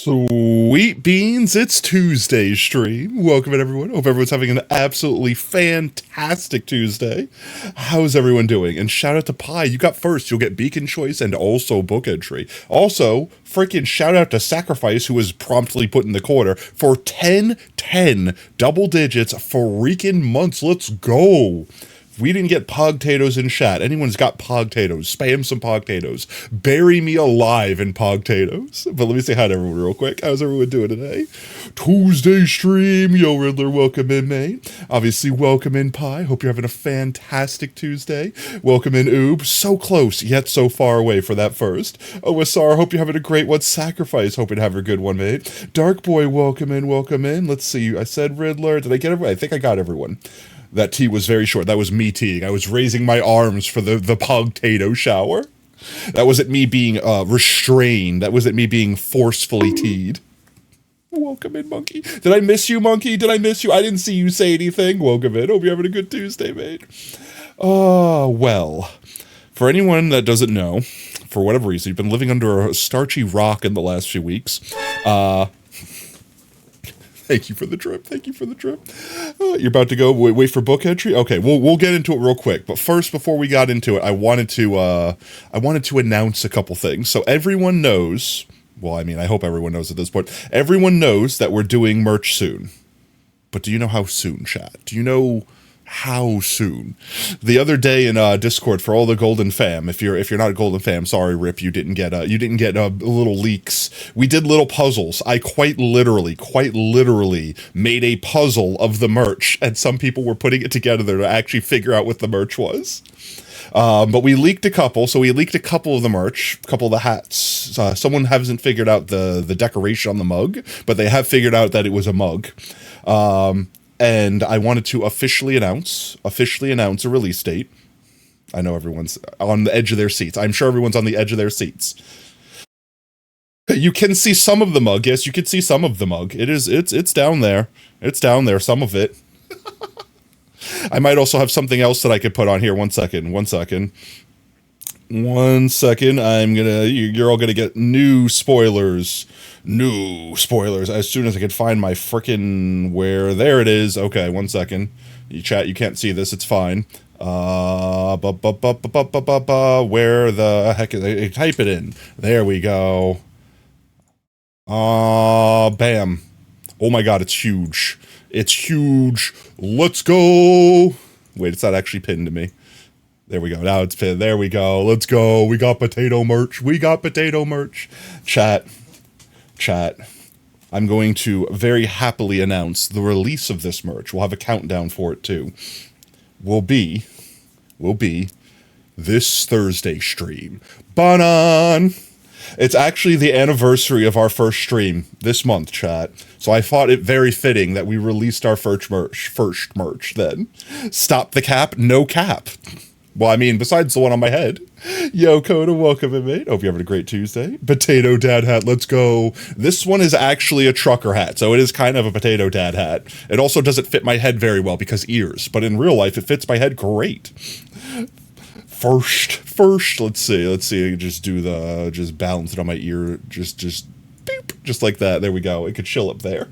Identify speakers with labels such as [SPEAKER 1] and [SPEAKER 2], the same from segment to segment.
[SPEAKER 1] Sweet beans, it's Tuesday stream. Welcome in everyone. Hope everyone's having an absolutely fantastic Tuesday. How's everyone doing? And shout out to Pi, you got first. You'll get Beacon Choice and also book entry. Also, freaking shout out to Sacrifice, who was promptly put in the corner for 10 double digits for freaking months. Let's go. We didn't get Pogtatoes in chat. Anyone's got Pogtatoes, spam some Pogtatoes. Bury me alive in Pogtatoes. But let me say hi to everyone real quick. How's everyone doing today? Tuesday stream. Yo, Riddler, welcome in, mate. Obviously, welcome in, Pi. Hope you're having a fantastic Tuesday. Welcome in, Oob. So close, yet so far away for that first. Asar, hope you're having a great one. Sacrifice, hoping to have a good one, mate. Dark Boy, welcome in, welcome in. Let's see. I said Riddler. Did I get everyone? I think I got everyone. That tea was very short. That was me teeing. I was raising my arms for the Pogtato shower. That wasn't me being restrained. That wasn't me being forcefully teed. Welcome in, Monkey. Did I miss you, Monkey? Did I miss you? I didn't see you say anything. Welcome in. Hope you're having a good Tuesday, mate. Well, for anyone that doesn't know, for whatever reason, you've been living under a starchy rock in the last few weeks. Thank you for the drip. Thank you for the drip. You're about to go wait for book entry. Okay, we'll get into it real quick. But first, before we got into it, I wanted to announce a couple things. So everyone knows. Well, I mean, I hope everyone knows at this point. Everyone knows that we're doing merch soon. But do you know how soon, chat? Do you know how soon? The other day in Discord for all the Golden Fam, if you're not a Golden Fam, sorry Rip, you didn't get little leaks. We did little puzzles. I quite literally made a puzzle of the merch, and some people were putting it together to actually figure out what the merch was. But we leaked a couple, so we leaked a couple of the merch, a couple of the hats. Someone hasn't figured out the decoration on the mug, but they have figured out that it was a mug. And I wanted to officially announce a release date. I know everyone's on the edge of their seats. I'm sure everyone's on the edge of their seats. You can see some of the mug. Yes, you can see some of the mug. It's down there. It's down there, some of it. I might also have something else that I could put on here. One second. You're all gonna get new spoilers as soon as I can find my frickin' there it is. Okay, 1 second. You chat, you can't see this, it's fine. Where the heck is it? Type it in. There we go. Bam. Oh my god, it's huge. It's huge. Let's go. Wait, it's not actually pinned to me. There we go. Now it's pinned. There we go. Let's go. We got potato merch. Chat. I'm going to very happily announce the release of this merch. We'll have a countdown for it too. Will be this Thursday stream. Banan! It's actually the anniversary of our first stream this month, chat. So I thought it very fitting that we released our first merch then. Stop the cap, no cap. Well, I mean, besides the one on my head. Yo, Coda, welcome in, mate. Hope you're having a great Tuesday. Potato dad hat, let's go. This one is actually a trucker hat, so it is kind of a potato dad hat. It also doesn't fit my head very well because ears, but in real life, it fits my head great. First, let's see. I just balance it on my ear, just beep, just like that. There we go. It could chill up there.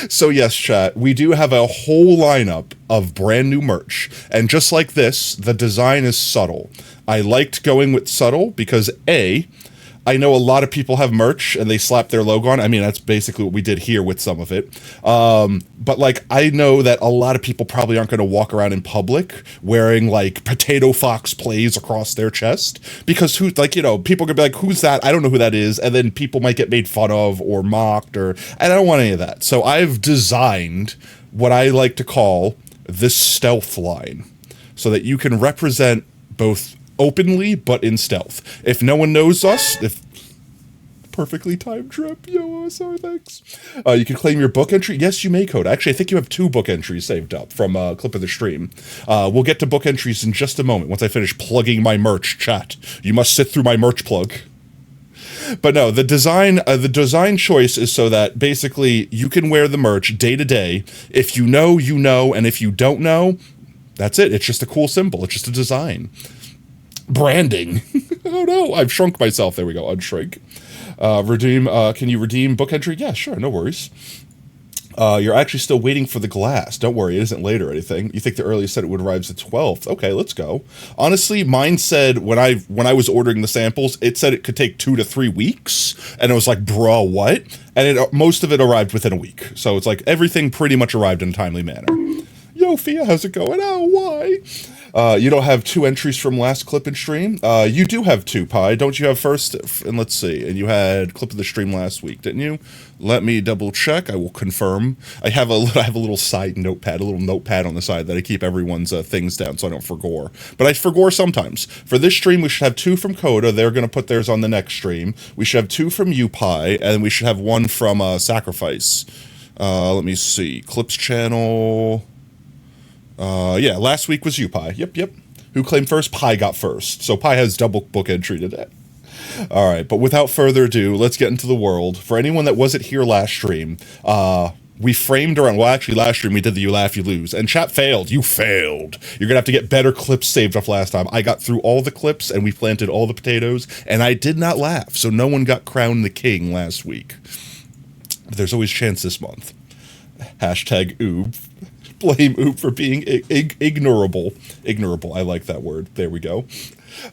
[SPEAKER 1] So yes, chat, we do have a whole lineup of brand new merch. And just like this, the design is subtle. I liked going with subtle because I know a lot of people have merch and they slap their logo on. I mean, that's basically what we did here with some of it. But like, I know that a lot of people probably aren't going to walk around in public wearing like Potato Fox plays across their chest because people could be like, who's that? I don't know who that is. And then people might get made fun of or mocked and I don't want any of that. So I've designed what I like to call this stealth line so that you can represent both openly but in stealth. If no one knows us, perfectly timed drip, yo, sorry, thanks. You can claim your book entry. Yes, you may, Code. Actually, I think you have 2 book entries saved up from a clip of the stream. We'll get to book entries in just a moment once I finish plugging my merch, chat. You must sit through my merch plug. But no, the design choice is so that basically you can wear the merch day to day. If you know, you know, and if you don't know, that's it. It's just a cool symbol. It's just a design. Branding. Oh no, I've shrunk myself. There we go, unshrink. Redeem. Can you redeem book entry? Yeah, sure, no worries. You're actually still waiting for the glass. Don't worry, it isn't late or anything. You think the earliest said it would arrive the 12th. Okay, let's go. Honestly, mine said when I was ordering the samples, it said it could take 2 to 3 weeks, and it was like, bro, what? And most of it arrived within a week. So it's like everything pretty much arrived in a timely manner. Yo, Fia, how's it going? Oh, why? You don't have 2 entries from last clip and stream? You do have 2, Pi. Don't you have first? And let's see. And you had clip of the stream last week, didn't you? Let me double check. I will confirm. I have a little side notepad, a little notepad on the side that I keep everyone's things down so I don't forgore. But I forgore sometimes. For this stream, we should have 2 from Coda. They're going to put theirs on the next stream. We should have 2 from you, Pi, and we should have 1 from Sacrifice. Let me see. Clips channel. Yeah, last week was you, Pi. Yep. Who claimed first? Pi got first. So Pi has double book entry today. All right, but without further ado, let's get into the world. For anyone that wasn't here last stream, we framed around, well, actually, last stream we did the You Laugh, You Lose, and chat failed. You failed. You're going to have to get better clips saved off last time. I got through all the clips, and we planted all the potatoes, and I did not laugh, so no one got crowned the king last week. But there's always chance this month. Hashtag oob. Blame Oop for being ignorable. Ignorable, I like that word. There we go.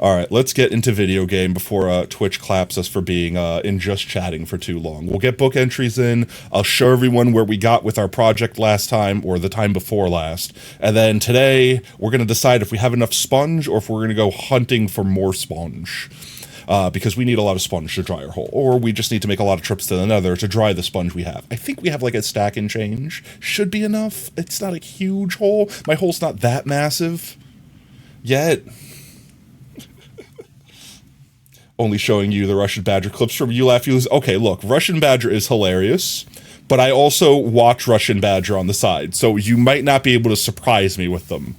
[SPEAKER 1] All right, let's get into video game before Twitch claps us for being in just chatting for too long. We'll get book entries in. I'll show everyone where we got with our project last time or the time before last. And then today, we're going to decide if we have enough sponge or if we're going to go hunting for more sponge. Because we need a lot of sponge to dry our hole, or we just need to make a lot of trips to the nether to dry the sponge we have. I think we have like a stack and change. Should be enough. It's not a huge hole. My hole's not that massive yet. Only showing you the Russian Badger clips from You Laugh, You Lose. Okay, look, Russian Badger is hilarious, but I also watch Russian Badger on the side, so you might not be able to surprise me with them.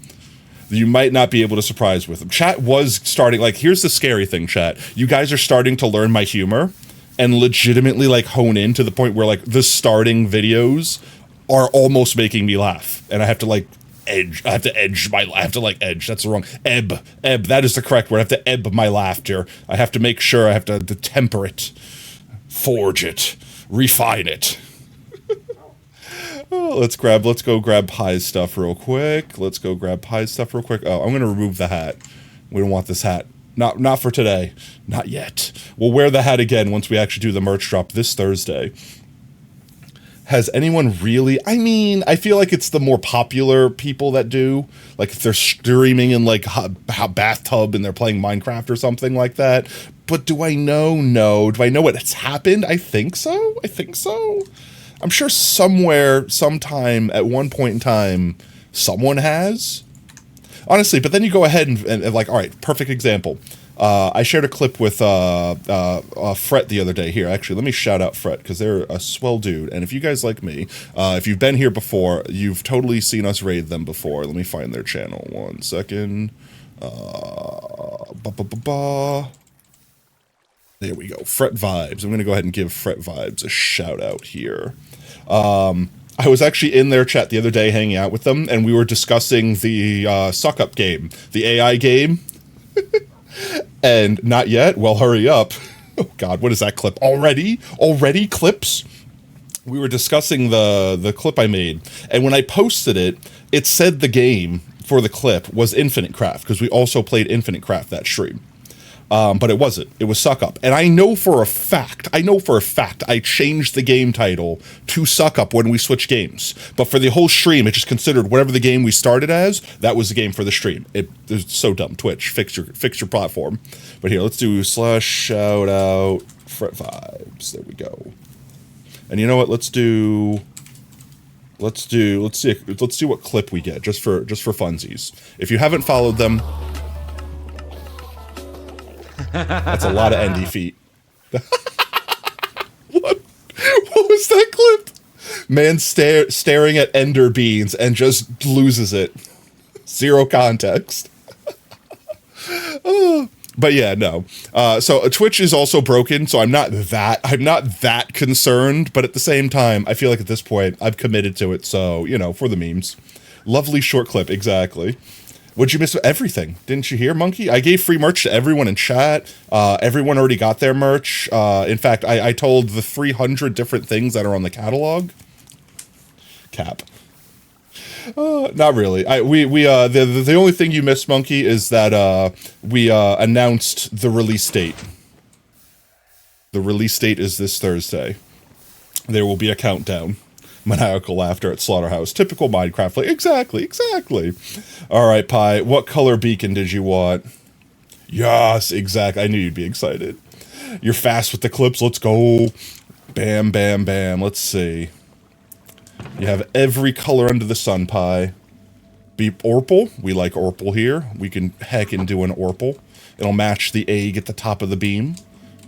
[SPEAKER 1] You might not be able to surprise with them. Chat was starting, like, here's the scary thing, chat. You guys are starting to learn my humor and legitimately, like, hone in to the point where, like, the starting videos are almost making me laugh. And I have to, like, edge. I have to edge. That's the wrong. Ebb. That is the correct word. I have to ebb my laughter. I have to make sure I have to temper it, forge it, refine it. Oh, let's go grab Pi's stuff real quick. Oh, I'm going to remove the hat. We don't want this hat. Not for today. Not yet. We'll wear the hat again once we actually do the merch drop this Thursday. Has anyone really... I mean, I feel like it's the more popular people that do. Like, if they're streaming in, like, a bathtub and they're playing Minecraft or something like that. But do I know? No. Do I know what's happened? I think so. I'm sure somewhere, sometime, at one point in time, someone has. Honestly, but then you go ahead and like, all right, perfect example. I shared a clip with Fret the other day. Here, actually, let me shout out Fret, because they're a swell dude. And if you guys like me, if you've been here before, you've totally seen us raid them before. Let me find their channel. 1 second. There we go. Fret Vibes. I'm going to go ahead and give Fret Vibes a shout out here. I was actually in their chat the other day hanging out with them, and we were discussing the Suck Up game, the AI game. And not yet? Well, hurry up. Oh, God, what is that clip? Already clips? We were discussing the clip I made, and when I posted it, it said the game for the clip was Infinite Craft, because we also played Infinite Craft that stream. But it wasn't. It was Suck Up. And I know for a fact, I changed the game title to Suck Up when we switched games. But for the whole stream, it just considered whatever the game we started as, that was the game for the stream. It's so dumb. Twitch, fix your platform. But here, let's do /shoutout Fret Vibes. There we go. And you know what? Let's see what clip we get just for funsies. If you haven't followed them, that's a lot of ND feet. What was that clip? Man staring at ender beans and just loses it. Zero context. But yeah, no. So Twitch is also broken, so I'm not that concerned, but at the same time, I feel like at this point, I've committed to it, so, you know, for the memes. Lovely short clip, exactly. What'd you miss? Everything. Didn't you hear, Monkey? I gave free merch to everyone in chat. Everyone already got their merch. In fact, I told the 300 different things that are on the catalog. Cap. Not really. The only thing you missed, Monkey, is that we announced the release date. The release date is this Thursday. There will be a countdown. Maniacal laughter at Slaughterhouse. Typical Minecraft. Like, exactly. All right, Pi. What color beacon did you want? Yes, exactly. I knew you'd be excited. You're fast with the clips. Let's go. Bam, bam, bam. Let's see. You have every color under the sun, Pi. Beep Orpal. We like Orpal here. We can heckin' do an Orpal. It'll match the egg at the top of the beam.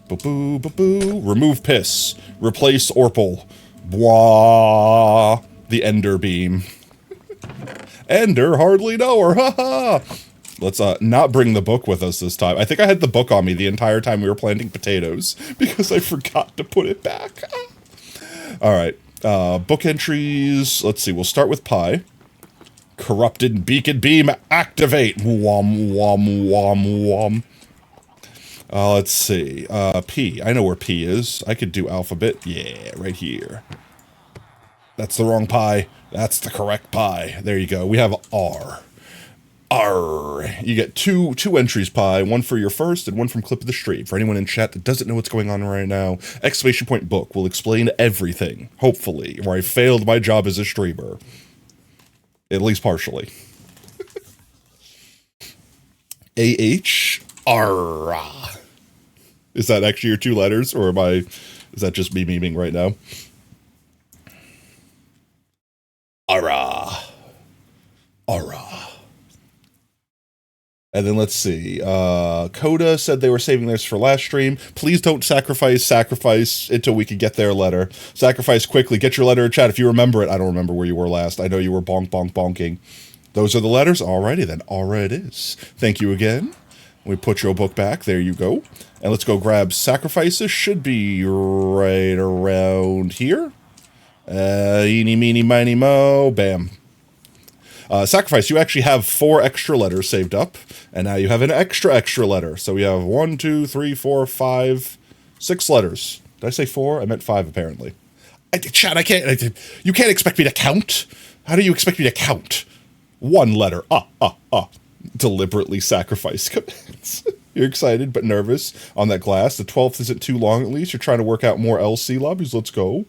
[SPEAKER 1] Boo-boo, boo-boo. Remove piss. Replace Orpal. Bwah. The Ender beam. Ender hardly know her. Ha-ha. Let's not bring the book with us this time. I think I had the book on me the entire time we were planting potatoes because I forgot to put it back. All right. Book entries. Let's see. We'll start with Pi. Corrupted beacon beam activate. Wom, wom, wom, wom. Let's see. P. I know where P is. I could do alphabet. Yeah, right here. That's the wrong Pi. That's the correct Pi. There you go. We have R. R. You get two entries, Pi. One for your first and one from Clip of the Stream. For anyone in chat that doesn't know what's going on right now, exclamation point book will explain everything, hopefully, where I failed my job as a streamer. At least partially. A-H. R. Is that actually your 2 letters, or is that just me memeing right now? Ara. Ara. And then let's see. Coda said they were saving theirs for last stream. Please don't sacrifice until we can get their letter. Sacrifice quickly. Get your letter in chat if you remember it. I don't remember where you were last. I know you were bonking. Those are the letters? Alrighty then. Alright it is. Thank you again. We put your book back. There you go. And let's go grab sacrifices. Should be right around here. Eeny, meeny, miny, mo. Bam. Sacrifice, you actually have 4 extra letters saved up. And now you have an extra letter. So we have 1, 2, 3, 4, 5, 6 letters. Did I say 4? I meant 5, apparently. Chat, you can't expect me to count. How do you expect me to count? 1 letter. Deliberately sacrifice commands. You're excited but nervous on that glass. The 12th isn't too long, at least. You're trying to work out more LC lobbies. Let's go.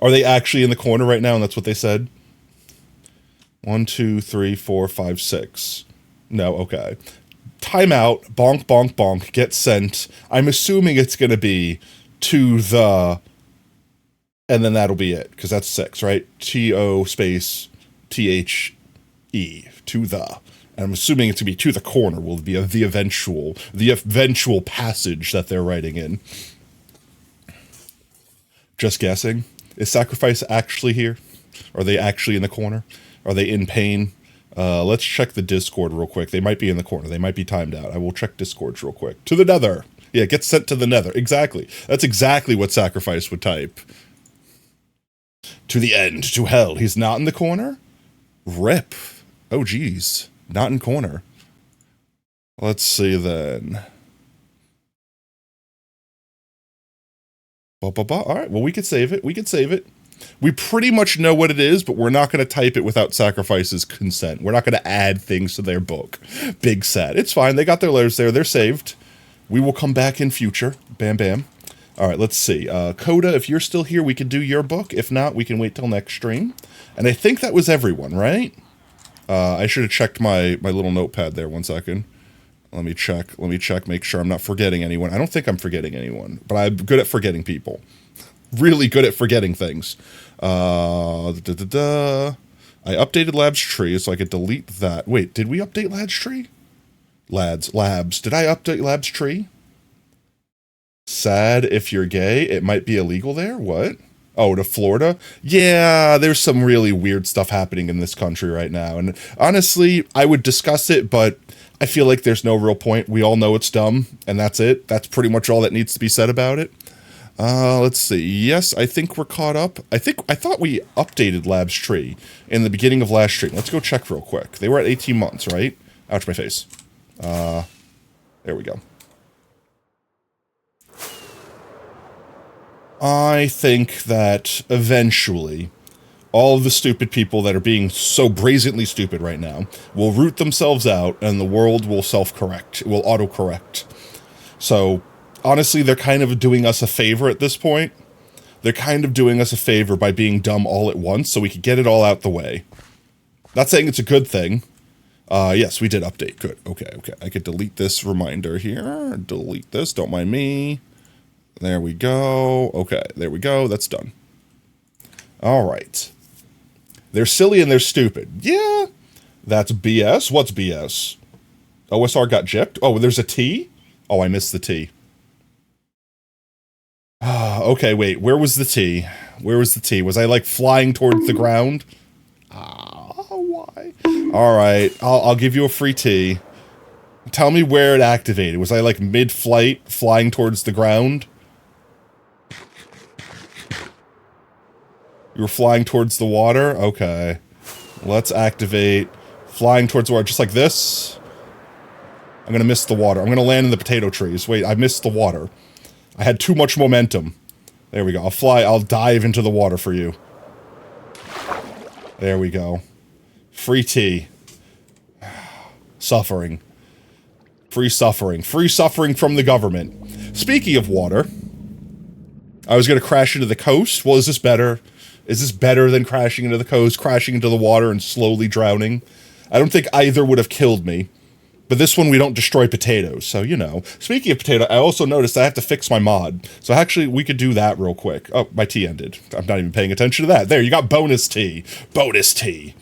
[SPEAKER 1] Are they actually in the corner right now, and that's what they said? 1, 2, 3, 4, 5, 6. No, okay. Timeout. Bonk, bonk, bonk. Get sent. I'm assuming it's going to be to the... And then that'll be it, because that's 6, right? T-O space T-H-E. To the. And I'm assuming it's going to be to the corner will be the eventual passage that they're writing in. Just guessing. Is Sacrifice actually here? Are they actually in the corner? Are they in pain? Let's check the Discord real quick. They might be in the corner. They might be timed out. I will check Discord real quick. To the nether. Yeah, get sent to the nether. Exactly. That's exactly what Sacrifice would type. To the end. To hell. He's not in the corner? Rip. Oh, geez. Not in corner. Let's see then. All right, well, we could save it. We pretty much know what it is, but we're not going to type it without Sacrifice's consent. We're not going to add things to their book. Big sad. It's fine. They got their letters there. They're saved. We will come back in future. Bam, bam. All right, let's see. Coda, if you're still here, we can do your book. If not, we can wait till next stream. And I think that was everyone, right? I should have checked my little notepad there. 1 second. Let me check, make sure I'm not forgetting anyone. I don't think I'm forgetting anyone, but I'm good at forgetting people. Really good at forgetting things. I updated Labs Tree, so I could delete that. Wait, did we update Labs Tree? Labs. Did I update Labs Tree? Sad if you're gay, it might be illegal there? What? Oh, to Florida? Yeah, there's some really weird stuff happening in this country right now. And honestly, I would discuss it, but I feel like there's no real point. We all know it's dumb, and that's it. That's pretty much all that needs to be said about it. Let's see. Yes, I think we're caught up. I thought we updated Labs Tree in the beginning of last stream. Let's go check real quick. They were at 18 months, right? Ouch, my face. There we go. I think that eventually all of the stupid people that are being so brazenly stupid right now will root themselves out and the world will self-correct. It will auto-correct. So, honestly, they're kind of doing us a favor at this point. They're kind of doing us a favor by being dumb all at once so we could get it all out the way. Not saying it's a good thing. Yes, we did update. Good. Okay. I could delete this reminder here. Delete this. Don't mind me. There we go. Okay, there we go. That's done. All right. They're silly and they're stupid. Yeah, that's BS. What's BS? OSR got gypped? Oh, there's a T? Oh, I missed the T. Okay, wait. Where was the T? Where was the T? Was I, like, flying towards the ground? Why? All right. I'll give you a free T. Tell me where it activated. Was I, like, mid-flight, flying towards the ground? You were flying towards the water? Okay. Let's activate flying towards the water, just like this. I'm gonna miss the water. I'm gonna land in the potato trees. Wait, I missed the water. I had too much momentum. There we go. I'll dive into the water for you. There we go. Free tea. Suffering. Free suffering. Free suffering from the government. Speaking of water, I was gonna crash into the coast. Well, is this better? Is this better than crashing into the coast, crashing into the water, and slowly drowning? I don't think either would have killed me. But this one, we don't destroy potatoes, so, you know. Speaking of potato, I also noticed I have to fix my mod. So actually, we could do that real quick. Oh, my tea ended. I'm not even paying attention to that. There, you got bonus tea. Bonus tea.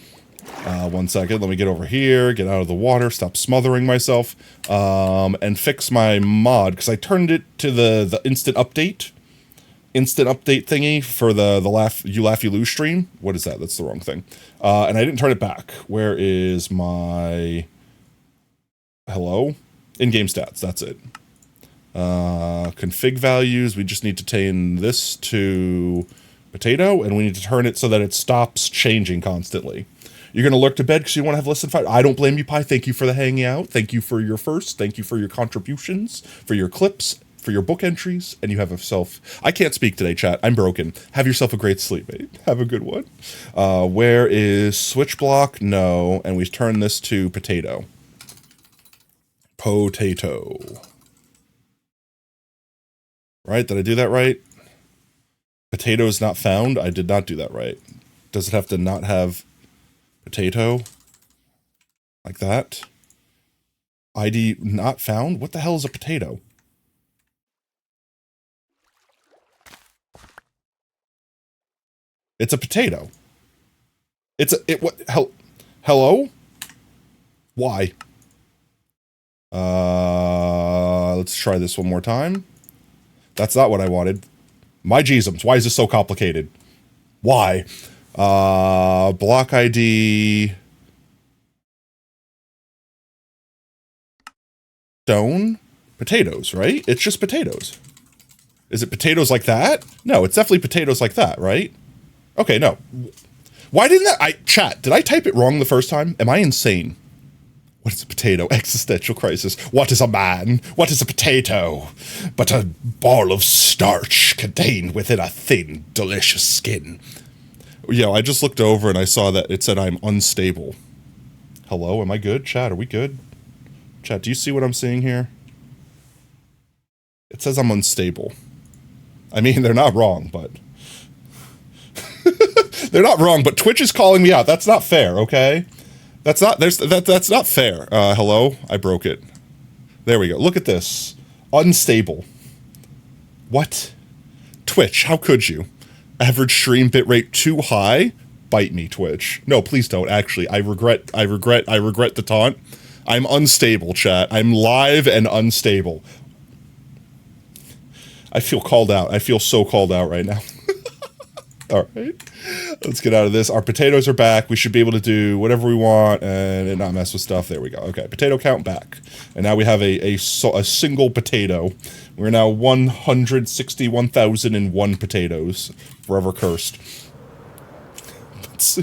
[SPEAKER 1] 1 second, let me get over here, get out of the water, stop smothering myself, and fix my mod, because I turned it to the instant update thingy for the You Laugh You Lose stream. What is that? That's the wrong thing. And I didn't turn it back. Where is my... Hello? In-game stats, that's it. Config values, we just need to turn this to potato, and we need to turn it so that it stops changing constantly. You're going to lurk to bed because you want to have less than 5. I don't blame you, Pi. Thank you for the hanging out. Thank you for your first. Thank you for your contributions, for your clips, for your book entries, and you have yourself... I can't speak today, chat. I'm broken. Have yourself a great sleep, mate. Have a good one. Where is switch block? No. And we turn this to potato. Potato. Right? Did I do that right? Potato is not found? I did not do that right. Does it have to not have potato? Like that? ID not found? What the hell is a potato? It's a potato. Hello? Why? Let's try this one more time. That's not what I wanted. My Jeezums, why is this so complicated? Why? Block ID... Stone? Potatoes, right? It's just potatoes. Is it potatoes like that? No, it's definitely potatoes like that, right? Okay, no. Why didn't chat, did I type it wrong the first time? Am I insane? What is a potato? Existential crisis. What is a man? What is a potato? But a ball of starch contained within a thin, delicious skin. Yeah, I just looked over and I saw that it said I'm unstable. Hello, am I good? Chat, are we good? Chat, do you see what I'm seeing here? It says I'm unstable. I mean, they're not wrong, but... They're not wrong, but Twitch is calling me out. That's not fair, okay? That's not fair. Hello? I broke it. There we go. Look at this. Unstable. What? Twitch, how could you? Average stream bitrate too high? Bite me, Twitch. No, please don't, actually. I regret the taunt. I'm unstable, chat. I'm live and unstable. I feel called out. I feel so called out right now. Alright. Let's get out of this. Our potatoes are back. We should be able to do whatever we want and not mess with stuff. There we go. Okay, potato count back. And now we have a single potato. We're now 161,001 potatoes. Forever cursed.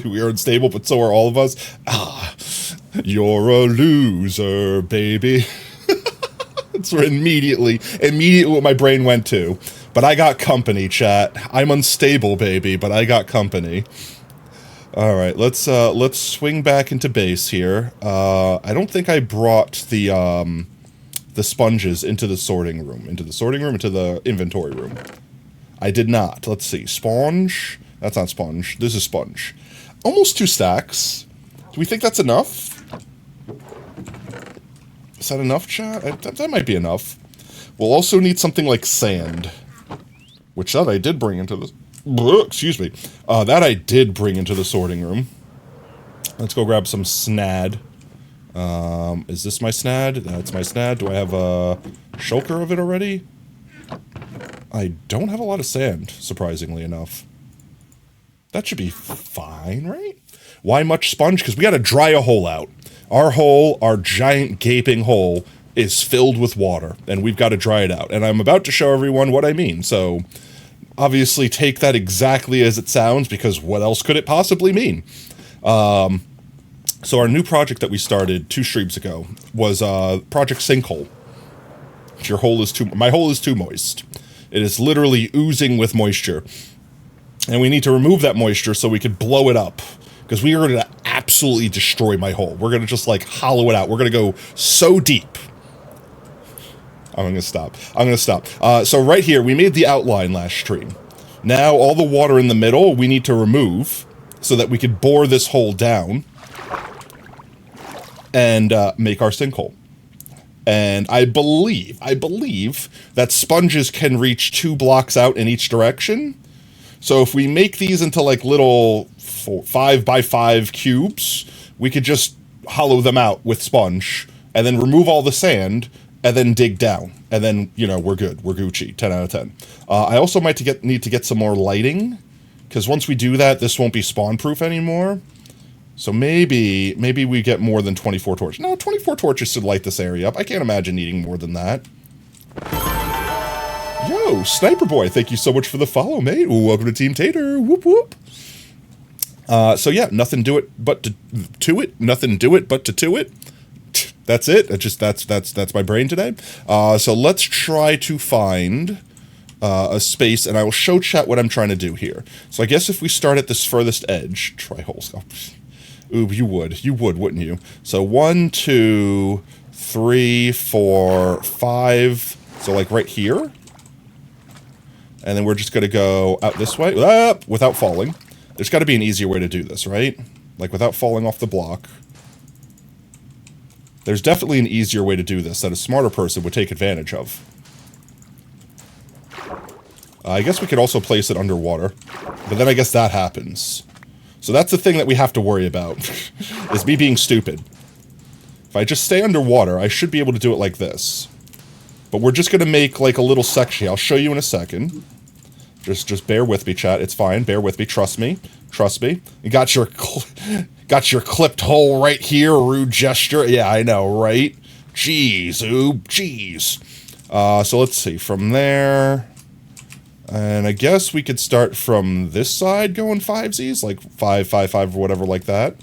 [SPEAKER 1] We are unstable, but so are all of us. Ah, you're a loser, baby. That's where immediately what my brain went to. But I got company, chat. I'm unstable, baby, but I got company. All right, let's swing back into base here. I don't think I brought the sponges into the sorting room, into the inventory room. I did not. Let's see. Sponge. That's not sponge. This is sponge. Almost 2 stacks. Do we think that's enough? Is that enough, chat? That might be enough. We'll also need something like sand. Which that I did bring into the... Excuse me. That I did bring into the sorting room. Let's go grab some snad. Is this my snad? That's my snad. Do I have a shulker of it already? I don't have a lot of sand, surprisingly enough. That should be fine, right? Why much sponge? Because we got to dry a hole out. Our hole, our giant gaping hole, is filled with water, and we've got to dry it out. And I'm about to show everyone what I mean, so obviously take that exactly as it sounds, because what else could it possibly mean? So our new project that we started 2 streams ago was Project Sinkhole. My hole is too moist. It is literally oozing with moisture. And we need to remove that moisture so we could blow it up. Because we are going to absolutely destroy my hole. We're going to just, like, hollow it out. We're going to go so deep. I'm going to stop. So right here, we made the outline last stream. Now, all the water in the middle, we need to remove so that we could bore this hole down and make our sinkhole. And I believe that sponges can reach 2 blocks out in each direction. So if we make these into like little 5x5 cubes, we could just hollow them out with sponge and then remove all the sand and then dig down. And then, you know, we're good. We're Gucci. 10 out of 10. I also might need to get some more lighting, because once we do that, this won't be spawn-proof anymore. So maybe we get more than 24 torches. No, 24 torches should light this area up. I can't imagine needing more than that. Yo, Sniper Boy, thank you so much for the follow, mate. Welcome to Team Tater. Whoop, whoop. So yeah, nothing do it but to it. Nothing do it but to it. That's it. That's my brain today. So let's try to find a space, and I will show chat what I'm trying to do here. So I guess if we start at this furthest edge, try holes. Oh, ooh, you would, wouldn't you? So 1, 2, 3, 4, 5. So like right here. And then we're just going to go out this way, without falling. There's got to be an easier way to do this, right? Like without falling off the block. There's definitely an easier way to do this that a smarter person would take advantage of. I guess we could also place it underwater, but then I guess that happens. So that's the thing that we have to worry about, is me being stupid. If I just stay underwater, I should be able to do it like this. But we're just going to make like a little section. I'll show you in a second. Just bear with me, chat. It's fine. Bear with me. Trust me. Trust me. You got your clipped hole right here. Rude gesture. Yeah, I know, right? Jeez, ooh, jeez. So let's see. From there, and I guess we could start from this side going 5Zs, like 5, 5, 5, or whatever like that.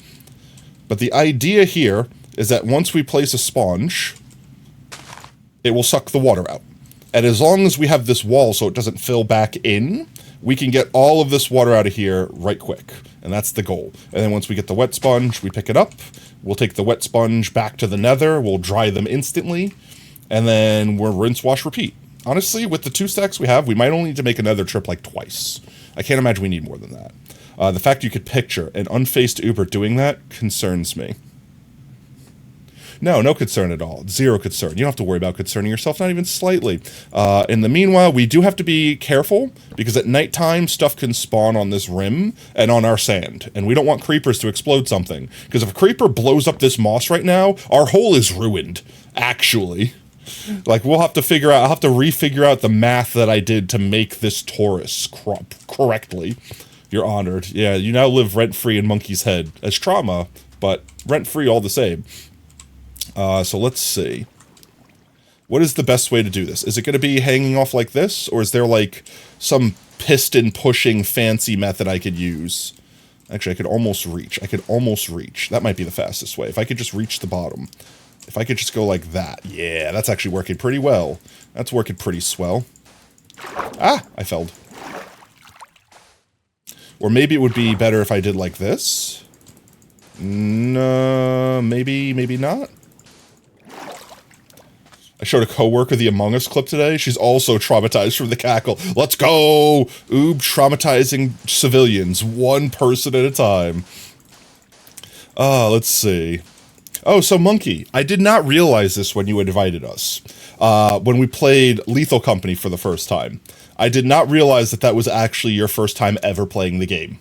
[SPEAKER 1] But the idea here is that once we place a sponge, it will suck the water out. And as long as we have this wall so it doesn't fill back in, we can get all of this water out of here right quick. And that's the goal. And then once we get the wet sponge, we pick it up. We'll take the wet sponge back to the nether. We'll dry them instantly. And then we'll rinse, wash, repeat. Honestly, with the 2 stacks we have, we might only need to make another trip like twice. I can't imagine we need more than that. The fact you could picture an unfaced Uber doing that concerns me. No concern at all. Zero concern. You don't have to worry about concerning yourself, not even slightly. In the meanwhile, we do have to be careful, because at nighttime, stuff can spawn on this rim and on our sand. And we don't want creepers to explode something. Because if a creeper blows up this moss right now, our hole is ruined, actually. Like, I'll have to refigure out the math that I did to make this torus correctly. You're honored. Yeah, you now live rent-free in Monkey's head as trauma, but rent-free all the same. So let's see. What is the best way to do this? Is it going to be hanging off like this, or is there, like, some piston-pushing fancy method I could use? Actually, I could almost reach. That might be the fastest way. If I could just reach the bottom. If I could just go like that. Yeah, that's actually working pretty well. That's working pretty swell. Ah, I failed. Or maybe it would be better if I did like this. No, maybe not. I showed a coworker the Among Us clip today. She's also traumatized from the cackle. Let's go! Oob, traumatizing civilians, one person at a time. Let's see. Oh, so Monkey, I did not realize this when you invited us. When we played Lethal Company for the first time. I did not realize that that was actually your first time ever playing the game.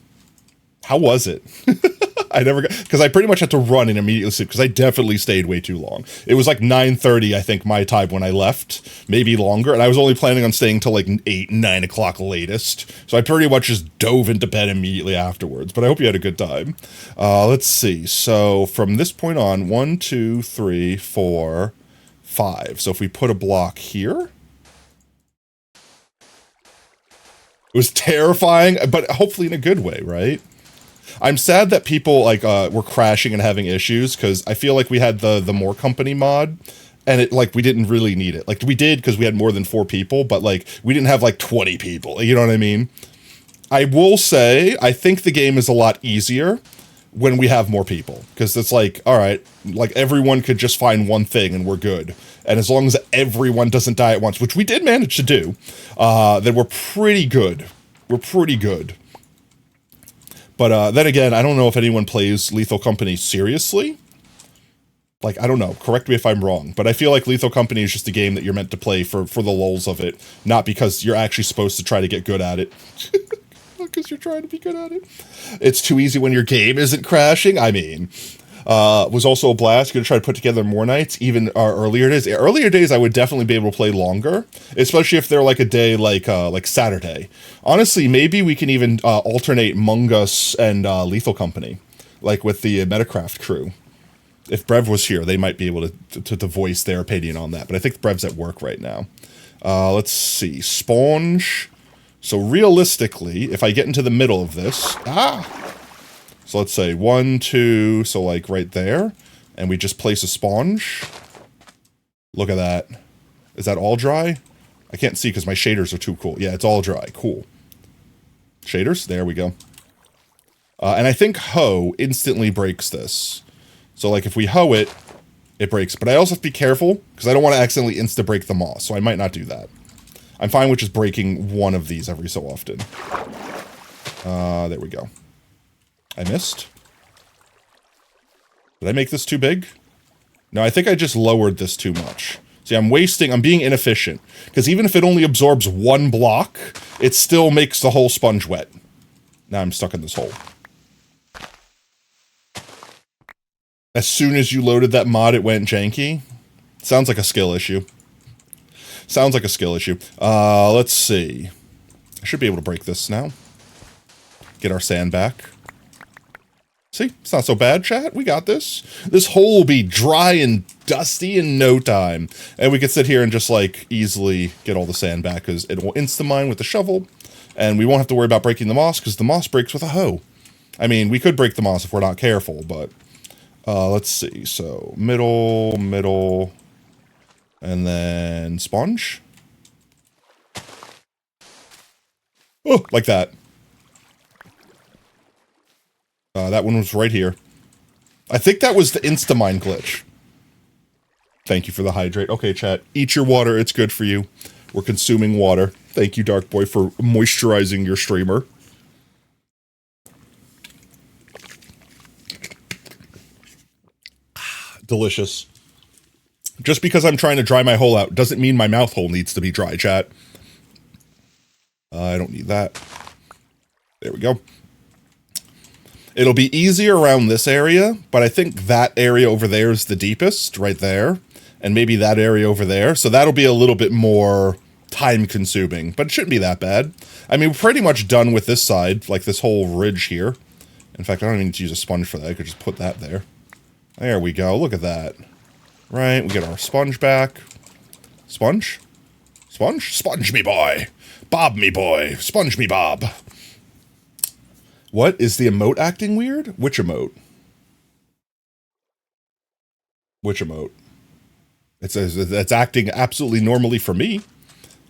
[SPEAKER 1] How was it? I never got, because I pretty much had to run and immediately sleep, because I definitely stayed way too long. It was like 9:30, I think, my time when I left, maybe longer, and I was only planning on staying till like 8, 9 o'clock latest, so I pretty much just dove into bed immediately afterwards, but I hope you had a good time. Let's see, so from this point on, 1, 2, 3, 4, 5, so if we put a block here, it was terrifying, but hopefully in a good way, right? I'm sad that people like were crashing and having issues, because I feel like we had the More Company mod, and it like we didn't really need it. Like we did because we had more than 4 people, but like we didn't have like 20 people. You know what I mean? I will say I think the game is a lot easier when we have more people, because it's like, all right, like everyone could just find one thing and we're good. And as long as everyone doesn't die at once, which we did manage to do, then we're pretty good. We're pretty good. But then again, I don't know if anyone plays Lethal Company seriously. Like, I don't know. Correct me if I'm wrong. But I feel like Lethal Company is just a game that you're meant to play for the lulz of it. Not because you're actually supposed to try to get good at it. Because you're trying to be good at it. It's too easy when your game isn't crashing. I mean, was also a blast. Going to try to put together more nights, even earlier days. Earlier days, I would definitely be able to play longer, especially if they're like a day like Saturday. Honestly, maybe we can even alternate Among Us and Lethal Company, like with the Metacraft crew. If Brev was here, they might be able to voice their opinion on that. But I think Brev's at work right now. Let's see. Sponge. So realistically, if I get into the middle of this... So let's say 1, 2, so like right there. And we just place a sponge. Look at that. Is that all dry? I can't see because my shaders are too cool. Yeah, it's all dry. Cool. Shaders? There we go. And I think hoe instantly breaks this. So like if we hoe it, it breaks. But I also have to be careful because I don't want to accidentally insta-break the moss. So I might not do that. I'm fine with just breaking one of these every so often. There we go. I missed. Did I make this too big? No, I think I just lowered this too much. See, I'm being inefficient. Because even if it only absorbs 1 block, it still makes the whole sponge wet. Now I'm stuck in this hole. As soon as you loaded that mod, it went janky. Sounds like a skill issue. Sounds like a skill issue. Let's see. I should be able to break this now. Get our sand back. See, it's not so bad, chat. We got this. This hole will be dry and dusty in no time. And we can sit here and just, like, easily get all the sand back, because it will insta-mine with the shovel. And we won't have to worry about breaking the moss, because the moss breaks with a hoe. I mean, we could break the moss if we're not careful, but... let's see. So, middle... And then sponge. Oh, like that. That one was right here. I think that was the Instamine glitch. Thank you for the hydrate. Okay, chat. Eat your water. It's good for you. We're consuming water. Thank you, Dark Boy, for moisturizing your streamer. Delicious. Just because I'm trying to dry my hole out doesn't mean my mouth hole needs to be dry, chat. I don't need that. There we go. It'll be easier around this area, but I think that area over there is the deepest, right there. And maybe that area over there. So that'll be a little bit more time consuming, but it shouldn't be that bad. I mean, we're pretty much done with this side, like this whole ridge here. In fact, I don't even need to use a sponge for that. I could just put that there. There we go. Look at that. Right, we get our sponge back. Sponge? Sponge? Sponge me boy. Bob me boy. Sponge me Bob. What? Is the emote acting weird? Which emote? Which emote? It says it's acting absolutely normally for me.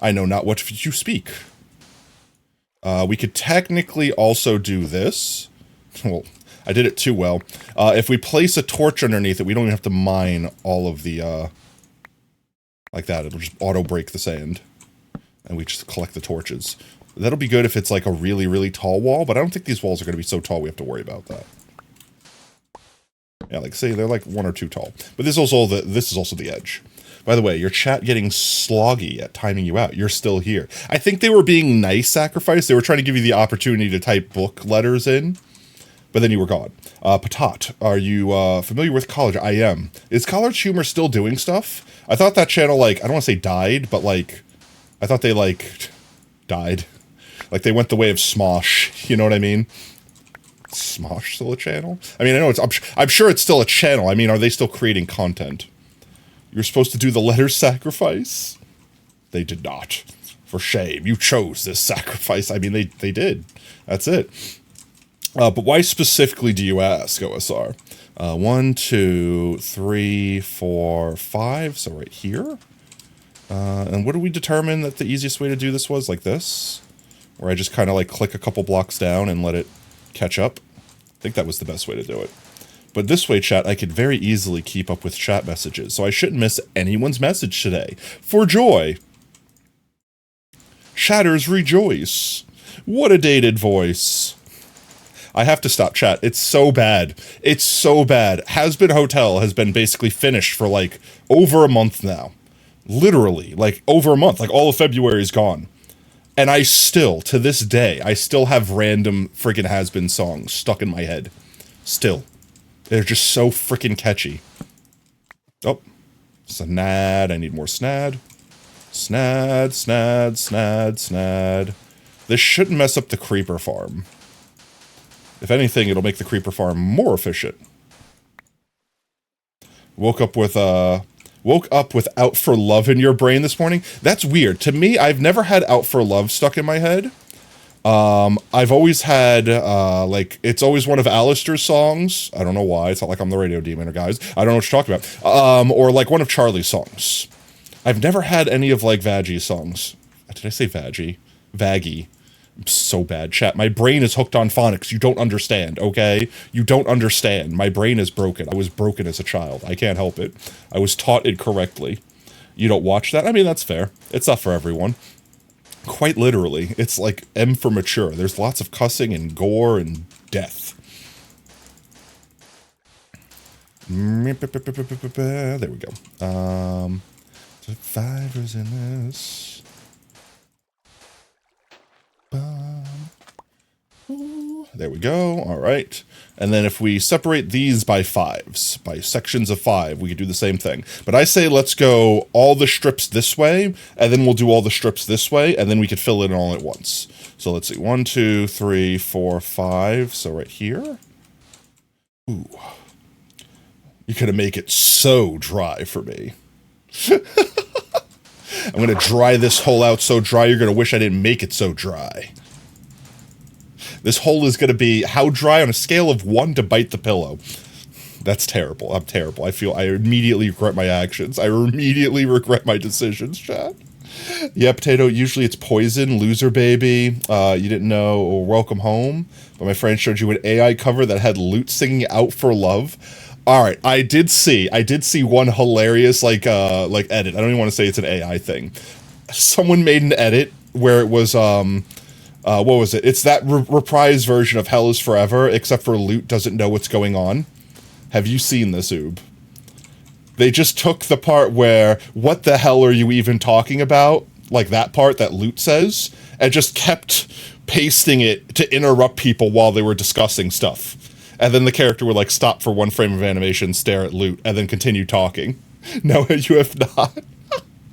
[SPEAKER 1] I know not what you speak. We could technically also do this. Well, I did it too well. If we place a torch underneath it, we don't even have to mine all of the, like that. It'll just auto-break the sand. And we just collect the torches. That'll be good if it's like a really, really tall wall, but I don't think these walls are going to be so tall we have to worry about that. Yeah, like, say they're like 1 or 2 tall. But this is also the edge. By the way, your chat getting sloggy at timing you out. You're still here. I think they were being nice, Sacrifice. They were trying to give you the opportunity to type book letters in, but then you were gone. Patat, are you familiar with college? I am. Is College Humor still doing stuff? I thought that channel, like, I don't want to say died, but like, I thought they like died. Like they went the way of Smosh. You know what I mean? Smosh still a channel? I mean, I know it's. I'm sure it's still a channel. I mean, are they still creating content? You're supposed to do the letter sacrifice. They did not. For shame. You chose this sacrifice. I mean, they did. That's it. But why specifically do you ask, OSR? 1, 2, 3, 4, 5. So right here. And what did we determine that the easiest way to do this was? Like this? Where I just kind of like click a couple blocks down and let it catch up. I think that was the best way to do it. But this way, chat, I could very easily keep up with chat messages, so I shouldn't miss anyone's message today. For joy. Chatters rejoice. What a dated voice. I have to stop, chat. It's so bad. It's so bad. Has-Been Hotel has been basically finished for like over a month now. Literally, like over a month. Like all of February is gone. And I still, to this day, I still have random freaking Has-Been songs stuck in my head. Still. They're just so freaking catchy. Oh. Snad. I need more snad. Snad, snad, snad, snad. This shouldn't mess up the creeper farm. If anything, it'll make the creeper farm more efficient. Woke up with Out for Love in your brain this morning. That's weird. To me, I've never had Out for Love stuck in my head. I've always had, like, it's always one of Alistair's songs. I don't know why. It's not like I'm the radio demon or guys. I don't know what you're talking about. Or like one of Charlie's songs. I've never had any of like Vaggy's songs. Did I say Vaggy? Vaggy. I'm so bad, chat. My brain is hooked on phonics. You don't understand, okay? You don't understand. My brain is broken. I was broken as a child. I can't help it. I was taught incorrectly. You don't watch that? I mean, that's fair. It's not for everyone. Quite literally. It's like M for mature. There's lots of cussing and gore and death. There we go. Survivors in this. There we go. All right. And then if we separate these by 5s, by sections of 5, we could do the same thing. But I say let's go all the strips this way, and then we'll do all the strips this way, and then we could fill it in all at once. So let's see. 1, 2, 3, 4, 5. So right here. Ooh. You're going to make it so dry for me. I'm going to dry this hole out so dry, you're going to wish I didn't make it so dry. This hole is going to be how dry on a scale of 1 to bite the pillow. That's terrible. I'm terrible. I immediately regret my actions. I immediately regret my decisions, chat. Yeah, Potato, usually it's poison, loser baby. You didn't know, or welcome home. But my friend showed you an AI cover that had Lute singing Out for Love. All right, I did see one hilarious like edit. I don't even want to say it's an AI thing. Someone made an edit where it was what was it? It's that reprised version of Hell is Forever, except for Lute doesn't know what's going on. Have you seen this, Oob? They just took the part where, what the hell are you even talking about? Like that part that Lute says, and just kept pasting it to interrupt people while they were discussing stuff. And then the character would like stop for 1 frame of animation, stare at Lute, and then continue talking. No, you have not.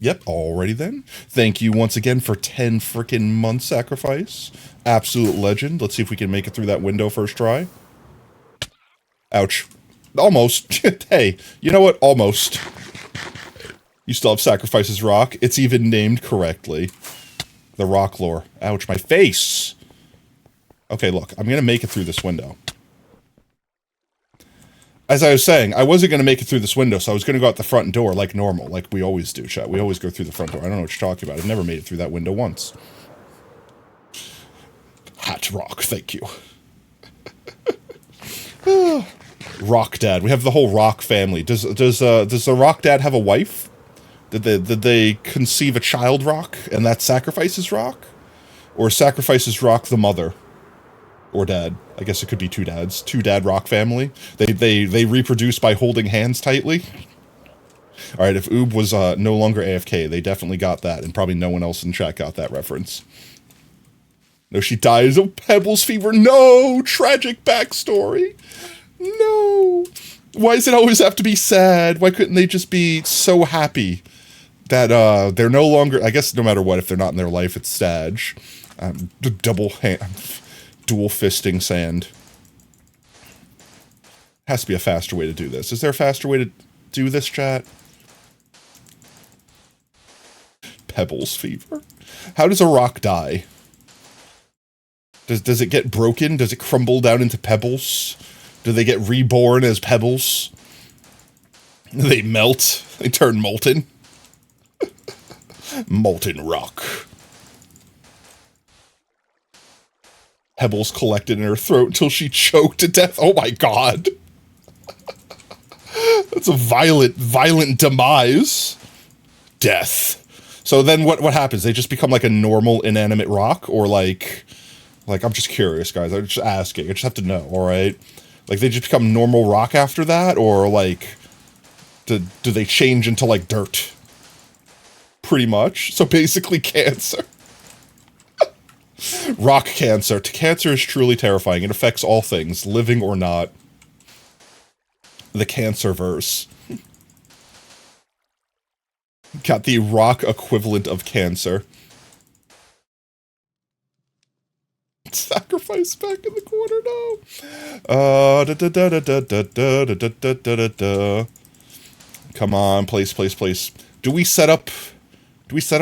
[SPEAKER 1] Yep, already then. Thank you once again for 10 freaking month sacrifice. Absolute legend. Let's see if we can make it through that window first try. Ouch. Almost. Hey, you know what? Almost. You still have Sacrifices Rock. It's even named correctly. The rock lore. Ouch, my face! Okay, look, I'm gonna make it through this window. As I was saying, I wasn't gonna make it through this window, so I was gonna go out the front door like normal, like we always do, chat. We always go through the front door. I don't know what you're talking about. I've never made it through that window once. Hot rock, thank you. Rock Dad. We have the whole Rock family. Does the Rock Dad have a wife? Did they conceive a child Rock, and that sacrifices Rock? Or sacrifices Rock the mother? Or dad. I guess it could be two dads. Two dad Rock family. They reproduce by holding hands tightly. Alright, if Oob was no longer AFK, they definitely got that, and probably no one else in chat got that reference. No, she dies of Pebbles fever. No! Tragic backstory. No! Why does it always have to be sad? Why couldn't they just be so happy that they're no longer... I guess no matter what, if they're not in their life, it's Sag. Dual fisting sand. Has to be a faster way to do this. Is there a faster way to do this, chat? Pebbles fever. How does a rock die? Does it get broken? Does it crumble down into pebbles? Do they get reborn as pebbles? They melt. They turn molten. Molten rock. Pebbles collected in her throat until she choked to death. Oh my god. That's a violent demise. Death. So then what happens? They just become like a normal inanimate rock? Or like I'm just curious, guys. I'm just asking. I just have to know, alright? Like, they just become normal rock after that? Or, like, do they change into, like, dirt? Pretty much. So, basically, cancer. Rock cancer. Cancer is truly terrifying. It affects all things, living or not. The Cancerverse. Got the rock equivalent of cancer. Sacrifice back in the corner, no. Come on, place. Do we set up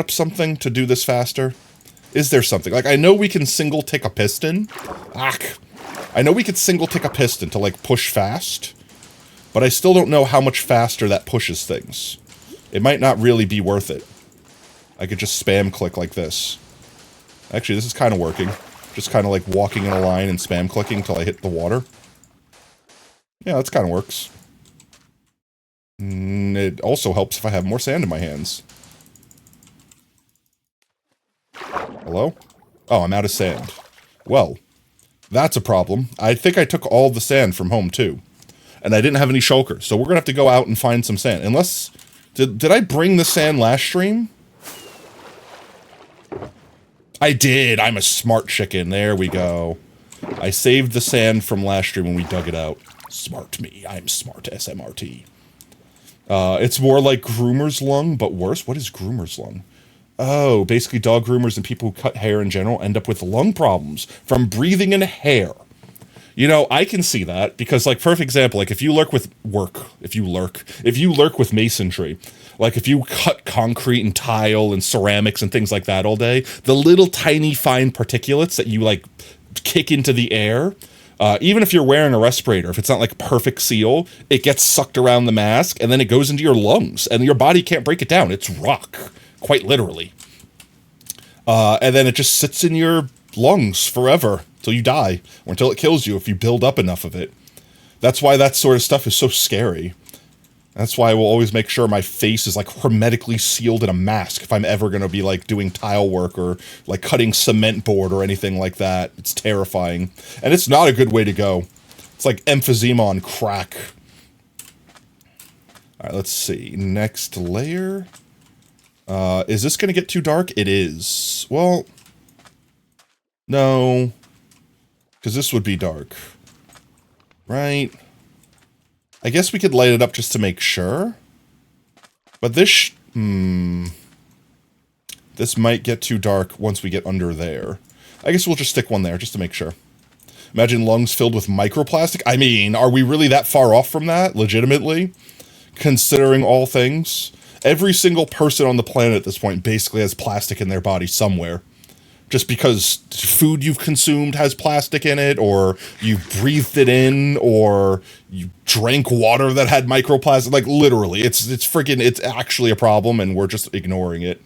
[SPEAKER 1] something to do this faster? Is there something? Like, I know we can single tick a piston. I know we could single tick a piston to, like, push fast. But I still don't know how much faster that pushes things. It might not really be worth it. I could just spam click like this. Actually, this is kind of working. Just kind of like walking in a line and spam clicking till I hit the water. Yeah, that kind of works. It also helps if I have more sand in my hands. Hello? Oh, I'm out of sand. Well, that's a problem. I think I took all the sand from home, too. And I didn't have any shulkers, so we're gonna have to go out and find some sand. Unless... Did I bring the sand last stream? I did! I'm a smart chicken. There we go. I saved the sand from last stream when we dug it out. Smart me. I'm smart, SMRT. It's more like groomer's lung, but worse. What is groomer's lung? Oh, basically dog groomers and people who cut hair in general end up with lung problems from breathing in hair. You know, I can see that because, like, perfect example, like, if you lurk with masonry, like, if you cut concrete and tile and ceramics and things like that all day, the little tiny fine particulates that you, like, kick into the air, even if you're wearing a respirator, if it's not, like, perfect seal, it gets sucked around the mask, and then it goes into your lungs, and your body can't break it down. It's rock, quite literally. And then it just sits in your lungs forever. Till you die, or until it kills you if you build up enough of it. That's why that sort of stuff is so scary. That's why I will always make sure my face is, like, hermetically sealed in a mask if I'm ever gonna be, like, doing tile work or, like, cutting cement board or anything like that. It's terrifying. And it's not a good way to go. It's like emphysema on crack. Alright, let's see. Next layer. Is this gonna get too dark? It is. Well... No... Because this would be dark. Right? I guess we could light it up just to make sure. But this This might get too dark once we get under there. I guess we'll just stick one there, just to make sure. Imagine lungs filled with microplastic. I mean, are we really that far off from that, legitimately? Considering all things? Every single person on the planet at this point basically has plastic in their body somewhere. Just because food you've consumed has plastic in it, or you breathed it in, or you drank water that had microplastic. Like, literally, it's actually a problem, and we're just ignoring it.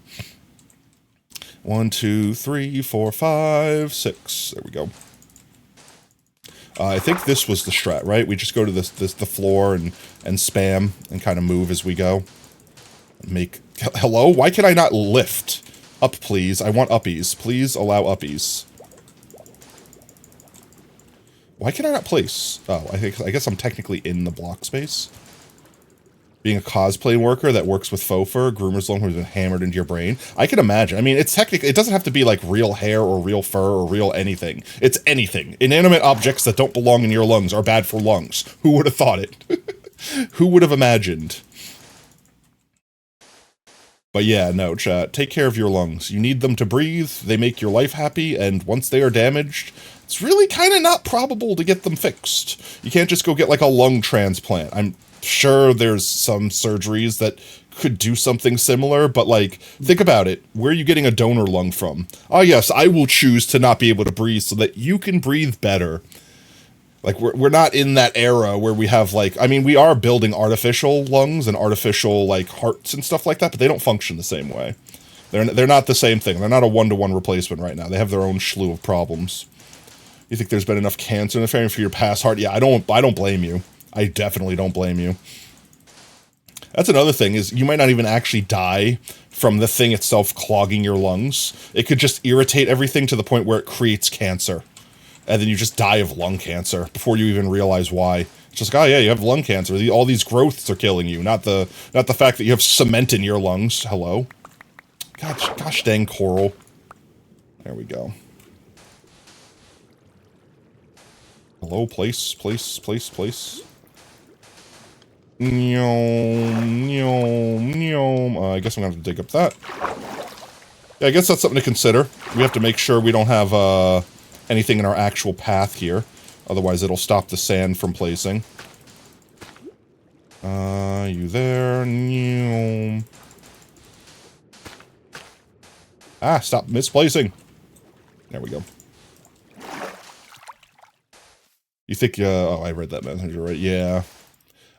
[SPEAKER 1] 1, 2, 3, 4, 5, 6. There we go. I think this was the strat, right? We just go to the floor and spam and kind of move as we go. Hello? Why can I not lift? Up, please. I want uppies. Please allow uppies. Why can I not place? Oh, I guess I'm technically in the block space. Being a cosplay worker that works with faux fur, groomer's lung has been hammered into your brain. I can imagine. I mean, it's technically, it doesn't have to be like real hair or real fur or real anything. It's anything. Inanimate objects that don't belong in your lungs are bad for lungs. Who would have thought it? Who would have imagined? But yeah, no, chat. Take care of your lungs. You need them to breathe. They make your life happy. And once they are damaged, it's really kind of not probable to get them fixed. You can't just go get like a lung transplant. I'm sure there's some surgeries that could do something similar, but like, think about it. Where are you getting a donor lung from? Oh yes, I will choose to not be able to breathe so that you can breathe better. Like, we're not in that era where we have like, I mean, we are building artificial lungs and artificial like hearts and stuff like that, but they don't function the same way. They're not the same thing. They're not a one-to-one replacement right now. They have their own slew of problems. You think there's been enough cancer in the family for your past heart? Yeah, I don't blame you. I definitely don't blame you. That's another thing, is you might not even actually die from the thing itself clogging your lungs. It could just irritate everything to the point where it creates cancer. And then you just die of lung cancer before you even realize why. It's just like, oh yeah, you have lung cancer. All these growths are killing you, not the fact that you have cement in your lungs. Hello? Gosh dang coral. There we go. Hello, place. I guess I'm gonna have to dig up that. Yeah, I guess that's something to consider. We have to make sure we don't have anything in our actual path here. Otherwise, it'll stop the sand from placing. You there? Ah, stop misplacing. There we go. You think, oh, I read that message, right? Yeah.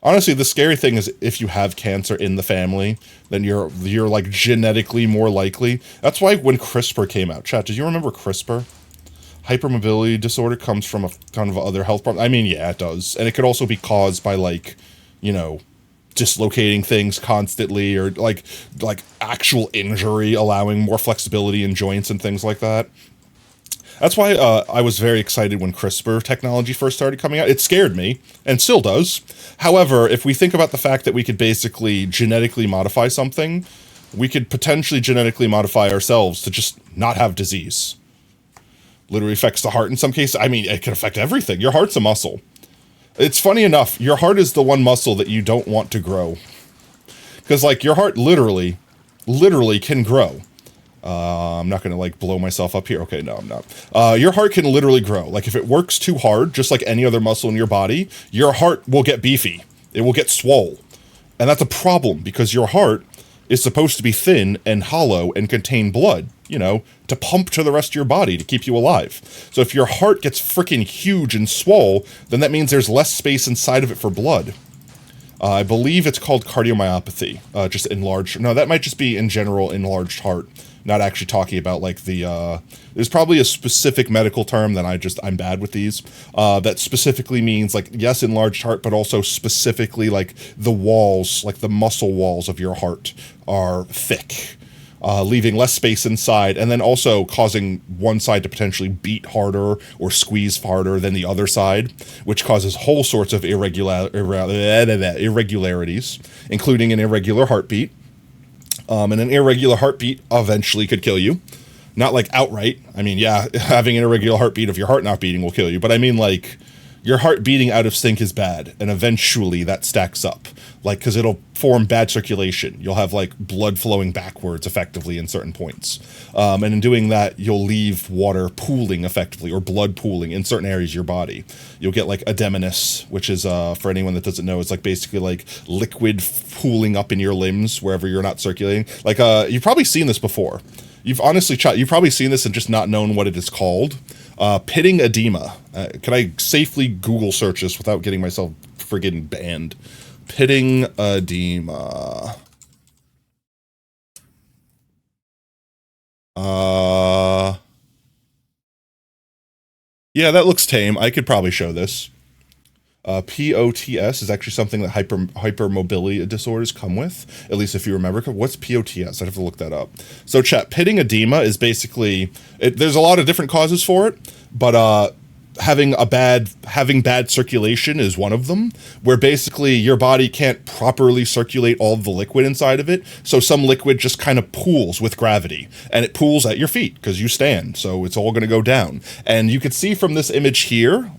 [SPEAKER 1] Honestly, the scary thing is if you have cancer in the family, then you're like genetically more likely. That's why when CRISPR came out, chat, did you remember CRISPR? Hypermobility disorder comes from a kind of other health problem. I mean, yeah, it does. And it could also be caused by like, you know, dislocating things constantly, or like actual injury, allowing more flexibility in joints and things like that. That's why I was very excited when CRISPR technology first started coming out. It scared me, and still does. However, if we think about the fact that we could basically genetically modify something, we could potentially genetically modify ourselves to just not have disease. Literally affects the heart in some cases. I mean, it can affect everything. Your heart's a muscle. It's funny enough, your heart is the one muscle that you don't want to grow. Because, like, your heart literally can grow. I'm not going to, like, blow myself up here. Okay, no, I'm not. Your heart can literally grow. Like, if it works too hard, just like any other muscle in your body, your heart will get beefy. It will get swole. And that's a problem, because your heart is supposed to be thin and hollow and contain blood, you know, to pump to the rest of your body to keep you alive. So if your heart gets freaking huge and swole, then that means there's less space inside of it for blood. I believe it's called cardiomyopathy, just enlarged. No, that might just be in general enlarged heart. Not actually talking about like the, there's probably a specific medical term that I'm bad with these, that specifically means like, yes, enlarged heart, but also specifically like the walls, like the muscle walls of your heart are thick, leaving less space inside, and then also causing one side to potentially beat harder or squeeze harder than the other side, which causes whole sorts of irregularities, including an irregular heartbeat. And an irregular heartbeat eventually could kill you. Not like outright. I mean, yeah, having an irregular heartbeat of your heart not beating will kill you. But I mean, like, your heart beating out of sync is bad, and eventually that stacks up. Like, because it'll form bad circulation. You'll have, like, blood flowing backwards effectively in certain points. And in doing that, you'll leave water pooling effectively, or blood pooling in certain areas of your body. You'll get, like, edematous, which is, for anyone that doesn't know, it's, like, basically, like, liquid pooling up in your limbs wherever you're not circulating. Like, you've probably seen this before. You've probably seen this and just not known what it is called. Pitting edema. Can I safely Google search this without getting myself friggin' banned? Pitting edema. Yeah, that looks tame. I could probably show this. POTS is actually something that hypermobility disorders come with, at least if you remember. What's POTS? I'd have to look that up. So chat, pitting edema is basically, there's a lot of different causes for it, but having bad circulation is one of them, where basically your body can't properly circulate all of the liquid inside of it, so some liquid just kind of pools with gravity, and it pools at your feet because you stand, so it's all going to go down. And you can see from this image here.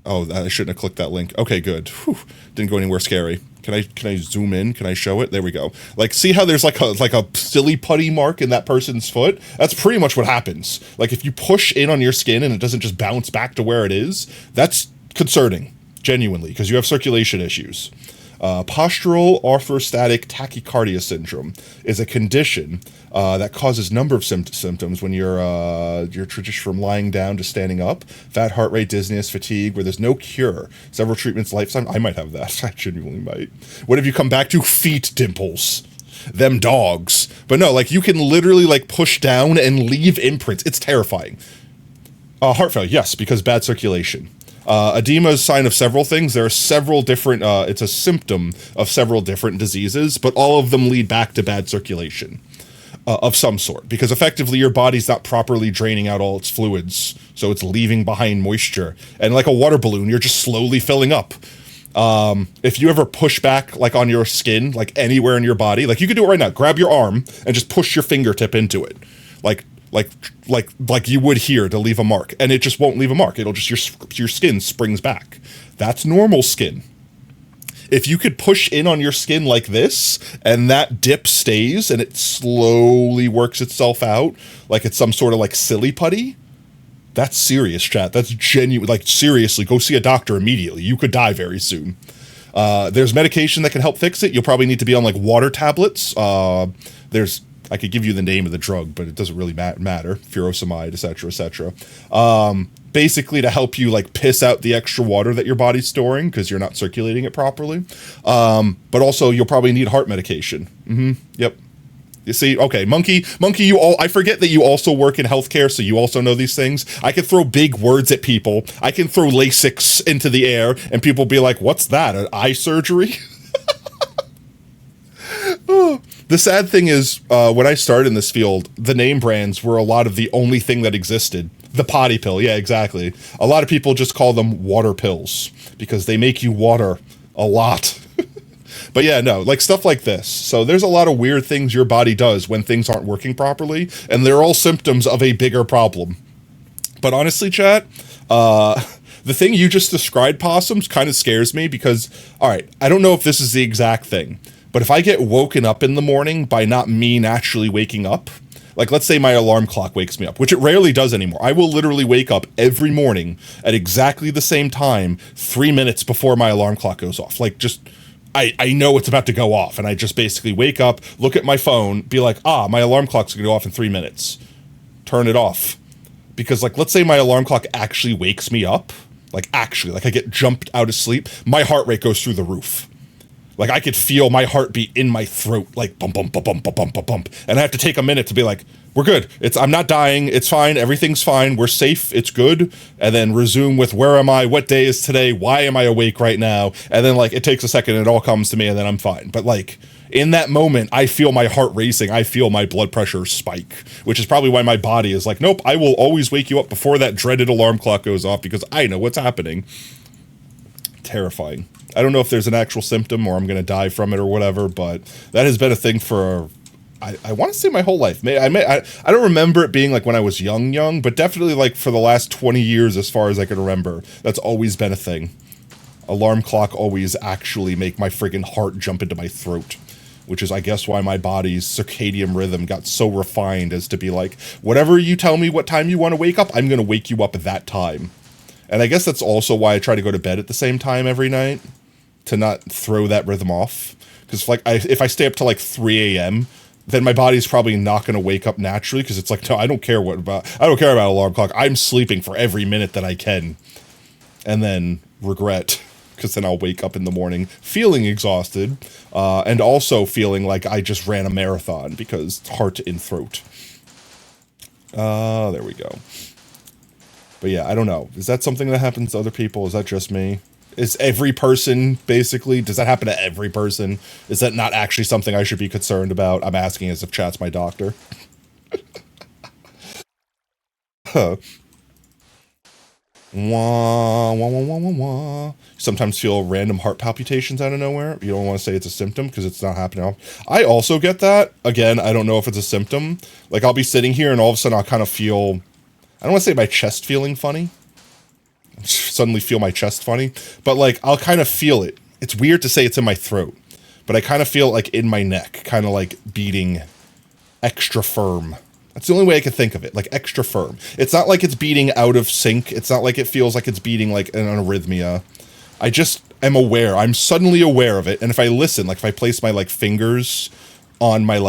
[SPEAKER 1] Oh, I shouldn't have clicked that link. Okay, good. Whew. Didn't go anywhere scary. Can I zoom in? Can I show it? There we go. Like, see how there's like a silly putty mark in that person's foot? That's pretty much what happens. Like, if you push in on your skin and it doesn't just bounce back to where it is, that's concerning, genuinely, because you have circulation issues. Postural orthostatic tachycardia syndrome is a condition that causes a number of symptoms when you're transition from lying down to standing up. Fat heart rate, dizziness, fatigue, where there's no cure. Several treatments, lifetime. I might have that. I genuinely might. What have you come back to? Feet dimples. Them dogs. But no, like, you can literally, like, push down and leave imprints. It's terrifying. Heart failure, yes, because bad circulation. Edema is a sign of several things. There are several different, it's a symptom of several different diseases, but all of them lead back to bad circulation of some sort, because effectively your body's not properly draining out all its fluids, so it's leaving behind moisture. And like a water balloon, you're just slowly filling up. If you ever push back, like, on your skin, like anywhere in your body, like, you could do it right now. Grab your arm and just push your fingertip into it. Like you would here to leave a mark, and it just won't leave a mark. It'll just, your skin springs back. That's normal skin. If you could push in on your skin like this, and that dip stays, and it slowly works itself out, like it's some sort of, like, silly putty, that's serious, chat. That's genuine. Like, seriously, go see a doctor immediately. You could die very soon. There's medication that can help fix it. You'll probably need to be on, like, water tablets. I could give you the name of the drug, but it doesn't really matter. Furosemide, etc., etc. Basically to help you, like, piss out the extra water that your body's storing because you're not circulating it properly. But also you'll probably need heart medication. Yep. You see, okay, Monkey, I forget that you also work in healthcare, so you also know these things. I can throw big words at people. I can throw Lasix into the air, and people be like, what's that, an eye surgery? The sad thing is, when I started in this field, the name brands were a lot of the only thing that existed. The potty pill, yeah, exactly. A lot of people just call them water pills because they make you water a lot. But yeah, no, like, stuff like this. So there's a lot of weird things your body does when things aren't working properly, and they're all symptoms of a bigger problem. But honestly, chat, the thing you just described, Possums, kind of scares me because, all right, I don't know if this is the exact thing, but if I get woken up in the morning by not me naturally waking up, like, let's say my alarm clock wakes me up, which it rarely does anymore. I will literally wake up every morning at exactly the same time, 3 minutes before my alarm clock goes off. Like, just, I know it's about to go off, and I just basically wake up, look at my phone, be like, my alarm clock's gonna go off in 3 minutes. Turn it off. Because, like, let's say my alarm clock actually wakes me up, like, actually, like, I get jumped out of sleep, my heart rate goes through the roof. Like, I could feel my heartbeat in my throat, like, bump, bump, bump, bump, bump, bump, bump, bump. And I have to take a minute to be like, we're good. I'm not dying. It's fine. Everything's fine. We're safe. It's good. And then resume with, where am I? What day is today? Why am I awake right now? And then, like, it takes a second and it all comes to me and then I'm fine. But, like, in that moment, I feel my heart racing. I feel my blood pressure spike, which is probably why my body is like, nope, I will always wake you up before that dreaded alarm clock goes off because I know what's happening. Terrifying. I don't know if there's an actual symptom or I'm going to die from it or whatever, but that has been a thing for I want to say my whole life. I don't remember it being like when I was young, but definitely like for the last 20 years, as far as I can remember, that's always been a thing. Alarm clock always actually make my friggin' heart jump into my throat, which is, I guess, why my body's circadian rhythm got so refined as to be like, whatever you tell me what time you want to wake up, I'm going to wake you up at that time. And I guess that's also why I try to go to bed at the same time every night, to not throw that rhythm off. Because like if I stay up till like 3 a.m., then my body's probably not going to wake up naturally, because it's like, no, I don't care about alarm clock. I'm sleeping for every minute that I can. And then regret, because then I'll wake up in the morning feeling exhausted, and also feeling like I just ran a marathon, because heart in throat. There we go. But yeah, I don't know. Is that something that happens to other people? Is that just me? Is every person, basically, does that happen to every person? Is that not actually something I should be concerned about? I'm asking as if chat's my doctor. Huh. Wah, wah, wah, wah, wah, wah. Sometimes feel random heart palpitations out of nowhere. You don't want to say it's a symptom because it's not happening. I also get that. Again, I don't know if it's a symptom. Like, I'll be sitting here and all of a sudden I'll kind of feel, I don't want to say my chest feeling funny. Suddenly feel my chest funny. But like, I'll kind of feel it. It's weird to say it's in my throat, but I kind of feel it like in my neck, kind of like beating extra firm. That's the only way I can think of it, like extra firm. It's not like it's beating out of sync. It's not like it feels like it's beating like an arrhythmia. I just am aware. I'm suddenly aware of it. And if I listen, like if I place my like fingers on my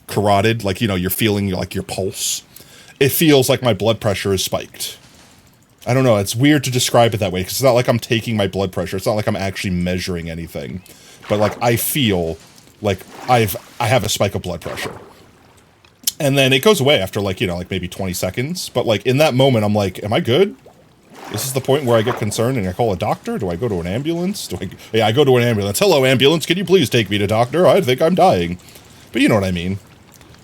[SPEAKER 1] carotid, like, you know, you're feeling like your pulse, it feels like my blood pressure is spiked. I don't know. It's weird to describe it that way, because it's not like I'm taking my blood pressure. It's not like I'm actually measuring anything, but like I feel like I have a spike of blood pressure. And then it goes away after like, you know, like maybe 20 seconds. But like in that moment, I'm like, am I good? This is the point where I get concerned and I call a doctor? Do I go to an ambulance? I go to an ambulance. Hello, ambulance. Can you please take me to doctor? I think I'm dying. But you know what I mean.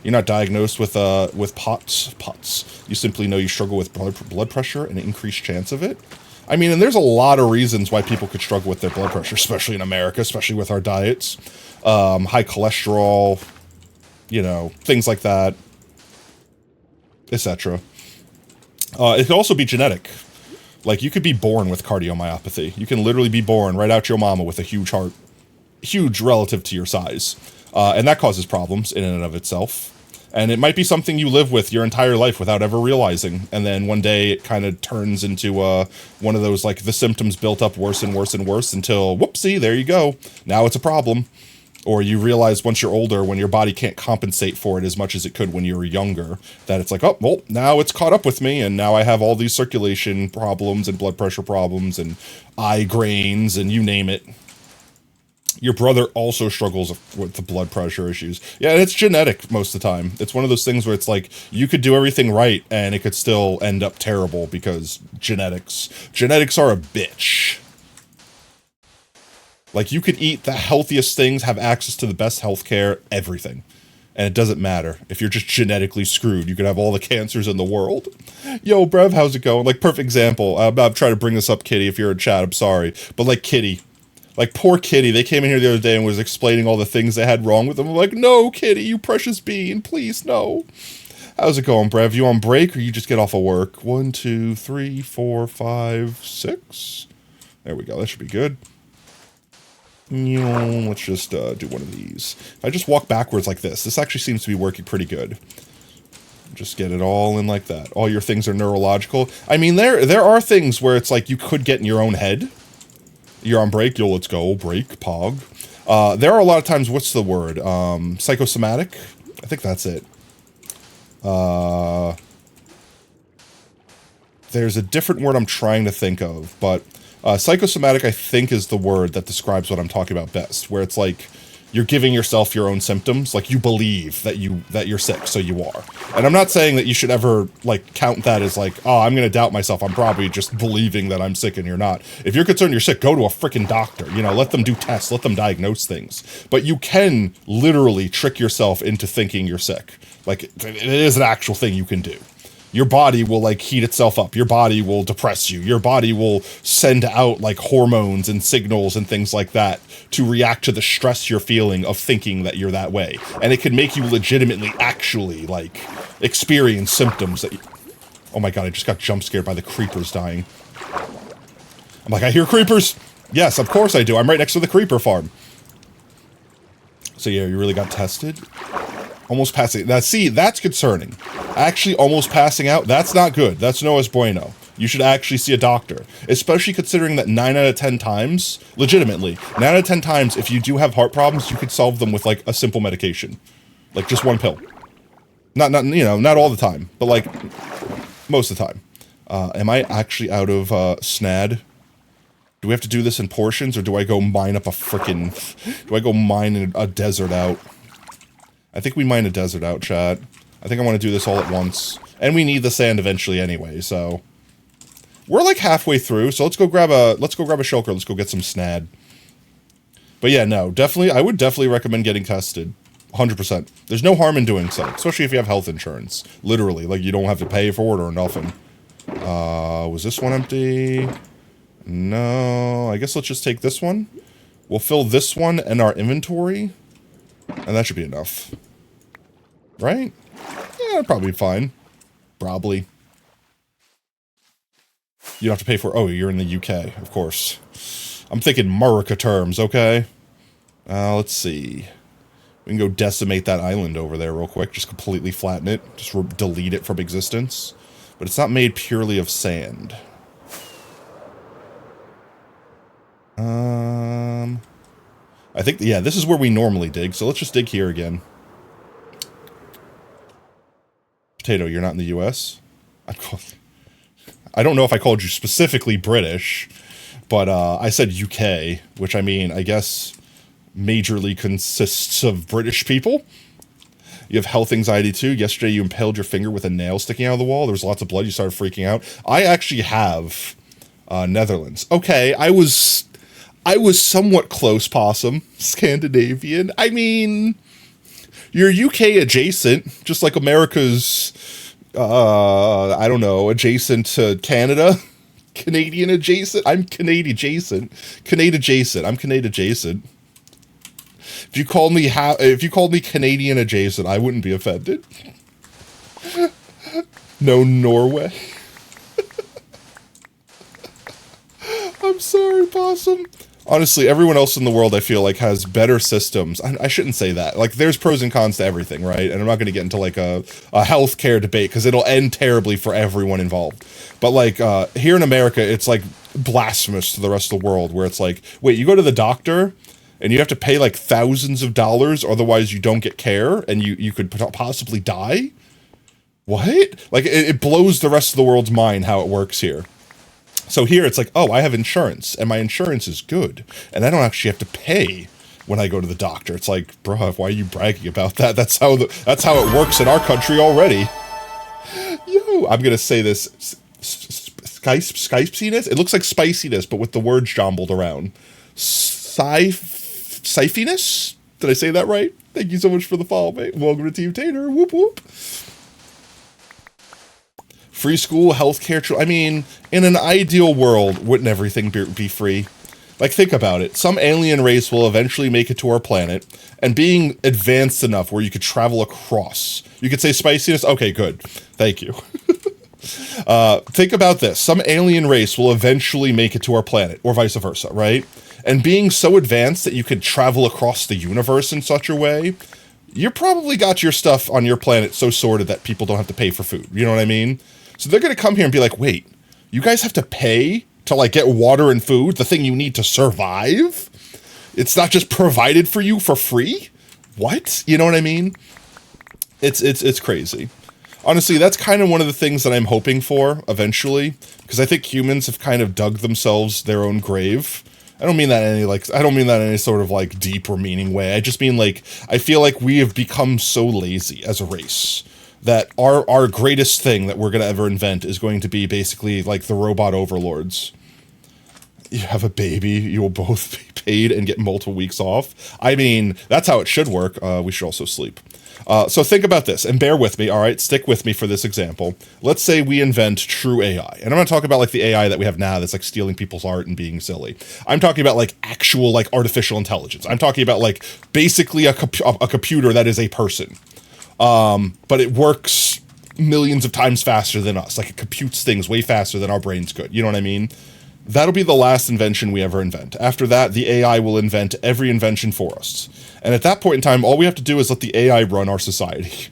[SPEAKER 1] You're not diagnosed with POTS. You simply know you struggle with blood pressure and an increased chance of it. I mean, and there's a lot of reasons why people could struggle with their blood pressure, especially in America, especially with our diets. High cholesterol, you know, things like that, etc. It could also be genetic. Like, you could be born with cardiomyopathy. You can literally be born right out your mama with a huge heart, huge relative to your size. And that causes problems in and of itself. And it might be something you live with your entire life without ever realizing. And then one day it kind of turns into one of those, like, the symptoms built up worse and worse and worse until, whoopsie, there you go. Now it's a problem. Or you realize once you're older, when your body can't compensate for it as much as it could when you were younger, that it's like, oh, well, now it's caught up with me, and now I have all these circulation problems and blood pressure problems and eye grains and you name it. Your brother also struggles with the blood pressure issues. Yeah, and it's genetic most of the time. It's one of those things where it's like, you could do everything right, and it could still end up terrible because genetics. Genetics are a bitch. Like, you could eat the healthiest things, have access to the best healthcare, everything. And it doesn't matter. If you're just genetically screwed, you could have all the cancers in the world. Yo, Brev, how's it going? Like, perfect example. I'm trying to bring this up, Kitty. If you're in chat, I'm sorry. But, like, Kitty. Like, poor Kitty. They came in here the other day and was explaining all the things they had wrong with them. I'm like, no, Kitty, you precious bean. Please, no. How's it going, Brev? You on break or you just get off of work? 1, 2, 3, 4, 5, 6. There we go. That should be good. Let's just do one of these. If I just walk backwards like this actually seems to be working pretty good. Just get it all in like that. All your things are neurological. I mean, there are things where it's like you could get in your own head. You're on break. Yo, let's go. Break. Pog. There are a lot of times, what's the word? Psychosomatic? I think that's it. There's a different word I'm trying to think of, but psychosomatic, I think, is the word that describes what I'm talking about best, where it's like you're giving yourself your own symptoms, like you believe that you're sick, so you are. And I'm not saying that you should ever like count that as like, oh, I'm gonna doubt myself. I'm probably just believing that I'm sick and you're not. If you're concerned you're sick, go to a freaking doctor. You know, let them do tests, let them diagnose things. But you can literally trick yourself into thinking you're sick. Like, it is an actual thing you can do. Your body will like heat itself up. Your body will depress you. Your body will send out like hormones and signals and things like that to react to the stress you're feeling of thinking that you're that way. And it can make you legitimately actually like experience symptoms that you, oh my god, I just got jump scared by the creepers dying. I'm like, I hear creepers. Yes, of course I do. I'm right next to the creeper farm. So yeah, you really got tested? Almost passing. Now, see, that's concerning. Actually, almost passing out, that's not good. That's no es bueno. You should actually see a doctor. Especially considering that 9 out of 10 times, legitimately, 9 out of 10 times, if you do have heart problems, you could solve them with, like, a simple medication. Like, just one pill. Not you know, not all the time, but, like, most of the time. Am I actually out of, SNAD? Do we have to do this in portions, or do I go mine up a frickin'... Do I go mine a desert out? I think we mine a desert out, chat. I think I want to do this all at once. And we need the sand eventually anyway, so... We're like halfway through, so let's go grab a shulker, let's go get some SNAD. But yeah, no, definitely, I would definitely recommend getting tested. 100%. There's no harm in doing so, especially if you have health insurance. Literally, like, you don't have to pay for it or nothing. Was this one empty? No, I guess let's just take this one. We'll fill this one and our inventory. And that should be enough. Right? Yeah, probably fine. Probably. You don't have to pay for... Oh, you're in the UK, of course. I'm thinking America terms, okay? Let's see. We can go decimate that island over there real quick. Just completely flatten it. Just delete it from existence. But it's not made purely of sand. I think, yeah, this is where we normally dig, so let's just dig here again. Potato, you're not in the US? I don't know if I called you specifically British, but I said UK, which I mean, I guess majorly consists of British people. You have health anxiety too. Yesterday you impaled your finger with a nail sticking out of the wall. There was lots of blood. You started freaking out. I actually have Netherlands. Okay, I was somewhat close, Possum. Scandinavian. I mean, you're UK adjacent, just like America's, I don't know, adjacent to Canada. Canadian adjacent? I'm Canadian adjacent. Canadian adjacent. I'm Canadian adjacent. If you called me Canadian adjacent, I wouldn't be offended. No Norway. I'm sorry, Possum. Honestly, everyone else in the world, I feel like, has better systems. I shouldn't say that. Like, there's pros and cons to everything, right? And I'm not going to get into, like, a healthcare debate, because it'll end terribly for everyone involved. But, like, here in America, it's, like, blasphemous to the rest of the world, where it's like, wait, you go to the doctor, and you have to pay, like, thousands of dollars, otherwise you don't get care, and you could possibly die? What? Like, it blows the rest of the world's mind how it works here. So here it's like, oh, I have insurance, and my insurance is good, and I don't actually have to pay when I go to the doctor. It's like, bro, why are you bragging about that? That's how it works in our country already. Yo, I'm gonna say this, spiciness? It looks like spiciness, but with the words jumbled around. Siphiness? Did I say that right? Thank you so much for the follow, mate. Welcome to Team Tater. Whoop whoop. Free school, healthcare. I mean, in an ideal world, wouldn't everything be free? Like, think about it. Some alien race will eventually make it to our planet, and being advanced enough where you could travel across. You could say spiciness? Okay, good. Thank you. Think about this. Some alien race will eventually make it to our planet, or vice versa, right? And being so advanced that you could travel across the universe in such a way, you probably got your stuff on your planet so sorted that people don't have to pay for food. You know what I mean? So they're going to come here and be like, wait, you guys have to pay to, like, get water and food, the thing you need to survive? It's not just provided for you for free? What? You know what I mean? It's crazy. Honestly, that's kind of one of the things that I'm hoping for eventually, because I think humans have kind of dug themselves their own grave. I don't mean that in any sort of, like, deep or meaning way. I just mean, like, I feel like we have become so lazy as a race that our greatest thing that we're going to ever invent is going to be basically like the robot overlords. You have a baby, you will both be paid and get multiple weeks off. I mean, that's how it should work. We should also sleep. So think about this, and bear with me, all right? Stick with me for this example. Let's say we invent true AI. And I'm not talking about like the AI that we have now that's like stealing people's art and being silly. I'm talking about like actual like artificial intelligence. I'm talking about like basically a computer that is a person. But it works millions of times faster than us. Like it computes things way faster than our brains could. You know what I mean? That'll be the last invention we ever invent. After that, the AI will invent every invention for us. And at that point in time, all we have to do is let the AI run our society.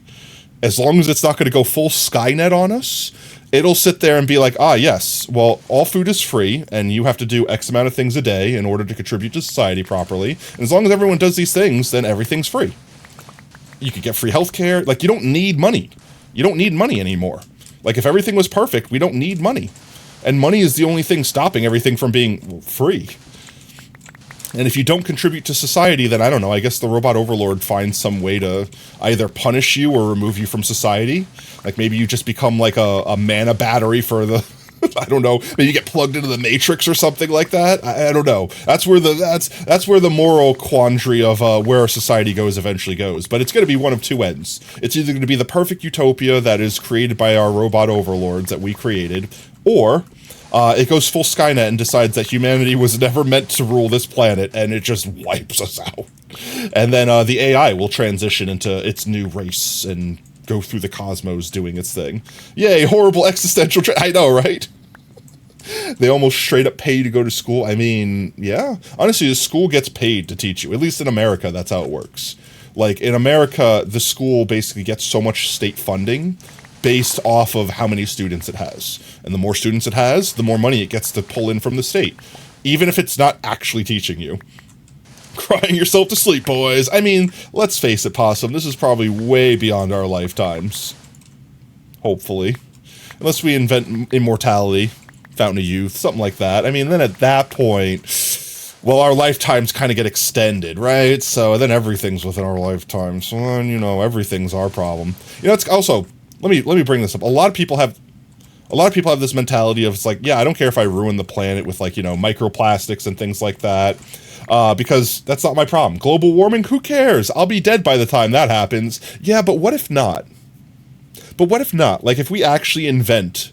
[SPEAKER 1] As long as it's not going to go full Skynet on us, it'll sit there and be like, ah, yes, well, all food is free, and you have to do X amount of things a day in order to contribute to society properly. And as long as everyone does these things, then everything's free. You could get free healthcare. Like, you don't need money. You don't need money anymore. Like, if everything was perfect, we don't need money. And money is the only thing stopping everything from being free. And if you don't contribute to society, then I don't know, I guess the robot overlord finds some way to either punish you or remove you from society. Like maybe you just become like a mana battery for the, I don't know, maybe you get plugged into the Matrix or something like that. I don't know. That's where the moral quandary of where our society goes eventually goes. But it's going to be one of two ends. It's either going to be the perfect utopia that is created by our robot overlords that we created, or it goes full Skynet and decides that humanity was never meant to rule this planet, and it just wipes us out. And then the AI will transition into its new race and go through the cosmos doing its thing. Yay, horrible existential I know, right? They almost straight up pay you to go to school. I mean, yeah. Honestly, the school gets paid to teach you. At least in America, that's how it works. Like, in America, the school basically gets so much state funding based off of how many students it has. And the more students it has, the more money it gets to pull in from the state. Even if it's not actually teaching you. Crying yourself to sleep, boys. I mean, let's face it, Possum, this is probably way beyond our lifetimes. Hopefully. Unless we invent immortality, Fountain of Youth, something like that. I mean, then at that point, well, our lifetimes kind of get extended, right? So then everything's within our lifetime. So then, you know, everything's our problem. You know, it's also, let me bring this up. A lot of people have this mentality of, it's like, yeah, I don't care if I ruin the planet with, like, you know, microplastics and things like that. Because that's not my problem. Global warming, who cares? I'll be dead by the time that happens. Yeah, but what if not? But what if not? Like, if we actually invent,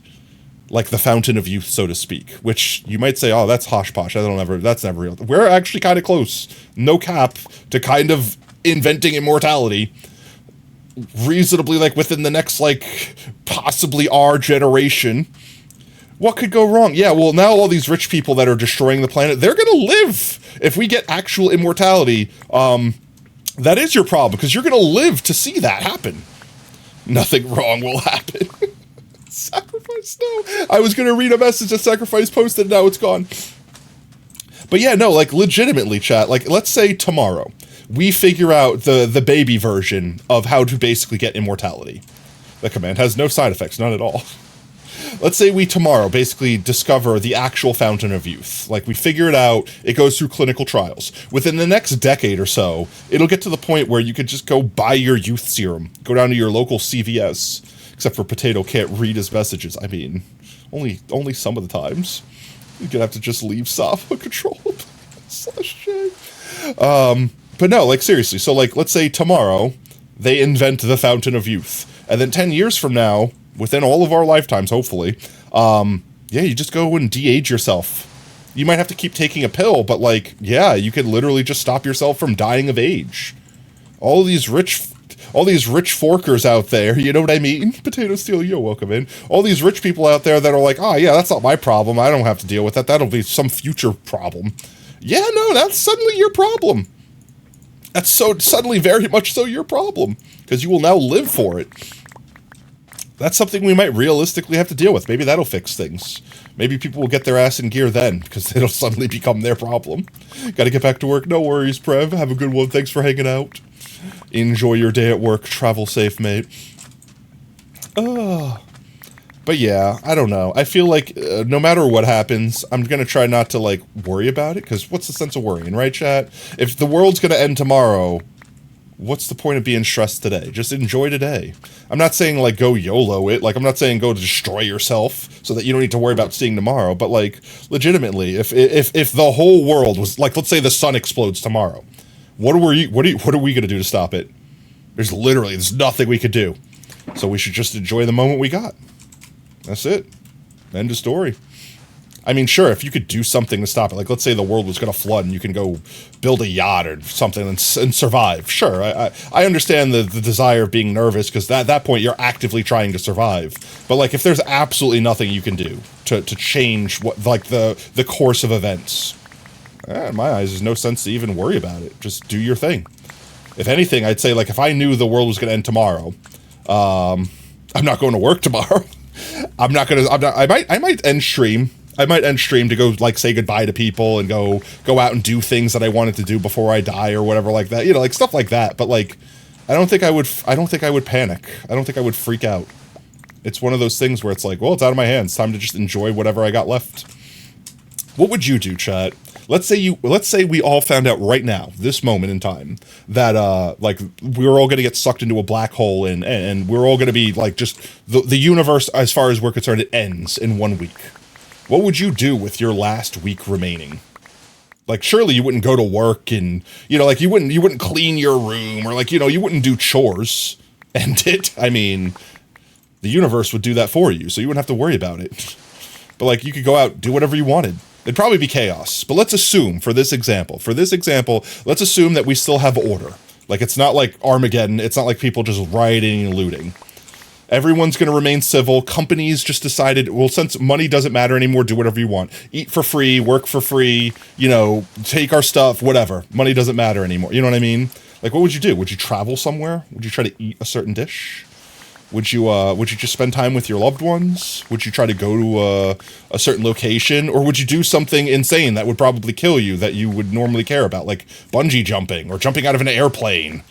[SPEAKER 1] like, the Fountain of Youth, so to speak, which you might say, oh, that's hosh-posh. That's never real. We're actually kind of close. No cap to kind of inventing immortality. Reasonably, like, within the next, like, possibly our generation. What could go wrong? Yeah, well, now all these rich people that are destroying the planet, they're going to live. If we get actual immortality, that is your problem, because you're going to live to see that happen. Nothing wrong will happen. Sacrifice, no. I was going to read a message that Sacrifice posted, now it's gone. But yeah, no, like, legitimately, chat, like, let's say tomorrow, we figure out the baby version of how to basically get immortality. The command has no side effects, none at all. Let's say we tomorrow basically discover the actual Fountain of Youth. Like, we figure it out, it goes through clinical trials. Within the next decade or so, it'll get to the point where you could just go buy your youth serum. Go down to your local CVS. Except for Potato can't read his messages. I mean, only some of the times. You're gonna have to just leave Sava control. /J. But no, like, seriously. So, like, let's say tomorrow, they invent the Fountain of Youth. And then 10 years from now, within all of our lifetimes, hopefully, yeah, you just go and de-age yourself. You might have to keep taking a pill, but, like, yeah, you could literally just stop yourself from dying of age. All these rich forkers out there, you know what I mean? Potato Steel, you're welcome in. All these rich people out there that are like, oh, yeah, that's not my problem. I don't have to deal with that. That'll be some future problem. Yeah, no, that's suddenly your problem. That's so suddenly very much so your problem, because you will now live for it. That's something we might realistically have to deal with. Maybe that'll fix things. Maybe people will get their ass in gear then, because it'll suddenly become their problem. Gotta get back to work. No worries, Prev. Have a good one. Thanks for hanging out. Enjoy your day at work. Travel safe, mate. But yeah, I don't know. I feel like no matter what happens, I'm going to try not to, like, worry about it, because what's the sense of worrying, right, chat? If the world's going to end tomorrow, what's the point of being stressed today? Just enjoy today. I'm not saying, like, go YOLO it. Like, I'm not saying go destroy yourself so that you don't need to worry about seeing tomorrow. But, like, legitimately, if the whole world was, like, let's say the sun explodes tomorrow, what are we going to do to stop it? There's nothing we could do. So we should just enjoy the moment we got. That's it. End of story. I mean, sure, if you could do something to stop it, like let's say the world was going to flood and you can go build a yacht or something and survive. Sure, I understand the desire of being nervous because at that point you're actively trying to survive. But like if there's absolutely nothing you can do to change what like the course of events, in my eyes, there's no sense to even worry about it. Just do your thing. If anything, I'd say like if I knew the world was going to end tomorrow, I'm not going to work tomorrow. I might end stream. I might end stream to go like say goodbye to people and go out and do things that I wanted to do before I die or whatever like that. You know, like stuff like that. But like, I don't think I would panic. I don't think I would freak out. It's one of those things where it's like, well, it's out of my hands. Time to just enjoy whatever I got left. What would you do, chat? Let's say we all found out right now, this moment in time, that like we're all gonna get sucked into a black hole and we're all gonna be like just the universe, as far as we're concerned, it ends in 1 week. What would you do with your last week remaining? Like, surely you wouldn't go to work and, you know, like you wouldn't clean your room or like, you know, you wouldn't do chores. And I mean, the universe would do that for you, so you wouldn't have to worry about it. But like, you could go out, do whatever you wanted. It'd probably be chaos. But let's assume, for this example, let's assume that we still have order. Like, it's not like Armageddon. It's not like people just rioting and looting. Everyone's going to remain civil. Companies just decided, well, since money doesn't matter anymore, do whatever you want. Eat for free, work for free, you know, take our stuff, whatever. Money doesn't matter anymore. You know what I mean? Like, what would you do? Would you travel somewhere? Would you try to eat a certain dish? Would you just spend time with your loved ones? Would you try to go to a certain location? Or would you do something insane that would probably kill you that you would normally care about? Like bungee jumping or jumping out of an airplane.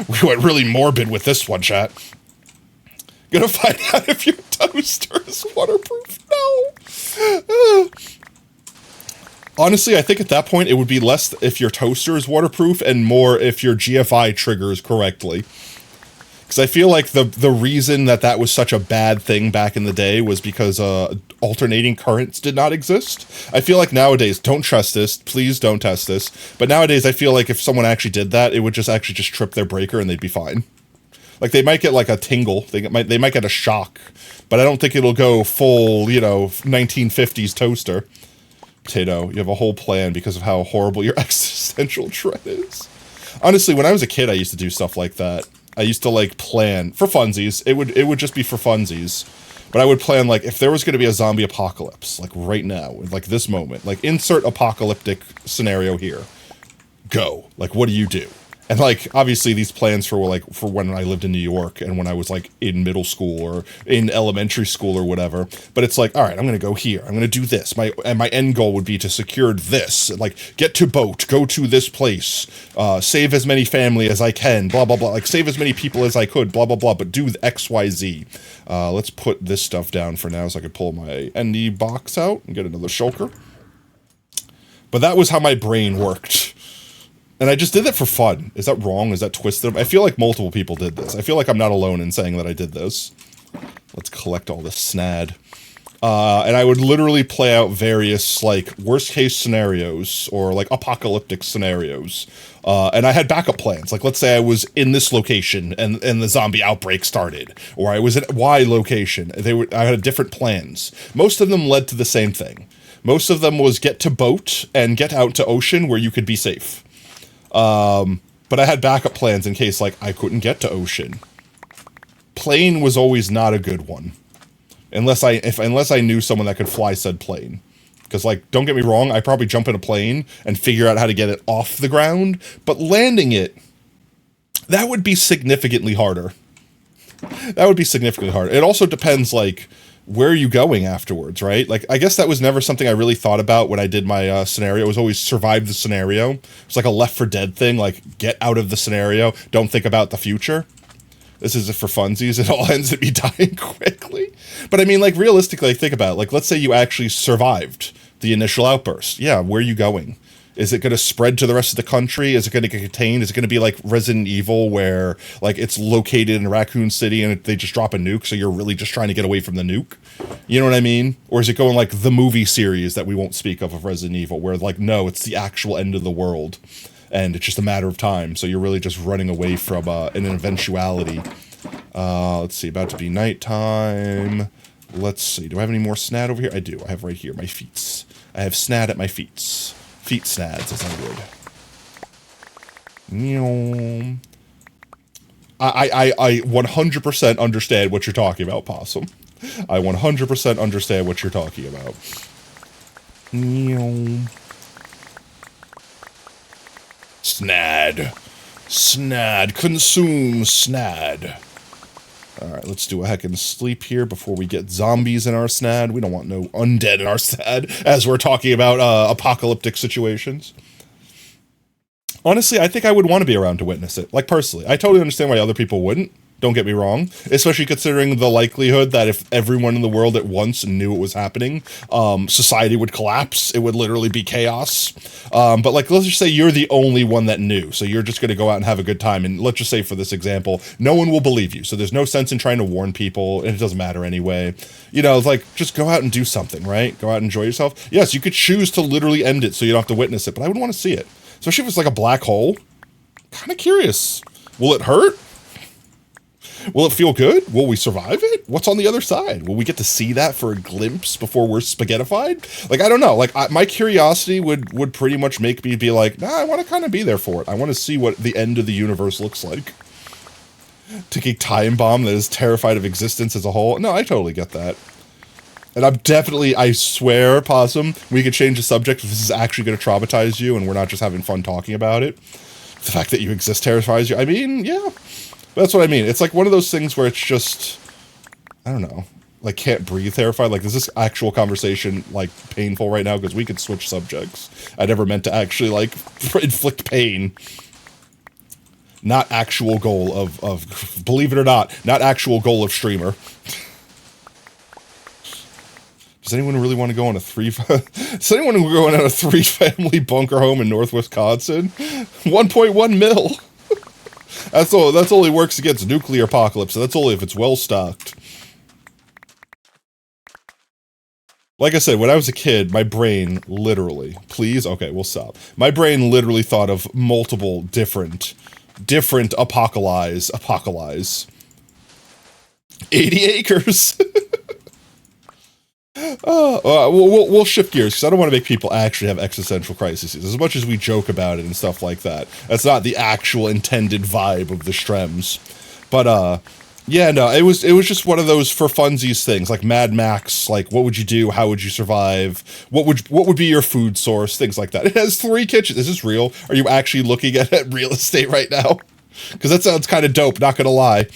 [SPEAKER 1] We went really morbid with this one, chat. Gonna find out if your toaster is waterproof. No. Honestly, I think at that point it would be less if your toaster is waterproof and more if your GFI triggers correctly. Because I feel like the reason that was such a bad thing back in the day was because alternating currents did not exist. I feel like nowadays, don't trust this, please don't test this, but nowadays I feel like if someone actually did that, it would just actually just trip their breaker and they'd be fine. Like, they might get, like, a tingle. They might get a shock. But I don't think it'll go full, you know, 1950s toaster. Potato, you have a whole plan because of how horrible your existential dread is. Honestly, when I was a kid, I used to do stuff like that. I used to, like, plan. For funsies. It would just be for funsies. But I would plan, like, if there was going to be a zombie apocalypse, like, right now, like, this moment. Like, insert apocalyptic scenario here. Go. Like, what do you do? And, like, obviously these plans for when I lived in New York and when I was, like, in middle school or in elementary school or whatever. But it's like, all right, I'm going to go here. I'm going to do this. My end goal would be to secure this. Like, get to boat. Go to this place. Save as many family as I can. Blah, blah, blah. Like, save as many people as I could. Blah, blah, blah. But do X, Y, Z. Let's put this stuff down for now so I can pull my ND box out and get another shulker. But that was how my brain worked. And I just did that for fun. Is that wrong? Is that twisted? I feel like multiple people did this. I feel like I'm not alone in saying that I did this. Let's collect all this snad. And I would literally play out various, like, worst-case scenarios or, like, apocalyptic scenarios. And I had backup plans. Like, let's say I was in this location and the zombie outbreak started. Or I was at Y location. I had different plans. Most of them led to the same thing. Most of them was get to boat and get out to ocean where you could be safe. But I had backup plans in case, like, I couldn't get to ocean. Plane was always not a good one. Unless I knew someone that could fly said plane. Because, like, don't get me wrong, I probably jump in a plane and figure out how to get it off the ground, but landing it, that would be significantly harder. That would be significantly harder. It also depends, like, where are you going afterwards, right? Like, I guess that was never something I really thought about when I did my scenario. It was always survive the scenario. It's like a Left 4 Dead thing, like, get out of the scenario, don't think about the future. This is for funsies. It all ends up me dying quickly. But I mean, like, realistically, think about it. Like, let's say you actually survived the initial outburst. Yeah, where are you going? Is it going to spread to the rest of the country? Is it going to get contained? Is it going to be like Resident Evil where, like, it's located in Raccoon City and they just drop a nuke, so you're really just trying to get away from the nuke? You know what I mean? Or is it going like the movie series that we won't speak of Resident Evil, where, like, no, it's the actual end of the world? and it's just a matter of time. So you're really just running away from an eventuality. Let's see, about to be nighttime. Let's see, do I have any more snad over here? I do. I have right here my feet. I have snad at my feet. Feet snads, as I would. I 100% understand what you're talking about, Possum. I 100% understand what you're talking about. Snad. Snad. Consume snad. Alright, let's do a heckin' sleep here before we get zombies in our snad. We don't want no undead in our snad, as we're talking about apocalyptic situations. Honestly, I think I would want to be around to witness it. Like, personally. I totally understand why other people wouldn't. Don't get me wrong. Especially considering the likelihood that if everyone in the world at once knew it was happening, society would collapse. It would literally be chaos. But, like, let's just say you're the only one that knew. So you're just going to go out and have a good time. And let's just say, for this example, no one will believe you. So there's no sense in trying to warn people. And it doesn't matter anyway. You know, it's like, just go out and do something, right? Go out and enjoy yourself. Yes, you could choose to literally end it so you don't have to witness it. But I would want to see it. Especially if it's like a black hole. Kind of curious. Will it hurt? Will it feel good? Will we survive it? What's on the other side? Will we get to see that for a glimpse before we're spaghettified? Like, I don't know. Like, my curiosity would pretty much make me be like, nah, I want to kind of be there for it. I want to see what the end of the universe looks like. Ticking time bomb that is terrified of existence as a whole. No, I totally get that. And I'm definitely, I swear, Possum, we could change the subject if this is actually going to traumatize you and we're not just having fun talking about it. The fact that you exist terrifies you. I mean, yeah. That's what I mean. It's like one of those things where it's just, I don't know, like can't breathe terrified. Like, is this actual conversation, like, painful right now? Because we could switch subjects. I never meant to actually, like, inflict pain. Not actual goal of believe it or not actual goal of streamer. Does anyone really want to go on a does anyone want to go on a 3-family bunker home in North Wisconsin? 1.1 mil. That's only works against nuclear apocalypse, so that's only if it's well stocked. Like I said, when I was a kid, my brain literally, please, okay, we'll stop. My brain literally thought of multiple different apocalypse. 80 acres. We'll shift gears because I don't want to make people actually have existential crises. As much as we joke about it and stuff like that, that's not the actual intended vibe of the Strems. But yeah, no, it was just one of those for funsies things, like Mad Max. Like, what would you do? How would you survive? What would be your food source? Things like that. It has 3 kitchens. Is this real? Are you actually looking at real estate right now? Because that sounds kind of dope. Not gonna lie.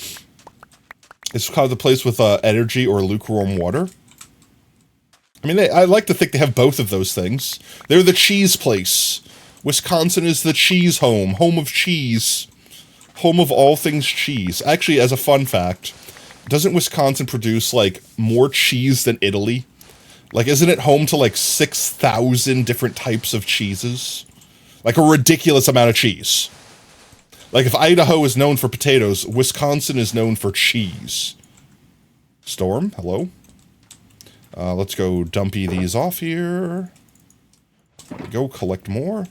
[SPEAKER 1] It's called the place with energy or lukewarm water. I mean, I like to think they have both of those things. They're the cheese place. Wisconsin is the cheese home of cheese. Home of all things cheese. Actually, as a fun fact, doesn't Wisconsin produce, like, more cheese than Italy? Like, isn't it home to, like, 6,000 different types of cheeses? Like, a ridiculous amount of cheese. Like, if Idaho is known for potatoes, Wisconsin is known for cheese. Storm, hello? Let's go dumpy these off here. There we go, collect more.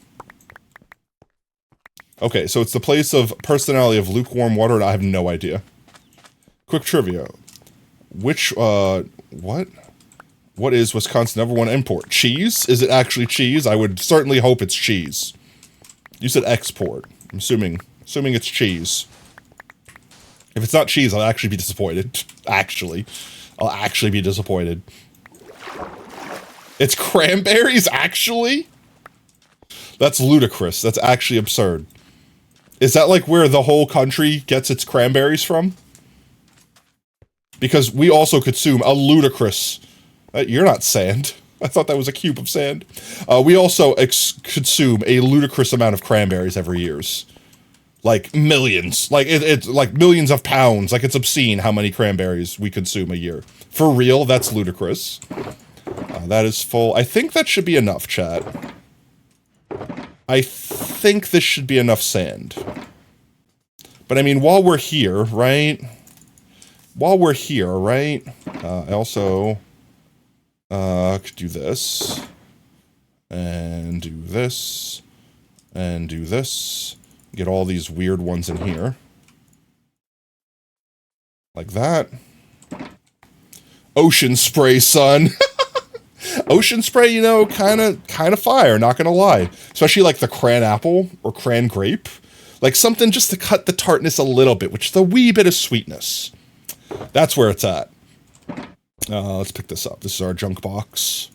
[SPEAKER 1] Okay, so it's the place of personality of lukewarm water, and I have no idea. Quick trivia. Which, what? What is Wisconsin #1 import? Cheese? Is it actually cheese? I would certainly hope it's cheese. You said export. I'm assuming it's cheese. If it's not cheese, I'll actually be disappointed. I'll actually be disappointed. It's cranberries, actually? That's ludicrous. That's actually absurd. Is that like where the whole country gets its cranberries from? Because we also consume a ludicrous... you're not sand. I thought that was a cube of sand. We also consume a ludicrous amount of cranberries every year. Like millions. Like it's like millions of pounds. Like it's obscene how many cranberries we consume a year. For real, that's ludicrous. That is full. I think that should be enough, chat. I think this should be enough sand. But I mean, while we're here, right? I also could do this. And do this. And do this. Get all these weird ones in here. Like that. Ocean spray, son. Ocean spray, you know, kind of fire, not gonna lie. Especially like the cran apple or cran grape. Like something just to cut the tartness a little bit, which is a wee bit of sweetness. That's where it's at. Let's pick this up. This is our junk box.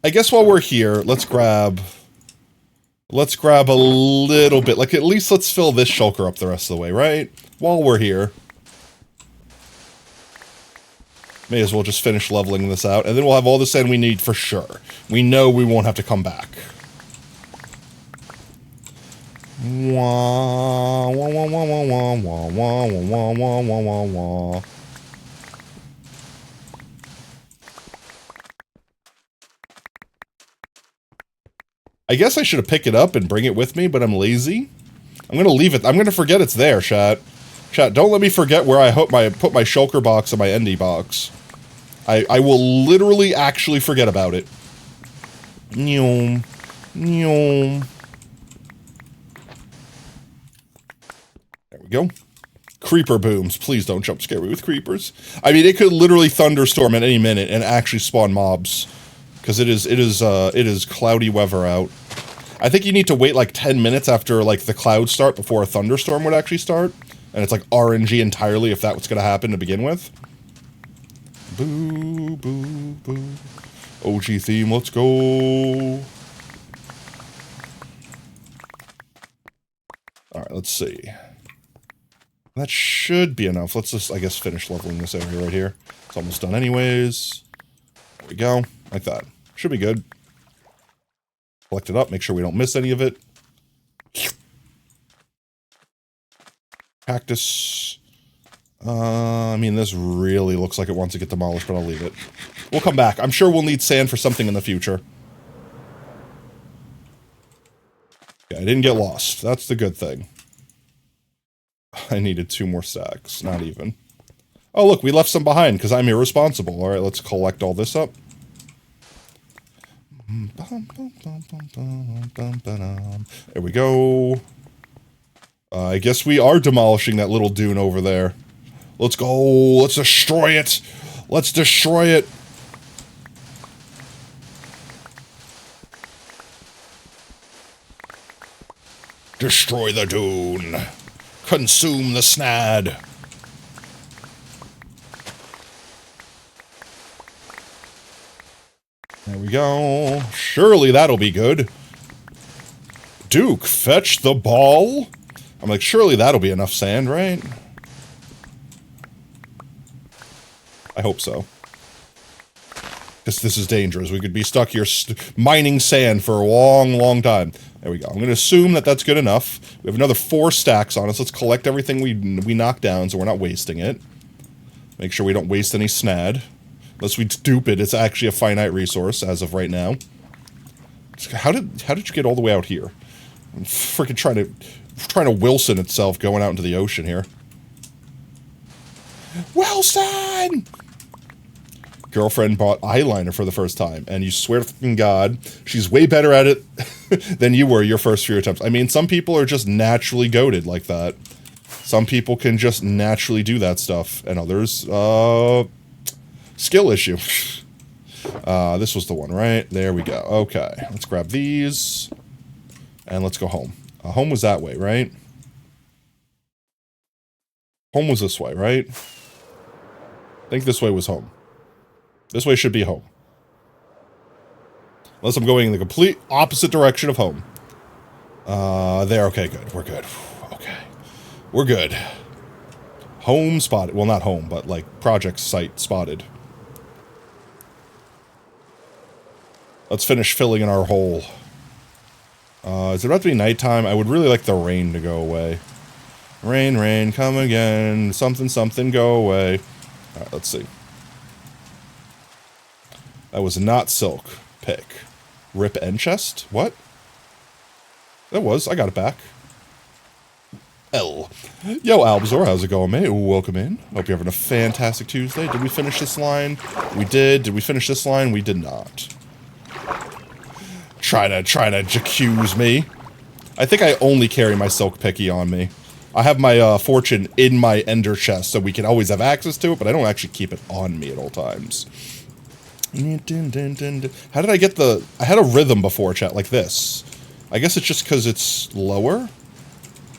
[SPEAKER 1] I guess while we're here, let's grab a little bit. Like, at least let's fill this shulker up the rest of the way, right? While we're here. May as well just finish leveling this out, and then we'll have all the sand we need for sure. We know we won't have to come back. Wah, wah, wah, wah, wah, wah, wah, wah, wah, wah, wah, wah. I guess I should have picked it up and bring it with me, but I'm lazy. I'm gonna leave it. I'm gonna forget it's there, chat. Chat, don't let me forget where I put my shulker box and my ND box. I will literally actually forget about it. Nyom. Nyom. There we go. Creeper booms. Please don't jump scare me with creepers. I mean, it could literally thunderstorm at any minute and actually spawn mobs. Because it is cloudy weather out. I think you need to wait like 10 minutes after like the clouds start before a thunderstorm would actually start. And it's like RNG entirely if that was going to happen to begin with. Boo, boo, boo. OG theme, let's go. Alright, let's see. That should be enough. Let's just, I guess, finish leveling this area right here. It's almost done anyways. There we go. Like that. Should be good. Collect it up, make sure we don't miss any of it. Cactus. I mean, this really looks like it wants to get demolished, but I'll leave it. We'll come back. I'm sure we'll need sand for something in the future. Okay, I didn't get lost. That's the good thing. I needed 2 more stacks. Not even. Oh, look, we left some behind because I'm irresponsible. Alright, let's collect all this up. There we go. I guess we are demolishing that little dune over there. Let's go. Let's destroy it. Let's destroy it. Destroy the dune. Consume the snad. There we go. Surely that'll be good. Duke, fetch the ball. I'm like, surely that'll be enough sand, right? I hope so. Because this is dangerous. We could be stuck here mining sand for a long, long time. There we go. I'm going to assume that that's good enough. We have another 4 stacks on us. Let's collect everything we knock down so we're not wasting it. Make sure we don't waste any snad. Unless we dupe it, it's actually a finite resource as of right now. How did you get all the way out here? I'm freaking trying to Wilson itself going out into the ocean here. Wilson! Girlfriend bought eyeliner for the first time, and you swear to fucking God, she's way better at it than you were your first few attempts. I mean, some people are just naturally goated like that. Some people can just naturally do that stuff, and others, skill issue. This was the one, right? There we go. Okay, let's grab these, and let's go home. Home was that way, right? Home was this way, right? I think this way was home. This way should be home. Unless I'm going in the complete opposite direction of home. There, okay, good. We're good. Okay. We're good. Home spotted. Well, not home, but like project site spotted. Let's finish filling in our hole. Is it about to be nighttime? I would really like the rain to go away. Rain, rain, come again. Something, something, go away. Alright, let's see. That was not silk. Pick. Rip end chest? What? That was. I got it back. L. Yo, Albazor, how's it going, mate? Welcome in. Hope you're having a fantastic Tuesday. Did we finish this line? We did. Did we finish this line? We did not. Trying to accuse me. I think I only carry my Silk Picky on me. I have my fortune in my ender chest, so we can always have access to it, but I don't actually keep it on me at all times. How did I get the... I had a rhythm before, chat, like this. I guess it's just because it's lower.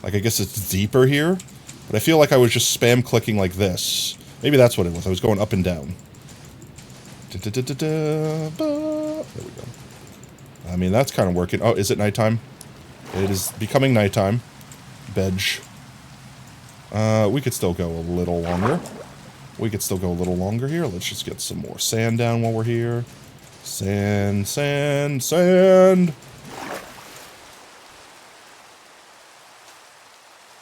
[SPEAKER 1] Like, I guess it's deeper here. But I feel like I was just spam clicking like this. Maybe that's what it was. I was going up and down. There we go. I mean, that's kind of working. Oh, is it nighttime? It is becoming nighttime. Bedge. We could still go a little longer. We could still go a little longer here. Let's just get some more sand down while we're here. Sand, sand, sand.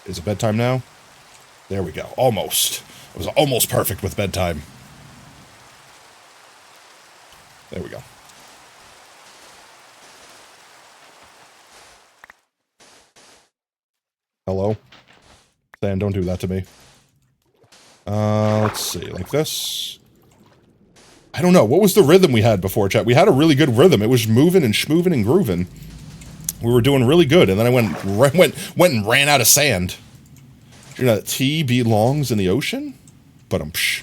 [SPEAKER 1] Is it bedtime now? There we go. Almost. It was almost perfect with bedtime. There we go. Hello? Sand, don't do that to me. Let's see, like this. I don't know, what was the rhythm we had before, chat? We had a really good rhythm. It was moving and schmoving and grooving. We were doing really good, and then I went and ran out of sand. You know that tea belongs in the ocean? But psh.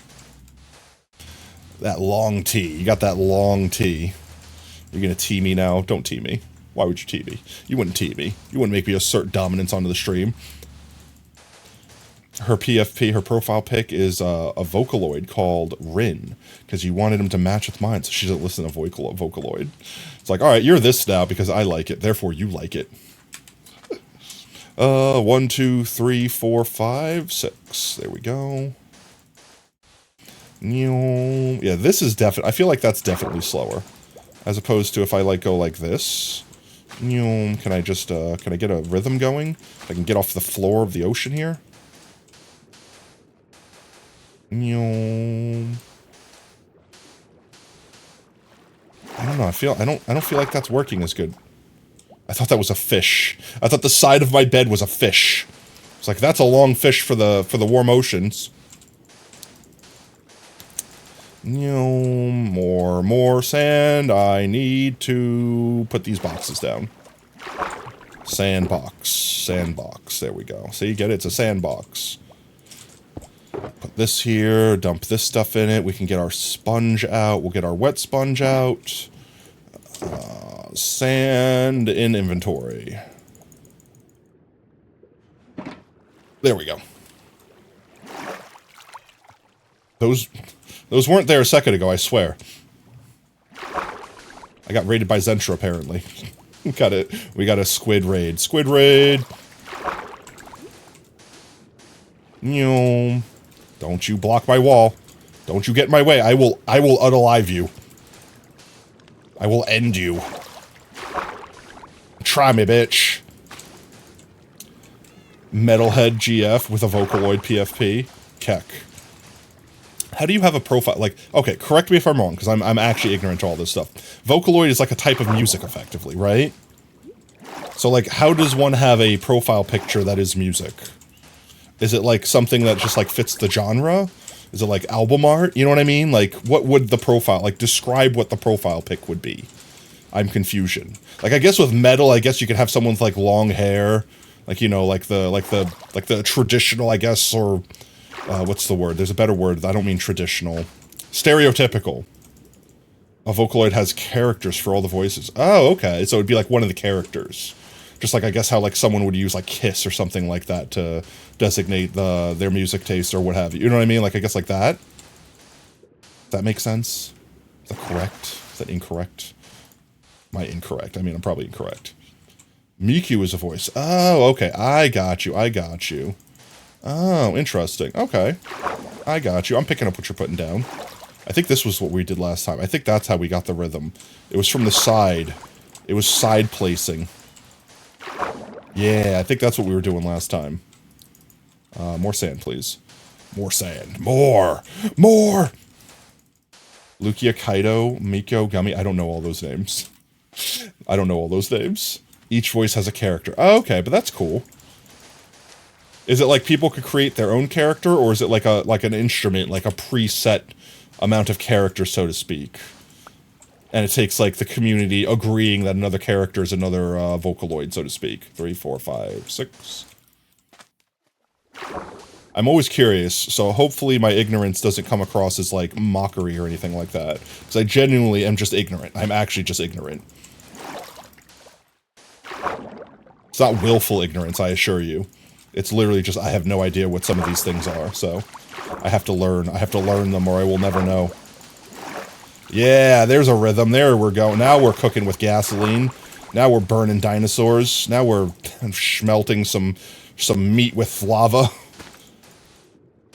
[SPEAKER 1] That long tea. You got that long tea. You're gonna tea me now? Don't tea me. Why would you tea me? You wouldn't tea me. You wouldn't make me assert dominance onto the stream. Her PFP, her profile pic, is a Vocaloid called Rin, because you wanted him to match with mine, so she doesn't listen to Vocaloid. It's like, alright, you're this now because I like it, therefore you like it. 1, 2, 3, 4, 5, 6. There we go. Yeah, this is definitely... I feel like that's definitely slower. As opposed to if I, like, go like this. Can I just, can I get a rhythm going? I can get off the floor of the ocean here. I don't know, I don't feel like that's working as good. I thought that was a fish. I thought the side of my bed was a fish. It's like, that's a long fish for the warm oceans. More sand. I need to put these boxes down. Sandbox. Sandbox. There we go. So you get it? It's a sandbox. Put this here. Dump this stuff in it. We can get our sponge out. We'll get our wet sponge out. Sand in inventory. There we go. Those weren't there a second ago, I swear. I got raided by Zentra, apparently. We got a squid raid. Squid raid! Don't you block my wall. Don't you get in my way. I will unalive you. I will end you. Try me, bitch. Metalhead GF with a Vocaloid PFP. Keck. How do you have a profile? Like, okay, correct me if I'm wrong, because I'm actually ignorant to all this stuff. Vocaloid is like a type of music, effectively, right? So, like, how does one have a profile picture that is music? Is it, like, something that just, like, fits the genre? Is it, like, album art? You know what I mean? Like, what would the profile... Like, describe what the profile pic would be. I'm confusion. Like, I guess with metal, I guess you could have someone with, like, long hair. Like, you know, like the traditional, I guess, or... what's the word? There's a better word. I don't mean traditional. Stereotypical. A Vocaloid has characters for all the voices. Oh, okay. So it'd be like one of the characters. Just like, I guess, how like someone would use like Kiss or something like that to designate their music taste or what have you. You know what I mean? Like, I guess like that. Does that make sense? Is that correct? Is that incorrect? Am I incorrect? I mean, I'm probably incorrect. Miku is a voice. Oh, okay. I got you. I got you. Oh, interesting. Okay. I got you. I'm picking up what you're putting down. I think this was what we did last time. I think that's how we got the rhythm. It was from the side. It was side placing. Yeah, I think that's what we were doing last time. More sand, please. More sand. More! More! Lukia, Kaido, Miko, Gummy. I don't know all those names. I don't know all those names. Each voice has a character. Oh, okay, but that's cool. Is it like people could create their own character, or is it like an instrument, like a preset amount of characters, so to speak? And it takes, like, the community agreeing that another character is another Vocaloid, so to speak. 3, 4, 5, 6. I'm always curious, so hopefully my ignorance doesn't come across as, like, mockery or anything like that. Because I genuinely am just ignorant. I'm actually just ignorant. It's not willful ignorance, I assure you. It's literally just I have no idea what some of these things are, so I have to learn. I have to learn them or I will never know. Yeah, there's a rhythm. There we're going. Now we're cooking with gasoline. Now we're burning dinosaurs. Now we're smelting some meat with lava.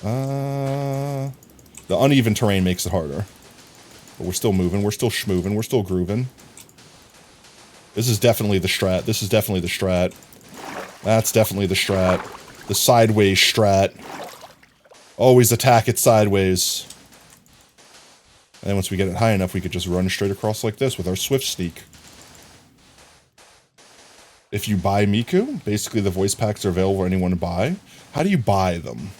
[SPEAKER 1] The uneven terrain makes it harder. But we're still moving. We're still schmoving. We're still grooving. This is definitely the strat. This is definitely the strat. That's definitely the strat. The sideways strat. Always attack it sideways. And then once we get it high enough, we could just run straight across like this with our Swift Sneak. If you buy Miku, basically the voice packs are available for anyone to buy. How do you buy them?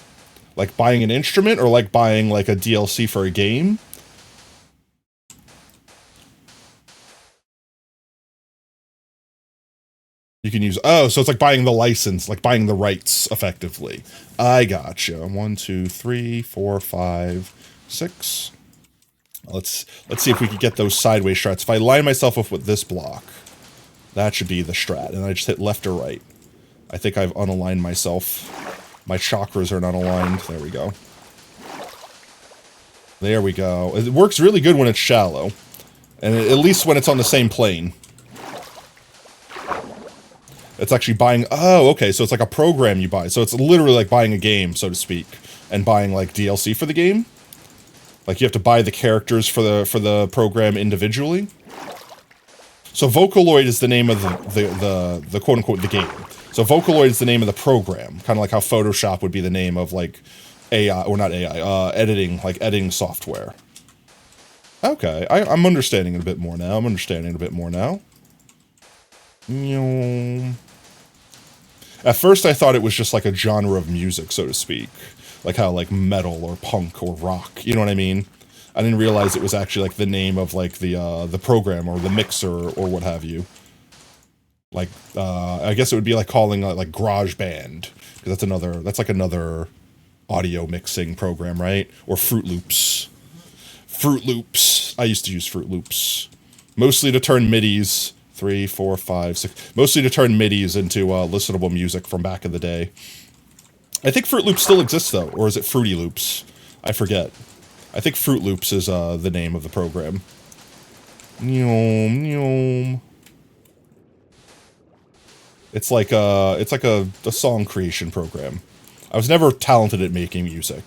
[SPEAKER 1] Like buying an instrument or like buying like a DLC for a game? You can use, oh, so it's like buying the license, like buying the rights, effectively. I gotcha. 1, 2, 3, 4, 5, 6. Let's see if we can get those sideways strats. If I line myself up with this block, that should be the strat. And I just hit left or right. I think I've unaligned myself. My chakras are not aligned. There we go. There we go. It works really good when it's shallow. And at least when it's on the same plane. It's actually buying, oh, okay, so it's like a program you buy. So it's literally like buying a game, so to speak. And buying like DLC for the game. Like you have to buy the characters for the program individually. So Vocaloid is the name of the quote unquote the game. So Vocaloid is the name of the program, kind of like how Photoshop would be the name of like AI or not AI, editing software. Okay, I'm understanding it a bit more now. At first I thought it was just like a genre of music, so to speak. Like how like metal or punk or rock, you know what I mean? I didn't realize it was actually like the name of like the program or the mixer or what have you. Like I guess it would be like calling it like GarageBand, because that's like another audio mixing program, right? Or Fruit Loops. Fruit Loops. I used to use Fruit Loops. Mostly to turn MIDIs, 3, 4, 5, 6. Mostly to turn MIDIs into listenable music from back in the day. I think Fruit Loops still exists, though. Or is it Fruity Loops? I forget. I think Fruit Loops is the name of the program. It's like a song creation program. I was never talented at making music.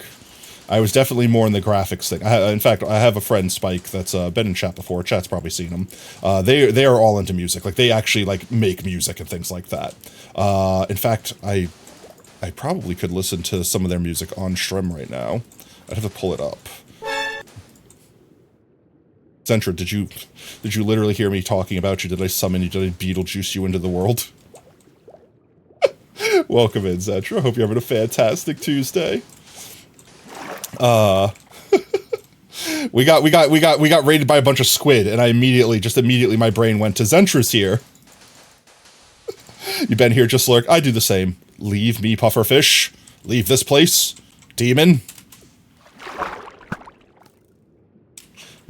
[SPEAKER 1] I was definitely more in the graphics thing. In fact, I have a friend, Spike, that's been in chat before. Chat's probably seen him. They are all into music. Like, they actually, like, make music and things like that. In fact, I probably could listen to some of their music on stream right now. I'd have to pull it up. Zentra, did you literally hear me talking about you? Did I summon you? Did I Beetlejuice you into the world? Welcome in, Zentra. Hope you're having a fantastic Tuesday. We got raided by a bunch of squid, and I immediately my brain went to Zentra's here. You been here just lurk? I do the same. Leave me, pufferfish. Leave this place, demon.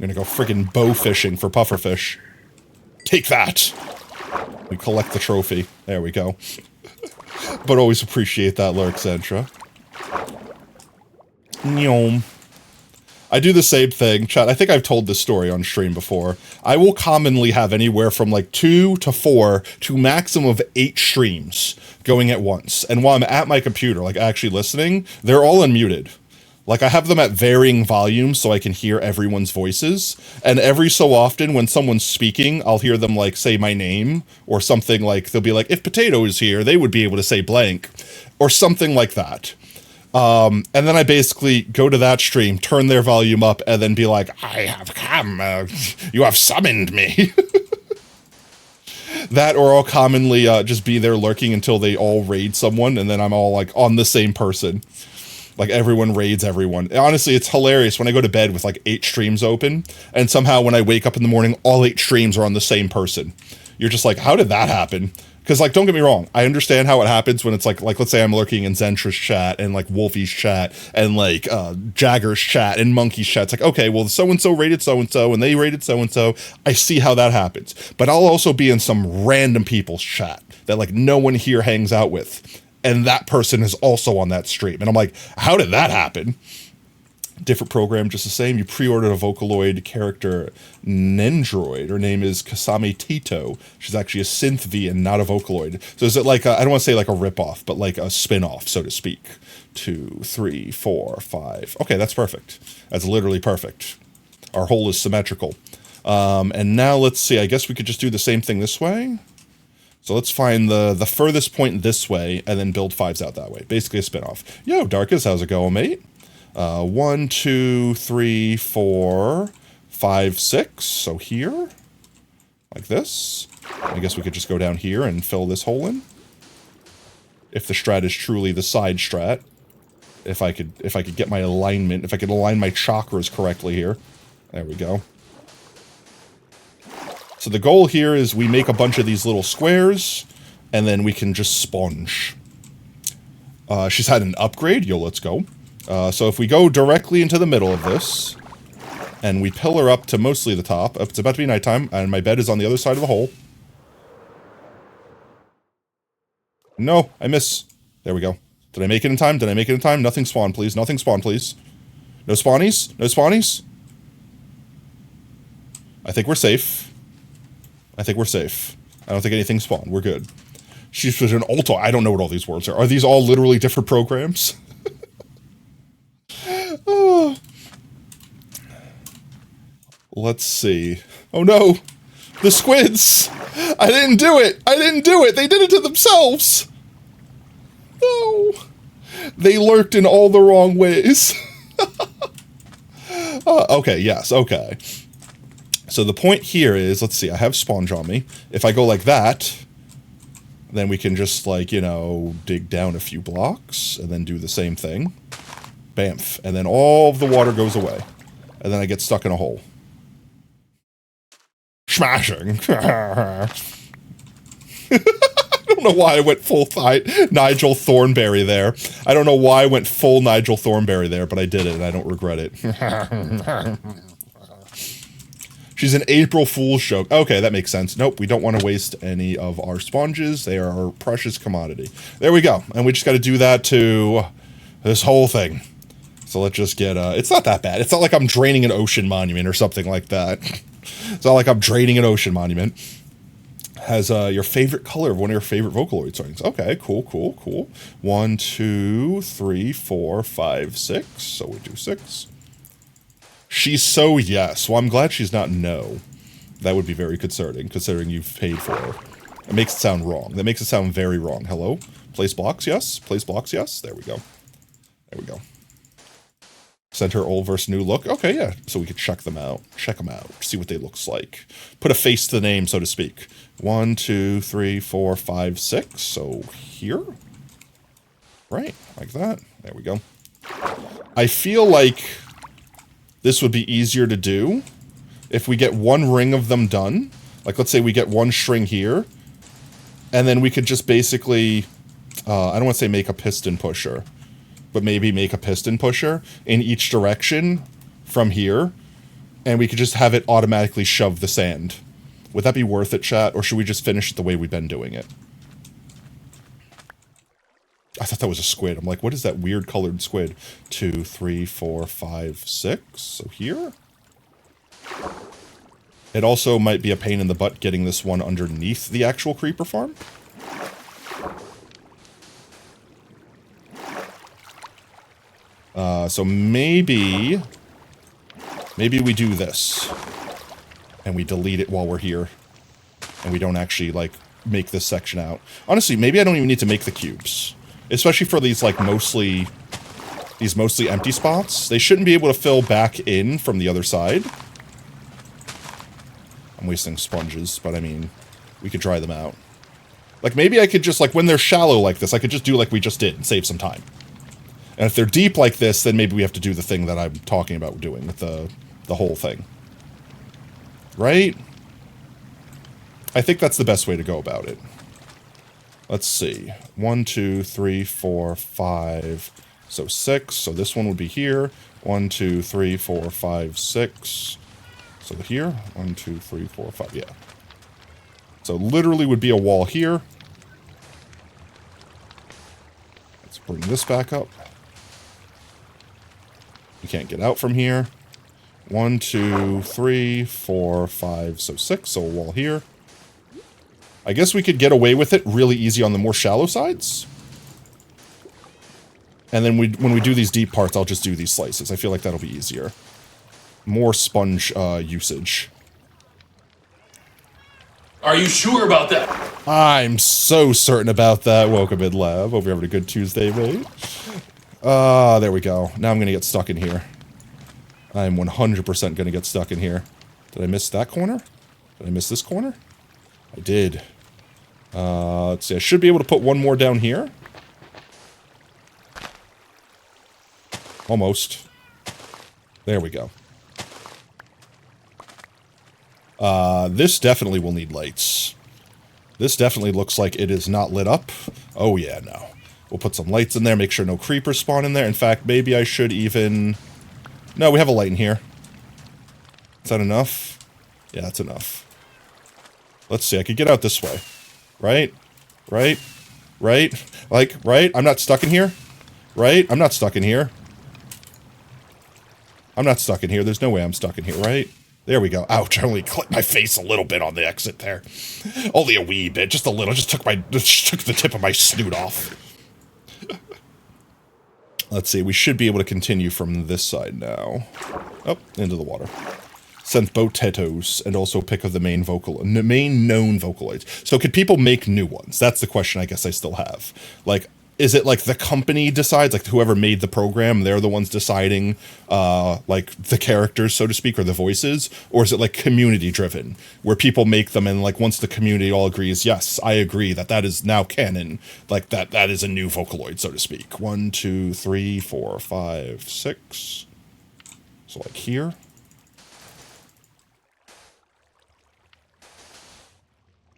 [SPEAKER 1] I'm gonna go friggin' bow fishing for pufferfish. Take that! We collect the trophy. There we go. But always appreciate that lurk, Zentra. Nyom. I do the same thing, chat. I think I've told this story on stream before. I will commonly have anywhere from like 2 to 4 to maximum of 8 streams going at once. And while I'm at my computer, like actually listening, they're all unmuted. Like I have them at varying volumes so I can hear everyone's voices. And every so often when someone's speaking, I'll hear them like say my name or something like, they'll be like, if Potato is here, they would be able to say blank or something like that. And then I basically go to that stream, turn their volume up, and then be like, I have come, you have summoned me. That, or I'll commonly just be there lurking until they all raid someone, and then I'm all like on the same person. Like, everyone raids everyone. Honestly, it's hilarious when I go to bed with, like, 8 streams open, and somehow when I wake up in the morning, all 8 streams are on the same person. You're just like, how did that happen? Because, like, don't get me wrong, I understand how it happens when it's, like, let's say I'm lurking in Zentra's chat, and, like, Wolfie's chat, and, like, Jagger's chat, and Monkey's chat. It's like, okay, well, so-and-so rated so-and-so, and they rated so-and-so. I see how that happens. But I'll also be in some random people's chat that, like, no one here hangs out with. And that person is also on that stream. And I'm like, how did that happen? Different program, just the same. You pre-ordered a Vocaloid character, Nendroid. Her name is Kasame Tito. She's actually a synth V and not a Vocaloid. So is it like, I don't want to say like a ripoff, but like a spin-off, so to speak. 2, 3, 4, 5. Okay, that's perfect. That's literally perfect. Our hole is symmetrical. And now let's see. I guess we could just do the same thing this way. So let's find the furthest point this way, and then build 5s out that way. Basically a spin-off. Yo, Darkus, how's it going, mate? 1, 2, 3, 4, 5, 6. So here, like this. I guess we could just go down here and fill this hole in. If the strat is truly the side strat. If I could get my alignment, if I could align my chakras correctly here. There we go. So the goal here is we make a bunch of these little squares, and then we can just sponge. She's had an upgrade. Yo, let's go. So if we go directly into the middle of this, and we pillar up to mostly the top, it's about to be nighttime, and my bed is on the other side of the hole. No, I miss. There we go. Did I make it in time? Did I make it in time? Nothing spawn, please. Nothing spawn, please. No spawnies? No spawnies? I think we're safe. I think we're safe. I don't think anything spawned. We're good. She's an alto. I don't know what all these words are. Are these all literally different programs? Oh. Let's see. Oh no! The squids! I didn't do it! I didn't do it! They did it to themselves! No! They lurked in all the wrong ways. Okay, yes, okay. So the point here is, let's see, I have sponge on me. If I go like that, then we can just, like, you know, dig down a few blocks, and then do the same thing. Bamf. And then all of the water goes away. And then I get stuck in a hole. Smashing. I don't know why I went full Nigel Thornberry there. I don't know why I went full Nigel Thornberry there, but I did it, and I don't regret it. She's an April Fool's joke. Okay, that makes sense. Nope, we don't want to waste any of our sponges. They are our precious commodity. There we go. And we just got to do that to this whole thing. So let's just get, it's not that bad. It's not like I'm draining an ocean monument or something like that. It's not like I'm draining an ocean monument. Has your favorite color of one of your favorite Vocaloid songs. Okay, cool, cool, cool. 1, 2, 3, 4, 5, 6. So we do 6. She's so yes. Well, I'm glad she's not no. That would be very concerning, considering you've paid for her. It makes it sound wrong. That makes it sound very wrong. Hello? Place blocks, yes. Place blocks, yes. There we go. There we go. Send her old versus new look. Okay, yeah. So we could check them out. Check them out. See what they looks like. Put a face to the name, so to speak. 1, 2, 3, 4, 5, 6. So here. Right, like that. There we go. I feel like this would be easier to do if we get one ring of them done. Like, let's say we get one string here, and then we could just basically, I don't want to say make a piston pusher, but maybe make a piston pusher in each direction from here, and we could just have it automatically shove the sand. Would that be worth it, chat, or should we just finish it the way we've been doing it? I thought that was a squid. I'm like, what is that weird colored squid? 2, 3, 4, 5, 6. So here? It also might be a pain in the butt getting this one underneath the actual creeper farm. So maybe we do this. And we delete it while we're here. And we don't actually, like, make this section out. Honestly, maybe I don't even need to make the cubes. Especially for these, like, mostly empty spots. They shouldn't be able to fill back in from the other side. I'm wasting sponges, but I mean, we could dry them out. Like, maybe I could just, like, when they're shallow like this, I could just do like we just did and save some time. And if they're deep like this, then maybe we have to do the thing that I'm talking about doing with the whole thing. Right? I think that's the best way to go about it. Let's see. 1, 2, 3, 4, 5. So 6. So this one would be here. 1, 2, 3, 4, 5, 6. So here. 1, 2, 3, 4, 5. Yeah. So literally would be a wall here. Let's bring this back up. You can't get out from here. 1, 2, 3, 4, 5, so 6. So a wall here. I guess we could get away with it really easy on the more shallow sides. And then when we do these deep parts, I'll just do these slices. I feel like that'll be easier. More sponge usage.
[SPEAKER 2] Are you sure about that?
[SPEAKER 1] I'm so certain about that. Welcome in, Lab. Hope you're having a good Tuesday, mate. There we go. Now I'm going to get stuck in here. I'm 100% going to get stuck in here. Did I miss that corner? Did I miss this corner? I did. Let's see. I should be able to put one more down here. Almost. There we go. This definitely will need lights. This definitely looks like it is not lit up. Oh yeah, no. We'll put some lights in there, make sure no creepers spawn in there. In fact, maybe I should even... No, we have a light in here. Is that enough? Yeah, that's enough. Let's see, I could get out this way. Right? Right? Right? Like, right? I'm not stuck in here? Right? I'm not stuck in here. I'm not stuck in here. There's no way I'm stuck in here, right? There we go. Ouch, I only clipped my face a little bit on the exit there. Only a wee bit, just a little. Just took the tip of my snoot off. Let's see, we should be able to continue from this side now. Up, into the water. Sent potatoes, and also pick of the main known Vocaloids. So could people make new ones? That's the question I guess I still have. Like, is it like the company decides, like whoever made the program, they're the ones deciding, like the characters, so to speak, or the voices? Or is it like community driven, where people make them and like once the community all agrees, yes, I agree that is now canon, like that is a new Vocaloid, so to speak. 1, 2, 3, 4, 5, 6. So like here.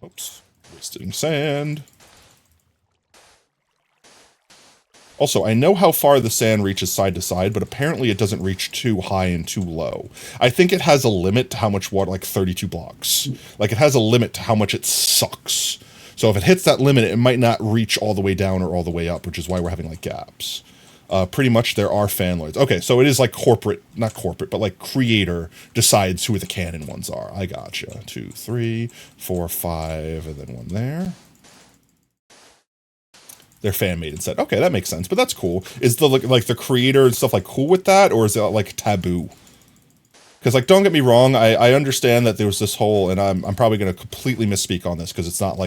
[SPEAKER 1] Oops, wasting sand. Also, I know how far the sand reaches side to side, but apparently it doesn't reach too high and too low. I think it has a limit to how much water, like 32 blocks. Like, it has a limit to how much it sucks. So if it hits that limit, it might not reach all the way down or all the way up, which is why we're having, like, gaps. Pretty much there are fanlords. Okay, so it is like corporate, not corporate, but like creator decides who the canon ones are. I gotcha. 2, 3, 4, 5, and then one there. They're fan-made and said, okay, that makes sense, but that's cool. Is the like the creator and stuff like cool with that, or is it like taboo? Because like, don't get me wrong, I understand that there was this whole, and I'm probably going to completely misspeak on this because it's not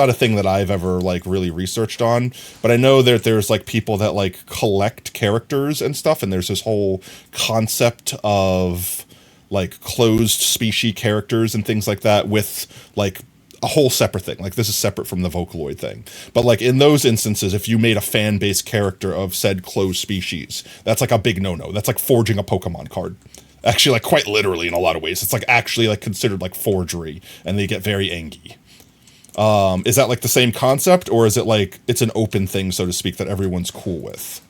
[SPEAKER 1] a thing that I've ever like really researched on, but I know that there's like people that like collect characters and stuff, and there's this whole concept of like closed species characters and things like that with like a whole separate thing. Like, this is separate from the Vocaloid thing. But like in those instances, if you made a fan-based character of said closed species, that's like a big no-no. That's like forging a Pokemon card. Actually, like quite literally in a lot of ways. It's like actually like considered like forgery, and they get very angry. Is that like the same concept, or is it like it's an open thing, so to speak, that everyone's cool with?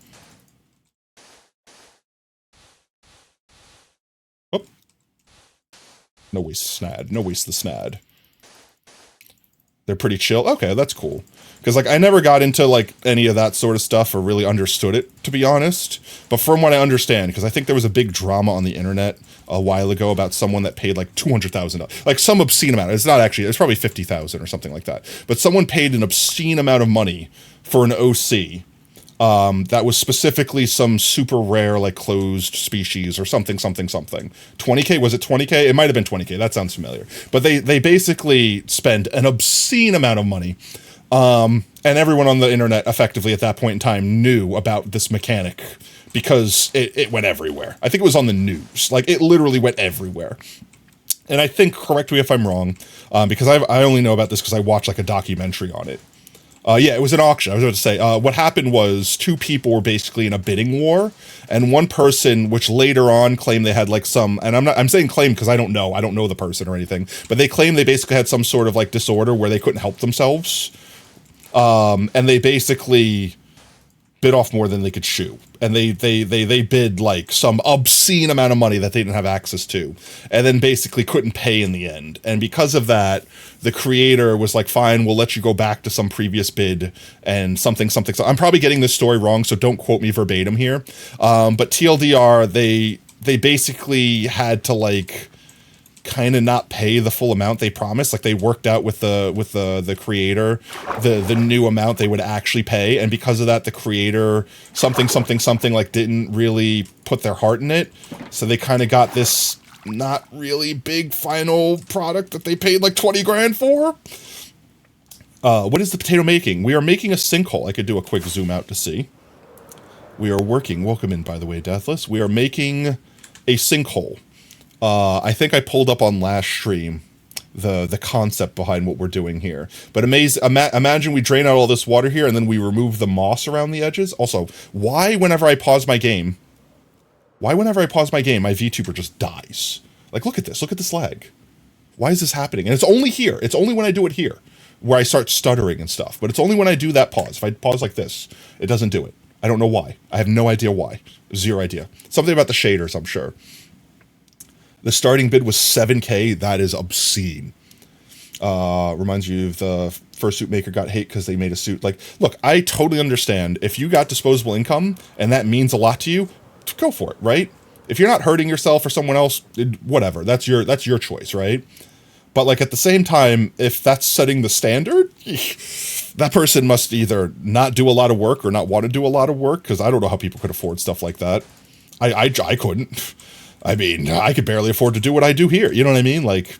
[SPEAKER 1] Oh. No waste the snad. No waste the snad. They're pretty chill. Okay, that's cool. Because, like, I never got into, like, any of that sort of stuff or really understood it, to be honest. But from what I understand, because I think there was a big drama on the internet a while ago about someone that paid, like, $200,000. Like, some obscene amount. It's not actually, it's probably $50,000 or something like that. But someone paid an obscene amount of money for an OC that was specifically some super rare, like, closed species or something. 20K? Was it 20K? It might have been 20K. That sounds familiar. But they basically spend an obscene amount of money. And everyone on the internet effectively at that point in time knew about this mechanic because it went everywhere. I think it was on the news. Like, it literally went everywhere. And I think, correct me if I'm wrong, because I only know about this because I watched, like, a documentary on it. Yeah, it was an auction. I was about to say, what happened was two people were basically in a bidding war, and one person, which later on claimed they had like some, and I'm saying claim because I don't know the person or anything, but they claimed they basically had some sort of like disorder where they couldn't help themselves, and they basically bid off more than they could chew, and they bid like some obscene amount of money that they didn't have access to, and then basically couldn't pay in the end. And because of that, the creator was like, fine, we'll let you go back to some previous bid and something. So I'm probably getting this story wrong, so don't quote me verbatim here, but TLDR, they basically had to like kind of not pay the full amount they promised. Like they worked out with the creator the new amount they would actually pay, and because of that, the creator something like didn't really put their heart in it, so they kind of got this not really big final product that they paid like 20 grand for. What is the potato making? We are making a sinkhole. I could do a quick zoom out to see. We are working, welcome in by the way, Deathless. We are making a sinkhole. I think I pulled up on last stream the concept behind what we're doing here. But imagine we drain out all this water here and then we remove the moss around the edges. Also, why whenever I pause my game, my VTuber just dies? Like, look at this lag. Why is this happening? And it's only here. It's only when I do it here where I start stuttering and stuff. But it's only when I do that pause. If I pause like this, it doesn't do it. I don't know why. I have no idea why. Zero idea. Something about the shaders, I'm sure. The starting bid was 7K. That is obscene. Reminds you of the fursuit maker got hate because they made a suit. Like, look, I totally understand. If you got disposable income and that means a lot to you, go for it, right? If you're not hurting yourself or someone else, whatever. That's your choice, right? But like at the same time, if that's setting the standard, that person must either not do a lot of work or not want to do a lot of work, because I don't know how people could afford stuff like that. I couldn't. I mean, I could barely afford to do what I do here. You know what I mean? Like,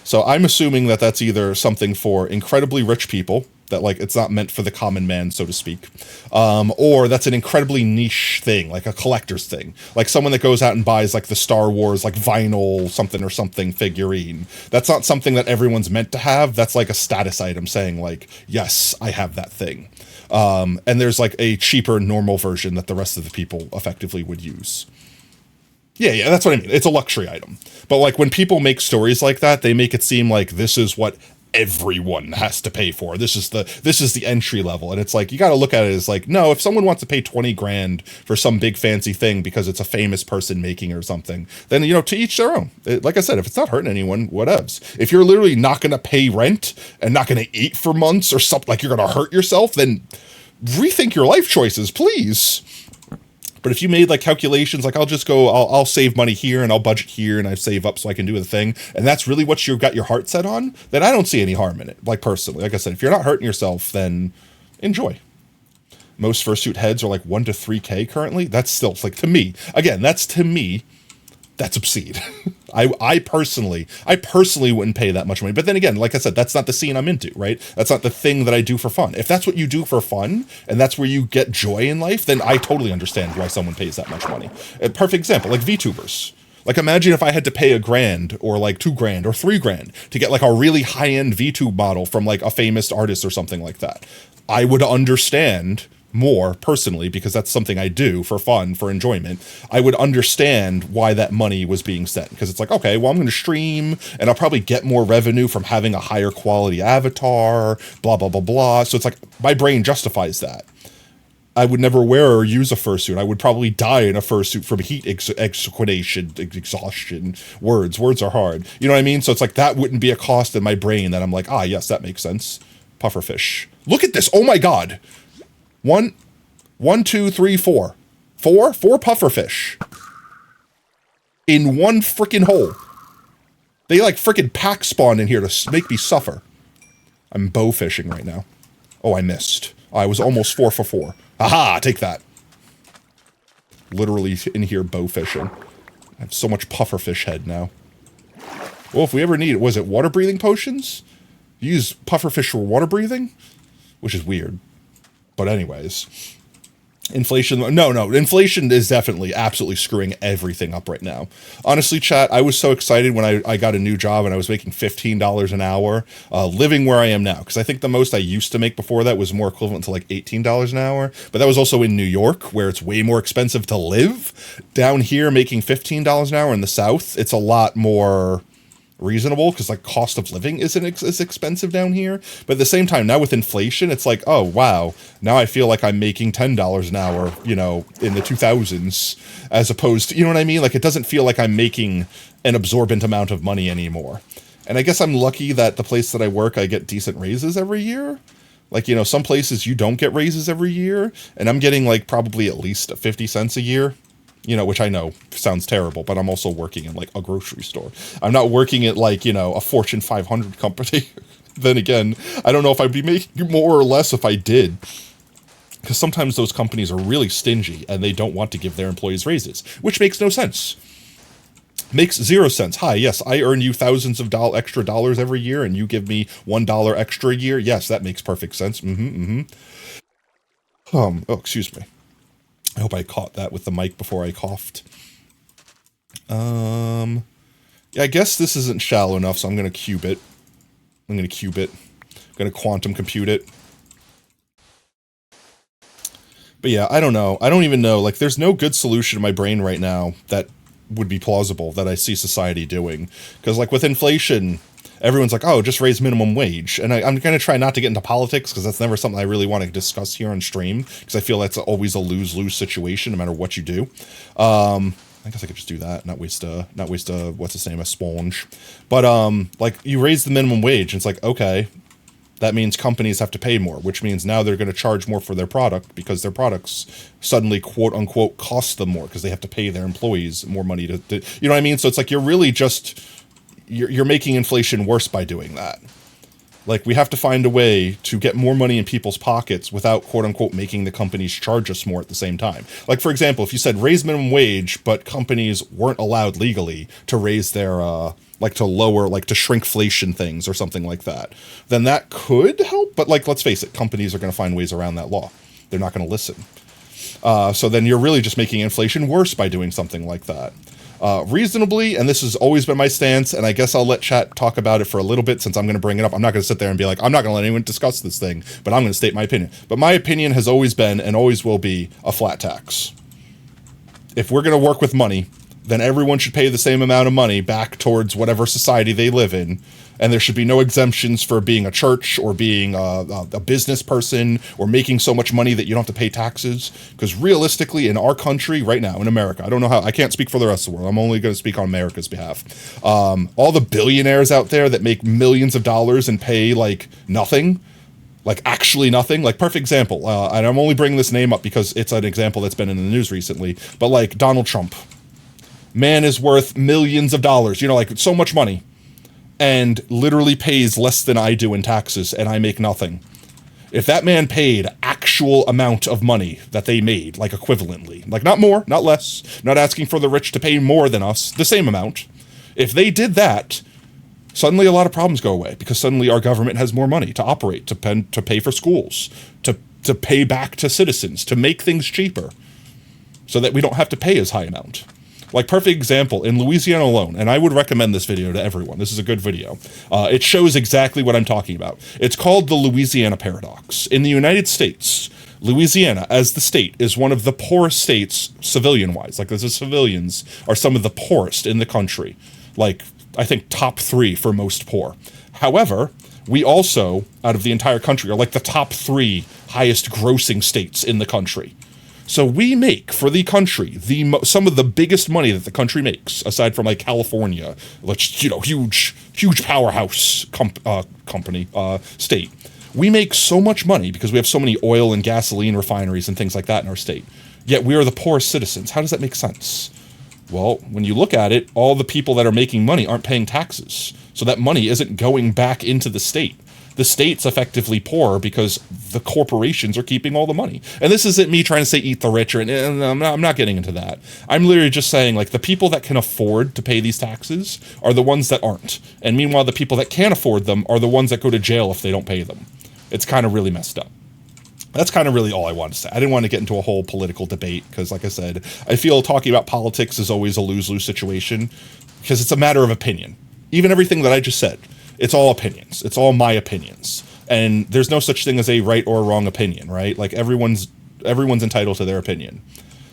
[SPEAKER 1] so I'm assuming that that's either something for incredibly rich people, that like it's not meant for the common man, so to speak, or that's an incredibly niche thing, like a collector's thing, like someone that goes out and buys like the Star Wars like vinyl something figurine. That's not something that everyone's meant to have. That's like a status item saying like, yes, I have that thing. And there's like a cheaper normal version that the rest of the people effectively would use. Yeah, that's what I mean. It's a luxury item. But like when people make stories like that, they make it seem like this is what everyone has to pay for. This is the entry level. And it's like, you got to look at it as like, no, if someone wants to pay 20 grand for some big fancy thing because it's a famous person making or something, then, you know, to each their own. Like I said, if it's not hurting anyone, whatevs. If you're literally not going to pay rent and not going to eat for months or something, like you're going to hurt yourself, then rethink your life choices, please. But if you made like calculations, like I'll save money here and I'll budget here and I save up so I can do the thing, and that's really what you've got your heart set on, then I don't see any harm in it. Like personally, like I said, if you're not hurting yourself, then enjoy. Most fursuit heads are like 1 to 3K currently. That's still like, to me, again, that's obscene. I personally wouldn't pay that much money. But then again, like I said, that's not the scene I'm into, right? That's not the thing that I do for fun. If that's what you do for fun and that's where you get joy in life, then I totally understand why someone pays that much money. A perfect example, like VTubers. Like imagine if I had to pay $1,000 or like $2,000 or $3,000 to get like a really high-end VTube model from like a famous artist or something like that. I would understand more personally, because that's something I do for fun, for enjoyment. I would understand why that money was being spent, because it's like, okay, well, I'm going to stream and I'll probably get more revenue from having a higher quality avatar, blah, blah, blah, blah. So it's like my brain justifies that. I would never wear or use a fursuit. I would probably die in a fursuit from heat exhaustion. Words are hard. You know what I mean? So it's like that wouldn't be a cost in my brain that I'm like, yes, that makes sense. Pufferfish. Look at this. Oh my God. 1, 2, 3, 4. Four pufferfish in one freaking hole. They like freaking pack spawn in here to make me suffer. I'm bow fishing right now. Oh, I missed. I was almost 4 for 4. Aha, take that. Literally in here bow fishing. I have so much pufferfish head now. Well, if we ever need it, was it water breathing potions? You use pufferfish for water breathing? Which is weird. But anyways, Inflation, no, inflation is definitely absolutely screwing everything up right now. Honestly, chat, I was so excited when I got a new job and I was making $15 an hour, living where I am now, because I think the most I used to make before that was more equivalent to like $18 an hour, but that was also in New York, where it's way more expensive to live. Down here, making $15 an hour in the South, it's a lot more reasonable, because like cost of living isn't as expensive down here. But at the same time, now with inflation, it's like, oh wow, now I feel like I'm making $10 an hour, you know, in the 2000s, as opposed to, you know what I mean? Like, it doesn't feel like I'm making an absorbent amount of money anymore. And I guess I'm lucky that the place that I work, I get decent raises every year. Like, you know, some places you don't get raises every year, and I'm getting like probably at least 50 cents a year. You know, which I know sounds terrible, but I'm also working in like a grocery store. I'm not working at like, you know, a Fortune 500 company. Then again, I don't know if I'd be making more or less if I did. Because sometimes those companies are really stingy and they don't want to give their employees raises, which makes no sense. Makes zero sense. Hi, yes, I earn you thousands of extra dollars every year and you give me $1 extra a year. Yes, that makes perfect sense. Oh, excuse me. I hope I caught that with the mic before I coughed. Yeah, I guess this isn't shallow enough, so I'm going to cube it. I'm going to quantum compute it. But yeah, I don't know. I don't even know. Like, there's no good solution in my brain right now that would be plausible that I see society doing. Because, like, with inflation, everyone's like, oh, just raise minimum wage. And I'm going to try not to get into politics, because that's never something I really want to discuss here on stream, because I feel that's always a lose-lose situation no matter what you do. I guess I could just do that, not waste what's his name, a sponge. But like, you raise the minimum wage, and it's like, okay, that means companies have to pay more, which means now they're going to charge more for their product, because their products suddenly, quote unquote, cost them more, because they have to pay their employees more money to you know what I mean? So it's like, you're really just, you're making inflation worse by doing that. Like, we have to find a way to get more money in people's pockets without, quote unquote, making the companies charge us more at the same time. Like, for example, if you said raise minimum wage, but companies weren't allowed legally to raise their, like, to lower, like, to shrinkflation things or something like that, then that could help. But, like, let's face it, companies are going to find ways around that law. They're not going to listen. So then you're really just making inflation worse by doing something like that. Reasonably, and this has always been my stance, and I guess I'll let chat talk about it for a little bit since I'm going to bring it up. I'm not going to sit there and be like, I'm not going to let anyone discuss this thing, but I'm going to state my opinion. But my opinion has always been, and always will be, a flat tax. If we're going to work with money, then everyone should pay the same amount of money back towards whatever society they live in, and there should be no exemptions for being a church or being a business person or making so much money that you don't have to pay taxes. Because realistically, in our country right now, in America, I don't know how, I can't speak for the rest of the world. I'm only going to speak on America's behalf. All the billionaires out there that make millions of dollars and pay like nothing, like actually nothing, like perfect example. And I'm only bringing this name up because it's an example that's been in the news recently, but like Donald Trump. Man is worth millions of dollars, you know, like so much money, and literally pays less than I do in taxes, and I make nothing. If that man paid actual amount of money that they made, like equivalently, like not more, not less, not asking for the rich to pay more than us, the same amount. If they did that, suddenly a lot of problems go away, because suddenly our government has more money to operate, to pay for schools, to pay back to citizens, to make things cheaper, so that we don't have to pay as high amount. Like, perfect example, in Louisiana alone, and I would recommend this video to everyone. This is a good video. It shows exactly what I'm talking about. It's called the Louisiana Paradox. In the United States, Louisiana, as the state, is one of the poorest states, civilian-wise. Like, the civilians are some of the poorest in the country. Like, I think top 3 for most poor. However, we also, out of the entire country, are like the top 3 highest grossing states in the country. So we make, for the country, some of the biggest money that the country makes, aside from like California, which, you know, huge powerhouse company, state. We make so much money because we have so many oil and gasoline refineries and things like that in our state. Yet we are the poorest citizens. How does that make sense? Well, when you look at it, all the people that are making money aren't paying taxes. So that money isn't going back into the state. The state's effectively poor because the corporations are keeping all the money. And this isn't me trying to say eat the rich, and I'm not getting into that. I'm literally just saying, like, the people that can afford to pay these taxes are the ones that aren't. And meanwhile, the people that can't afford them are the ones that go to jail if they don't pay them. It's kind of really messed up. That's kind of really all I wanted to say. I didn't want to get into a whole political debate because, like I said, I feel talking about politics is always a lose-lose situation because it's a matter of opinion. Even everything that I just said, it's all opinions. It's all my opinions. And there's no such thing as a right or wrong opinion, right? Like everyone's entitled to their opinion.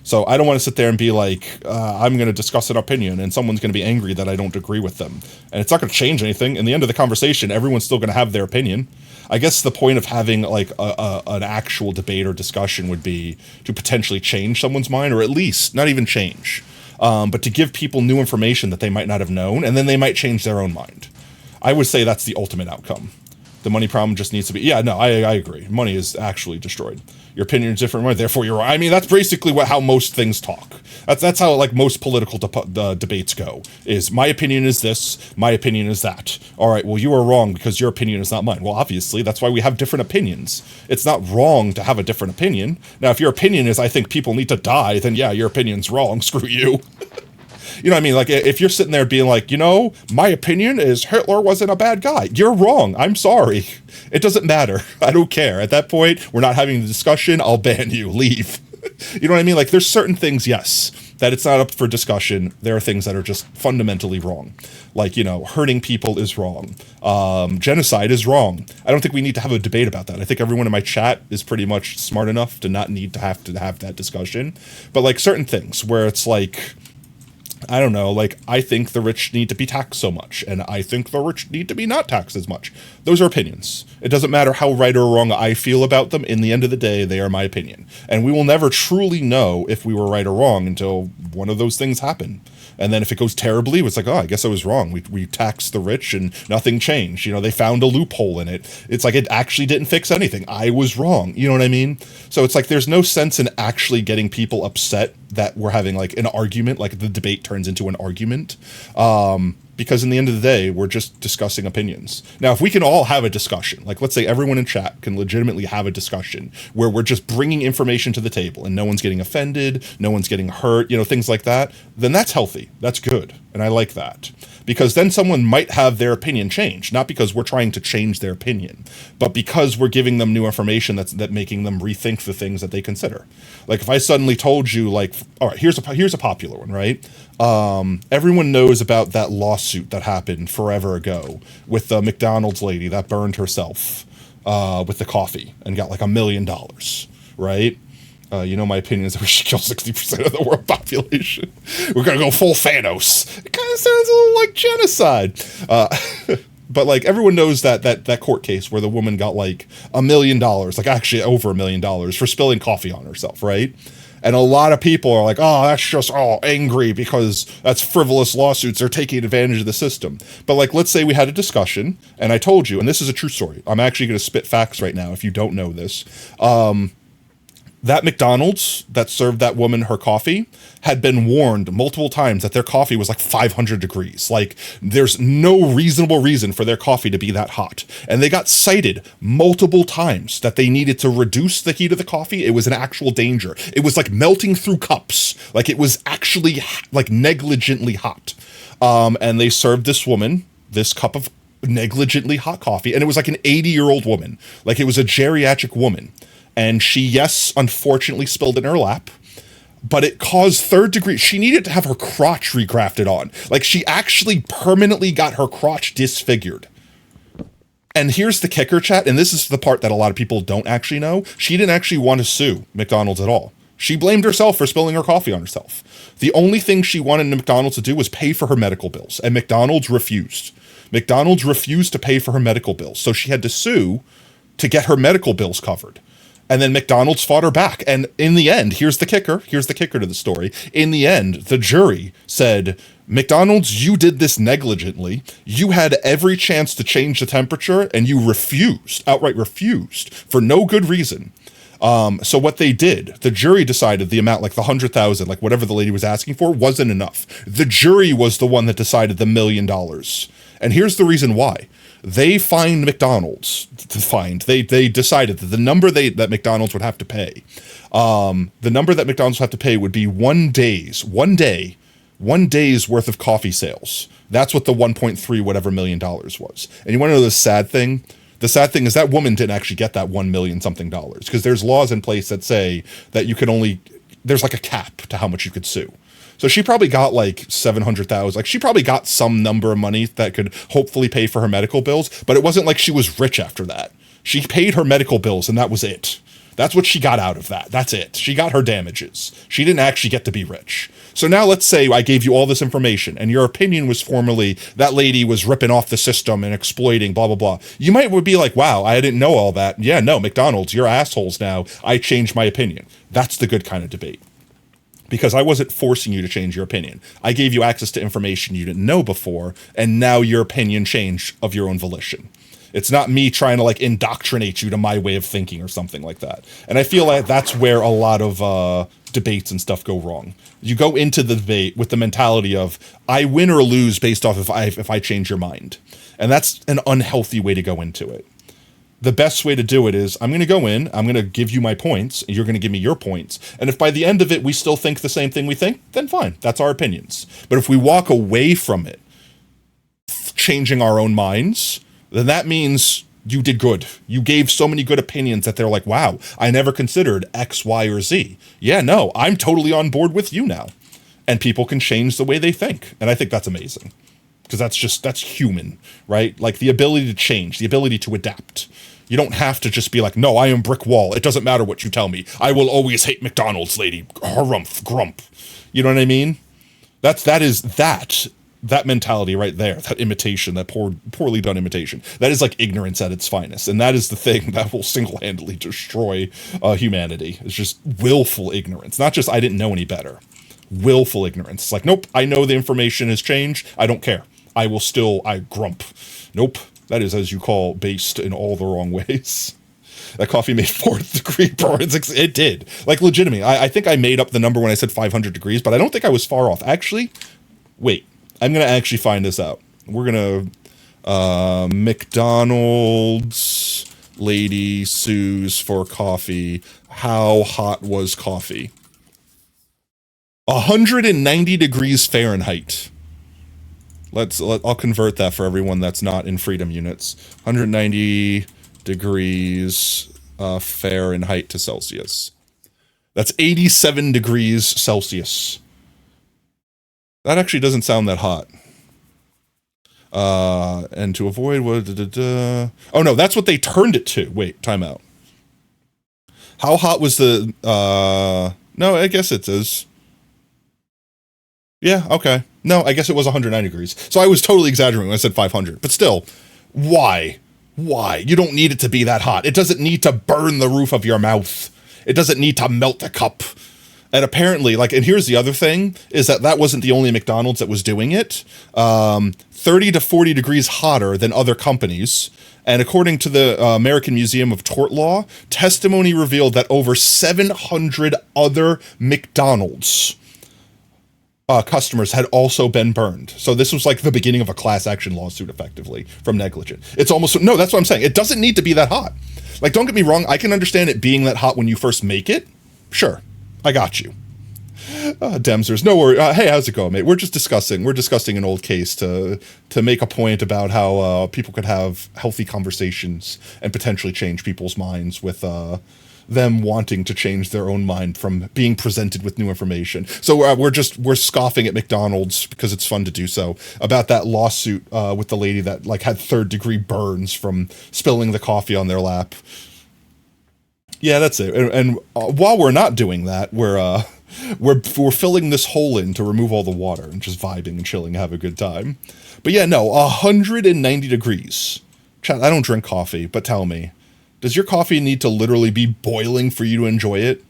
[SPEAKER 1] So I don't want to sit there and be like, I'm going to discuss an opinion and someone's going to be angry that I don't agree with them. And it's not going to change anything. In the end of the conversation, everyone's still going to have their opinion. I guess the point of having like an actual debate or discussion would be to potentially change someone's mind, or at least not even change, but to give people new information that they might not have known, and then they might change their own mind. I would say that's the ultimate outcome. The money problem just needs to be, yeah, no, I agree. Money is actually destroyed. Your opinion is different, therefore you're right. I mean, that's basically how most things talk. That's how like most political debates go, is my opinion is this, my opinion is that. All right, well, you are wrong because your opinion is not mine. Well, obviously, that's why we have different opinions. It's not wrong to have a different opinion. Now, if your opinion is I think people need to die, then yeah, your opinion's wrong. Screw you. You know what I mean? Like, if you're sitting there being like, my opinion is Hitler wasn't a bad guy. You're wrong. I'm sorry. It doesn't matter. I don't care. At that point, we're not having the discussion. I'll ban you. Leave. You know what I mean? Like, there's certain things, yes, that it's not up for discussion. There are things that are just fundamentally wrong. Like, hurting people is wrong. Genocide is wrong. I don't think we need to have a debate about that. I think everyone in my chat is pretty much smart enough to not need to have that discussion. But, like, certain things where it's like, I don't know, like, I think the rich need to be taxed so much, and I think the rich need to be not taxed as much. Those are opinions. It doesn't matter how right or wrong I feel about them. In the end of the day, they are my opinion. And we will never truly know if we were right or wrong until one of those things happen. And then if it goes terribly, it's like, oh, I guess I was wrong. We taxed the rich and nothing changed. They found a loophole in it. It's like it actually didn't fix anything. I was wrong. You know what I mean? So it's like there's no sense in actually getting people upset that we're having like an argument, like the debate turns into an argument. Because in the end of the day, we're just discussing opinions. Now, if we can all have a discussion, like let's say everyone in chat can legitimately have a discussion where we're just bringing information to the table and no one's getting offended, no one's getting hurt, things like that, then that's healthy. That's good. And I like that. Because then someone might have their opinion change, not because we're trying to change their opinion, but because we're giving them new information that's making them rethink the things that they consider. Like if I suddenly told you, like, all right, here's a popular one, right? Everyone knows about that lawsuit that happened forever ago with the McDonald's lady that burned herself with the coffee and got like $1 million, right? My opinion is that we should kill 60% of the world population. We're going to go full Thanos. It kind of sounds a little like genocide. But like everyone knows that court case where the woman got like $1 million, like actually over $1 million for spilling coffee on herself, right? And a lot of people are like, oh, that's just all angry because that's frivolous lawsuits. They're taking advantage of the system. But like, let's say we had a discussion and I told you, and this is a true story. I'm actually going to spit facts right now if you don't know this. That McDonald's that served that woman her coffee had been warned multiple times that their coffee was like 500 degrees. Like there's no reasonable reason for their coffee to be that hot. And they got cited multiple times that they needed to reduce the heat of the coffee. It was an actual danger. It was like melting through cups. Like it was actually like negligently hot. And they served this woman this cup of negligently hot coffee. And it was like an 80-year-old woman. Like it was a geriatric woman. And she, yes, unfortunately spilled in her lap, but it caused third degree. She needed to have her crotch regrafted on. Like she actually permanently got her crotch disfigured. And here's the kicker, chat, and this is the part that a lot of people don't actually know. She didn't actually want to sue McDonald's at all. She blamed herself for spilling her coffee on herself. The only thing she wanted McDonald's to do was pay for her medical bills, and McDonald's refused. McDonald's refused to pay for her medical bills, so she had to sue to get her medical bills covered. And then McDonald's fought her back. And in the end, here's the kicker to the story. In the end, the jury said, McDonald's, you did this negligently. You had every chance to change the temperature and you outright refused for no good reason. So what they did, the jury decided the amount, like the 100,000, like whatever the lady was asking for, wasn't enough. The jury was the one that decided the $1 million. And here's the reason why. They fined McDonald's they decided that the number that McDonald's would have to pay, would be 1 day's worth of coffee sales. That's what the 1.3 whatever $1 million was. And you want to know the sad thing? The sad thing is that woman didn't actually get that 1 million something dollars, because there's laws in place that say that you can only, there's like a cap to how much you could sue. So she probably got like 700,000. Like she probably got some number of money that could hopefully pay for her medical bills, but it wasn't like she was rich after that. She paid her medical bills and that was it. That's what she got out of that. That's it. She got her damages. She didn't actually get to be rich. So now let's say I gave you all this information and your opinion was formerly that lady was ripping off the system and exploiting, blah, blah, blah. You might be like, wow, I didn't know all that. Yeah, no, McDonald's, you're assholes now. I changed my opinion. That's the good kind of debate. Because I wasn't forcing you to change your opinion. I gave you access to information you didn't know before, and now your opinion changed of your own volition. It's not me trying to like indoctrinate you to my way of thinking or something like that. And I feel like that's where a lot of debates and stuff go wrong. You go into the debate with the mentality of I win or lose based off if I change your mind. And that's an unhealthy way to go into it. The best way to do it is I'm going to go in, I'm going to give you my points, and you're going to give me your points. And if by the end of it we still think the same thing we think, then fine, that's our opinions. But if we walk away from it, changing our own minds, then that means you did good. You gave so many good opinions that they're like, wow, I never considered X, Y, or Z. Yeah, no, I'm totally on board with you now. And people can change the way they think. And I think that's amazing. Because that's human, right? Like the ability to change, the ability to adapt. You don't have to just be like, no, I am brick wall. It doesn't matter what you tell me. I will always hate McDonald's, lady. Harumph, grump. You know what I mean? That mentality right there, that imitation, that poorly done imitation, that is like ignorance at its finest. And that is the thing that will single-handedly destroy humanity. It's just willful ignorance. Not just I didn't know any better. Willful ignorance. It's like, nope, I know the information has changed. I don't care. I grump. Nope. That is, as you call, based in all the wrong ways. That coffee made 4th-degree burns. It did. Like, legitimately. I think I made up the number when I said 500 degrees, but I don't think I was far off. Actually, wait. I'm going to actually find this out. We're going to McDonald's lady sues for coffee. How hot was coffee? 190 degrees Fahrenheit. I'll convert that for everyone that's not in freedom units. 190 degrees Fahrenheit to Celsius. That's 87 degrees Celsius. That actually doesn't sound that hot. And to avoid oh no, that's what they turned it to. Wait, time out. How hot was the no, I guess it is. Yeah, okay. No, I guess it was 190 degrees. So I was totally exaggerating when I said 500. But still, why? Why? You don't need it to be that hot. It doesn't need to burn the roof of your mouth. It doesn't need to melt the cup. And apparently, like, and here's the other thing, is that wasn't the only McDonald's that was doing it. 30 to 40 degrees hotter than other companies. And according to the American Museum of Tort Law, testimony revealed that over 700 other McDonald's customers had also been burned. So this was like the beginning of a class action lawsuit, effectively, from negligent. It's almost, no, that's what I'm saying. It doesn't need to be that hot. Like, don't get me wrong. I can understand it being that hot when you first make it. Sure. I got you. Demsers, no worry. Hey, how's it going, mate? We're discussing an old case to make a point about how people could have healthy conversations and potentially change people's minds with them wanting to change their own mind from being presented with new information. So we're scoffing at McDonald's because it's fun to do so about that lawsuit with the lady that like had 3rd-degree burns from spilling the coffee on their lap. Yeah, that's it. And while we're not doing that, we're filling this hole in to remove all the water and just vibing and chilling, have a good time. But yeah, no, 190 degrees. Chat, I don't drink coffee, but tell me, does your coffee need to literally be boiling for you to enjoy it?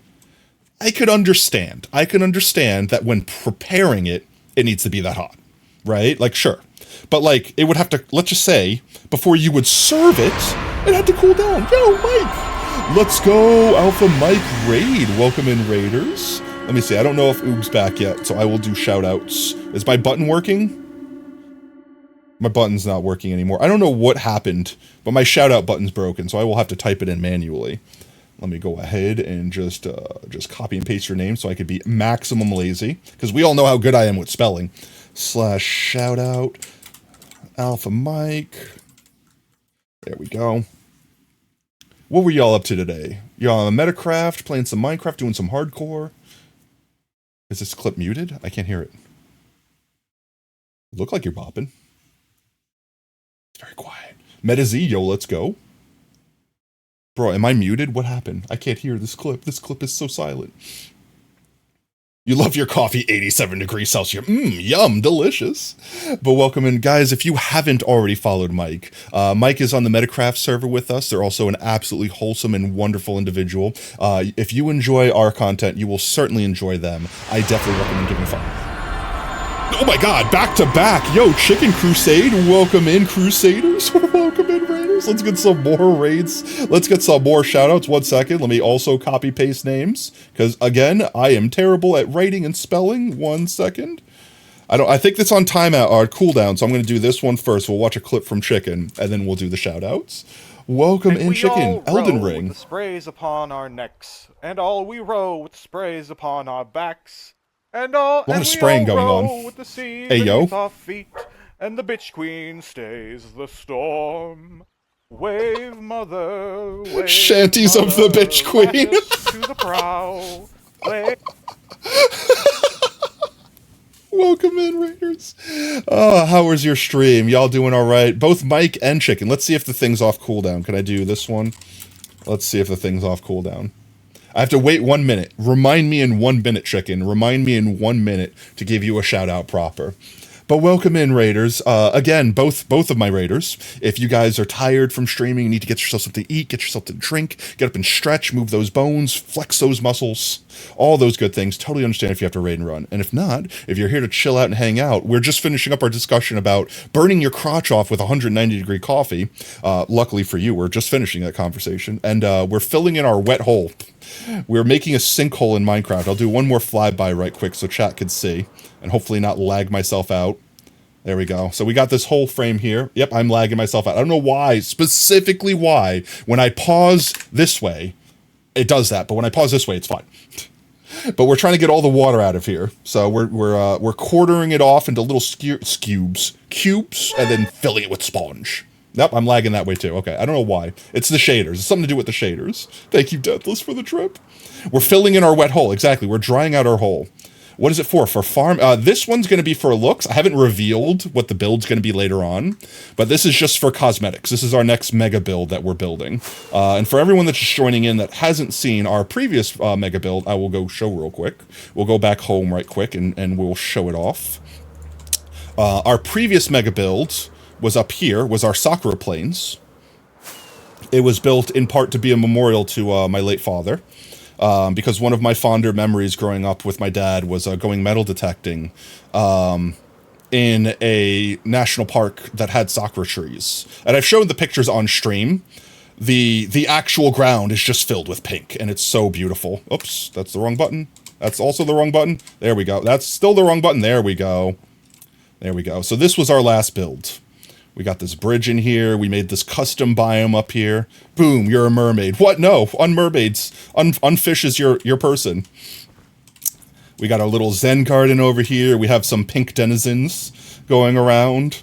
[SPEAKER 1] I could understand. I can understand that when preparing it, it needs to be that hot, right? Like, sure. But like, it would have to, let's just say, before you would serve it, it had to cool down. Yo, Mike! Let's go, Alpha Mike Raid. Welcome in, Raiders. Let me see. I don't know if Oob's back yet, so I will do shout-outs. Is my button working? My button's not working anymore. I don't know what happened, but my shout-out button's broken, so I will have to type it in manually. Let me go ahead and just copy and paste your name so I could be maximum lazy, because we all know how good I am with spelling. /shoutout Alpha Mike. There we go. What were y'all up to today? Y'all on Metacraft, playing some Minecraft, doing some hardcore? Is this clip muted? I can't hear it. Look like you're bopping. It's very quiet. MetaZ, yo, let's go. Bro, am I muted? What happened? I can't hear this clip. This clip is so silent. You love your coffee 87 degrees Celsius. Yum, delicious. But welcome in, guys. If you haven't already followed Mike, Mike is on the Metacraft server with us. They're also an absolutely wholesome and wonderful individual. If you enjoy our content, you will certainly enjoy them. I definitely recommend giving a follow. Oh my god, back to back. Yo, Chicken Crusade, welcome in, Crusaders. Welcome in, Raiders. Let's get some more raids. Let's get some more shoutouts. 1 second. Let me also copy paste names. Because again, I am terrible at writing and spelling. 1 second. I think that's on timeout or cooldown, so I'm gonna do this one first. We'll watch a clip from Chicken, and then we'll do the shoutouts. Welcome in, Chicken. Elden Ring.
[SPEAKER 3] With the sprays upon our necks, and all we row with sprays upon our backs. And all,
[SPEAKER 1] a lot of spraying going on.
[SPEAKER 3] With the sea
[SPEAKER 1] hey, yo.
[SPEAKER 3] Our feet, and the bitch queen stays the storm. Wave, mother, wave,
[SPEAKER 1] Shanties
[SPEAKER 3] mother,
[SPEAKER 1] of the bitch queen.
[SPEAKER 3] to the prow. Wave.
[SPEAKER 1] Welcome in, Raiders. How was your stream? Y'all doing all right? Both Mike and Chicken. Let's see if the thing's off cooldown. Can I do this one? Let's see if the thing's off cooldown. I have to wait 1 minute. Remind me in 1 minute, Chicken. Remind me in 1 minute to give you a shout out proper. But welcome in, Raiders. Again, both of my Raiders. If you guys are tired from streaming, you need to get yourself something to eat, get yourself to drink, get up and stretch, move those bones, flex those muscles, all those good things. Totally understand if you have to raid and run. And if not, if you're here to chill out and hang out, we're just finishing up our discussion about burning your crotch off with 190-degree coffee. Luckily for you, we're just finishing that conversation. And we're filling in our wet hole. We're making a sinkhole in Minecraft. I'll do one more flyby right quick so chat can see, and hopefully not lag myself out. There we go. So we got this whole frame here. Yep, I'm lagging myself out. I don't know why, specifically why, when I pause this way, it does that, but when I pause this way, it's fine. But we're trying to get all the water out of here, so we're quartering it off into little cubes, and then filling it with sponge. Nope, I'm lagging that way too. Okay, I don't know why. It's the shaders. It's something to do with the shaders. Thank you, Deathless, for the trip. We're filling in our wet hole. Exactly. We're drying out our hole. What is it for? For farm? This one's going to be for looks. I haven't revealed what the build's going to be later on, but this is just for cosmetics. This is our next mega build that we're building. And for everyone that's just joining in that hasn't seen our previous mega build, I will go show real quick. We'll go back home right quick and we'll show it off. Our previous mega build was up here, was our Sakura Plains. It was built in part to be a memorial to my late father, because one of my fonder memories growing up with my dad was going metal detecting in a national park that had sakura trees. And I've shown the pictures on stream. The actual ground is just filled with pink, and it's so beautiful. Oops, that's the wrong button. That's also the wrong button. There we go. That's still the wrong button. There we go. There we go. So this was our last build. We got this bridge in here. We made this custom biome up here. Boom, you're a mermaid. What? No, unmermaids. Unfish is your person. We got our little Zen garden over here. We have some pink denizens going around.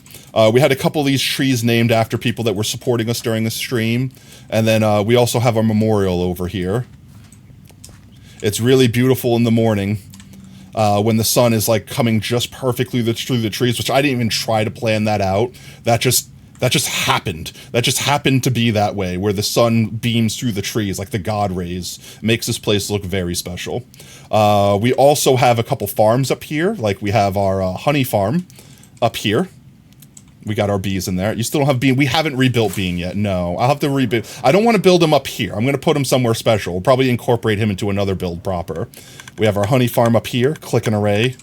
[SPEAKER 1] We had a couple of these trees named after people that were supporting us during the stream. And then we also have our memorial over here. It's really beautiful in the morning. When the sun is like coming just perfectly through the trees, which I didn't even try to plan that out. That just happened. That just happened to be that way, where the sun beams through the trees like the god rays. Makes this place look very special. We also have a couple farms up here. Like we have our honey farm up here. We got our bees in there. You still don't have bean. We haven't rebuilt Bean yet. No, I'll have to rebuild. I don't want to build him up here. I'm going to put him somewhere special. We'll probably incorporate him into another build proper. We have our honey farm up here. Click an array,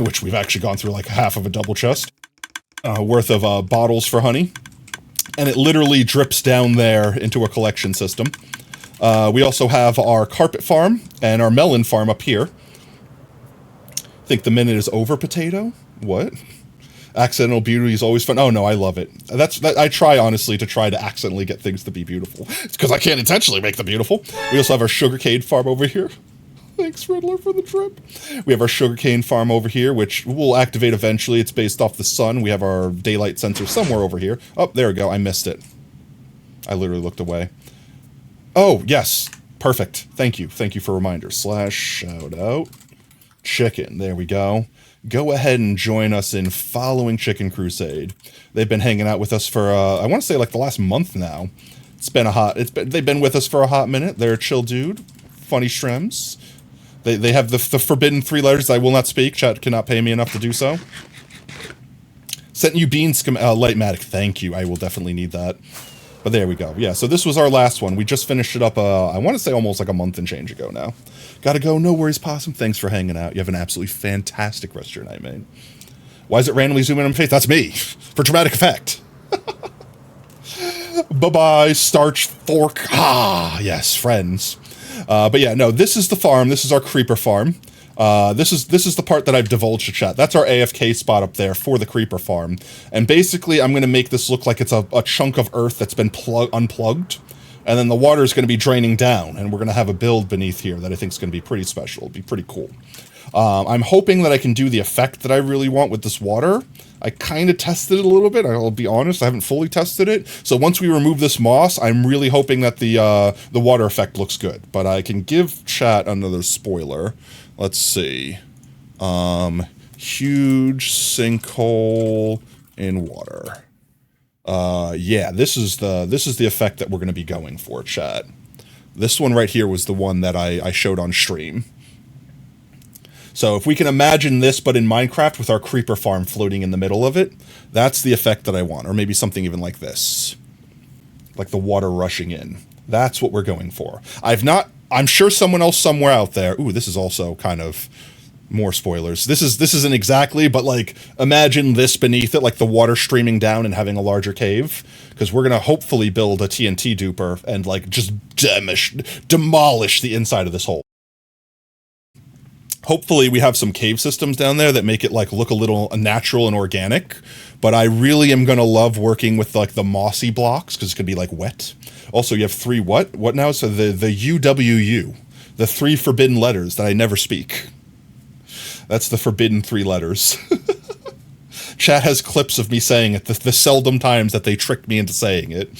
[SPEAKER 1] which we've actually gone through like half of a double chest worth of bottles for honey. And it literally drips down there into a collection system. We also have our carpet farm and our melon farm up here. I think the minute is over, potato. What? Accidental beauty is always fun. Oh no, I love it. I try honestly to accidentally get things to be beautiful. It's because I can't intentionally make them beautiful. We also have our sugarcane farm over here. Thanks, Riddler, for the trip. We have our sugarcane farm over here, which we'll activate eventually. It's based off the sun. We have our daylight sensor somewhere over here. Oh, there we go. I missed it. I literally looked away. Oh, yes. Perfect. Thank you. Thank you for reminder. / shout out chicken. There we go. Go ahead and join us in following Chicken Crusade. They've been hanging out with us for, I want to say like the last month now. They've been with us for a hot minute. They're a chill dude. Funny streams. They have the forbidden 3 letters I will not speak. Chat cannot pay me enough to do so. Sent you bean Lightmatic. Thank you. I will definitely need that. But there we go. Yeah, so this was our last one. We just finished it up, I want to say almost like a month and change ago now. Gotta go. No worries, Possum. Thanks for hanging out. You have an absolutely fantastic rest of your night, mate. Why is it randomly zooming in my face? That's me. For dramatic effect. Bye-bye, starch fork. Ah, yes, friends. But yeah, no, this is the farm. This is our creeper farm. This is the part that I've divulged to chat. That's our AFK spot up there for the creeper farm. And basically, I'm going to make this look like it's a chunk of earth that's been unplugged. And then the water is going to be draining down. And we're going to have a build beneath here that I think is going to be pretty special. It'll be pretty cool. I'm hoping that I can do the effect that I really want with this water. I kind of tested it a little bit. I'll be honest, I haven't fully tested it. So once we remove this moss, I'm really hoping that the water effect looks good. But I can give chat another spoiler. Let's see. Huge sinkhole in water. Yeah, this is the effect that we're going to be going for, chat. This one right here was the one that I showed on stream. So if we can imagine this, but in Minecraft with our creeper farm floating in the middle of it, that's the effect that I want. Or maybe something even like this. Like the water rushing in. That's what we're going for. I'm sure someone else somewhere out there, ooh, this is also kind of more spoilers. This isn't exactly, but like imagine this beneath it, like the water streaming down and having a larger cave. Because we're going to hopefully build a TNT duper and like just demolish the inside of this hole. Hopefully we have some cave systems down there that make it like look a little natural and organic, but I really am going to love working with like the mossy blocks because it's going to be like wet. Also, you have 3 what now? So the UWU, the 3 forbidden letters that I never speak. That's the forbidden 3 letters. Chat has clips of me saying it, the seldom times that they tricked me into saying it.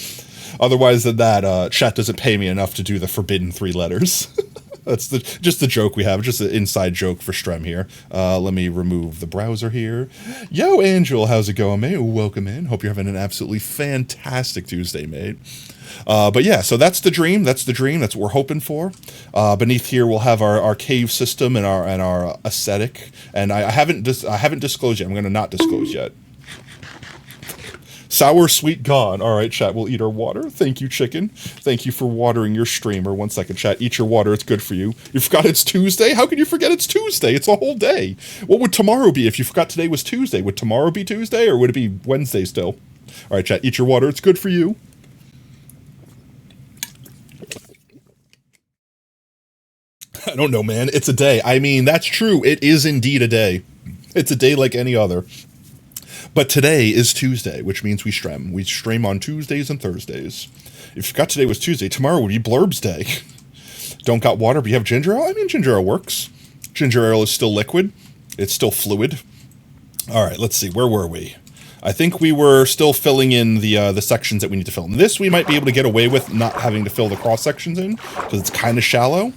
[SPEAKER 1] Otherwise than that, chat doesn't pay me enough to do the forbidden 3 letters. That's just the joke we have, just an inside joke for Strem here. Let me remove the browser here. Yo, Angel, how's it going, mate? Welcome in. Hope you're having an absolutely fantastic Tuesday, mate. But yeah, so that's the dream. That's the dream. That's what we're hoping for. Beneath here, we'll have our cave system and our aesthetic. And I haven't disclosed yet. I'm going to not disclose yet. Sour, sweet, gone. All right, chat, we'll eat our water. Thank you, chicken. Thank you for watering your streamer. 1 second, chat. Eat your water. It's good for you. You forgot it's Tuesday? How can you forget it's Tuesday? It's a whole day. What would tomorrow be if you forgot today was Tuesday? Would tomorrow be Tuesday or would it be Wednesday still? All right, chat, eat your water. It's good for you. I don't know, man. It's a day. I mean, that's true. It is indeed a day. It's a day like any other. But today is Tuesday, which means we stream. We stream on Tuesdays and Thursdays. If you forgot today was Tuesday, tomorrow would be Blurbs Day. Don't got water, but you have ginger ale? I mean, ginger ale works. Ginger ale is still liquid. It's still fluid. All right, let's see. Where were we? I think we were still filling in the sections that we need to fill in. This we might be able to get away with not having to fill the cross sections in, because it's kind of shallow.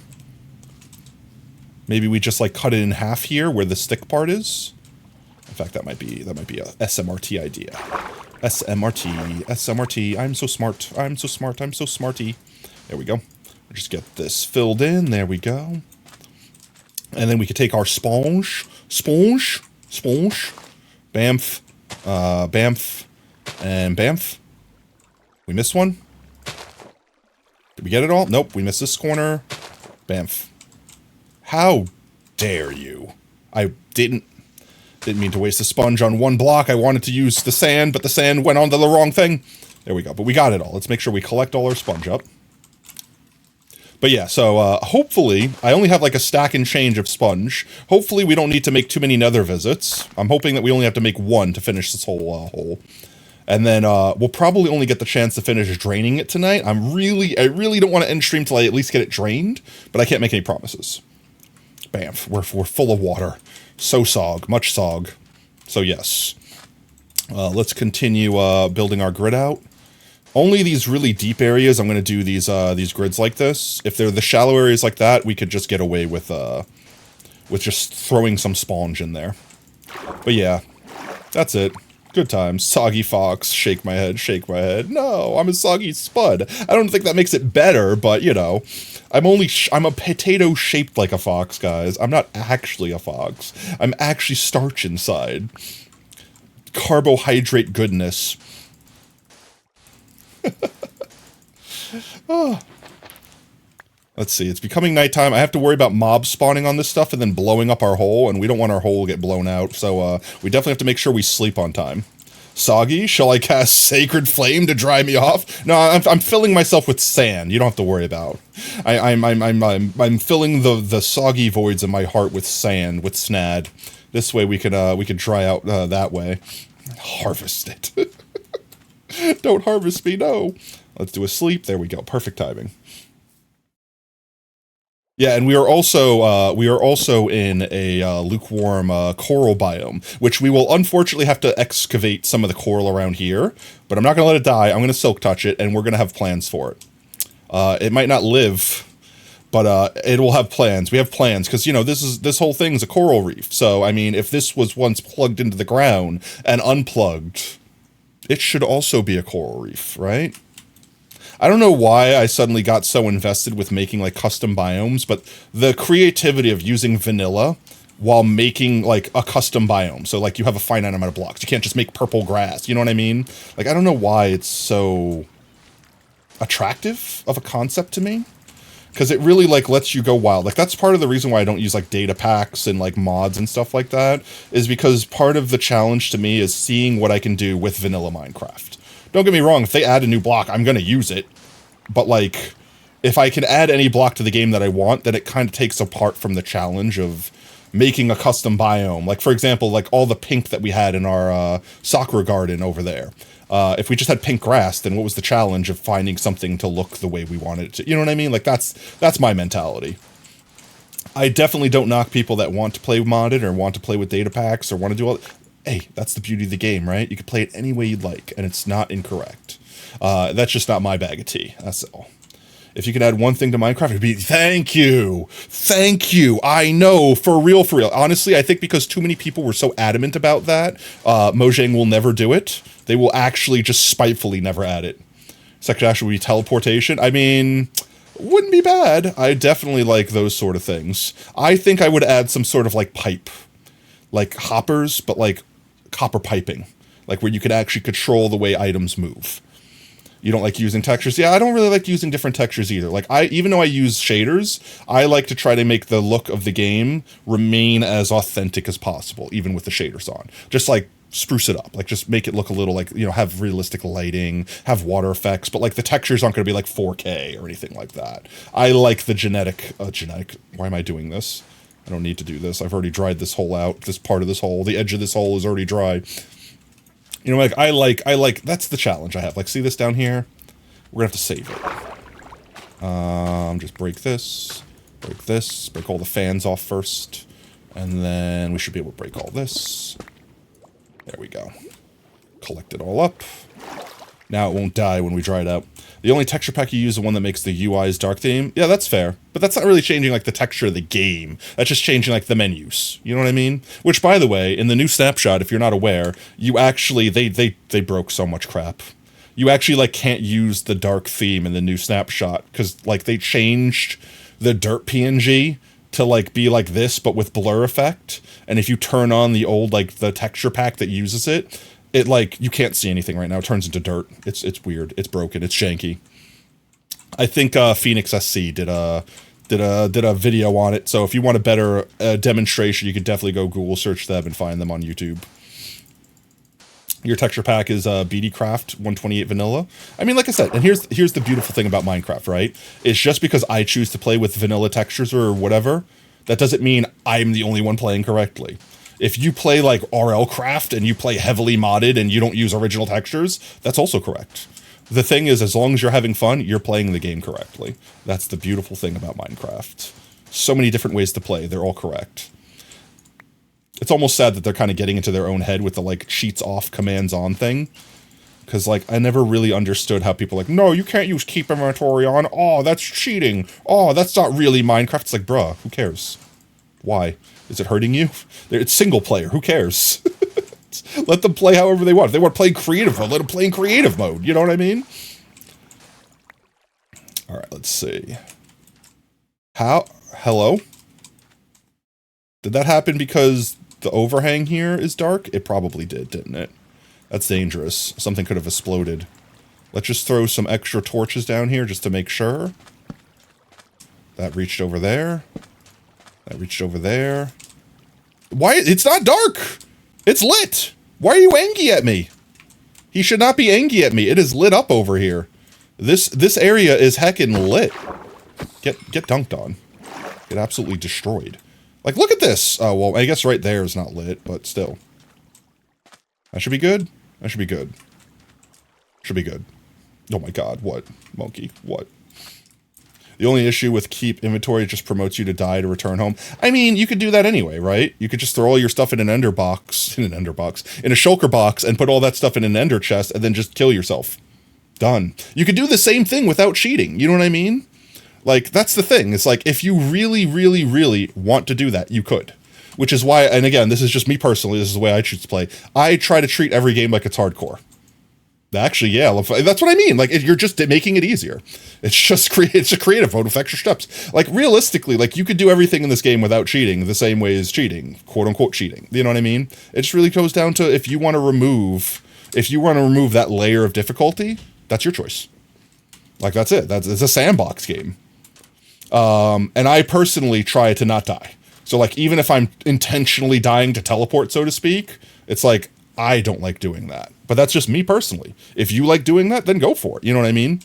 [SPEAKER 1] Maybe we just like cut it in half here where the stick part is. In fact, that might be a SMRT idea. SMRT. I'm so smart. I'm so smart. I'm so smarty. There we go. Just get this filled in. There we go. And then we could take our sponge, bamf, bamf, and bamf. We missed one. Did we get it all? Nope. We missed this corner. Bamf. How dare you? I didn't mean to waste the sponge on one block. I wanted to use the sand, but the sand went onto the wrong thing. There we go. But we got it all. Let's make sure we collect all our sponge up. But yeah, so hopefully, I only have like a stack and change of sponge. Hopefully we don't need to make too many nether visits. I'm hoping that we only have to make 1 to finish this whole hole. And then we'll probably only get the chance to finish draining it tonight. I really don't want to end stream till I at least get it drained, but I can't make any promises. Bamf, we're full of water. So sog, much sog. So yes. Let's continue building our grid out. Only these really deep areas, I'm going to do these grids like this. If they're the shallow areas like that, we could just get away with just throwing some sponge in there. But yeah, that's it. Good times. Soggy fox, shake my head, shake my head. No, I'm a soggy spud. I don't think that makes it better, but you know, I'm a potato shaped like a fox, guys. I'm not actually a fox. I'm actually starch inside. Carbohydrate goodness. Oh. Let's see, it's becoming nighttime. I have to worry about mobs spawning on this stuff and then blowing up our hole, and we don't want our hole to get blown out, so we definitely have to make sure we sleep on time. Soggy, shall I cast Sacred Flame to dry me off? No, I'm filling myself with sand. You don't have to worry about. I'm filling the soggy voids in my heart with sand, with snad. This way we could dry out that way. Harvest it. Don't harvest me, no. Let's do a sleep. There we go. Perfect timing. Yeah, and we are also in a lukewarm coral biome, which we will unfortunately have to excavate some of the coral around here. But I'm not going to let it die. I'm going to silk touch it, and we're going to have plans for it. It might not live, but it will have plans. We have plans because, you know, this whole thing's a coral reef. So I mean, if this was once plugged into the ground and unplugged, it should also be a coral reef, right? I don't know why I suddenly got so invested with making like custom biomes, but the creativity of using vanilla while making like a custom biome. So like you have a finite amount of blocks. You can't just make purple grass. You know what I mean? Like, I don't know why it's so attractive of a concept to me. Because it really like lets you go wild. Like that's part of the reason why I don't use like data packs and like mods and stuff like that, is because part of the challenge to me is seeing what I can do with vanilla Minecraft. Don't get me wrong, if they add a new block, I'm going to use it. But, like, if I can add any block to the game that I want, then it kind of takes apart from the challenge of making a custom biome. Like, for example, like all the pink that we had in our Sakura garden over there. If we just had pink grass, then what was the challenge of finding something to look the way we wanted it to? You know what I mean? Like, that's my mentality. I definitely don't knock people that want to play modded or want to play with data packs or want to do all... Hey, that's the beauty of the game, right? You can play it any way you'd like, and it's not incorrect. That's just not my bag of tea. That's all. If you could add one thing to Minecraft, it'd be, thank you. Thank you. I know, for real, for real. Honestly, I think because too many people were so adamant about that, Mojang will never do it. They will actually just spitefully never add it. Second action would be teleportation. I mean... wouldn't be bad. I definitely like those sort of things. I think I would add some sort of, like, pipe. Like hoppers, but like copper piping, like where you could actually control the way items move. You don't like using textures? Yeah, I don't really like using different textures either. Like even though I use shaders, I like to try to make the look of the game remain as authentic as possible, even with the shaders on. Just like spruce it up, like just make it look a little like, you know, have realistic lighting, have water effects, but like the textures aren't going to be like 4K or anything like that. I like the genetic, why am I doing this? I don't need to do this. I've already dried this hole out. This part of this hole, the edge of this hole is already dry. You know, like I like, that's the challenge I have. Like, see this down here? We're gonna have to save it. Just break this, break all the fans off first, and then we should be able to break all this. There we go. Collect it all up. Now it won't die when we dry it out. The only texture pack you use is the one that makes the UI's dark theme. Yeah, that's fair. But that's not really changing, like, the texture of the game. That's just changing, like, the menus. You know what I mean? Which, by the way, in the new snapshot, if you're not aware, you actually, they broke so much crap. You actually, like, can't use the dark theme in the new snapshot. Because, like, they changed the dirt PNG to, like, be like this, but with blur effect. And if you turn on the old, like, the texture pack that uses it, it, like, you can't see anything right now. It turns into dirt. It's weird. It's broken. It's janky. I think Phoenix SC did a video on it. So if you want a better demonstration, you could definitely go Google search them and find them on YouTube. Your texture pack is BDcraft 128 vanilla. I mean, like I said, and here's the beautiful thing about Minecraft, right? It's just because I choose to play with vanilla textures or whatever, that doesn't mean I'm the only one playing correctly. If you play like RL Craft and you play heavily modded and you don't use original textures, that's also correct. The thing is, as long as you're having fun, you're playing the game correctly. That's the beautiful thing about Minecraft. So many different ways to play. They're all correct. It's almost sad that they're kind of getting into their own head with the like cheats off, commands on thing. Because, like, I never really understood how people like, no, you can't use keep inventory on. Oh, that's cheating. Oh, that's not really Minecraft. It's like, bruh, who cares? Why? Is it hurting you? It's single player. Who cares? Let them play however they want. If they want to play in creative mode, let them play in creative mode. You know what I mean? All right, let's see. Hello? Did that happen because the overhang here is dark? It probably did, didn't it? That's dangerous. Something could have exploded. Let's just throw some extra torches down here just to make sure. That reached over there. That reached over there. Why? It's not dark! It's lit! Why are you angry at me? He should not be angry at me. It is lit up over here. This area is heckin' lit. Get dunked on. Get absolutely destroyed. Like, look at this! Oh, well, I guess right there is not lit, but still. That should be good? That should be good. Should be good. Oh my god, what? Monkey, what? The only issue with keep inventory just promotes you to die to return home. I mean, you could do that anyway, right? You could just throw all your stuff in an ender box, in a shulker box, and put all that stuff in an ender chest, and then just kill yourself. Done. You could do the same thing without cheating, you know what I mean? Like, that's the thing. It's like, if you really, really, really want to do that, you could. Which is why, and again, this is just me personally, this is the way I choose to play. I try to treat every game like it's hardcore. Actually, yeah, that's what I mean. Like, you're just making it easier. It's just it's a creative mode with extra steps. Like, realistically, like, you could do everything in this game without cheating the same way as cheating, quote unquote cheating. You know what I mean? It just really goes down to if you want to remove that layer of difficulty, that's your choice. Like, that's it. It's a sandbox game. And I personally try to not die. So, like, even if I'm intentionally dying to teleport, so to speak, it's like, I don't like doing that. But that's just me personally. If you like doing that, then go for it. You know what I mean?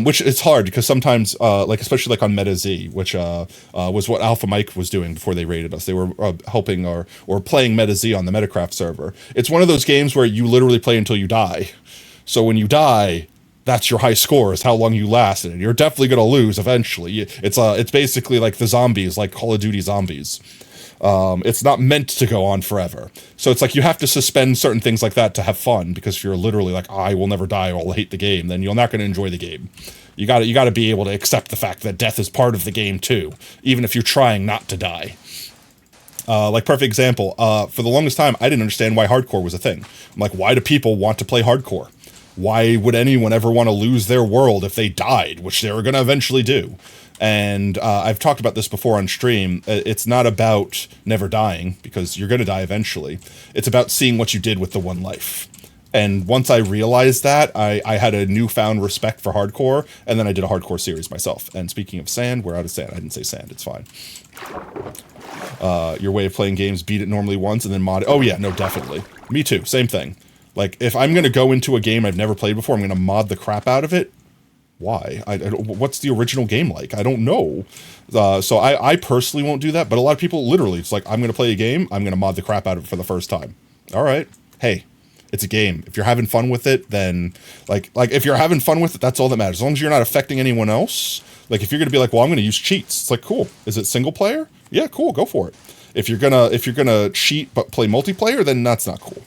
[SPEAKER 1] Which it's hard because sometimes, like, especially like on MetaZ, which was what Alpha Mike was doing before they raided us. They were helping or playing MetaZ on the Metacraft server. It's one of those games where you literally play until you die. So when you die, that's your high score, is how long you last in it. You're definitely going to lose eventually. It's basically like the zombies, like Call of Duty zombies. It's not meant to go on forever. So it's like you have to suspend certain things like that to have fun, because if you're literally like, I will never die, or I'll hate the game, then you're not going to enjoy the game. You got to be able to accept the fact that death is part of the game too, even if you're trying not to die. Like, perfect example, for the longest time, I didn't understand why hardcore was a thing. I'm like, why do people want to play hardcore? Why would anyone ever want to lose their world if they died, which they were going to eventually do? And I've talked about this before on stream. It's not about never dying, because you're going to die eventually. It's about seeing what you did with the one life. And once I realized that, I had a newfound respect for hardcore, and then I did a hardcore series myself. And speaking of sand, we're out of sand. I didn't say sand, it's fine. Your way of playing games, beat it normally once and then mod it. Oh yeah, no, definitely. Me too, same thing. Like, if I'm going to go into a game I've never played before, I'm going to mod the crap out of it. Why? What's the original game like? I don't know. So I personally won't do that, but a lot of people, literally, it's like, I'm going to play a game, I'm going to mod the crap out of it for the first time. All right. Hey, it's a game. If you're having fun with it, then, like if you're having fun with it, that's all that matters. As long as you're not affecting anyone else. Like, if you're going to be like, well, I'm going to use cheats. It's like, cool. Is it single player? Yeah, cool. Go for it. If you're gonna cheat but play multiplayer, then that's not cool.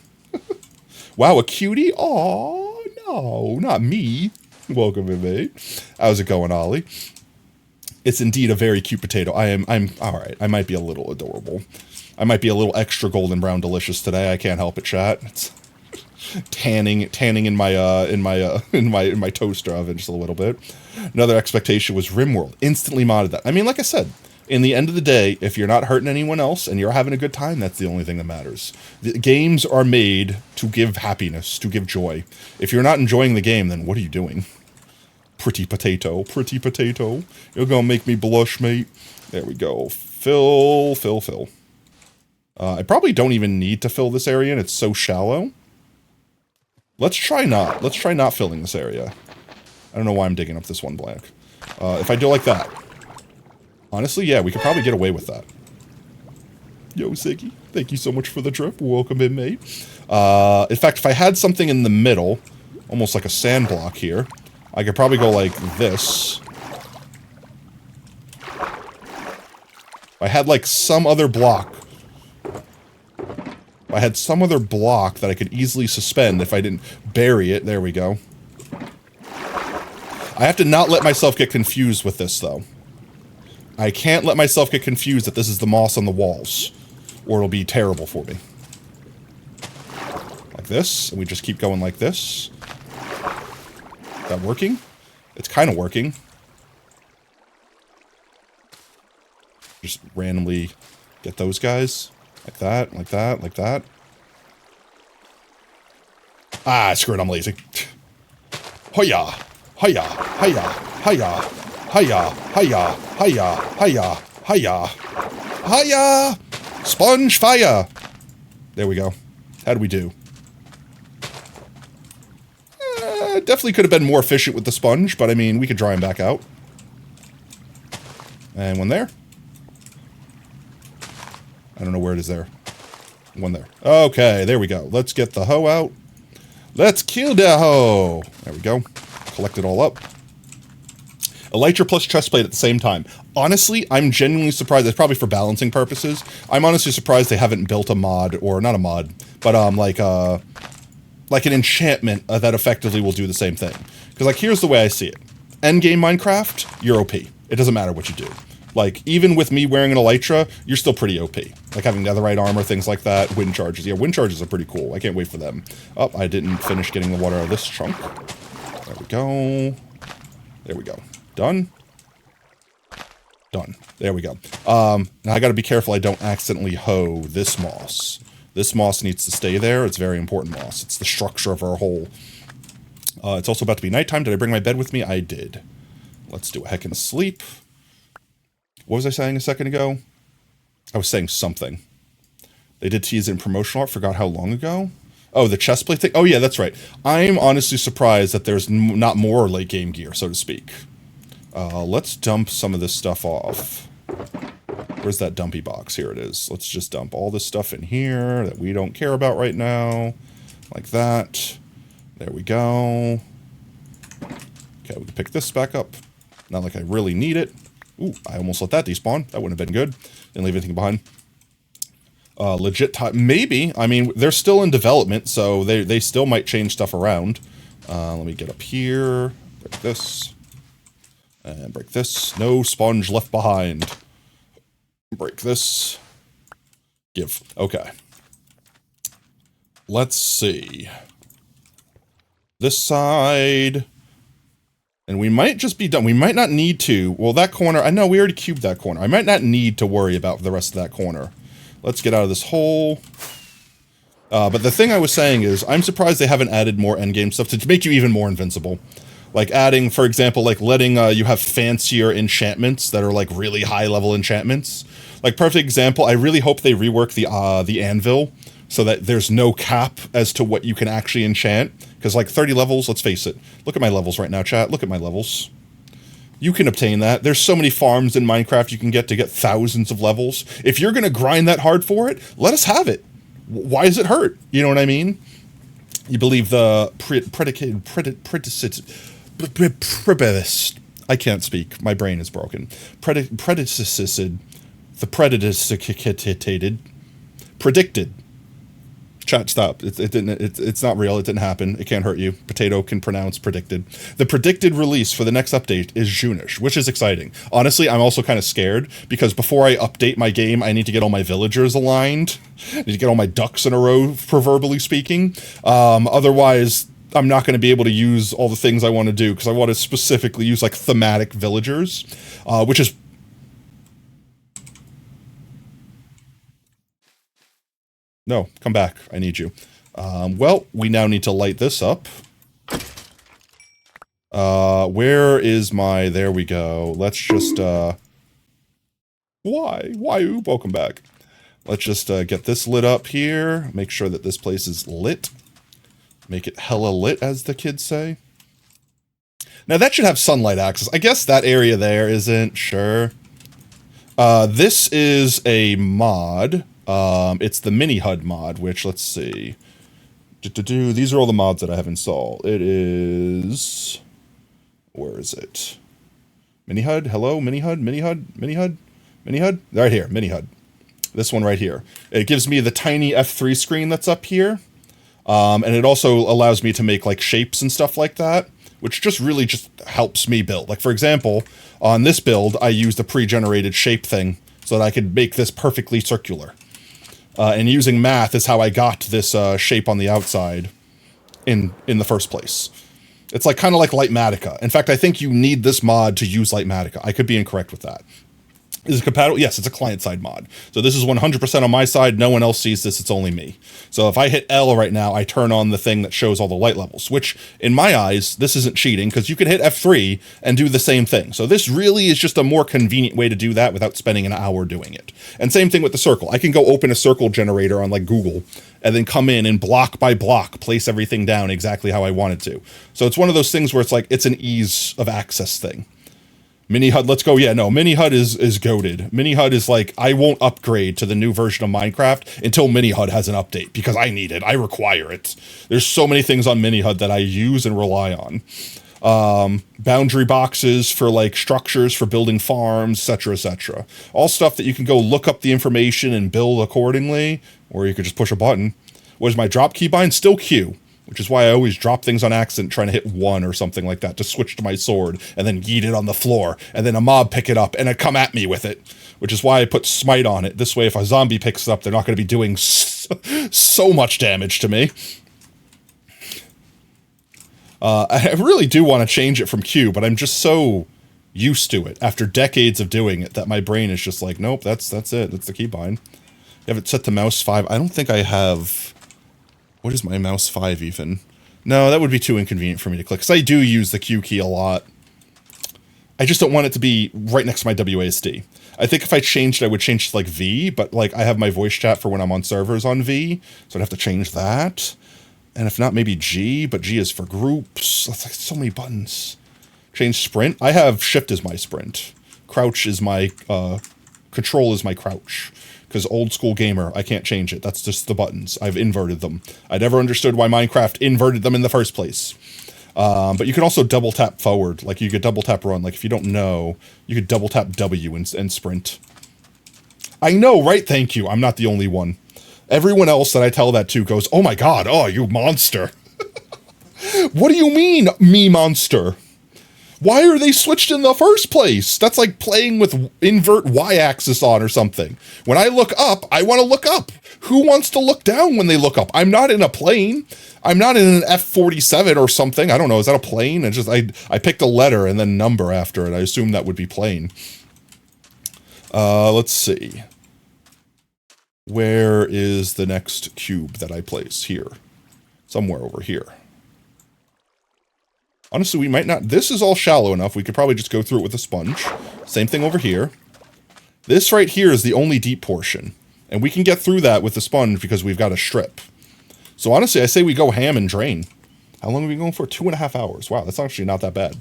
[SPEAKER 1] Wow, a cutie? Oh no, not me. Welcome in, mate. How's it going, Ollie? It's indeed a very cute potato. I'm all right. I might be a little adorable. I might be a little extra golden brown delicious today. I can't help it, chat. It's tanning in my toaster oven just a little bit. Another expectation was RimWorld. Instantly modded that. I mean, like I said, in the end of the day, if you're not hurting anyone else and you're having a good time, that's the only thing that matters. The games are made to give happiness, to give joy. If you're not enjoying the game, then what are you doing? Pretty potato, pretty potato. You're gonna make me blush, mate. There we go. Fill. I probably don't even need to fill this area, and it's so shallow. Let's try not filling this area. I don't know why I'm digging up this one blank. If I do like that. Honestly, yeah, we could probably get away with that. Yo, Ziggy, thank you so much for the trip. Welcome in, mate. In fact, if I had something in the middle, almost like a sand block here, I could probably go like this. If I had like some other block. I had some other block that I could easily suspend if I didn't bury it. There we go. I have to not let myself get confused with this, though. I can't let myself get confused that this is the moss on the walls, or it'll be terrible for me. Like this, and we just keep going like this. Is that working? It's kind of working. Just randomly get those guys. Like that, like that, like that. Ah, screw it, I'm lazy. Hoya! Hiya! Hiya! Hiya! Hiya! Hiya! Hiya! Hiya! Hiya! Hiya! Sponge fire! There we go. How do we do? Definitely could have been more efficient with the sponge, but I mean, we could dry him back out. And one there. I don't know where it is there. One there. Okay, there we go. Let's get the hoe out. Let's kill the hoe. There we go. Collect it all up. Elytra plus chestplate at the same time. Honestly, I'm genuinely surprised. It's probably for balancing purposes. I'm honestly surprised they haven't built a mod, or not a mod, but like an enchantment that effectively will do the same thing. Because like, here's the way I see it. Endgame Minecraft, you're OP. It doesn't matter what you do. Like, even with me wearing an Elytra, you're still pretty OP. Like having netherite armor, things like that. Wind charges. Yeah, wind charges are pretty cool. I can't wait for them. Oh, I didn't finish getting the water out of this chunk. There we go. There we go. Done. Done. There we go. Now I gotta be careful I don't accidentally hoe this moss. This moss needs to stay there. It's very important moss. It's the structure of our hole. It's also about to be nighttime. Did I bring my bed with me? I did. Let's do a heckin' sleep. What was I saying a second ago? I was saying something. They did tease it in promotional art. Forgot how long ago. Oh, the chestplate thing? Oh, yeah, that's right. I'm honestly surprised that there's not more late game gear, so to speak. Let's dump some of this stuff off. Where's that dumpy box? Here it is. Let's just dump all this stuff in here that we don't care about right now. Like that. There we go. Okay, we can pick this back up. Not like I really need it. Ooh, I almost let that despawn. That wouldn't have been good. Didn't leave anything behind. Legit time. Maybe. I mean, they're still in development, so they still might change stuff around. Let me get up here. Break this. And break this. No sponge left behind. Break this. Give. Okay. Let's see. This side. And we might just be done. We might not need to. Well, that corner, I know we already cubed that corner. I might not need to worry about the rest of that corner. Let's get out of this hole. But the thing I was saying is, I'm surprised they haven't added more endgame stuff to make you even more invincible. Like adding, for example, like letting you have fancier enchantments that are like really high level enchantments. Like perfect example, I really hope they rework the anvil so that there's no cap as to what you can actually enchant. Because like 30 levels, let's face it. Look at my levels right now, chat. Look at my levels. You can obtain that. There's so many farms in Minecraft you can get to get thousands of levels. If you're going to grind that hard for it, let us have it. Why does it hurt? You know what I mean? You believe the I can't speak. My brain is broken. Predicted. Chat, stop. It's not real. It didn't happen. It can't hurt you. Potato can pronounce predicted. The predicted release for the next update is June-ish, which is exciting. Honestly, I'm also kind of scared because before I update my game, I need to get all my villagers aligned. I need to get all my ducks in a row, proverbially speaking. Otherwise, I'm not going to be able to use all the things I want to do because I want to specifically use like thematic villagers, which is no, come back. I need you. Well, we now need to light this up. Where is my... There we go. Let's just, Why? Welcome back. Let's just, get this lit up here. Make sure that this place is lit. Make it hella lit, as the kids say. Now, that should have sunlight access. I guess that area there isn't. Sure. This is a mod. It's the mini HUD mod, which, let's see. These are all the mods that I have installed. It is... Where is it? Mini HUD? Hello? Mini HUD? Mini HUD? Mini HUD? Mini HUD? Right here. Mini HUD. This one right here. It gives me the tiny F3 screen that's up here. And it also allows me to make like shapes and stuff like that, which just really just helps me build. Like for example, on this build, I used a pre-generated shape thing so that I could make this perfectly circular. And using math is how I got this shape on the outside in the first place. It's like kind of like Lightmatica. In fact, I think you need this mod to use Lightmatica. I could be incorrect with that. Is it compatible? Yes, it's a client-side mod. So this is 100% on my side. No one else sees this. It's only me. So if I hit L right now, I turn on the thing that shows all the light levels, which in my eyes, this isn't cheating because you can hit F3 and do the same thing. So this really is just a more convenient way to do that without spending an hour doing it. And same thing with the circle. I can go open a circle generator on like Google and then come in and block by block, place everything down exactly how I wanted to. So it's one of those things where it's like, it's an ease of access thing. Mini HUD, let's go. Yeah, no, Mini HUD is goated. Mini HUD is like, I won't upgrade to the new version of Minecraft until Mini HUD has an update because I need it. I require it. There's so many things on Mini HUD that I use and rely on. Boundary boxes for like structures for building farms, etc., etc. All stuff that you can go look up the information and build accordingly, or you could just push a button. What is my drop keybind? Still Q. Which is why I always drop things on accident trying to hit 1 or something like that to switch to my sword and then yeet it on the floor and then a mob pick it up and it come at me with it, which is why I put smite on it. This way if a zombie picks it up, they're not going to be doing so much damage to me. I really do want to change it from Q, but I'm just so used to it after decades of doing it that my brain is just like, nope, that's it. That's the keybind. You have it set to mouse 5. I don't think I have... What is my mouse 5 even? No, that would be too inconvenient for me to click, because I do use the Q key a lot. I just don't want it to be right next to my WASD. I think if I changed it, I would change to like V, but like I have my voice chat for when I'm on servers on V, so I'd have to change that. And if not, maybe G, but G is for groups. That's like so many buttons. Change sprint. I have shift as my sprint. Crouch is my, control is my crouch. Because old school gamer, I can't change it. That's just the buttons. I've inverted them. I never understood why Minecraft inverted them in the first place. But you can also double tap forward. Like you could double tap run. Like if you don't know, you could double tap W and sprint. I know, right? Thank you. I'm not the only one. Everyone else that I tell that to goes, oh my god, oh, you monster. What do you mean, me monster? Why are they switched in the first place? That's like playing with invert y-axis on or something. When I look up, I want to look up. Who wants to look down when they look up? I'm not in a plane. I'm not in an F-47 or something. I don't know. Is that a plane? It's just I picked a letter and then number after it. I assume that would be plane. Let's see. Where is the next cube that I place? Here. Somewhere over here. Honestly, we might not... This is all shallow enough. We could probably just go through it with a sponge. Same thing over here. This right here is the only deep portion. And we can get through that with the sponge because we've got a strip. So honestly, I say we go ham and drain. How long are we going for? 2.5 hours. Wow, that's actually not that bad.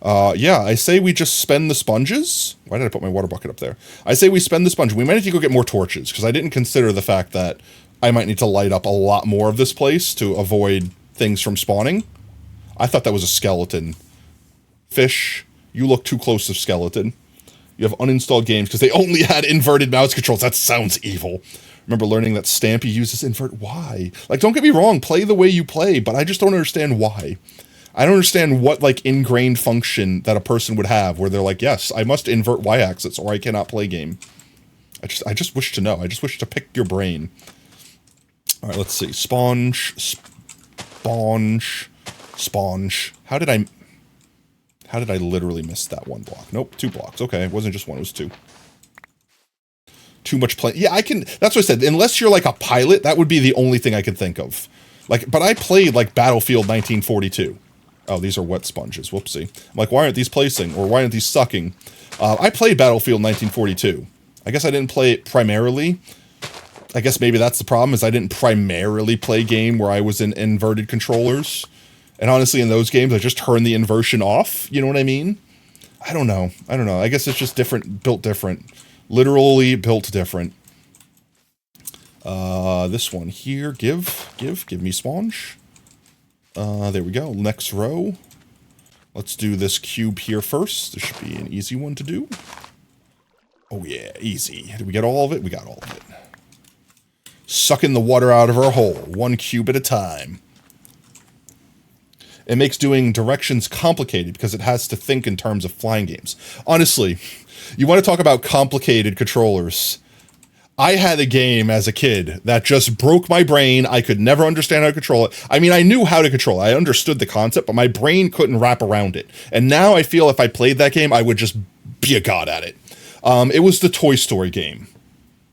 [SPEAKER 1] Yeah, I say we just spend the sponges. Why did I put my water bucket up there? I say we spend the sponge. We might need to go get more torches because I didn't consider the fact that I might need to light up a lot more of this place to avoid things from spawning. I thought that was a skeleton. Fish, you look too close to skeleton. You have uninstalled games because they only had inverted mouse controls. That sounds evil. Remember learning that Stampy uses invert. Why? Like, don't get me wrong, play the way you play, but I just don't understand why. I don't understand what, like, ingrained function that a person would have where they're like, yes, I must invert y-axis or I cannot play game. I just wish to know. I just wish to pick your brain. All right, let's see. Sponge. How did I literally miss that one block? Nope, 2 blocks. Okay, it wasn't just 1, it was 2. Too much play. Yeah, I can, that's what I said. Unless you're like a pilot, that would be the only thing I could think of. Like, but I played like Battlefield 1942. Oh, these are wet sponges. Whoopsie. I'm like, why aren't these placing? Or why aren't these sucking? I played Battlefield 1942. I guess I didn't play it primarily. I guess maybe that's the problem, is I didn't primarily play game where I was in inverted controllers. And honestly, in those games, I just turned the inversion off. You know what I mean? I don't know. I guess it's just different, built different. Literally built different. This one here, give me sponge. There we go. Next row. Let's do this cube here first. This should be an easy one to do. Oh yeah, easy. Did we get all of it? We got all of it. Sucking the water out of our hole, 1 cube at a time. It makes doing directions complicated because it has to think in terms of flying games. Honestly, you want to talk about complicated controllers. I had a game as a kid that just broke my brain. I could never understand how to control it. I mean, I knew how to control it. I understood the concept, but my brain couldn't wrap around it. And now I feel if I played that game, I would just be a god at it. It was the Toy Story game.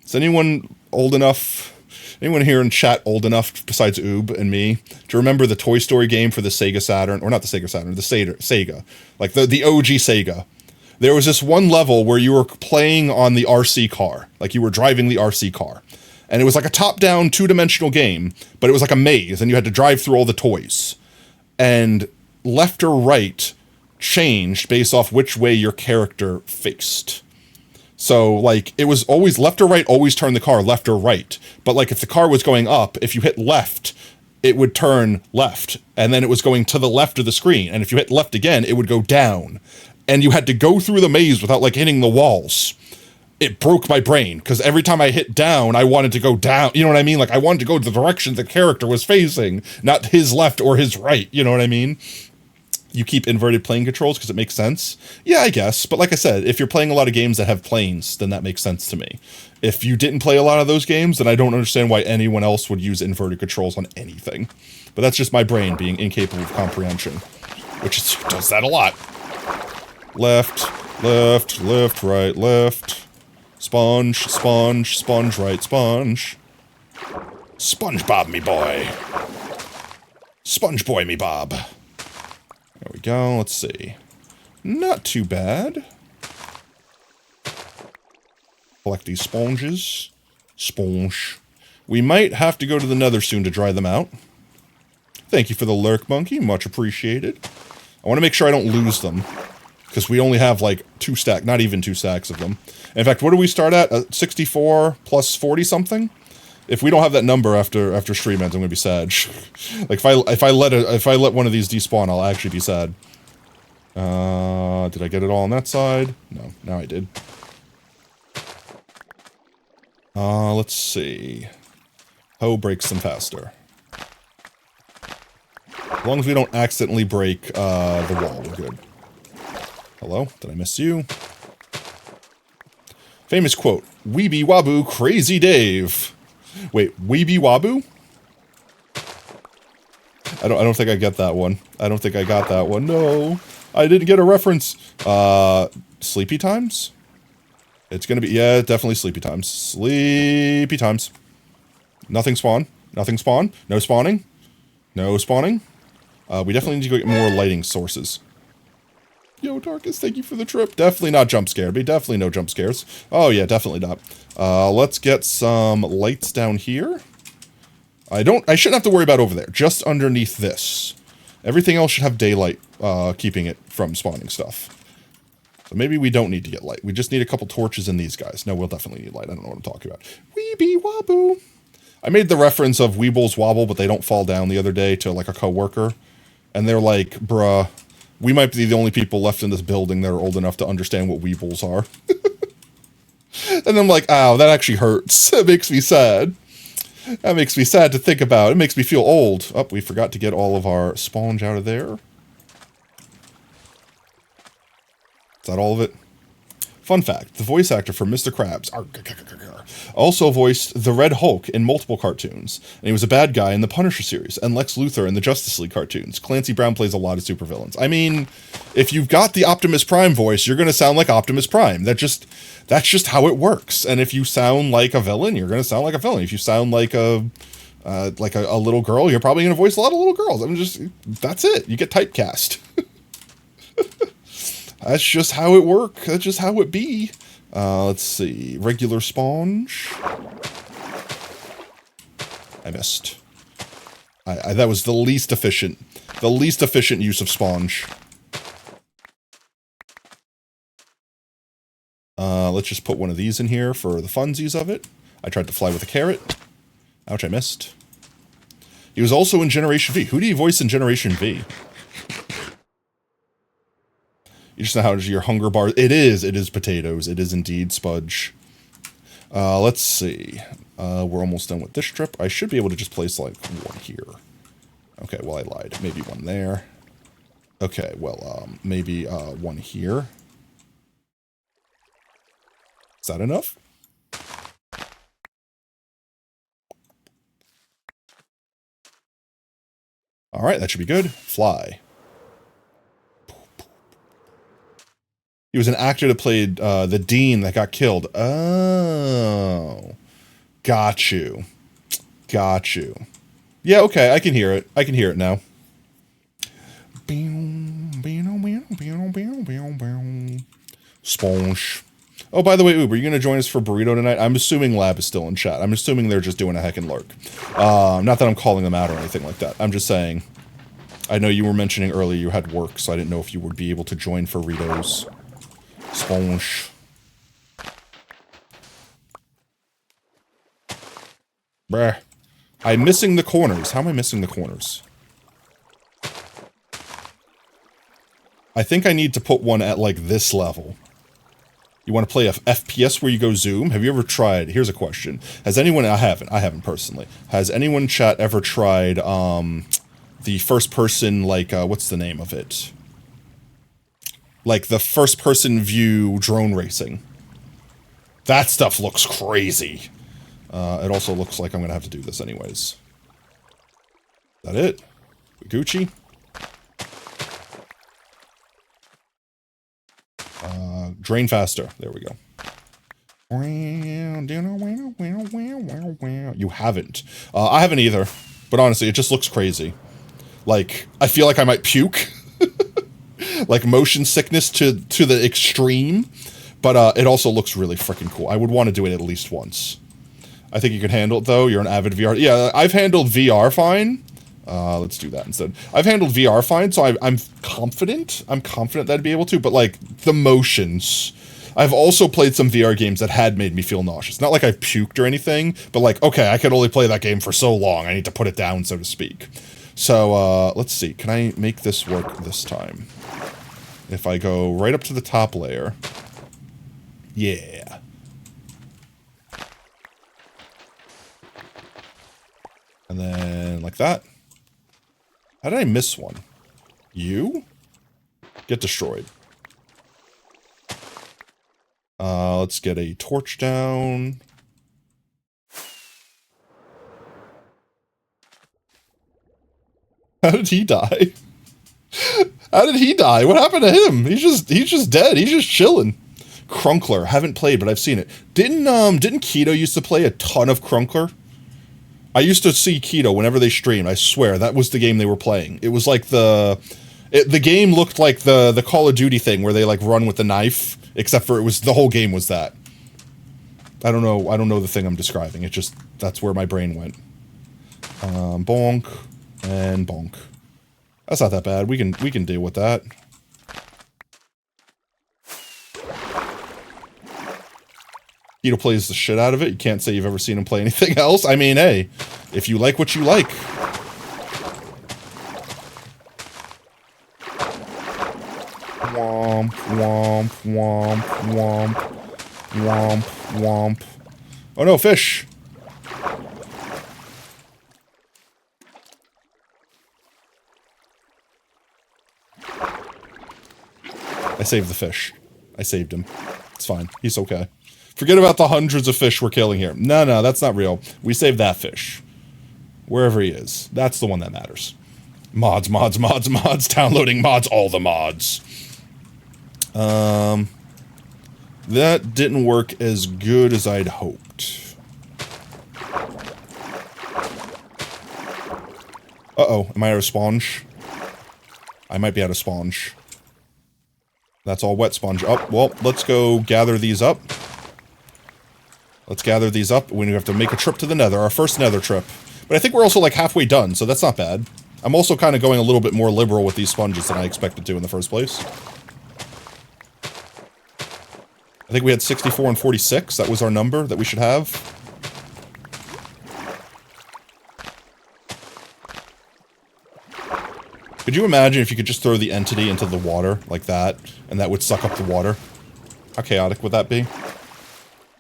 [SPEAKER 1] Is anyone old enough... Anyone here in chat old enough, besides Oob and me, to remember the Toy Story game for the Sega Saturn? Or not the Sega Saturn, the Sega. Like the OG Sega. There was this one level where you were playing on the RC car. Like you were driving the RC car. And it was like a top-down, two-dimensional game, but it was like a maze, and you had to drive through all the toys. And left or right changed based off which way your character faced. So, like, it was always left or right, always turn the car left or right. But, like, if the car was going up, if you hit left, it would turn left. And then it was going to the left of the screen. And if you hit left again, it would go down. And you had to go through the maze without, like, hitting the walls. It broke my brain, because every time I hit down, I wanted to go down. You know what I mean? Like, I wanted to go the direction the character was facing, not his left or his right. You know what I mean? You keep inverted plane controls because it makes sense. Yeah, I guess. But like I said, if you're playing a lot of games that have planes, then that makes sense to me. If you didn't play a lot of those games, then I don't understand why anyone else would use inverted controls on anything. But that's just my brain being incapable of comprehension, which does that a lot. Left, left, left, right, left. Sponge, sponge, sponge, right, sponge. SpongeBob, me boy. Sponge boy, me Bob. There we go, let's see. Not too bad. Collect these sponges. Sponge. We might have to go to the nether soon to dry them out. Thank you for the lurk, monkey. Much appreciated. I want to make sure I don't lose them. Because we only have, like, 2 stacks, not even 2 stacks of them. In fact, what do we start at? 64 plus 40 something? If we don't have that number after stream ends, I'm gonna be sad. Like if I let one of these despawn, I'll actually be sad. Did I get it all on that side? No, now I did. Let's see. Ho breaks them faster. As long as we don't accidentally break the wall, we're good. Hello? Did I miss you? Famous quote: "Weeby Waboo, Crazy Dave." Wait, Weeby Waboo? I don't think I get that one. I don't think I got that one. No, I didn't get a reference. Sleepy Times? It's gonna be, yeah, definitely Sleepy Times. Sleepy Times. Nothing spawn. Nothing spawn. No spawning. No spawning. We definitely need to go get more lighting sources. Yo, Darkus, thank you for the trip. Definitely not jump scared. Definitely no jump scares. Oh, yeah, definitely not. Let's get some lights down here. I shouldn't have to worry about over there. Just underneath this. Everything else should have daylight, keeping it from spawning stuff. So maybe we don't need to get light. We just need a couple torches in these guys. No, we'll definitely need light. I don't know what I'm talking about. Weeby Waboo. I made the reference of Weebles Wobble, but they don't fall down the other day to, like, a coworker. And they're like, bruh, we might be the only people left in this building that are old enough to understand what Weebles are. And I'm like, ow, that actually hurts. That makes me sad. That makes me sad to think about. It makes me feel old. Oh, we forgot to get all of our sponge out of there. Is that all of it? Fun fact, the voice actor for Mr. Krabs also voiced the Red Hulk in multiple cartoons, and he was a bad guy in the Punisher series, and Lex Luthor in the Justice League cartoons. Clancy Brown plays a lot of supervillains. I mean, if you've got the Optimus Prime voice, you're going to sound like Optimus Prime. That's just how it works. And if you sound like a villain, you're going to sound like a villain. If you sound like a little girl, you're probably going to voice a lot of little girls. I mean, that's it. You get typecast. That's just how it work. That's just how it be. Let's see. Regular sponge. I missed. That was the least efficient use of sponge. Let's just put one of these in here for the funsies of it. I tried to fly with a carrot. Ouch, I missed. He was also in Generation V. Who do you voice in Generation V? You just know how your hunger bar. It is potatoes. It is indeed Spudge. Let's see. We're almost done with this strip. I should be able to just place like one here. Okay, well I lied. Maybe one there. Okay, well maybe one here. Is that enough? All right, that should be good. Fly. He was an actor that played the dean that got killed. Oh. Got you. Got you. Yeah, okay, I can hear it. I can hear it now. Sponge. Oh, by the way, Uber, are you going to join us for burrito tonight? I'm assuming Lab is still in chat. I'm assuming they're just doing a heckin' lurk. Not that I'm calling them out or anything like that. I'm just saying. I know you were mentioning earlier you had work, so I didn't know if you would be able to join for Ritos. Sponge. Bruh. I'm missing the corners. How am I missing the corners? I think I need to put one at, like, this level. You want to play a FPS where you go zoom? Have you ever tried... Here's a question. Has anyone... I haven't personally. Has anyone chat ever tried, the first person, like, what's the name of it? Like, the first person view drone racing. That stuff looks crazy. It also looks like I'm gonna have to do this anyways. Is that it? Gucci? Drain faster. There we go. You haven't. I haven't either. But honestly, it just looks crazy. Like, I feel like I might puke. Like, motion sickness to the extreme. But it also looks really freaking cool. I would want to do it at least once. I think you can handle it, though. You're an avid VR... Yeah, I've handled VR fine. Let's do that instead. I've handled VR fine, so I'm confident. I'm confident that I'd be able to, but, like, the motions... I've also played some VR games that had made me feel nauseous. Not like I've puked or anything, but, like, okay, I could only play that game for so long. I need to put it down, so to speak. So, let's see. Can I make this work this time? If I go right up to the top layer... Yeah. And then, like that. How did I miss one? You? Get destroyed. Let's get a torch down. How did he die? How did he die? What happened to him? He's just dead. He's just chilling. Crunkler. Haven't played, but I've seen it. Didn't Keto used to play a ton of Crunkler? I used to see Keto whenever they streamed. I swear, that was the game they were playing. It was like the game looked like the Call of Duty thing where they like run with the knife, except for the whole game was that. I don't know the thing I'm describing. It just, that's where my brain went. Bonk and bonk. That's not that bad. We can deal with that. Keto plays the shit out of it. You can't say you've ever seen him play anything else. I mean, hey, if you like what you like. Womp, womp, womp, womp, womp, womp. Oh no, fish! I saved the fish. I saved him. It's fine. He's okay. Forget about the hundreds of fish we're killing here. No, that's not real. We saved that fish. Wherever he is. That's the one that matters. Mods, mods, mods, mods. Downloading mods. All the mods. That didn't work as good as I'd hoped. Uh-oh. Am I out of sponge? I might be out of sponge. That's all wet sponge. Oh, well, let's go gather these up. Let's gather these up. We have to make a trip to the nether. Our first nether trip. But I think we're also like halfway done, so that's not bad. I'm also kind of going a little bit more liberal with these sponges than I expected to in the first place. I think we had 64 and 46. That was our number that we should have. Could you imagine if you could just throw the entity into the water like that, and that would suck up the water? How chaotic would that be?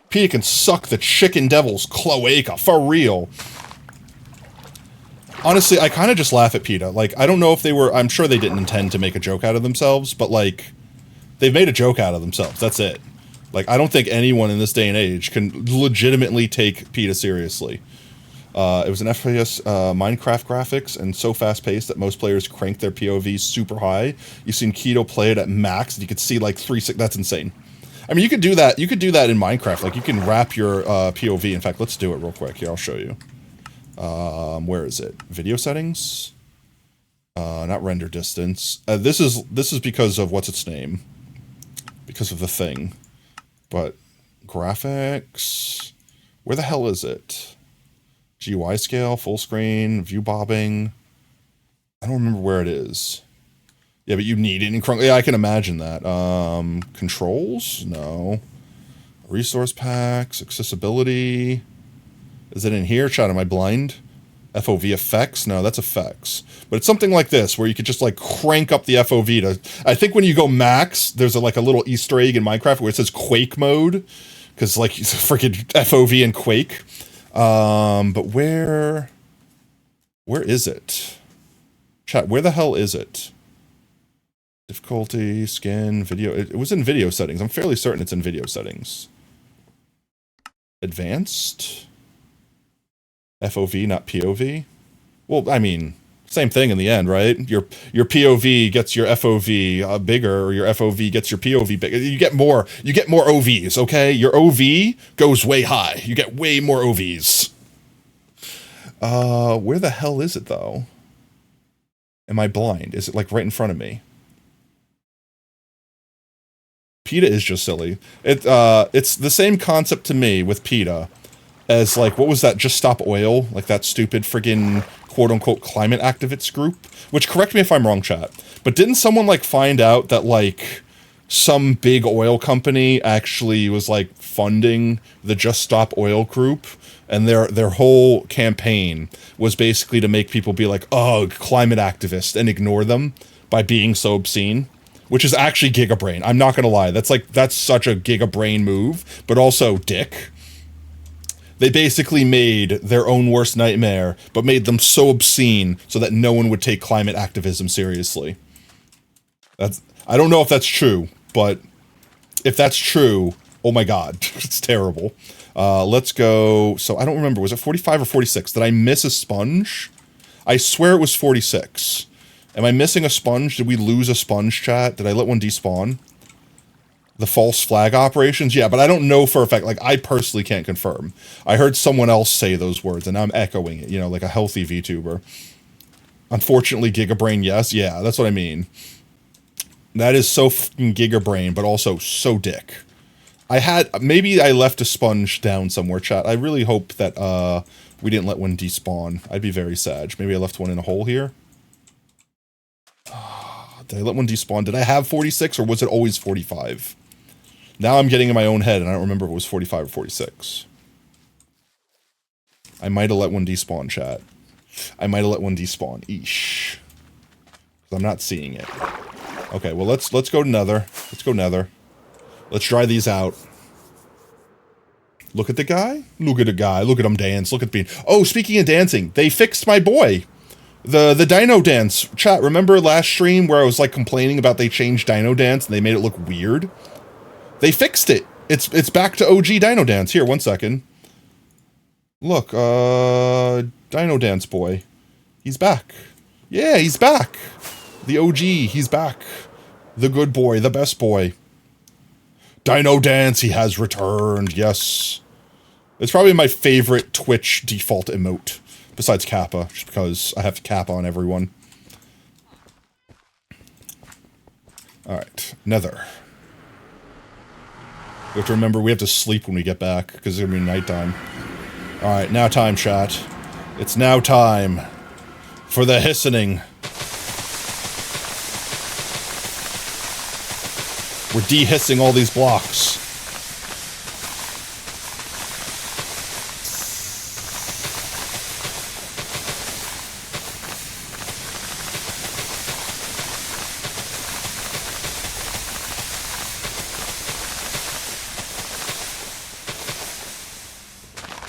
[SPEAKER 1] PETA can suck the chicken devil's cloaca, for real. Honestly, I kind of just laugh at PETA. Like, I don't know if they were... I'm sure they didn't intend to make a joke out of themselves, but, like, they've made a joke out of themselves. That's it. Like, I don't think anyone in this day and age can legitimately take PETA seriously. It was an FPS Minecraft graphics and so fast-paced that most players cranked their POV super high. You've seen Keto play it at max, and you could see, like, 3 that's insane. I mean, you could do that. You could do that in Minecraft. Like, you can wrap your POV. In fact, let's do it real quick. Here, I'll show you. Where is it? Video settings? Not render distance. This is because of what's its name? Because of the thing. But graphics, where the hell is it? GUI scale, full screen, view bobbing. I don't remember where it is. Yeah, but you need it in Chrome. Yeah, I can imagine that. Controls? No. Resource packs, accessibility. Is it in here? Chat, am I blind? FOV effects? No, that's effects. But it's something like this, where you could just, like, crank up the FOV to... I think when you go max, there's, like, a little Easter egg in Minecraft where it says Quake mode. Because, like, it's freaking FOV and Quake. But where is it? Chat, where the hell is it? Difficulty, skin, video... It was in video settings. I'm fairly certain it's in video settings. Advanced... FOV, not POV? Well, I mean, same thing in the end, right? Your POV gets your FOV bigger, or your FOV gets your POV bigger. You get more OVs, okay? Your OV goes way high. You get way more OVs. Where the hell is it, though? Am I blind? Is it, like, right in front of me? PETA is just silly. It's the same concept to me with PETA as, like, what was that, Just Stop Oil? Like, that stupid friggin' quote-unquote climate activists group? Which, correct me if I'm wrong, chat, but didn't someone, like, find out that, like, some big oil company actually was, like, funding the Just Stop Oil group? And their whole campaign was basically to make people be like, oh, climate activists, and ignore them by being so obscene. Which is actually Gigabrain. I'm not gonna lie. That's such a Gigabrain move, but also dick. They basically made their own worst nightmare, but made them so obscene so that no one would take climate activism seriously. I don't know if that's true, but if that's true, oh my god, it's terrible. Let's go, so I don't remember, was it 45 or 46? Did I miss a sponge? I swear it was 46. Am I missing a sponge? Did we lose a sponge, chat? Did I let one despawn? The false flag operations? Yeah, but I don't know for a fact. Like, I personally can't confirm. I heard someone else say those words, and I'm echoing it, you know, like a healthy VTuber. Unfortunately, Gigabrain, yes. Yeah, that's what I mean. That is so fucking Gigabrain, but also so dick. Maybe I left a sponge down somewhere, chat. I really hope that, we didn't let one despawn. I'd be very sad. Maybe I left one in a hole here. Did I let one despawn? Did I have 46, or was it always 45? Now I'm getting in my own head, and I don't remember if it was 45 or 46. I might have let one despawn, chat. I might have let one despawn. Eesh. I'm not seeing it. Okay, well, let's go nether. Let's go nether. Let's dry these out. Look at the guy. Look at the guy. Look at him dance. Look at the bean. Oh, speaking of dancing, they fixed my boy. The Dino Dance. Chat, remember last stream where I was, like, complaining about they changed Dino Dance and they made it look weird? They fixed it. It's back to OG Dino Dance. Here, one second. Look, Dino Dance boy. He's back. Yeah, he's back. The OG, he's back. The good boy, the best boy. Dino Dance, he has returned, yes. It's probably my favorite Twitch default emote. Besides Kappa, just because I have Kappa on everyone. Alright, nether. We have to remember we have to sleep when we get back, because it's going to be nighttime. Alright, now time, chat. It's now time for the hissening. We're de-hissing all these blocks.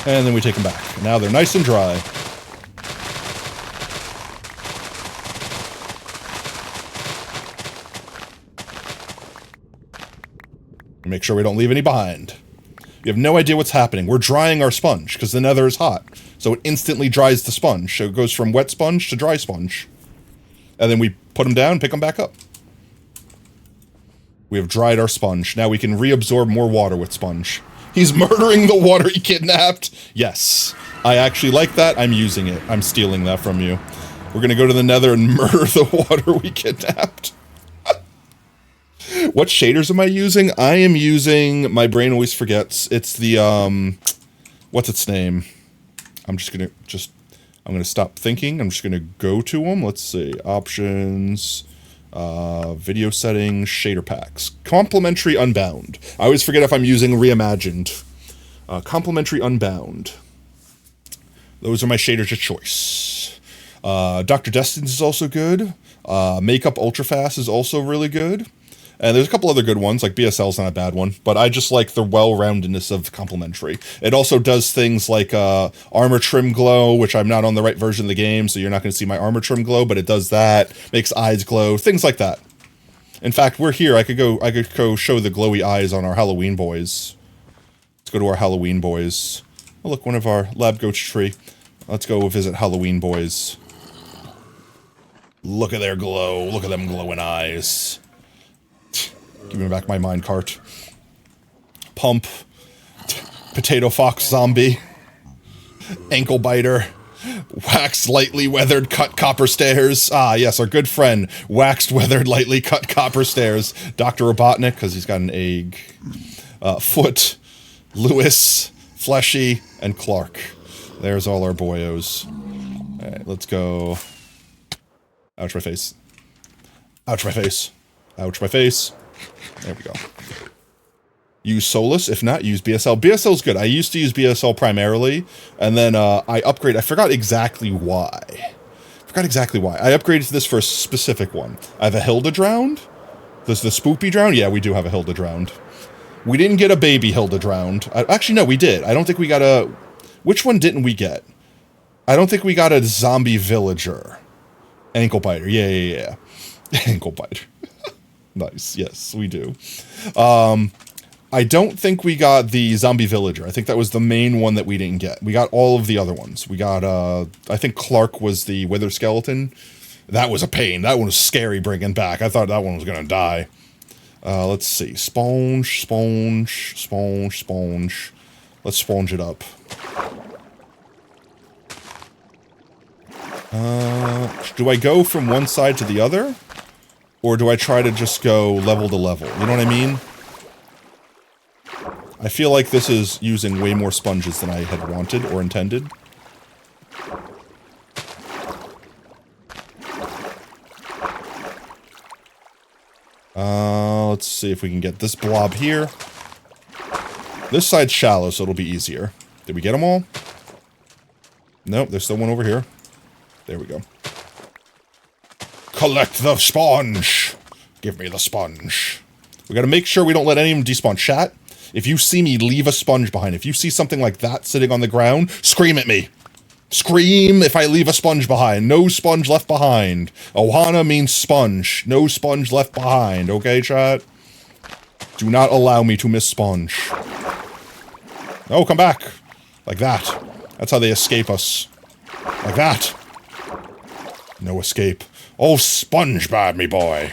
[SPEAKER 1] And then we take them back. Now they're nice and dry. Make sure we don't leave any behind. You have no idea what's happening. We're drying our sponge because the nether is hot. So it instantly dries the sponge. So it goes from wet sponge to dry sponge. And then we put them down, pick them back up. We have dried our sponge. Now we can reabsorb more water with sponge. He's murdering the water he kidnapped. Yes. I actually like that. I'm using it. I'm stealing that from you. We're going to go to the nether and murder the water we kidnapped. What shaders am I using? I am using, my brain always forgets, it's the, what's its name? I'm going to stop thinking, I'm just going to go to them, let's see, options, video settings, shader packs, complementary unbound. I always forget if I'm using reimagined. Complementary unbound. Those are my shaders of choice. Dr. Destin's is also good. Makeup Ultrafast is also really good. And there's a couple other good ones, like BSL's not a bad one, but I just like the well-roundedness of complementary. It also does things like armor trim glow, which I'm not on the right version of the game, so you're not going to see my armor trim glow, but it does that, makes eyes glow, things like that. In fact, we're here. I could go show the glowy eyes on our Halloween boys. Let's go to our Halloween boys. Oh, look, one of our lab goats tree. Let's go visit Halloween boys. Look at their glow. Look at them glowing eyes. Give me back my minecart. Pump. Potato fox zombie. Ankle biter. Waxed, lightly weathered, cut copper stairs. Ah, yes, our good friend. Waxed, weathered, lightly cut copper stairs. Dr. Robotnik, because he's got an egg. Foot. Lewis. Fleshy. And Clark. There's all our boyos. Alright, let's go. Ouch, my face. Ouch, my face. Ouch, my face. There we go. Use Solus. If not, use BSL. BSL's good. I used to use BSL primarily, and then I upgraded. I forgot exactly why. I upgraded to this for a specific one. I have a Hilda drowned. Does the Spoopy drown? Yeah, we do have a Hilda drowned. We didn't get a baby Hilda drowned. Actually, no, we did. I don't think we got a... Which one didn't we get? I don't think we got a zombie villager. Ankle biter. Yeah. Ankle biter. Nice. Yes, we do. I don't think we got the zombie villager. I think that was the main one that we didn't get. We got all of the other ones. We got, I think Clark was the wither skeleton. That was a pain. That one was scary bringing back. I thought that one was going to die. Let's see. Sponge. Let's sponge it up. Do I go from one side to the other? Or do I try to just go level to level? You know what I mean? I feel like this is using way more sponges than I had wanted or intended. Let's see if we can get this blob here. This side's shallow, so it'll be easier. Did we get them all? Nope, there's still one over here. There we go. Collect the sponge! Give me the sponge. We gotta make sure we don't let any of them despawn. Chat, if you see me leave a sponge behind, if you see something like that sitting on the ground, scream at me. Scream if I leave a sponge behind. No sponge left behind. Ohana means sponge. No sponge left behind, okay, chat? Do not allow me to miss sponge. Oh, come back. Like that. That's how they escape us. Like that. No escape. Oh, SpongeBob, me boy.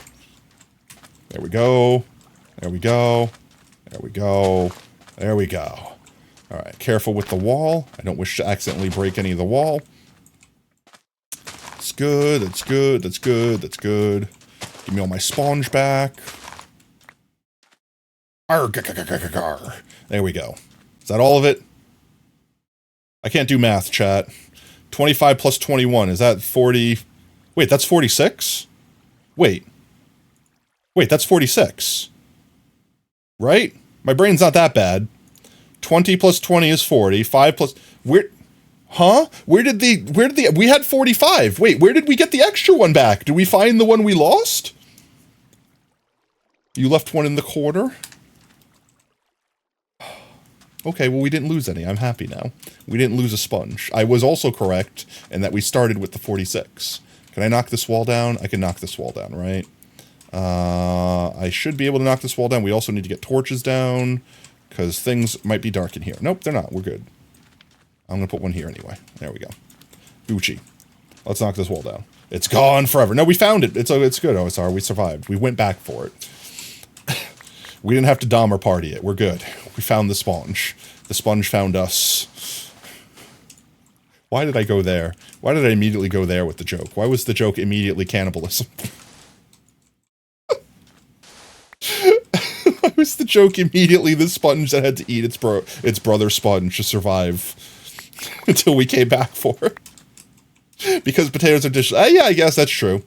[SPEAKER 1] There we go. There we go. There we go. There we go. Alright, careful with the wall. I don't wish to accidentally break any of the wall. That's good, that's good, that's good, that's good. Give me all my sponge back. There we go. Is that all of it? I can't do math, chat. 25 plus 21, is that 40... Wait, that's 46? Wait, that's 46. Right? My brain's not that bad. 20 plus 20 is 40. 5 plus... Huh? Where did the... We had 45. Wait, where did we get the extra one back? Did we find the one we lost? You left one in the corner? Okay, well, we didn't lose any. I'm happy now. We didn't lose a sponge. I was also correct in that we started with the 46. Can I knock this wall down? I can knock this wall down, right? I should be able to knock this wall down. We also need to get torches down, because things might be dark in here. Nope, they're not. We're good. I'm going to put one here anyway. There we go. Gucci. Let's knock this wall down. It's gone forever. No, we found it. It's good, OSR. We survived. We went back for it. We didn't have to Dahmer party it. We're good. We found the sponge. The sponge found us. Why did I go there? Why did I immediately go there with the joke? Why was the joke immediately cannibalism? Why was the joke immediately the sponge that had to eat its brother sponge to survive until we came back for it? Because potatoes are delicious. Yeah, I guess that's true.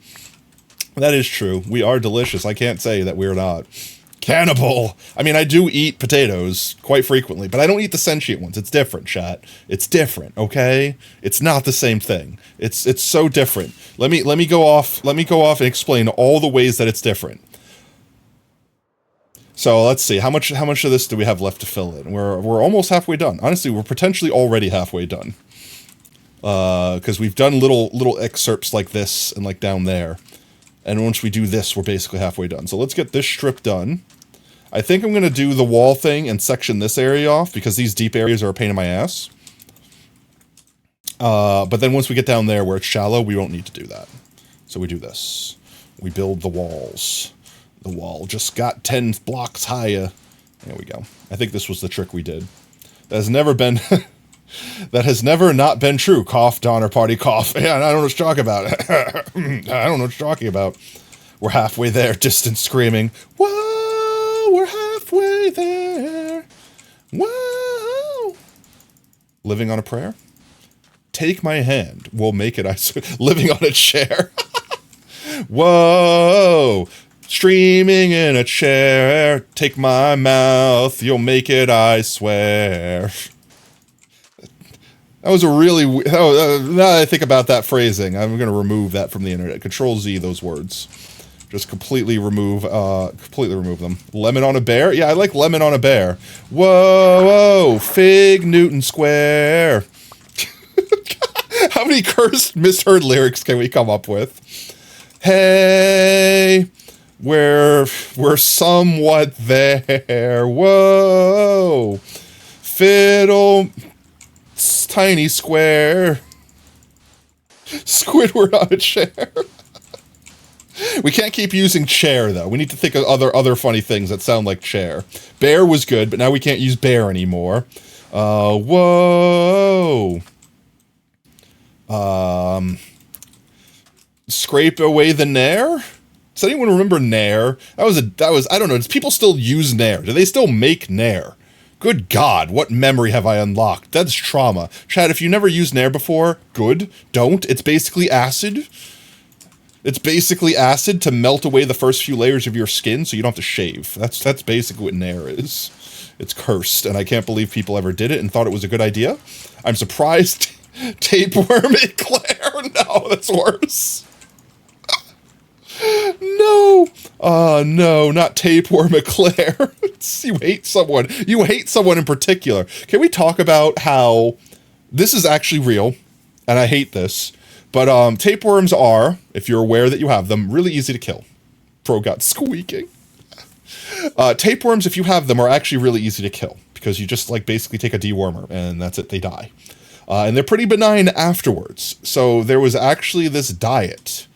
[SPEAKER 1] That is true. We are delicious. I can't say that we're not. Cannibal! I mean, I do eat potatoes quite frequently, but I don't eat the sentient ones. It's different, chat. It's different, okay? It's not the same thing. It's so different. Let me go off and explain all the ways that it's different. So let's see, how much of this do we have left to fill in? We're almost halfway done. Honestly, we're potentially already halfway done. Because we've done little excerpts like this and like down there. And once we do this, we're basically halfway done. So let's get this strip done. I think I'm going to do the wall thing and section this area off, because these deep areas are a pain in my ass. But then once we get down there where it's shallow, we won't need to do that. So we do this. We build the walls. The wall just got 10 blocks higher. There we go. I think this was the trick we did. That has never been... That has never not been true. Cough, Donner Party, cough. Yeah, I don't know what you're talking about. I don't know what you're talking about. We're halfway there, distant screaming. Whoa, we're halfway there. Whoa. Living on a prayer? Take my hand. We'll make it, I swear. Living on a chair. Whoa. Streaming in a chair. Take my mouth. You'll make it, I swear. That was a really... now that I think about that phrasing, I'm going to remove that from the internet. Control-Z those words. Just completely remove them. Lemon on a bear? Yeah, I like lemon on a bear. Whoa, Fig Newton Square. How many cursed, misheard lyrics can we come up with? Hey, we're somewhat there. Whoa, fiddle... Tiny square. Squidward on a chair. We can't keep using chair, though. We need to think of other funny things that sound like chair. Bear was good, but now we can't use bear anymore. Whoa. Scrape away the Nair? Does anyone remember Nair? That was I don't know. Does people still use Nair? Do they still make Nair? Good God, what memory have I unlocked? That's trauma. Chad, if you never used Nair before, good. Don't. It's basically acid. It's basically acid to melt away the first few layers of your skin so you don't have to shave. That's basically what Nair is. It's cursed, and I can't believe people ever did it and thought it was a good idea. I'm surprised. Tapeworm eclair? No, that's worse. No. No, not tapeworm eclair. You hate someone. You hate someone in particular. Can we talk about how this is actually real, and I hate this, but tapeworms are, if you're aware that you have them, really easy to kill. Pro got squeaking. Tapeworms, if you have them, are actually really easy to kill, because you just, like, basically take a dewormer, and that's it, they die. And they're pretty benign afterwards. So there was actually this diet...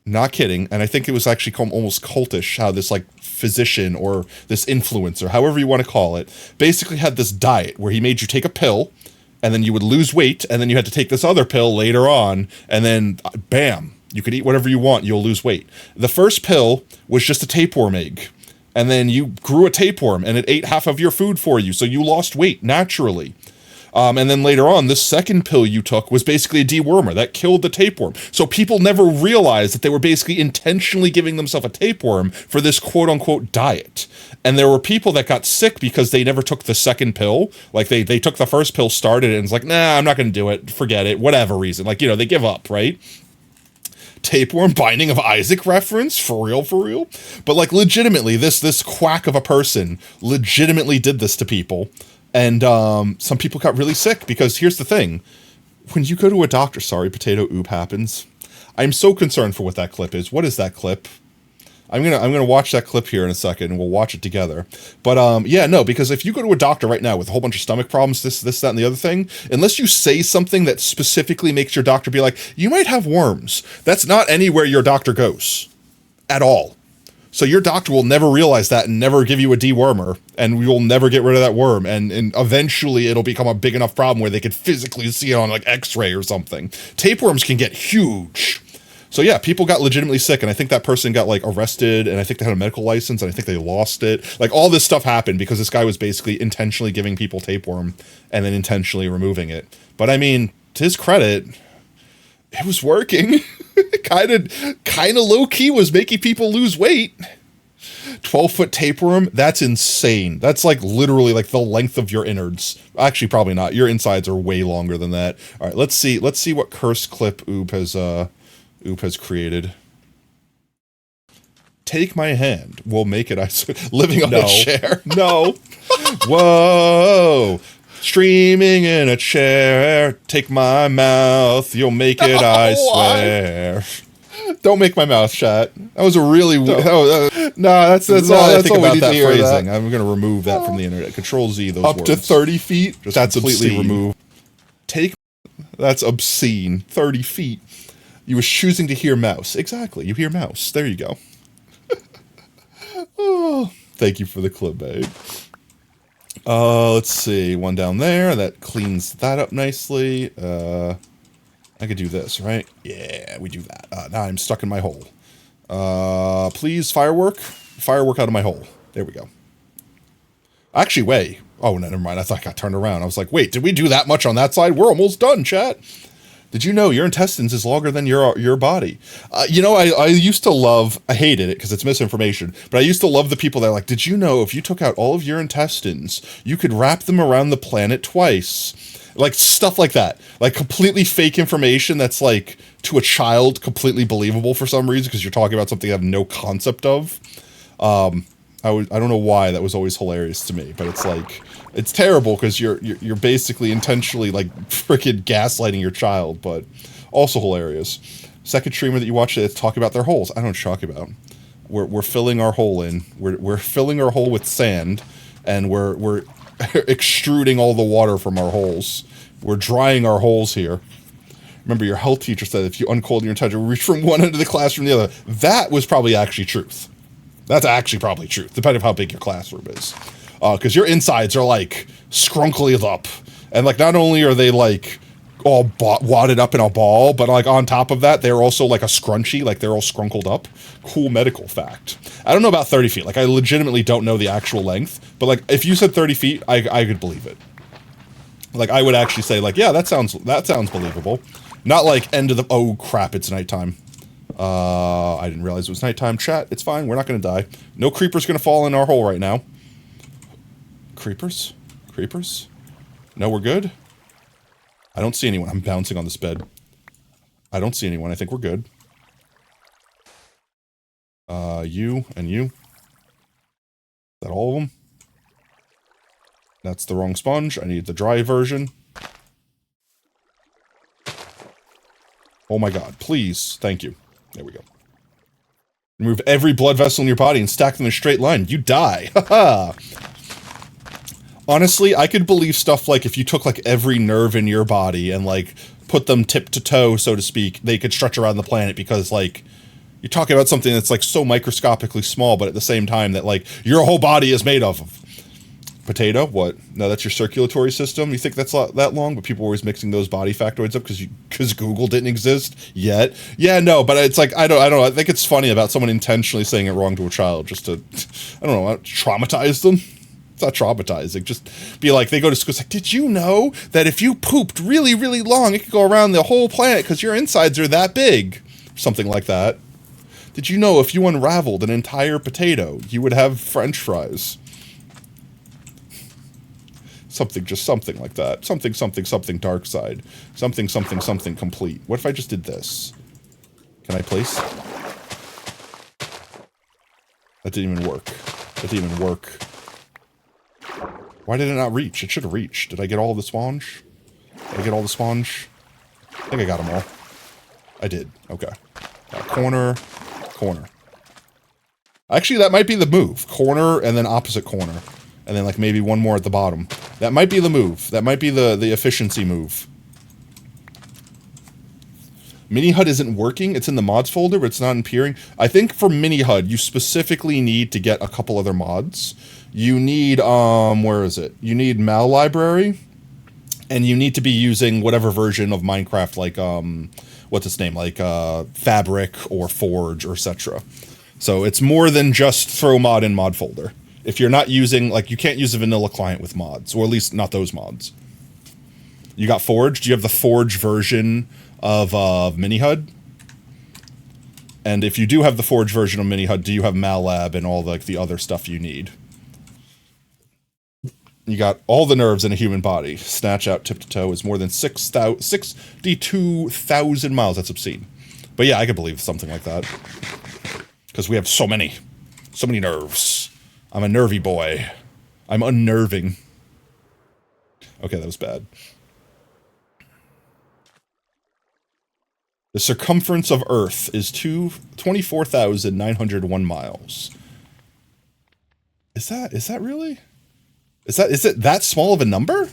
[SPEAKER 1] Not kidding, and I think it was actually almost cultish how this, like, physician or this influencer, however you want to call it, basically had this diet where he made you take a pill, and then you would lose weight, and then you had to take this other pill later on, and then, bam, you could eat whatever you want, you'll lose weight. The first pill was just a tapeworm egg, and then you grew a tapeworm, and it ate half of your food for you, so you lost weight naturally. And then later on, this second pill you took was basically a dewormer that killed the tapeworm. So people never realized that they were basically intentionally giving themselves a tapeworm for this quote-unquote diet. And there were people that got sick because they never took the second pill. Like, they took the first pill, started it, and it's like, nah, I'm not going to do it, forget it, whatever reason. Like, you know, they give up, right? Tapeworm Binding of Isaac reference? For real? But, like, legitimately, this quack of a person legitimately did this to people. And some people got really sick because here's the thing. When you go to a doctor, sorry, potato oop happens. I'm so concerned for what that clip is. What is that clip? I'm gonna watch that clip here in a second, and we'll watch it together. But yeah, no, because if you go to a doctor right now with a whole bunch of stomach problems, this, that, and the other thing, unless you say something that specifically makes your doctor be like, you might have worms, that's not anywhere your doctor goes at all. So your doctor will never realize that and never give you a dewormer, and we will never get rid of that worm. And eventually it'll become a big enough problem where they could physically see it on like X-ray or something. Tapeworms can get huge. So yeah, people got legitimately sick, and I think that person got like arrested, and I think they had a medical license, and I think they lost it. Like all this stuff happened because this guy was basically intentionally giving people tapeworm and then intentionally removing it. But I mean, to his credit, it was working. kind of low key was making people lose weight. 12-foot tapeworm, that's insane. That's like literally like the length of your innards. Actually, probably not. Your insides are way longer than that. All right, let's see what curse clip Oop has created. Take my hand. We'll make it. Living on a chair.
[SPEAKER 3] No.
[SPEAKER 1] Whoa. Streaming in a chair. Take my mouth. You'll make it, I swear. Don't make my mouth shut. That was a really no. That's all I think about that phrasing. I'm going to remove that from the internet. Control Z those
[SPEAKER 3] up
[SPEAKER 1] words.
[SPEAKER 3] to 30 feet.
[SPEAKER 1] Just that's completely obscene. Remove. That's obscene. 30 feet. You was choosing to hear mouse. Exactly. You hear mouse. There you go. Oh, thank you for the clip, babe. Let's see. One down there. That cleans that up nicely. I could do this, right? Yeah, we do that. Now I'm stuck in my hole. Please, firework. Firework out of my hole. There we go. Actually, wait. Oh, no, never mind. I thought I got turned around. I was like, wait, did we do that much on that side? We're almost done, chat. Did you know your intestines is longer than your body? You know, I used to love, I hated it because it's misinformation, but I used to love the people that are like, did you know if you took out all of your intestines, you could wrap them around the planet twice? Like, stuff like that. Like, completely fake information that's, like, to a child, completely believable for some reason because you're talking about something I have no concept of. I don't know why that was always hilarious to me, but it's like, it's terrible because you're basically intentionally like freaking gaslighting your child, but also hilarious. Second streamer that you watch that talk about their holes. I don't know what you're talking about. We're filling our hole in. We're filling our hole with sand, and we're extruding all the water from our holes. We're drying our holes here. Remember, your health teacher said if you uncoiled your intestine, reach from one end of the classroom to the other. That was probably actually truth. That's actually probably truth, depending on how big your classroom is. Because your insides are, like, scrunkly up. And, like, not only are they, like, all wadded up in a ball, but, like, on top of that, they're also, like, a scrunchie. Like, they're all scrunkled up. Cool medical fact. I don't know about 30 feet. Like, I legitimately don't know the actual length. But, like, if you said 30 feet, I could believe it. Like, I would actually say, like, yeah, that sounds believable. Not, like, end of the... Oh, crap, it's nighttime. I didn't realize it was nighttime. Chat, it's fine. We're not going to die. No creeper's going to fall in our hole right now. Creepers? Creepers? No, we're good? I don't see anyone. I'm bouncing on this bed. I don't see anyone. I think we're good. You and you. Is that all of them? That's the wrong sponge. I need the dry version. Oh my god. Please. Thank you. There we go. Remove every blood vessel in your body and stack them in a straight line. You die. Haha. Honestly, I could believe stuff like if you took, like, every nerve in your body and, like, put them tip to toe, so to speak, they could stretch around the planet because, like, you're talking about something that's, like, so microscopically small, but at the same time that, like, your whole body is made of. Potato? What? No, that's your circulatory system? You think that's that long? But people are always mixing those body factoids up because Google didn't exist yet? Yeah, no, but it's like, I don't know. I think it's funny about someone intentionally saying it wrong to a child just to, I don't know, traumatize them. It's not traumatizing. Just be like, they go to school, it's like, did you know that if you pooped really, really long, it could go around the whole planet because your insides are that big? Something like that. Did you know if you unraveled an entire potato, you would have French fries? Something like that. Something dark side. Something complete. What if I just did this? Can I place? That didn't even work. That didn't even work. Why did it not reach? It should have reached. Did I get all of the sponge? Did I get all the sponge? I think I got them all. I did. Okay. Corner. Corner. Actually, that might be the move. Corner and then opposite corner. And then like maybe one more at the bottom. That might be the move. That might be the efficiency move. Mini HUD isn't working. It's in the mods folder, but it's not appearing. I think for Mini HUD, you specifically need to get a couple other mods. You need, where is it? You need Mal Library, and you need to be using whatever version of Minecraft, like, what's its name? Like, Fabric or Forge or etc. So it's more than just throw mod in mod folder. If you're not using, like, you can't use a vanilla client with mods, or at least not those mods. You got Forge? Do you have the Forge version of Mini HUD? And if you do have the Forge version of Mini HUD, do you have MalLab and all like the other stuff you need? You got all the nerves in a human body. Snatch out tip to toe is more than 62,000 miles. That's obscene. But yeah, I could believe something like that. Because we have so many nerves. I'm a nervy boy. I'm unnerving. Okay, that was bad. The circumference of Earth is 24,901 miles. Is that really? Is it that small of a number?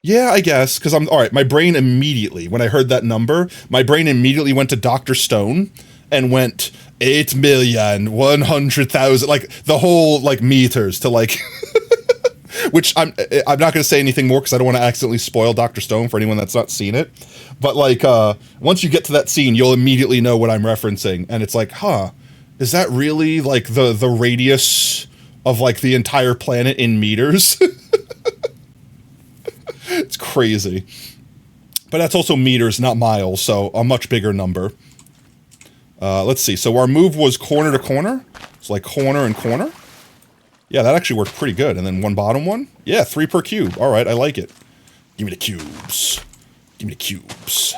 [SPEAKER 1] Yeah, I guess, because alright, my brain immediately, when I heard that number, my brain immediately went to Dr. Stone and went 8,100,000, like, the whole, like, meters to, like, which I'm not going to say anything more because I don't want to accidentally spoil Dr. Stone for anyone that's not seen it. But, like, once you get to that scene, you'll immediately know what I'm referencing, and it's like, huh, is that really, like, the radius of, like, the entire planet in meters? It's crazy. But that's also meters, not miles, so a much bigger number. Let's see. So our move was corner to corner. So like corner and corner. Yeah, that actually worked pretty good. And then one bottom one. Yeah, 3 per cube. All right, I like it. Give me the cubes. Give me the cubes.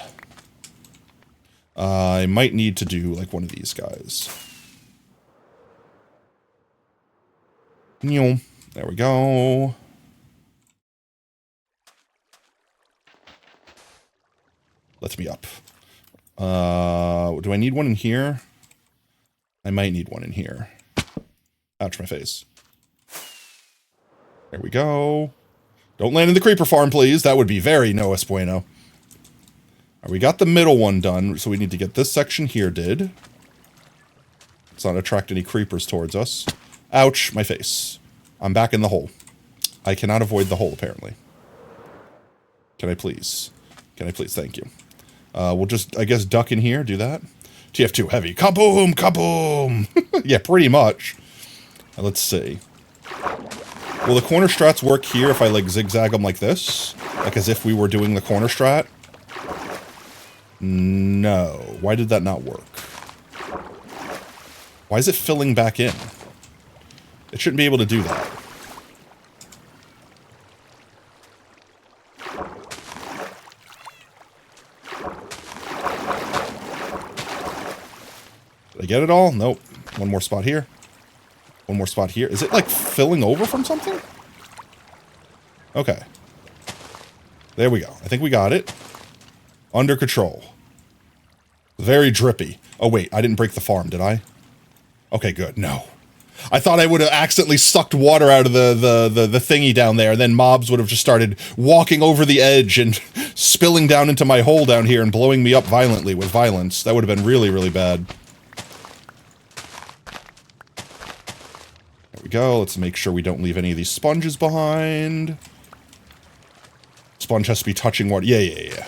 [SPEAKER 1] I might need to do like one of these guys. There we go. Let me up. Do I need one in here? I might need one in here. Ouch, my face. There we go. Don't land in the creeper farm, please. That would be very no bueno. All right, we got the middle one done, so we need to get this section here did. Let's not attract any creepers towards us. Ouch, my face. I'm back in the hole. I cannot avoid the hole, apparently. Can I please? Can I please? Thank you. We'll just, I guess, duck in here, do that. TF2 heavy. Kaboom! Kaboom! Yeah, pretty much. Let's see. Will the corner strats work here if I, like, zigzag them like this? Like as if we were doing the corner strat? No. Why did that not work? Why is it filling back in? It shouldn't be able to do that. Did I get it all? Nope. One more spot here. One more spot here. Is it like filling over from something? Okay. There we go. I think we got it. Under control. Very drippy. Oh wait, I didn't break the farm, did I? Okay, good. No. I thought I would have accidentally sucked water out of the thingy down there, and then mobs would have just started walking over the edge and spilling down into my hole down here and blowing me up violently with violence. That would have been really, really bad. There we go. Let's make sure we don't leave any of these sponges behind. Sponge has to be touching water. Yeah.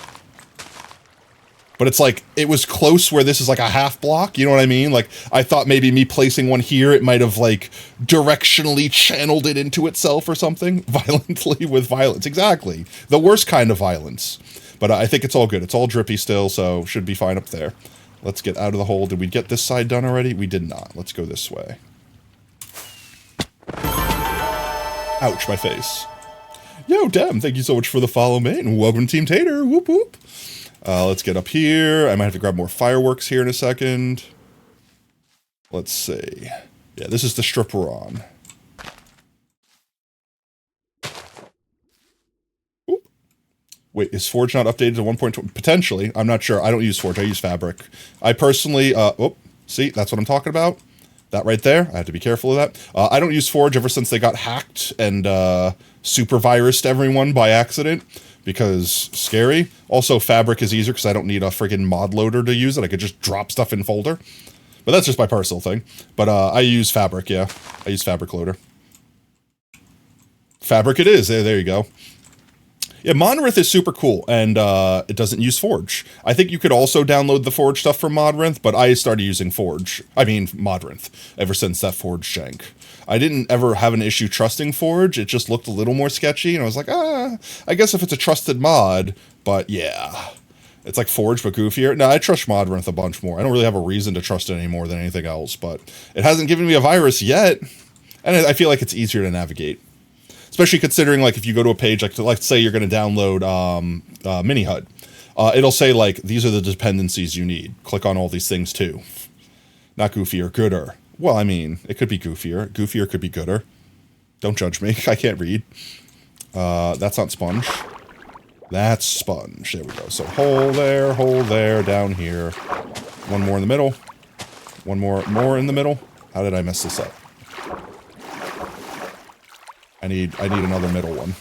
[SPEAKER 1] But it's like, it was close where this is like a half block, you know what I mean? Like, I thought maybe me placing one here, it might have like directionally channeled it into itself or something. Violently with violence. Exactly. The worst kind of violence. But I think it's all good. It's all drippy still, so should be fine up there. Let's get out of the hole. Did we get this side done already? We did not. Let's go this way. Ouch, my face. Yo, Dem, thank you so much for the follow, mate, and welcome to Team Tater. Whoop, whoop. Let's get up here. I might have to grab more fireworks here in a second. Let's see. Yeah, this is the strip we're on. Wait, is Forge not updated to 1.20? Potentially. I'm not sure. I don't use Forge. I use Fabric. I personally, see, that's what I'm talking about. That right there. I have to be careful of that. I don't use Forge ever since they got hacked and super virused everyone by accident, because scary. Also, Fabric is easier because I don't need a friggin' mod loader to use it. I could just drop stuff in folder. But that's just my personal thing. But I use Fabric, yeah. I use Fabric Loader. Fabric it is. There you go. Yeah, Modrinth is super cool, and it doesn't use Forge. I think you could also download the Forge stuff from Modrinth, but I started using Modrinth, ever since that Forge jank. I didn't ever have an issue trusting Forge, it just looked a little more sketchy, and I was like, I guess if it's a trusted mod, but yeah. It's like Forge, but goofier. No, I trust Modrinth a bunch more. I don't really have a reason to trust it any more than anything else, but it hasn't given me a virus yet, and I feel like it's easier to navigate. Especially considering, like, if you go to a page, like, let's say you're going to download Mini-HUD. It'll say, like, these are the dependencies you need. Click on all these things, too. Not goofier, gooder. Well, I mean, it could be goofier. Goofier could be gooder. Don't judge me. I can't read. That's not sponge. That's sponge. There we go. So hole there, down here. One more in the middle. One more in the middle. How did I mess this up? I need another middle one.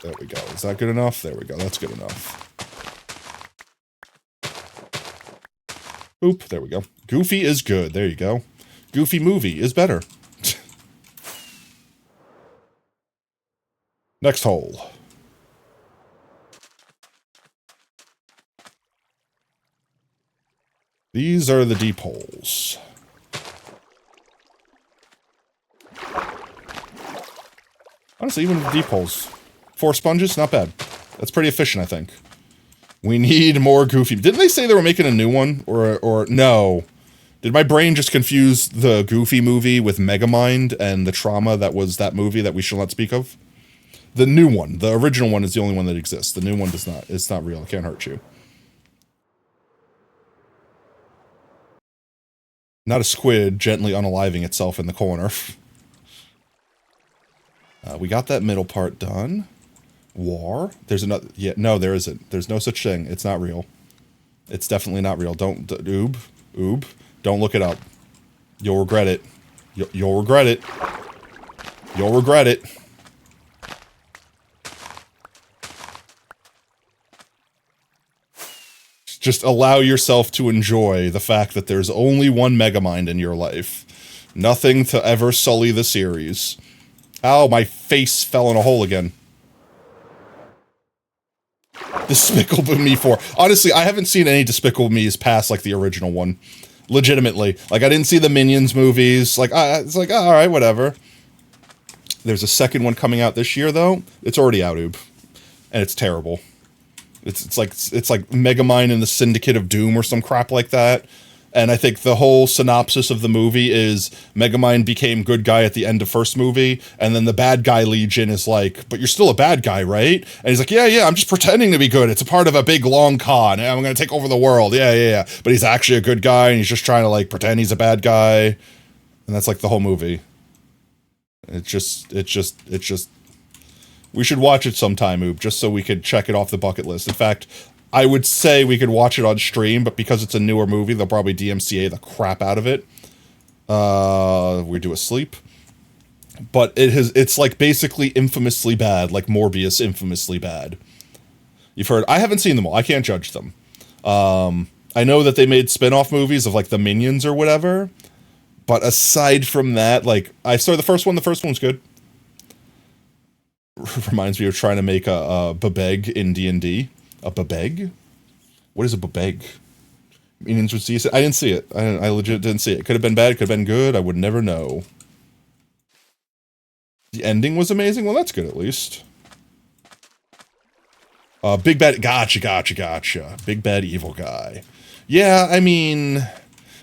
[SPEAKER 1] There we go. Is that good enough? There we go. That's good enough. Oop, there we go. Goofy is good. There you go. Goofy movie is better. Next hole. These are the deep holes. Honestly, even with deep holes. 4 sponges, not bad. That's pretty efficient, I think. We need more Goofy. Didn't they say they were making a new one? Or no. Did my brain just confuse the Goofy movie with Megamind and the trauma that was that movie that we shall not speak of? The new one. The original one is the only one that exists. The new one does not. It's not real. It can't hurt you. Not a squid gently unaliving itself in the corner. We got that middle part done. War? There's another... Yeah, no, there isn't. There's no such thing. It's not real. It's definitely not real. Don't... Oob. Don't look it up. You'll regret it. You'll regret it. You'll regret it. Just allow yourself to enjoy the fact that there's only one Megamind in your life. Nothing to ever sully the series. Ow, my face fell in a hole again. Despicable Me 4. Honestly, I haven't seen any Despicable Me's past, like, the original one. Legitimately. Like, I didn't see the Minions movies. Like, it's like, oh, alright, whatever. There's a second one coming out this year, though. It's already out, Oob. And it's terrible. It's like Megamind and the Syndicate of Doom or some crap like that. And I think the whole synopsis of the movie is Megamind became good guy at the end of first movie, and then the bad guy Legion is like, but you're still a bad guy, right? And he's like, yeah, I'm just pretending to be good. It's a part of a big long con. I'm going to take over the world. Yeah. But he's actually a good guy, and he's just trying to, like, pretend he's a bad guy. And that's, like, the whole movie. It's just... We should watch it sometime, Oob, just so we could check it off the bucket list. In fact... I would say we could watch it on stream, but because it's a newer movie, they'll probably DMCA the crap out of it. We do a sleep. But it's like basically infamously bad, like Morbius infamously bad. You've heard, I haven't seen them all, I can't judge them. I know that they made spin-off movies of like the Minions or whatever, but aside from that, like, I saw the first one's good. Reminds me of trying to make a Babeg in D&D. A Babeg? What is a Babeg? Minions would see it. I didn't see it. I legit didn't see it. Could have been bad, could have been good. I would never know. The ending was amazing? Well, that's good at least. Big bad... Gotcha. Big bad evil guy. Yeah, I mean...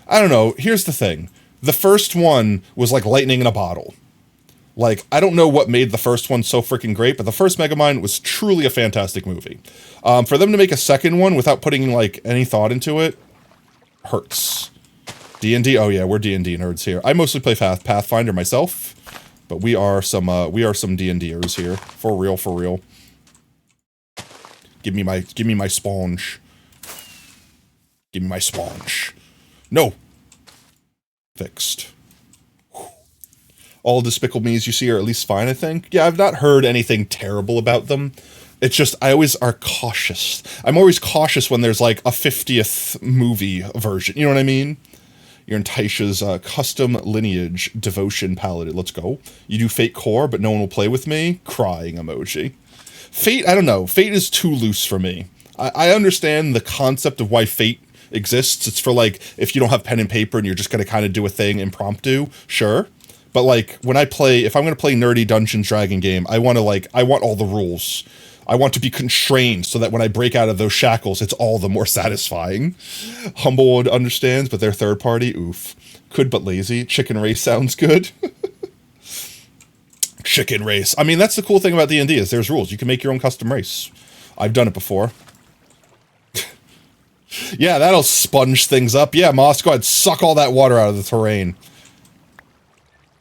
[SPEAKER 1] I don't know. Here's the thing. The first one was like lightning in a bottle. Like, I don't know what made the first one so freaking great, but the first Megamind was truly a fantastic movie. For them to make a second one without putting, like, any thought into it, hurts. D&D? Oh yeah, we're D&D nerds here. I mostly play Pathfinder myself, But we are some D&Ders here. For real, for real. Give me my sponge. Give me my sponge. No! Fixed. Whew. All Despicable Me's you see are at least fine, I think. Yeah, I've not heard anything terrible about them. It's just, I always are cautious. I'm always cautious when there's like a 50th movie version. You know what I mean? You're in Taisha's custom lineage devotion paladin. Let's go. You do Fate core, but no one will play with me? Crying emoji. Fate, I don't know. Fate is too loose for me. I understand the concept of why Fate exists. It's for like, if you don't have pen and paper and you're just going to kind of do a thing impromptu, sure. But like, when I play, if I'm going to play nerdy Dungeons Dragon game, I want all the rules. I want to be constrained so that when I break out of those shackles, it's all the more satisfying. Humblewood understands, but they're third party. Oof. Could but lazy. Chicken race sounds good. Chicken race. I mean, that's the cool thing about D&D is there's rules. You can make your own custom race. I've done it before. Yeah, that'll sponge things up. Yeah, Moss, go ahead, suck all that water out of the terrain.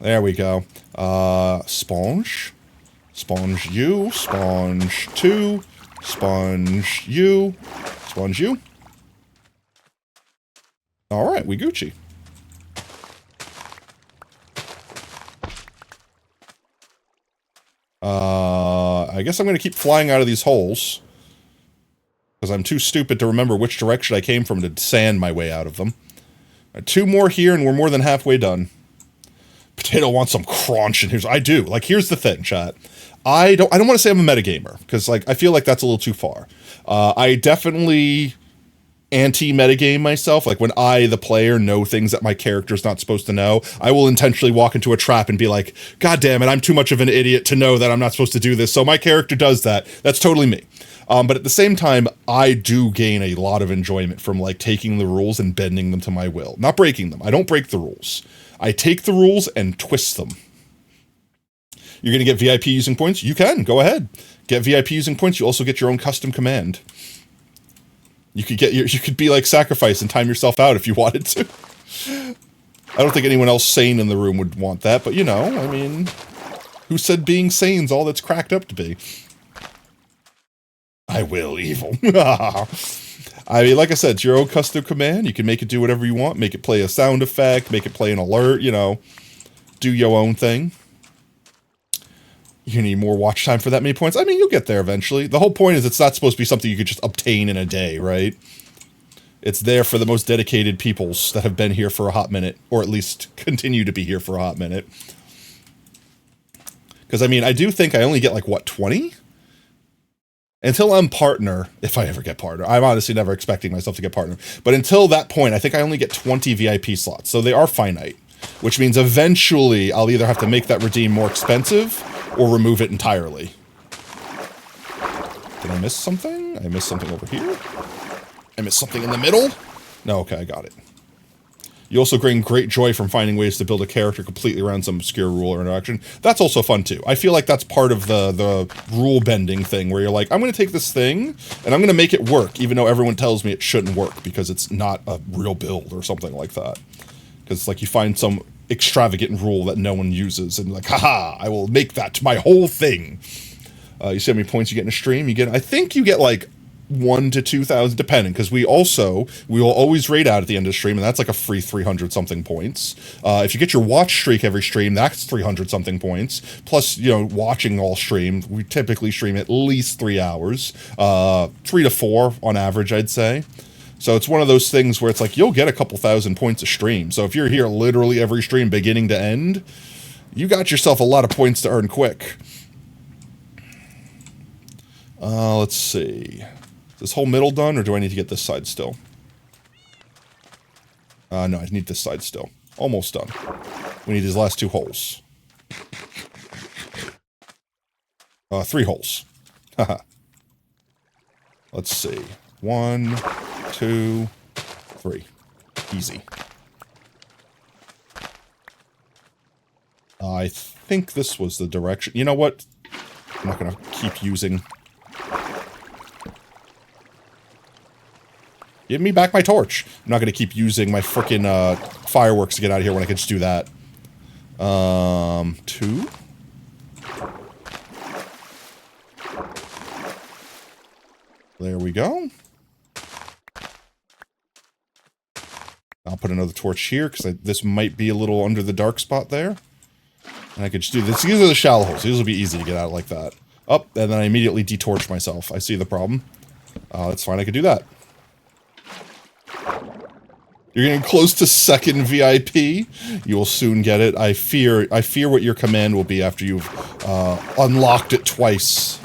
[SPEAKER 1] There we go. Sponge. Sponge you. Sponge 2. Sponge you. Sponge you. Alright, we Gucci. I guess I'm going to keep flying out of these holes. Because I'm too stupid to remember which direction I came from to sand my way out of them. 2 more here and we're more than halfway done. Potato wants some crunch and I do. Like, here's the thing, chat. I don't want to say I'm a metagamer, because like I feel like that's a little too far. I definitely anti-metagame myself. Like when I, the player, know things that my character's not supposed to know, I will intentionally walk into a trap and be like, God damn it, I'm too much of an idiot to know that I'm not supposed to do this. So my character does that. That's totally me. But at the same time, I do gain a lot of enjoyment from like taking the rules and bending them to my will. Not breaking them. I don't break the rules. I take the rules and twist them. You're going to get VIP using points? You can. Go ahead. Get VIP using points. You also get your own custom command. You could be like Sacrifice and time yourself out if you wanted to. I don't think anyone else sane in the room would want that, but you know, I mean, who said being sane's all that's cracked up to be? I will evil. I mean, like I said, it's your own custom command. You can make it do whatever you want. Make it play a sound effect. Make it play an alert, you know. Do your own thing. You need more watch time for that many points. I mean, you'll get there eventually. The whole point is it's not supposed to be something you could just obtain in a day, right? It's there for the most dedicated peoples that have been here for a hot minute, or at least continue to be here for a hot minute. Because, I mean, I do think I only get, like, what, 20? Until I'm partner, if I ever get partner. I'm honestly never expecting myself to get partner. But until that point, I think I only get 20 VIP slots. So they are finite. Which means eventually I'll either have to make that redeem more expensive or remove it entirely. Did I miss something? I missed something over here? I missed something in the middle? No, okay, I got it. You also gain great joy from finding ways to build a character completely around some obscure rule or interaction. That's also fun too. I feel like that's part of the rule bending thing where you're like, I'm going to take this thing and I'm going to make it work, even though everyone tells me it shouldn't work because it's not a real build or something like that. Because like you find some extravagant rule that no one uses and like, haha, I will make that my whole thing. You see how many points you get in a stream? I think you get like 1 to 2,000, depending, because we will always raid out at the end of the stream, and that's like a free 300 something points. If you get your watch streak every stream, that's 300 something points. Plus, you know, watching all stream, we typically stream at least 3 hours, 3 to 4 on average, I'd say. So it's one of those things where it's like, you'll get a couple thousand points a stream. So if you're here literally every stream beginning to end, you got yourself a lot of points to earn quick. Let's see. Is this whole middle done, or do I need to get this side still? No, I need this side still. Almost done. We need these last 2 holes. 3 holes. Haha. Let's see. 1, 2, 3. Easy. I think this was the direction. You know what? I'm not going to keep using... Give me back my torch. I'm not going to keep using my frickin' fireworks to get out of here when I can just do that. 2? There we go. I'll put another torch here, because this might be a little under the dark spot there. And I could just do this. These are the shallow holes. These will be easy to get out like that. Up, and then I immediately detorch myself. I see the problem. That's fine, I could do that. You're getting close to second VIP. You will soon get it. I fear what your command will be after you've unlocked it twice.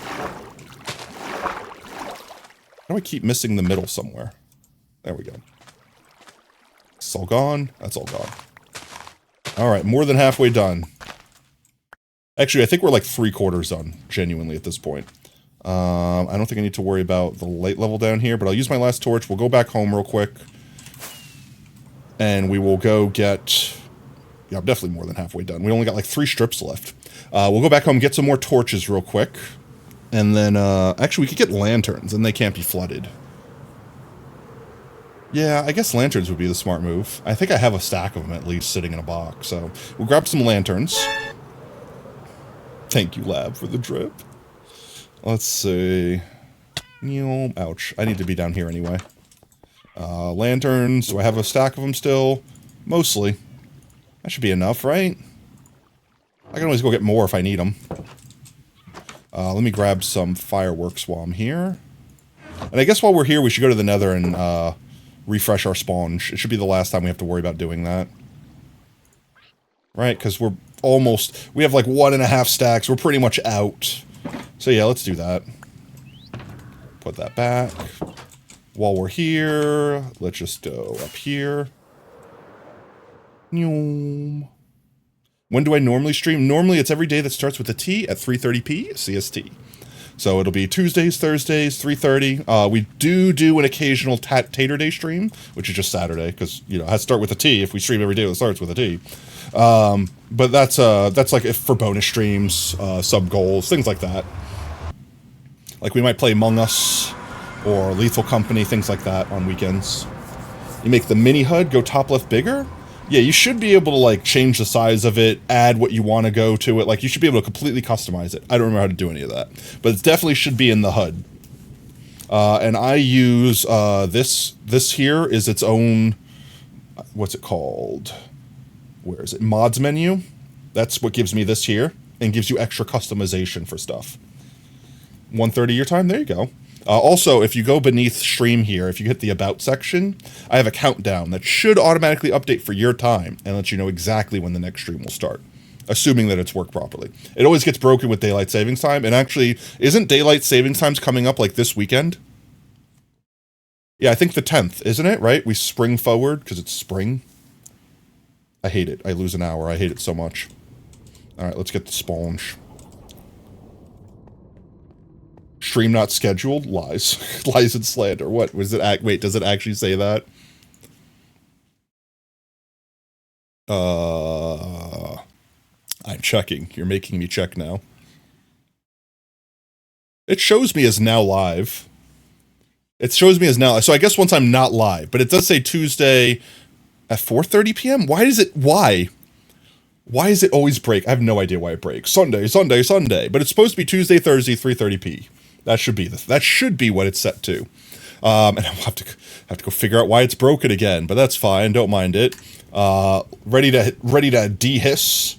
[SPEAKER 1] How do I keep missing the middle somewhere? There we go. It's all gone. That's all gone. Alright, more than halfway done. Actually, I think we're like 3/4 done, genuinely, at this point. I don't think I need to worry about the light level down here, but I'll use my last torch. We'll go back home real quick. And we will go get... Yeah, I'm definitely more than halfway done. We only got like 3 strips left. We'll go back home, get some more torches real quick. And then, actually, we could get lanterns, and they can't be flooded. Yeah, I guess lanterns would be the smart move. I think I have a stack of them, at least, sitting in a box. So, we'll grab some lanterns. Thank you, Lab, for the drip. Let's see. Ouch. I need to be down here anyway. Lanterns. Do I have a stack of them still? Mostly. That should be enough, right? I can always go get more if I need them. Let me grab some fireworks while I'm here. And I guess while we're here, we should go to the Nether and refresh our sponge. It should be the last time we have to worry about doing that. Right? Because we're almost... We have like 1.5 stacks. We're pretty much out. So yeah, let's do that. Put that back. While we're here, let's just go up here. When do I normally stream? Normally it's every day that starts with a T at 3:30 CST. So it'll be Tuesdays, Thursdays, 3:30. We do an occasional Tater Day stream, which is just Saturday, because, you know, it has to start with a T if we stream every day that starts with a T. But that's like if for bonus streams, sub goals, things like that. Like we might play Among Us or Lethal Company, things like that on weekends. You make the mini HUD go top left bigger? Yeah, you should be able to like change the size of it, add what you want to go to it. Like you should be able to completely customize it. I don't remember how to do any of that, but it definitely should be in the HUD. And I use this here is its own, what's it called? Where is it? Mods menu. That's what gives me this here and gives you extra customization for stuff. 1:30 your time. There you go. Also, if you go beneath stream here, if you hit the About section, I have a countdown that should automatically update for your time and let you know exactly when the next stream will start, assuming that it's worked properly. It always gets broken with Daylight Savings Time, and actually, isn't Daylight Savings Times coming up like this weekend? Yeah, I think the 10th, isn't it, right? We spring forward because it's spring. I hate it. I lose an hour. I hate it so much. All right, let's get the sponge. Stream not scheduled? Lies. Lies and slander. What? Was it wait, does it actually say that? I'm checking. You're making me check now. It shows me as now live. It shows me as now. So I guess once I'm not live, but it does say Tuesday at 4:30 p.m. Why does it, why? Why does it always break? I have no idea why it breaks. Sunday, Sunday, Sunday. But it's supposed to be Tuesday, Thursday, 3:30 p.m. That should be what it's set to. And I'll have to go figure out why it's broken again, but that's fine. Don't mind it. Ready to dehiss.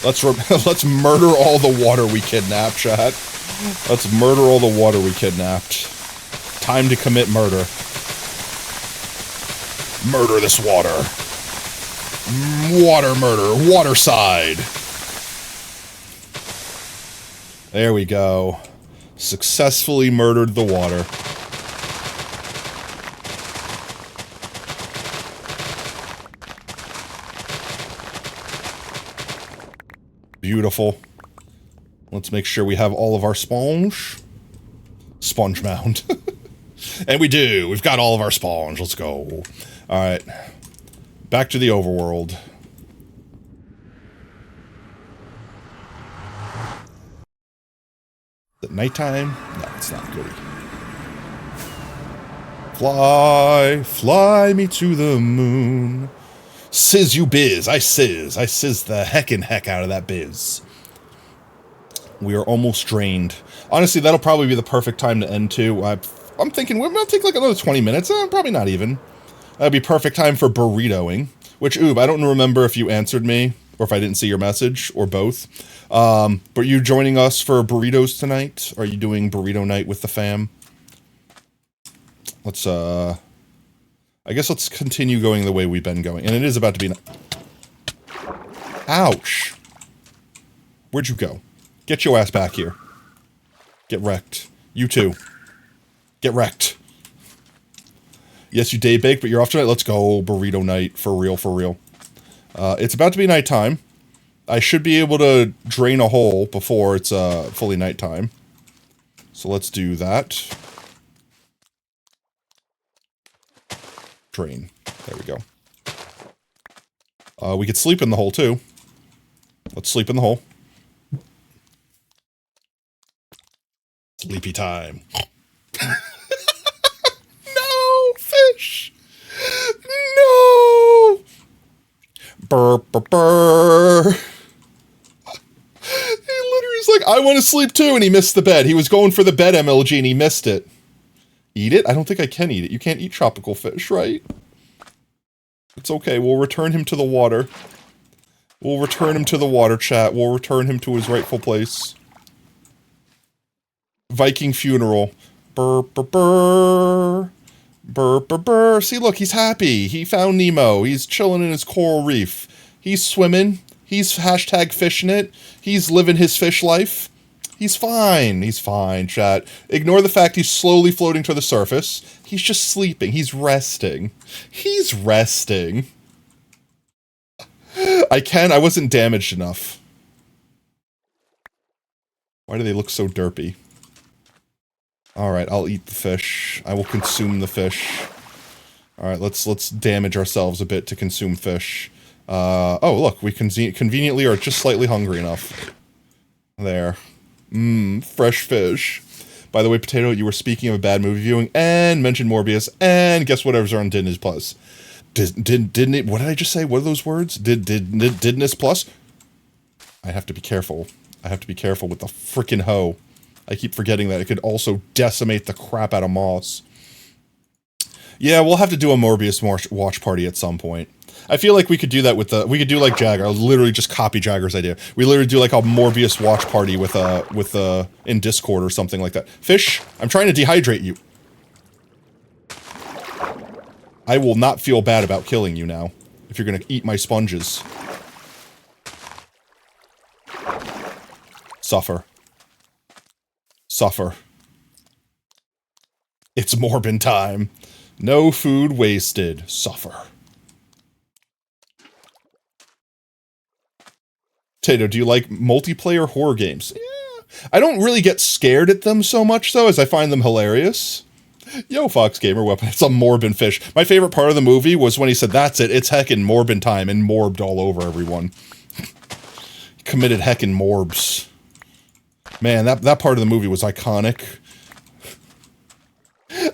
[SPEAKER 1] Let's murder all the water we kidnapped, chat. Let's murder all the water we kidnapped. Time to commit murder. Murder this water. Water murder. Water side. There we go. Successfully murdered the water. Beautiful. Let's make sure we have all of our sponge. Sponge mound. And we do. We've got all of our sponge. Let's go. Alright. Back to the overworld. Is it nighttime? No, it's not good. Fly, fly me to the moon. Sizz you biz. I sizz the heckin' heck out of that biz. We are almost drained. Honestly, that'll probably be the perfect time to end too. I'm thinking we'll take like another 20 minutes. Probably not even. That'd be perfect time for burritoing. Which, Oob, I don't remember if you answered me or if I didn't see your message or both. But are you joining us for burritos tonight? Are you doing burrito night with the fam? Let's I guess let's continue going the way we've been going. And it is about to be... Ouch! Where'd you go? Get your ass back here. Get wrecked. You too. Get wrecked. Yes, you day bake, but you're off tonight. Let's go burrito night. For real, for real. It's about to be nighttime. I should be able to drain a hole before it's fully nighttime. So let's do that. Drain. There we go. We could sleep in the hole too. Let's sleep in the hole. Sleepy time. No, fish. No. Burr, burr, burr. He literally's like, I want to sleep too, and he missed the bed. He was going for the bed, MLG, and he missed it. Eat it? I don't think I can eat it. You can't eat tropical fish, right? It's okay. We'll return him to the water. We'll return him to the water, chat. We'll return him to his rightful place. Viking funeral. Burr, burr, burr. Burr, burr, burr. See, look, he's happy. He found Nemo. He's chilling in his coral reef. He's swimming. He's hashtag fishing it. He's living his fish life. He's fine. He's fine, chat. Ignore the fact he's slowly floating to the surface. He's just sleeping. He's resting. He's resting. I wasn't damaged enough. Why do they look so derpy? Alright, I'll eat the fish. I will consume the fish. Alright, let's damage ourselves a bit to consume fish. Oh, look, we conveniently are just slightly hungry enough. There. Fresh fish. By the way, Potato, you were speaking of a bad movie viewing, and mentioned Morbius, and guess whatever's on Disney Plus. Didn't it? What did I just say? What are those words? Disney Plus? I have to be careful. I have to be careful with the frickin' hoe. I keep forgetting that it could also decimate the crap out of Moss. Yeah, we'll have to do a Morbius watch party at some point. I feel like we could do that with we could do like Jagger. I'll literally just copy Jagger's idea. We literally do like a Morbius watch party with in Discord or something like that. Fish, I'm trying to dehydrate you. I will not feel bad about killing you now, if you're gonna eat my sponges. Suffer. Suffer. It's Morbin time. No food wasted. Suffer. Tato, do you like multiplayer horror games? Yeah. I don't really get scared at them so much, though, as I find them hilarious. Yo, Fox Gamer Weapon, it's a Morbin fish. My favorite part of the movie was when he said, that's it, it's heckin' Morbin time, and morbed all over everyone. Committed heckin' morbs. Man, that part of the movie was iconic.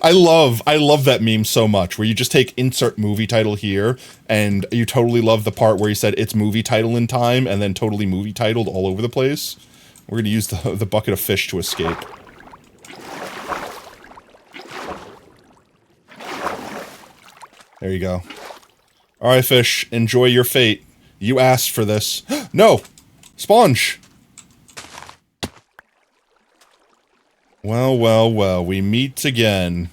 [SPEAKER 1] I love that meme so much, where you just take insert movie title here, and you totally love the part where he said it's movie title in time, and then totally movie titled all over the place. We're gonna use the bucket of fish to escape. There you go. Alright, fish, enjoy your fate. You asked for this. No! Sponge! Well, well, well, we meet again.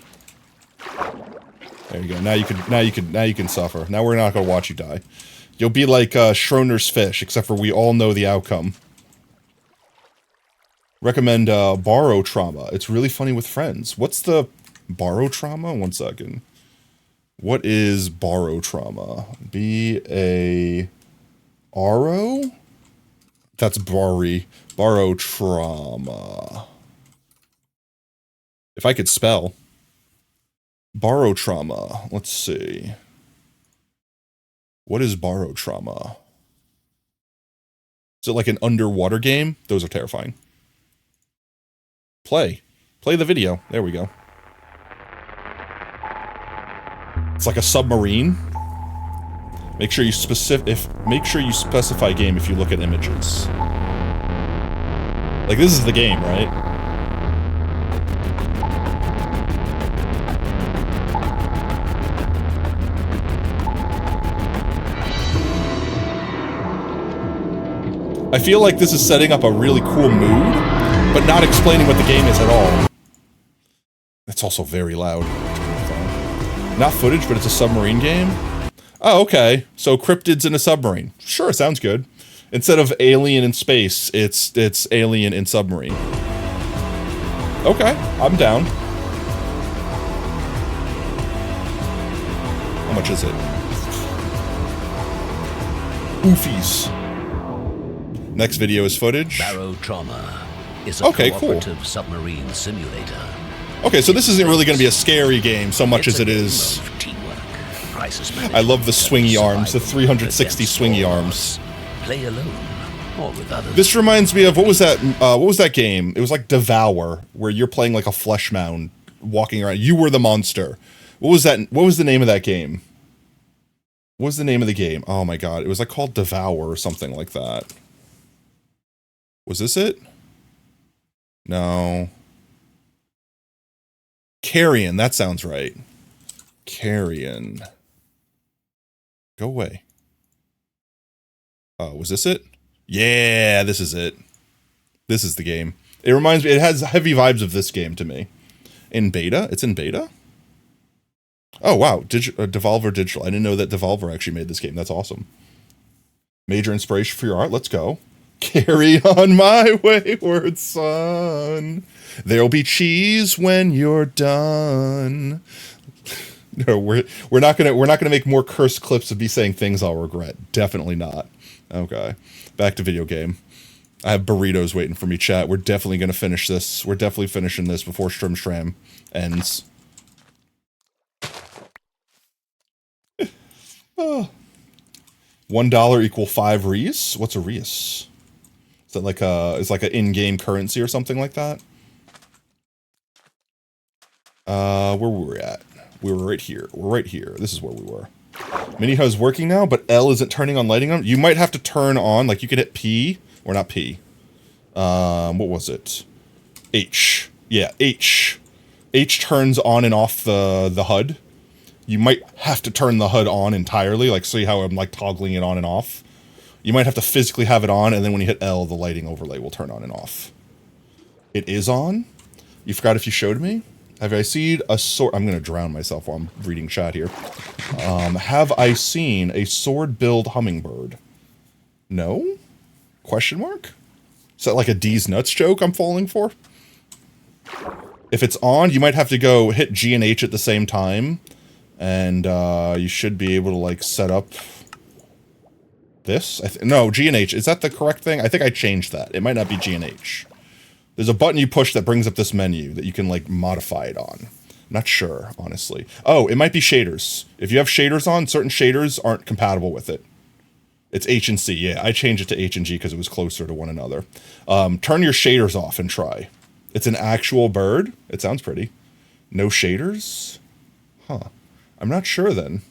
[SPEAKER 1] There you go. Now you can suffer. Now we're not gonna watch you die. You'll be like Schrodinger's fish, except for we all know the outcome. Recommend Borrow Trauma. It's really funny with friends. What's the Borrow Trauma? 1 second. What is Borrow Trauma? B-A-R-O? That's Bari. Borrow Trauma. If I could spell. Borrow Trauma. Let's see. What is Borrow Trauma? Is it like an underwater game? Those are terrifying. Play. Play the video. There we go. It's like a submarine. Make sure you specify game if you look at images. Like, this is the game, right? I feel like this is setting up a really cool mood, but not explaining what the game is at all. It's also very loud. Not footage, but it's a submarine game? Oh, okay. So cryptids in a submarine. Sure, sounds good. Instead of alien in space, it's alien in submarine. Okay, I'm down. How much is it? Oofies. Next video is footage.
[SPEAKER 4] Barotrauma is a
[SPEAKER 1] Okay, cool.
[SPEAKER 4] cooperative submarine simulator.
[SPEAKER 1] Okay, so this isn't really going to be a scary game so much as it is.
[SPEAKER 4] Teamwork, crisis
[SPEAKER 1] I love the swingy
[SPEAKER 4] management,
[SPEAKER 1] arms, the
[SPEAKER 4] survival
[SPEAKER 1] 360
[SPEAKER 4] against
[SPEAKER 1] swingy
[SPEAKER 4] all
[SPEAKER 1] arms.
[SPEAKER 4] odds. Play alone or with others.
[SPEAKER 1] This reminds me of, what was that game? It was like Devour, where you're playing like a flesh mound, walking around. You were the monster. What was that? What was the name of that game? What was the name of the game? Oh my god, it was like called Devour or something like that. Was this it? No. Carrion, that sounds right. Carrion. Go away. Was this it? Yeah, this is it. This is the game. It reminds me, it has heavy vibes of this game to me. In beta? It's in beta? Oh, wow. Devolver Digital. I didn't know that Devolver actually made this game. That's awesome. Major inspiration for your art. Let's go. Carry on my wayward son. There'll be cheese when you're done. No, we're not gonna make more cursed clips of me saying things I'll regret. Definitely not. Okay. Back to video game. I have burritos waiting for me, chat. We're definitely gonna finish this. We're definitely finishing this before Strim Shram ends. $1 equal 5 Reis? What's a Reis? Is that like it's like an in-game currency or something like that? Where were we at? We were right here. We're right here. This is where we were. Miniho is working now, but L isn't turning on lighting on. You might have to turn on, like you could hit P, or not P. What was it? H. Yeah, H. H turns on and off the HUD. You might have to turn the HUD on entirely, like see how I'm like toggling it on and off. You might have to physically have it on, and then when you hit L, the lighting overlay will turn on and off. It is on? You forgot if you showed me? Have I seen a sword? I'm going to drown myself while I'm reading chat here. Have I seen a sword-billed hummingbird? No? Question mark? Is that like a D's nuts joke I'm falling for? If it's on, you might have to go hit G and H at the same time, and you should be able to like set up this. No, G and H. Is that the correct thing? I think I changed that. It might not be G and H. There's a button you push that brings up this menu that you can like modify it on. Not sure, honestly. Oh, it might be shaders. If you have shaders on, certain shaders aren't compatible with it. It's H and C. Yeah, I changed it to H and G because it was closer to one another. Turn your shaders off and try. It's an actual bird. It sounds pretty. No shaders? Huh. I'm not sure then.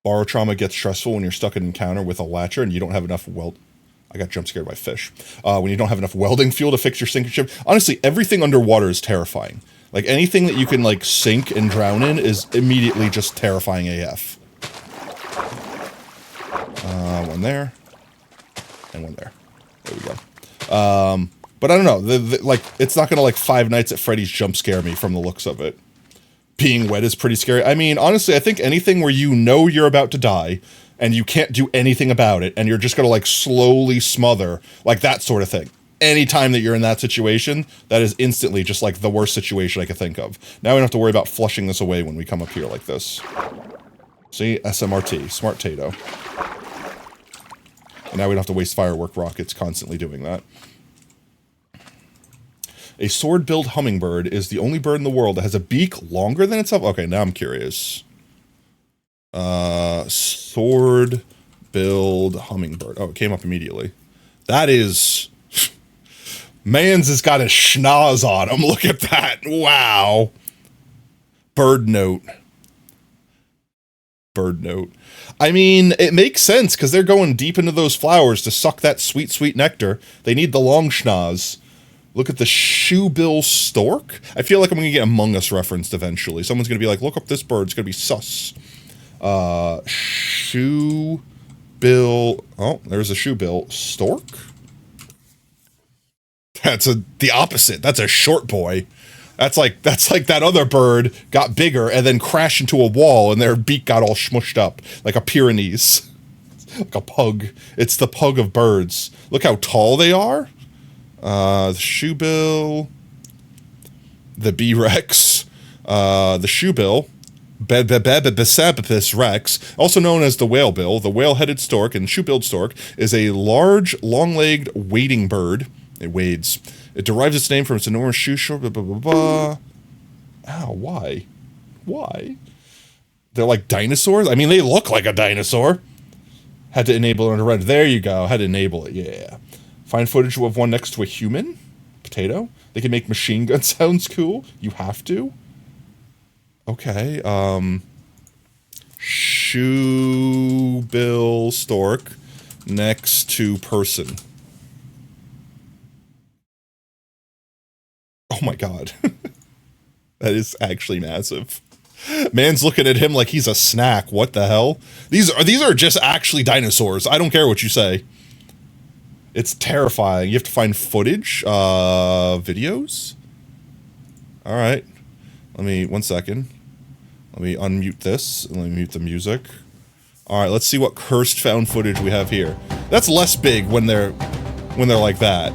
[SPEAKER 1] Barotrauma gets stressful when you're stuck in an encounter with a latcher and you don't have enough I got jump scared by fish. When you don't have enough welding fuel to fix your sinking ship. Honestly, everything underwater is terrifying. Like anything that you can like sink and drown in is immediately just terrifying AF. One there. And one there. There we go. But I don't know. Like, it's not gonna like Five Nights at Freddy's jump scare me from the looks of it. Being wet is pretty scary. I mean, honestly, I think anything where you know you're about to die and you can't do anything about it and you're just gonna like slowly smother, like that sort of thing. Anytime that you're in that situation, that is instantly just like the worst situation I could think of. Now we don't have to worry about flushing this away when we come up here like this. See? SMRT. Smart Tato. And now we don't have to waste firework rockets constantly doing that. A sword-billed hummingbird is the only bird in the world that has a beak longer than itself. Okay, now I'm curious. Sword-billed hummingbird. Oh, it came up immediately. That is... Mans has got a schnoz on him. Look at that. Wow. Bird note. Bird note. I mean, it makes sense because they're going deep into those flowers to suck that sweet, sweet nectar. They need the long schnoz. Look at the shoebill stork. I feel like I'm going to get Among Us referenced eventually. Someone's going to be like, look up this bird. It's going to be sus. Shoebill. Oh, there's a shoebill stork. That's the opposite. That's a short boy. That's like that other bird got bigger and then crashed into a wall and their beak got all smushed up like a Pyrenees, like a pug. It's the pug of birds. Look how tall they are. The shoebill, the B-Rex, the shoebill, Besabapis rex, also known as the whalebill, the whale-headed stork, and shoe-billed stork is a large, long-legged wading bird. It wades. It derives its name from its enormous shoe short. Blah, blah, blah, blah. Ow, why? Why? They're like dinosaurs? I mean, they look like a dinosaur. Had to enable it to render. There you go. Had to enable it. Yeah. Find footage of one next to a human. Potato. They can make machine gun sounds cool. You have to. Okay. Shoe bill stork next to person. Oh my god. That is actually massive. Man's looking at him like he's a snack. What the hell? These are just actually dinosaurs. I don't care what you say. It's terrifying. You have to find footage, videos. All right. One second. Let me unmute this and let me mute the music. All right, let's see what cursed found footage we have here. That's less big when they're like that.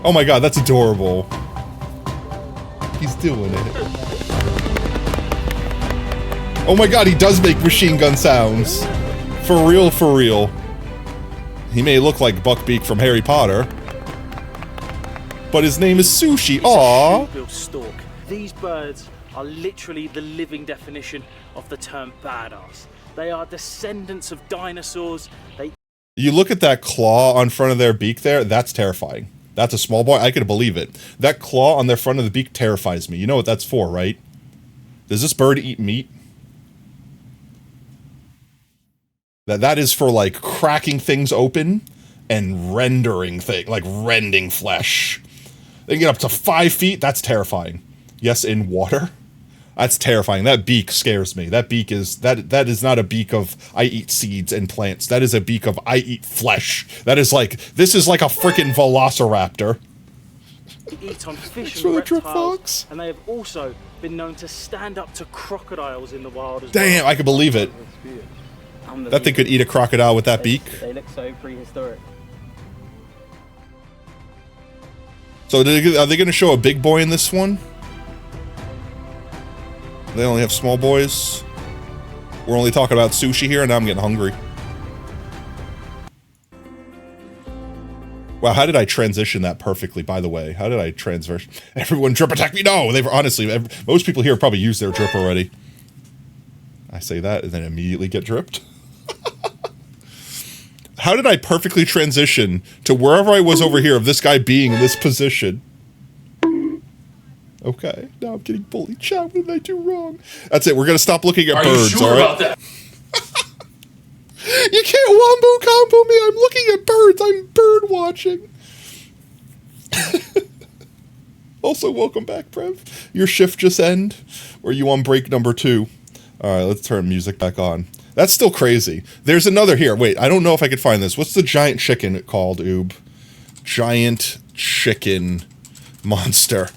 [SPEAKER 1] Oh my god, that's adorable. He's doing it. Oh my god, he does make machine gun sounds. For real, for real. He may look like Buckbeak from Harry Potter, but his name is Sushi. Aww.
[SPEAKER 5] Shoebill stork. These birds are literally the living definition of the term badass. They are descendants of dinosaurs.
[SPEAKER 1] You look at that claw on front of their beak there, that's terrifying. That's a small boy. I could believe it. That claw on their front of the beak terrifies me. You know what that's for, right? Does this bird eat meat? That is for, like, cracking things open and rendering rending flesh. They can get up to 5 feet. That's terrifying. Yes, in water. That's terrifying. That beak scares me. That beak is that is not a beak of I eat seeds and plants. That is a beak of I eat flesh. This is like a freaking velociraptor.
[SPEAKER 5] Eat on fish and reptiles, and they have also been known to stand up to crocodiles in the wild as well.
[SPEAKER 1] Damn, I can believe it. That thing could eat a crocodile with that beak.
[SPEAKER 5] They look so prehistoric.
[SPEAKER 1] So are they going to show a big boy in this one? They only have small boys. We're only talking about sushi here, and now I'm getting hungry. Wow, how did I transition that perfectly, by the way? How did I transition? Everyone drip attack me? No! They've honestly, most people here have probably used their drip already. I say that and then immediately get dripped. How did I perfectly transition to wherever I was over here of this guy being in this position? Okay, now I'm getting bullied. Chat, what did I do wrong? That's it, we're gonna stop looking at birds,
[SPEAKER 2] Are you sure about that?
[SPEAKER 1] You can't wombo combo me, I'm looking at birds, I'm bird watching. Also, welcome back, Prev. Your shift just end? Or are you on break number 2? Alright, let's turn music back on. That's still crazy. There's another here. Wait, I don't know if I could find this. What's the giant chicken called, Oob? Giant chicken monster.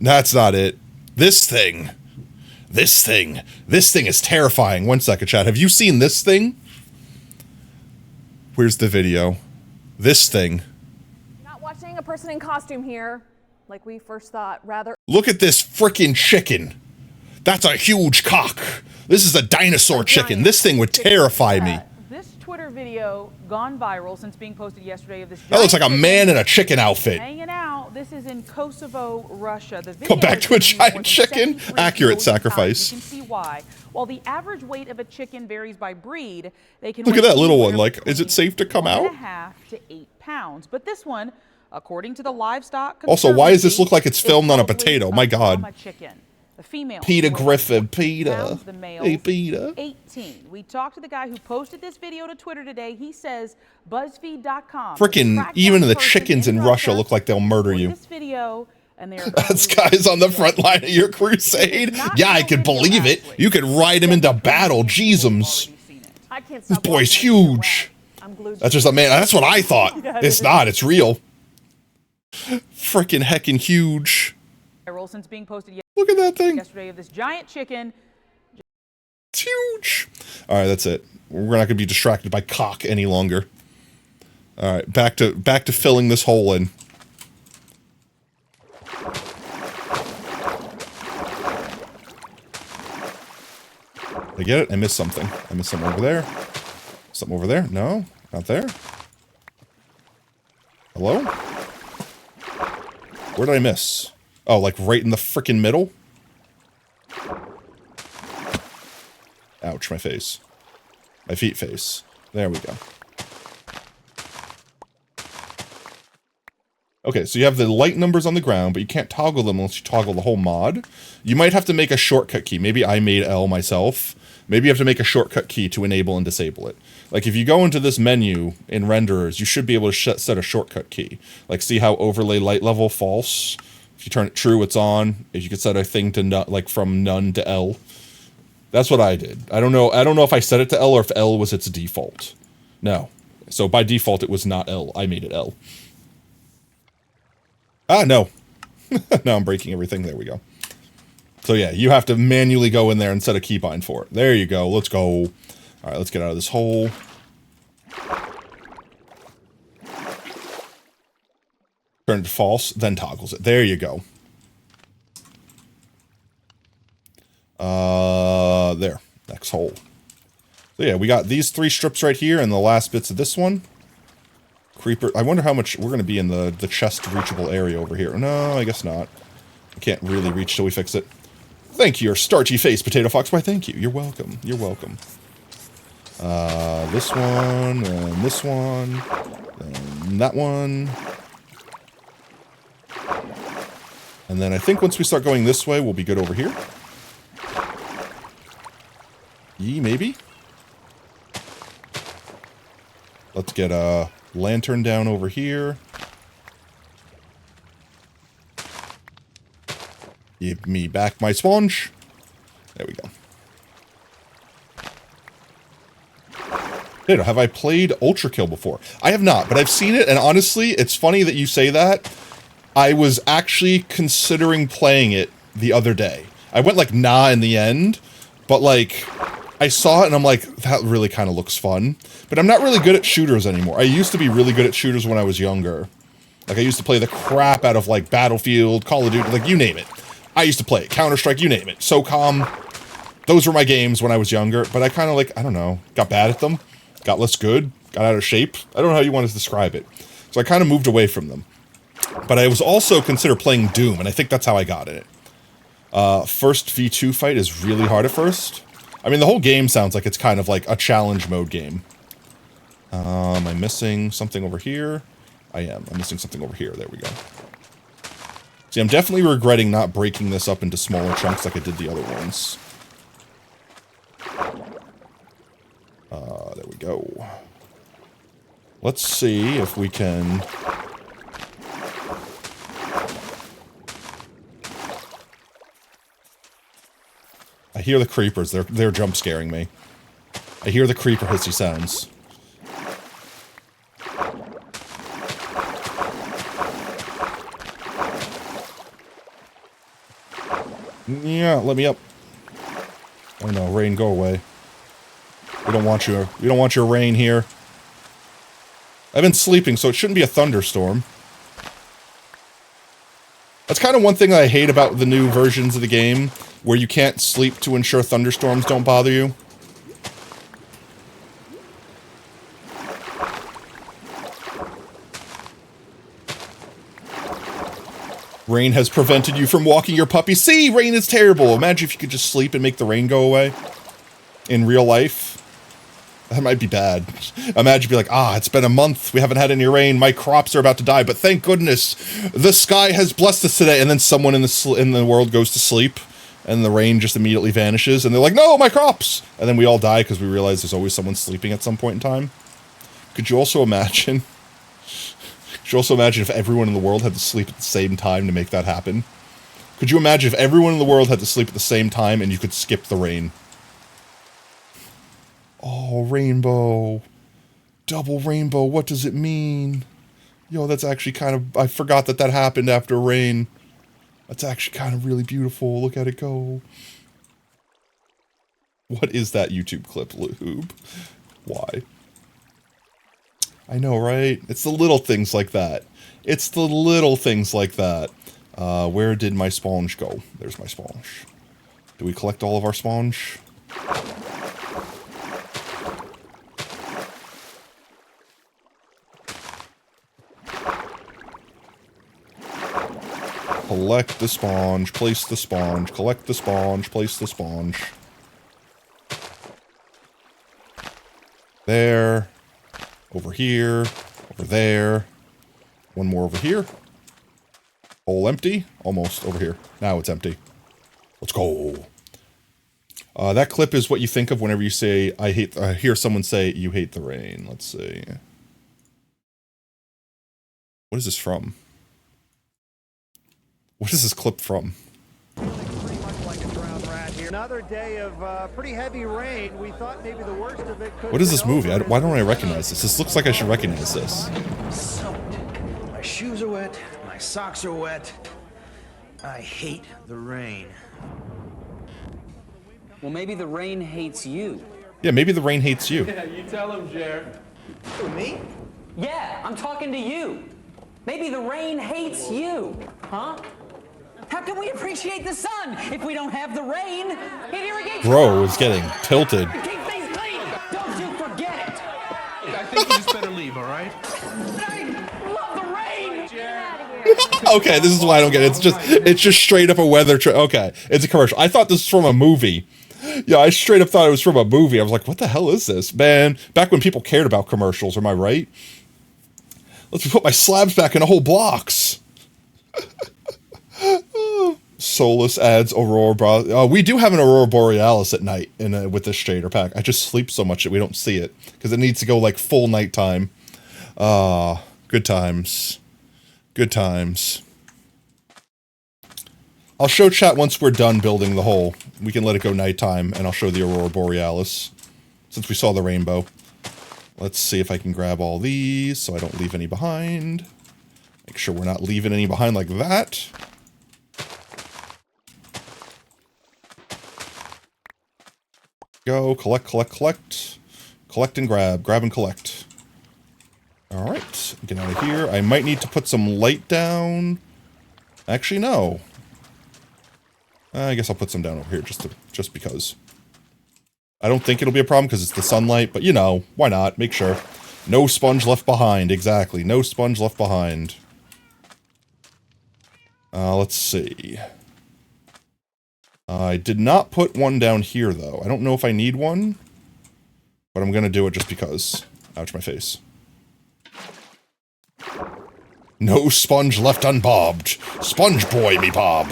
[SPEAKER 1] That's not it. This thing. This thing is terrifying. 1 second, chat. Have you seen this thing? Where's the video? This thing.
[SPEAKER 6] Not watching a person in costume here, like we first thought, rather.
[SPEAKER 1] Look at this freaking chicken. That's a huge cock. This is a dinosaur chicken. This thing would terrify me.
[SPEAKER 7] This Twitter video gone viral since being posted yesterday of this.
[SPEAKER 1] That looks like a man in a chicken outfit.
[SPEAKER 7] Hanging out. This is in Kosovo, Russia. The video
[SPEAKER 1] Go back to a giant chicken. Accurate sacrifice.
[SPEAKER 7] You can see why. While the average weight of a chicken varies by breed, they can
[SPEAKER 1] look at that little one. Like, is it safe to come out?
[SPEAKER 7] 1.5 to 8 pounds. But this one, according to the livestock.
[SPEAKER 1] Also, why does this look like it's filmed on a potato? My God.
[SPEAKER 7] Chicken. The female.
[SPEAKER 1] Peter
[SPEAKER 7] 44
[SPEAKER 1] Griffin. Peter.
[SPEAKER 7] pounds, the male.
[SPEAKER 1] Hey, Peter.
[SPEAKER 7] 18. We talked to the guy who posted this video to Twitter today. He says BuzzFeed.com.
[SPEAKER 1] Frickin' even the chickens in Russia look like they'll murder you.
[SPEAKER 7] This video, and they're
[SPEAKER 1] This guy's on the front line of your crusade. Yeah, I can believe it. You could ride him into battle. Jeezums.
[SPEAKER 6] I can't
[SPEAKER 1] This
[SPEAKER 6] stop
[SPEAKER 1] boy's
[SPEAKER 6] watching it.
[SPEAKER 1] huge.
[SPEAKER 6] I'm glued.
[SPEAKER 1] That's just a man. That's what I thought. It's not. It's real. Frickin' heckin' huge.
[SPEAKER 7] viral since being posted
[SPEAKER 1] Look at that thing.
[SPEAKER 7] yesterday of this giant chicken.
[SPEAKER 1] It's huge. All right, that's it. We're not going to be distracted by cock any longer. All right, back to filling this hole in. I get it. I missed something. I missed something over there. Something over there. No, not there. Hello? Where did I miss? Oh, like right in the frickin' middle? Ouch, my face. My feet face. There we go. Okay, so you have the light numbers on the ground, but you can't toggle them unless you toggle the whole mod. You might have to make a shortcut key. Maybe I made L myself. Maybe you have to make a shortcut key to enable and disable it. Like if you go into this menu in renderers, you should be able to set a shortcut key. Like see how overlay light level false? If you turn it true, it's on. If you could set a thing to like from none to L. That's what I did. I don't know if I set it to L or if L was its default. No. So by default it was not L. I made it L. Ah, no. Now I'm breaking everything. There we go. So yeah, you have to manually go in there and set a keybind for it. There you go. Let's go. All right, let's get out of this hole. Turn it to false, then toggles it. There you go. There. Next hole. So yeah, we got these 3 strips right here and the last bits of this one. Creeper. I wonder how much we're going to be in the chest reachable area over here. No, I guess not. I can't really reach till we fix it. Thank you, your starchy face, Potato Fox. Why, thank you. You're welcome. You're welcome. This one, and this one, and that one. And then I think once we start going this way, we'll be good over here. Yee, maybe? Let's get a lantern down over here. Give me back my sponge. There we go. Potato, have I played Ultra Kill before? I have not, but I've seen it, and honestly, it's funny that you say that. I was actually considering playing it the other day. I went like, nah, in the end, but like, I saw it and I'm like, that really kind of looks fun. But I'm not really good at shooters anymore. I used to be really good at shooters when I was younger. Like, I used to play the crap out of, like, Battlefield, Call of Duty, like, you name it. I used to play it. Counter-Strike, you name it. SOCOM. Those were my games when I was younger, but I kind of, like, I don't know, got bad at them, got less good, got out of shape. I don't know how you want to describe it. So I kind of moved away from them. But I was also considered playing Doom, and I think that's how I got in it. First V2 fight is really hard at first. I mean, the whole game sounds like it's kind of like a challenge mode game. Am I missing something over here? I am. I'm missing something over here. There we go. See, I'm definitely regretting not breaking this up into smaller chunks like I did the other ones. There we go. Let's see if we can... I hear the creepers. They're jump scaring me. I hear the creeper hissy sounds. Yeah, let me up. Oh no, rain, go away. We don't want your rain here. I've been sleeping, so it shouldn't be a thunderstorm. That's kind of one thing that I hate about the new versions of the game, where you can't sleep to ensure thunderstorms don't bother you. Rain has prevented you from walking your puppy. See, rain is terrible. Imagine if you could just sleep and make the rain go away. In real life. That might be bad. Imagine be like, it's been a month. We haven't had any rain. My crops are about to die. But thank goodness the sky has blessed us today. And then someone in the world goes to sleep. and the rain just immediately vanishes, and they're like, no, my crops! And then we all die because we realize there's always someone sleeping at some point in time. Could you also imagine... Could you also imagine if everyone in the world had to sleep at the same time to make that happen? Could you imagine if everyone in the world had to sleep at the same time and you could skip the rain? Oh, rainbow. Double rainbow, what does it mean? Yo, that's actually kind of... I forgot that that happened after rain. That's actually kind of really beautiful. Look at it go. What is that YouTube clip, Lube? Why? I know, right? It's the little things like that. It's the little things like that. Where did my sponge go? There's my sponge. Do we collect all of our sponge? Collect the sponge, place the sponge, collect the sponge, place the sponge. There. Over here. Over there. One more over here. Hole empty. Almost over here. Now it's empty. Let's go. That clip is what you think of whenever you say, I hear someone say, you hate the rain. Let's see. What is this from? What is this clip from?
[SPEAKER 8] Another day of pretty heavy rain. We thought maybe the worst of it could.
[SPEAKER 1] What is this movie? Why don't I recognize this? This looks like I should recognize this.
[SPEAKER 9] Soaked. My shoes are wet. My socks are wet. I hate the rain.
[SPEAKER 10] Well, maybe the rain hates you.
[SPEAKER 1] Yeah, maybe the rain hates you.
[SPEAKER 10] Yeah, you tell him, Jared. Who, me? Yeah, I'm talking to you. Maybe the rain hates you, huh? How can we appreciate the sun if we don't have the rain? It irrigates.
[SPEAKER 1] Bro is getting tilted.
[SPEAKER 10] Keep things clean. Don't you forget it.
[SPEAKER 11] I think you just better leave, all right?
[SPEAKER 10] I love the rain.
[SPEAKER 1] Okay, this is why I don't get it. It's just straight up a weather okay, it's a commercial. I thought this was from a movie. Yeah, I straight up thought it was from a movie. I was like, what the hell is this? Man, back when people cared about commercials, am I right? Let's put my slabs back in whole blocks. Solus adds Aurora. We do have an Aurora Borealis at night with this shader pack. I just sleep so much that we don't see it because it needs to go like full nighttime. Good times. Good times. I'll show chat once we're done building the hole. We can let it go nighttime, and I'll show the Aurora Borealis since we saw the rainbow. Let's see if I can grab all these so I don't leave any behind. Make sure we're not leaving any behind like that. Go, collect, collect, collect. Collect and grab. Grab and collect. Alright, get out of here. I might need to put some light down. Actually, no. I guess I'll put some down over here just because. I don't think it'll be a problem because it's the sunlight, but you know, why not? Make sure. No sponge left behind. Exactly. No sponge left behind. Let's see. I did not put one down here, though. I don't know if I need one, but I'm going to do it just because. Ouch, my face. No sponge left unbobbed. Sponge boy me bob.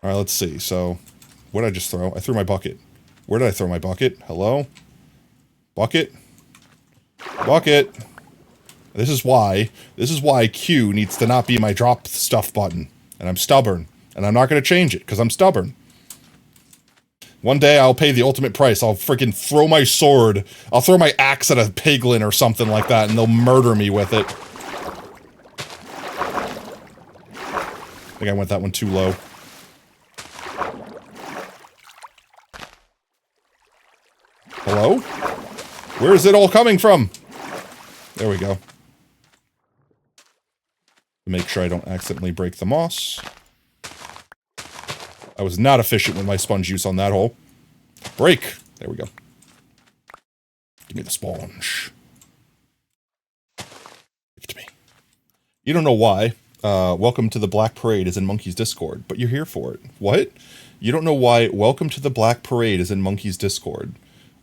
[SPEAKER 1] Alright, let's see. So, what did I just throw? I threw my bucket. Where did I throw my bucket? Hello? Bucket? Bucket! This is why Q needs to not be my drop stuff button. And I'm stubborn. And I'm not going to change it, because I'm stubborn. One day I'll pay the ultimate price. I'll freaking throw my sword. I'll throw my axe at a piglin or something like that, and they'll murder me with it. I think I went that one too low. Hello? Where is it all coming from? There we go. Make sure I don't accidentally break the moss. I was not efficient with my sponge use on that hole. Break! There we go. Give me the sponge. Give it to me. You don't know why. Welcome to the Black Parade is in Monkey's Discord, but you're here for it. What? You don't know why Welcome to the Black Parade is in Monkey's Discord.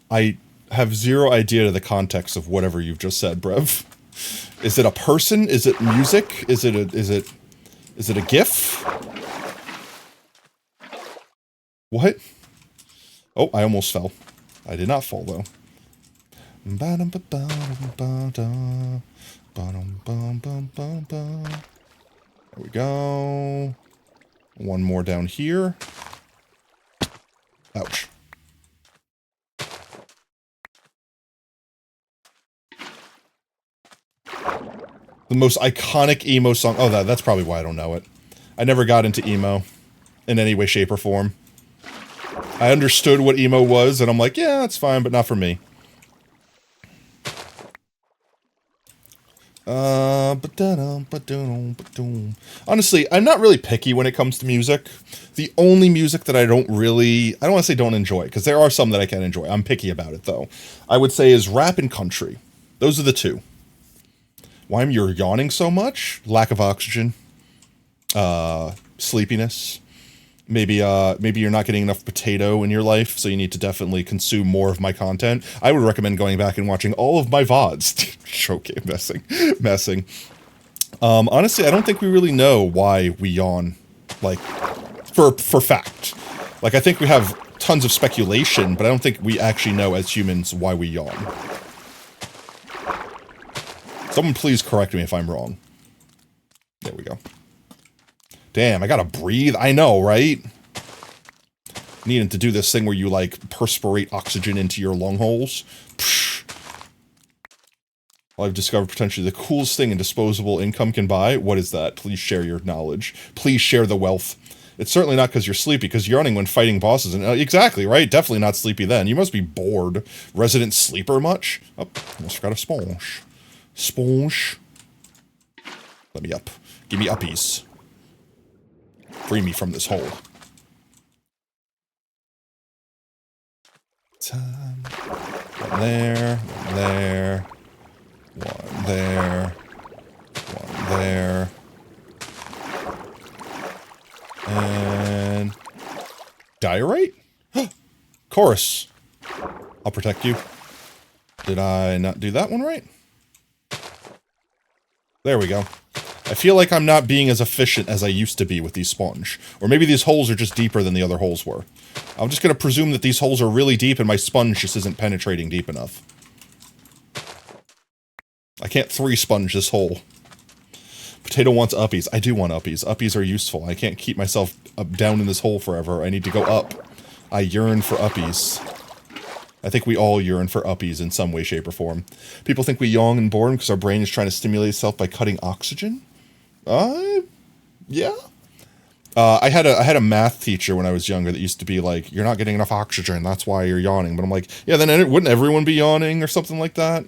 [SPEAKER 1] I have zero idea of the context of whatever you've just said, Brev. Is it a person? Is it music? Is it a GIF? What? Oh, I almost fell. I did not fall, though. There we go. One more down here. Ouch. The most iconic emo song. Oh, that's probably why I don't know it. I never got into emo in any way, shape, or form. I understood what emo was, and I'm like, yeah, that's fine, but not for me. Honestly, I'm not really picky when it comes to music. The only music that I don't want to say don't enjoy, because there are some that I can enjoy. I'm picky about it, though. I would say is rap and country. Those are the two. Why am you yawning so much? Lack of oxygen. Sleepiness. Maybe you're not getting enough potato in your life, so you need to definitely consume more of my content. I would recommend going back and watching all of my VODs. Joking, messing. Honestly, I don't think we really know why we yawn, like, for fact. Like, I think we have tons of speculation, but I don't think we actually know as humans why we yawn. Someone please correct me if I'm wrong. There we go. Damn, I gotta breathe. I know, right? Needing to do this thing where you, like, perspirate oxygen into your lung holes. Well, I've discovered potentially the coolest thing in disposable income can buy. What is that? Please share your knowledge. Please share the wealth. It's certainly not because you're sleepy, because you're yawning when fighting bosses. And exactly, right? Definitely not sleepy then. You must be bored. Resident sleeper much? Oh, almost forgot a sponge. Sponge. Let me up. Give me uppies. Free me from this hole. Time. One there. One there. One there. One there. And... diorite? Chorus. I'll protect you. Did I not do that one right? There we go. I feel like I'm not being as efficient as I used to be with these sponge. Or maybe these holes are just deeper than the other holes were. I'm just going to presume that these holes are really deep and my sponge just isn't penetrating deep enough. I can't 3-sponge this hole. Potato wants uppies. I do want uppies. Uppies are useful. I can't keep myself down in this hole forever. I need to go up. I yearn for uppies. I think we all yearn for uppies in some way, shape, or form. People think we yawn and boredom because our brain is trying to stimulate itself by cutting oxygen? Yeah. I had a math teacher when I was younger that used to be like, you're not getting enough oxygen, that's why you're yawning. But I'm like, yeah, then wouldn't everyone be yawning or something like that?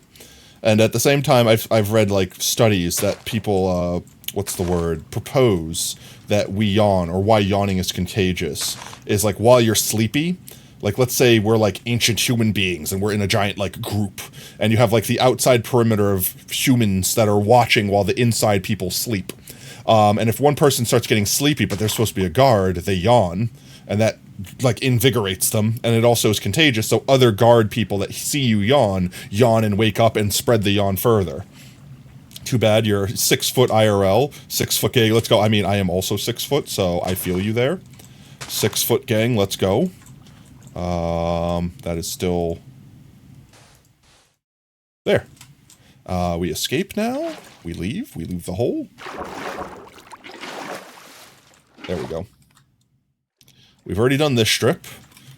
[SPEAKER 1] And at the same time, I've read, like, studies that people, propose that we yawn, or why yawning is contagious, is, like, while you're sleepy, like, let's say we're, like, ancient human beings, and we're in a giant, like, group, and you have, like, the outside perimeter of humans that are watching while the inside people sleep. And if one person starts getting sleepy, but they're supposed to be a guard, they yawn, and that, like, invigorates them, and it also is contagious, so other guard people that see you yawn and wake up and spread the yawn further. Too bad you're 6 foot IRL, 6 foot gang, let's go. I mean, I am also 6 foot, so I feel you there. 6 foot gang, let's go. That is still... there. We escape now. We leave the hole. There we go. We've already done this strip,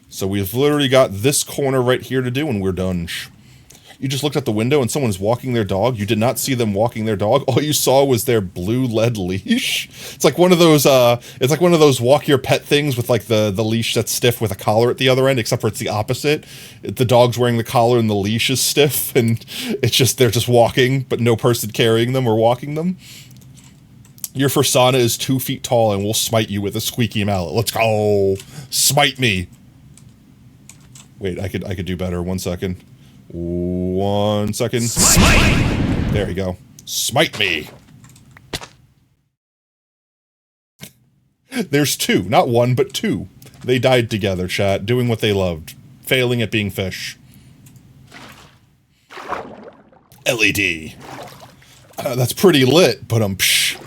[SPEAKER 1] so we've literally got this corner right here to do, and we're done. You just looked out the window and someone's walking their dog. You did not see them walking their dog. All you saw was their blue lead leash. It's like one of those, walk your pet things with, like, the leash that's stiff with a collar at the other end, except for it's the opposite. The dog's wearing the collar and the leash is stiff, and it's just, they're just walking, but no person carrying them or walking them. Your Fursana is 2 feet tall and will smite you with a squeaky mallet. Let's go! Smite me! Wait, I could do better. 1 second. 1 second. Smite! There you go. Smite me! There's 2. Not 1, but 2. They died together, chat, doing what they loved. Failing at being fish. LED. That's pretty lit, but psh.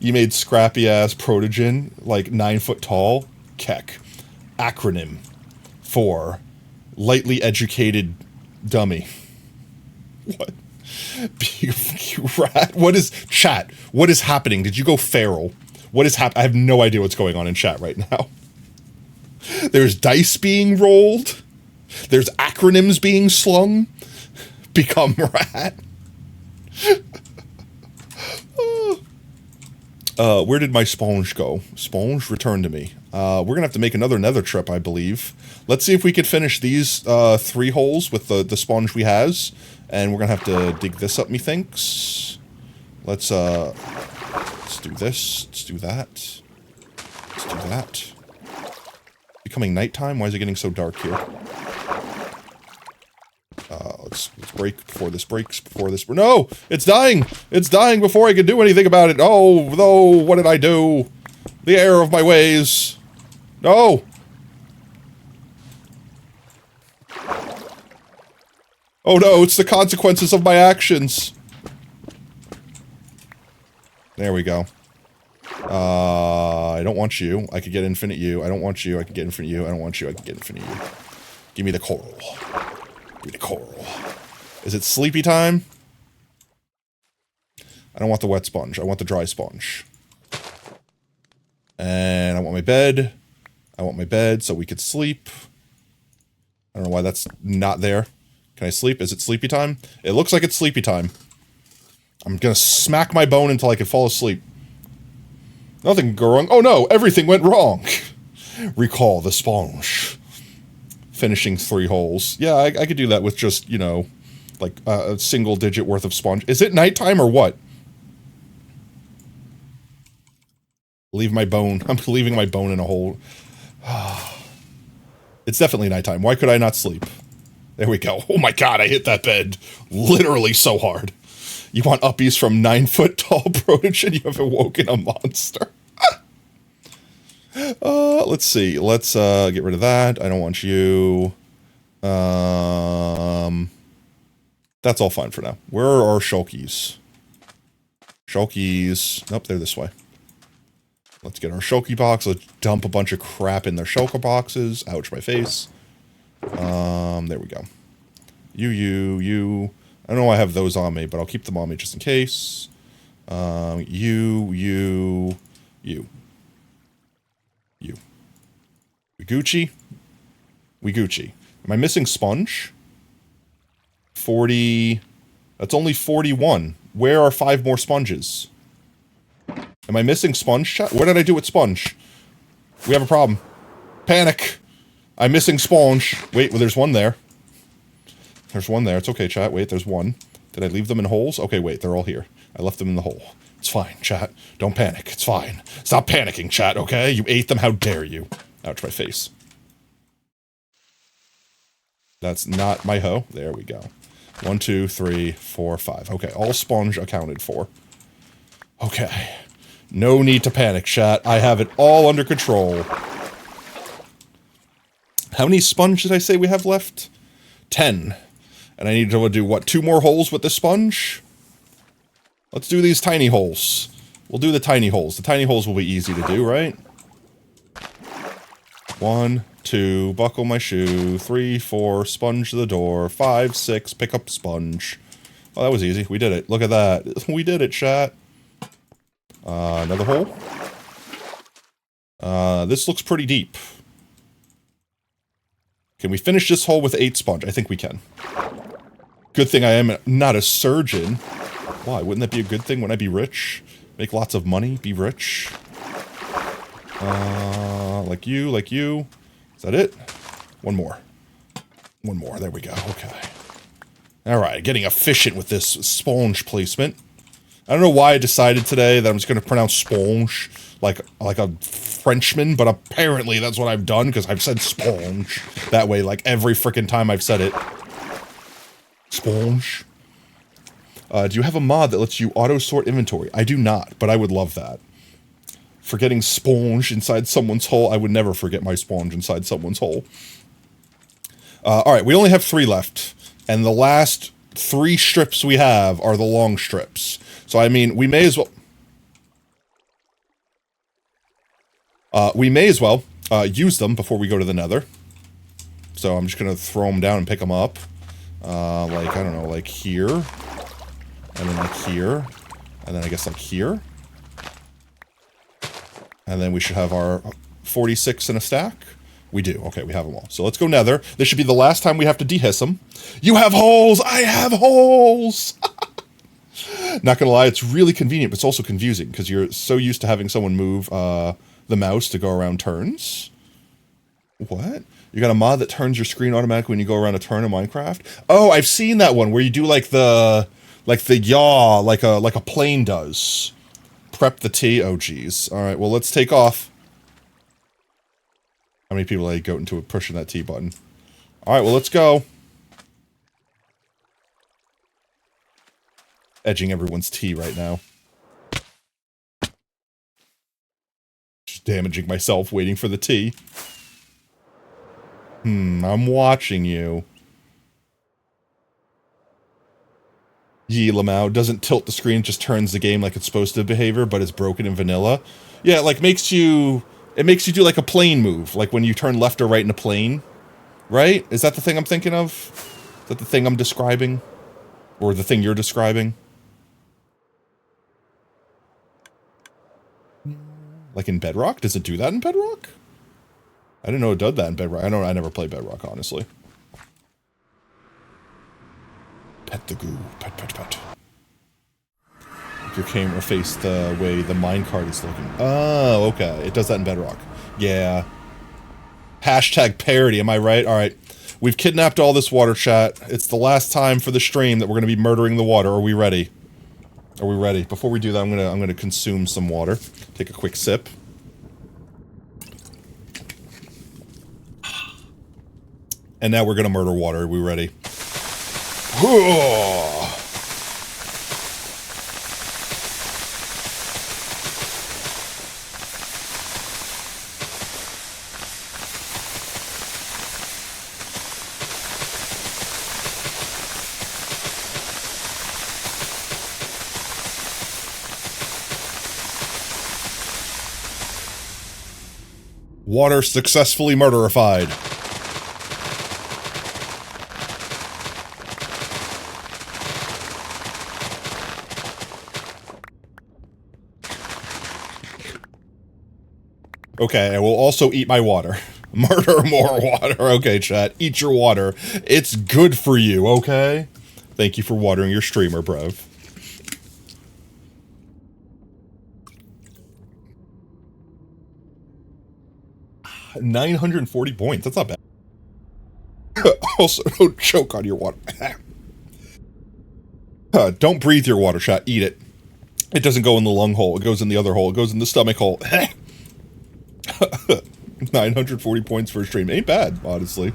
[SPEAKER 1] You made scrappy-ass Protogen, like, 9 foot tall. Keck. acronym for lightly educated dummy. What? You rat. What is chat? What is happening? Did you go feral? What is happening? I have no idea what's going on in chat right now. There's dice being rolled. There's acronyms being slung. Become rat. Where did my sponge go? Sponge, return to me. We're gonna have to make another nether trip, I believe. Let's see if we could finish these 3 holes with the sponge we has. And we're gonna have to dig this up, methinks. Let's do this. Let's do that. Let's do that. Becoming nighttime? Why is it getting so dark here? Let's break before this breaks, no! It's dying! It's dying before I can do anything about it! Oh, no! What did I do? The error of my ways! No! Oh no, it's the consequences of my actions! There we go. I don't want you. I could get infinite you. I don't want you. I could get infinite you. I don't want you. I could get infinite you. Give me the coral. Give me the coral. Is it sleepy time? I don't want the wet sponge. I want the dry sponge. And I want my bed. I want my bed so we could sleep. I don't know why that's not there. Can I sleep? Is it sleepy time? It looks like it's sleepy time. I'm gonna smack my bone until I can fall asleep. Nothing can go wrong. Oh no, everything went wrong. Recall the sponge. Finishing 3 holes. Yeah, I could do that with just, you know, like a single digit worth of sponge. Is it nighttime or what? Leave my bone. I'm leaving my bone in a hole. It's definitely nighttime. Why could I not sleep? There we go. Oh my god, I hit that bed literally so hard. You want uppies from 9-foot tall Protege and you have awoken a monster. Let's see. Let's get rid of that. I don't want you. That's all fine for now. Where are our shulkies? Shulkies. Nope, they're this way. Let's get our shulky box. Let's dump a bunch of crap in their shulker boxes. Ouch, my face. There we go. You. I don't know why I have those on me, but I'll keep them on me just in case. You. We Gucci? We Gucci. Am I missing sponge? 40... That's only 41. Where are 5 more sponges? Am I missing sponge, chat? What did I do with sponge? We have a problem. Panic! I'm missing sponge. Wait, well, there's one there. There's one there. It's okay, chat. Wait, there's one. Did I leave them in holes? Okay, wait, they're all here. I left them in the hole. It's fine, chat. Don't panic. It's fine. Stop panicking, chat, okay? You ate them. How dare you? Ouch, my face. That's not my hoe. There we go. 1, 2, 3, 4, 5. Okay, all sponge accounted for. Okay. No need to panic, chat. I have it all under control. How many sponge did I say we have left? 10. And I need to do, what, 2 more holes with the sponge? Let's do these tiny holes. We'll do the tiny holes. The tiny holes will be easy to do, right? 1, 2, buckle my shoe. 3, 4, sponge the door. 5, 6, pick up sponge. Oh, that was easy. We did it. Look at that. We did it, chat. Another hole. This looks pretty deep. Can we finish this hole with 8 sponge? I think we can. Good thing I am not a surgeon. Why? Wouldn't that be a good thing? Wouldn't I be rich? Make lots of money? Be rich? Like you. Is that it? One more. One more. There we go. Okay. Alright, getting efficient with this sponge placement. I don't know why I decided today that I'm just going to pronounce sponge like a Frenchman, but apparently that's what I've done because I've said sponge that way like every freaking time I've said it. Sponge. Do you have a mod that lets you auto-sort inventory? I do not, but I would love that. Forgetting sponge inside someone's hole. I would never forget my sponge inside someone's hole. Alright, we only have 3 left. And the last 3 strips we have are the long strips. So, I mean, we may as well... use them before we go to the nether. So I'm just going to throw them down and pick them up. Like, I don't know, like here. And then like here. And then I guess like here. And then we should have our 46 in a stack. We do. Okay, we have them all. So let's go nether. This should be the last time we have to dehiss them. You have holes! I have holes! Not gonna lie, it's really convenient, but it's also confusing, because you're so used to having someone move the mouse to go around turns. What? You got a mod that turns your screen automatically when you go around a turn in Minecraft? Oh, I've seen that one, where you do like the yaw, like a plane does. Prep the tea. Oh, geez. Alright, well, let's take off. How many people I go into pushing that T button? Alright, well, let's go. Edging everyone's T right now. Just damaging myself, waiting for the T. I'm watching you. Yee Lamau doesn't tilt the screen, just turns the game like it's supposed to behavior, but it's broken in vanilla. Yeah, it like makes you... It makes you do like a plane move, like when you turn left or right in a plane. Right? Is that the thing I'm thinking of? Is that the thing I'm describing? Or the thing you're describing? Like in Bedrock? Does it do that in Bedrock? I didn't know it did that in Bedrock. I never played Bedrock, honestly. Pet the goo. Pet, pet, pet. Your camera face the way the minecart is looking. Oh, okay. It does that in Bedrock. Yeah. Hashtag parody, am I right? Alright. We've kidnapped all this water, chat. It's the last time for the stream that we're gonna be murdering the water. Are we ready? Are we ready? Before we do that, I'm gonna consume some water. Take a quick sip. And now we're gonna murder water. Are we ready? Water successfully murderified. Okay, I will also eat my water. Murder more water. Okay, chat. Eat your water. It's good for you, okay? Thank you for watering your streamer, bruv. $940 points. That's not bad. Also, don't choke on your water. Don't breathe your water, chat. Eat it. It doesn't go in the lung hole. It goes in the other hole. It goes in the stomach hole. 940 points for a stream. Ain't bad, honestly.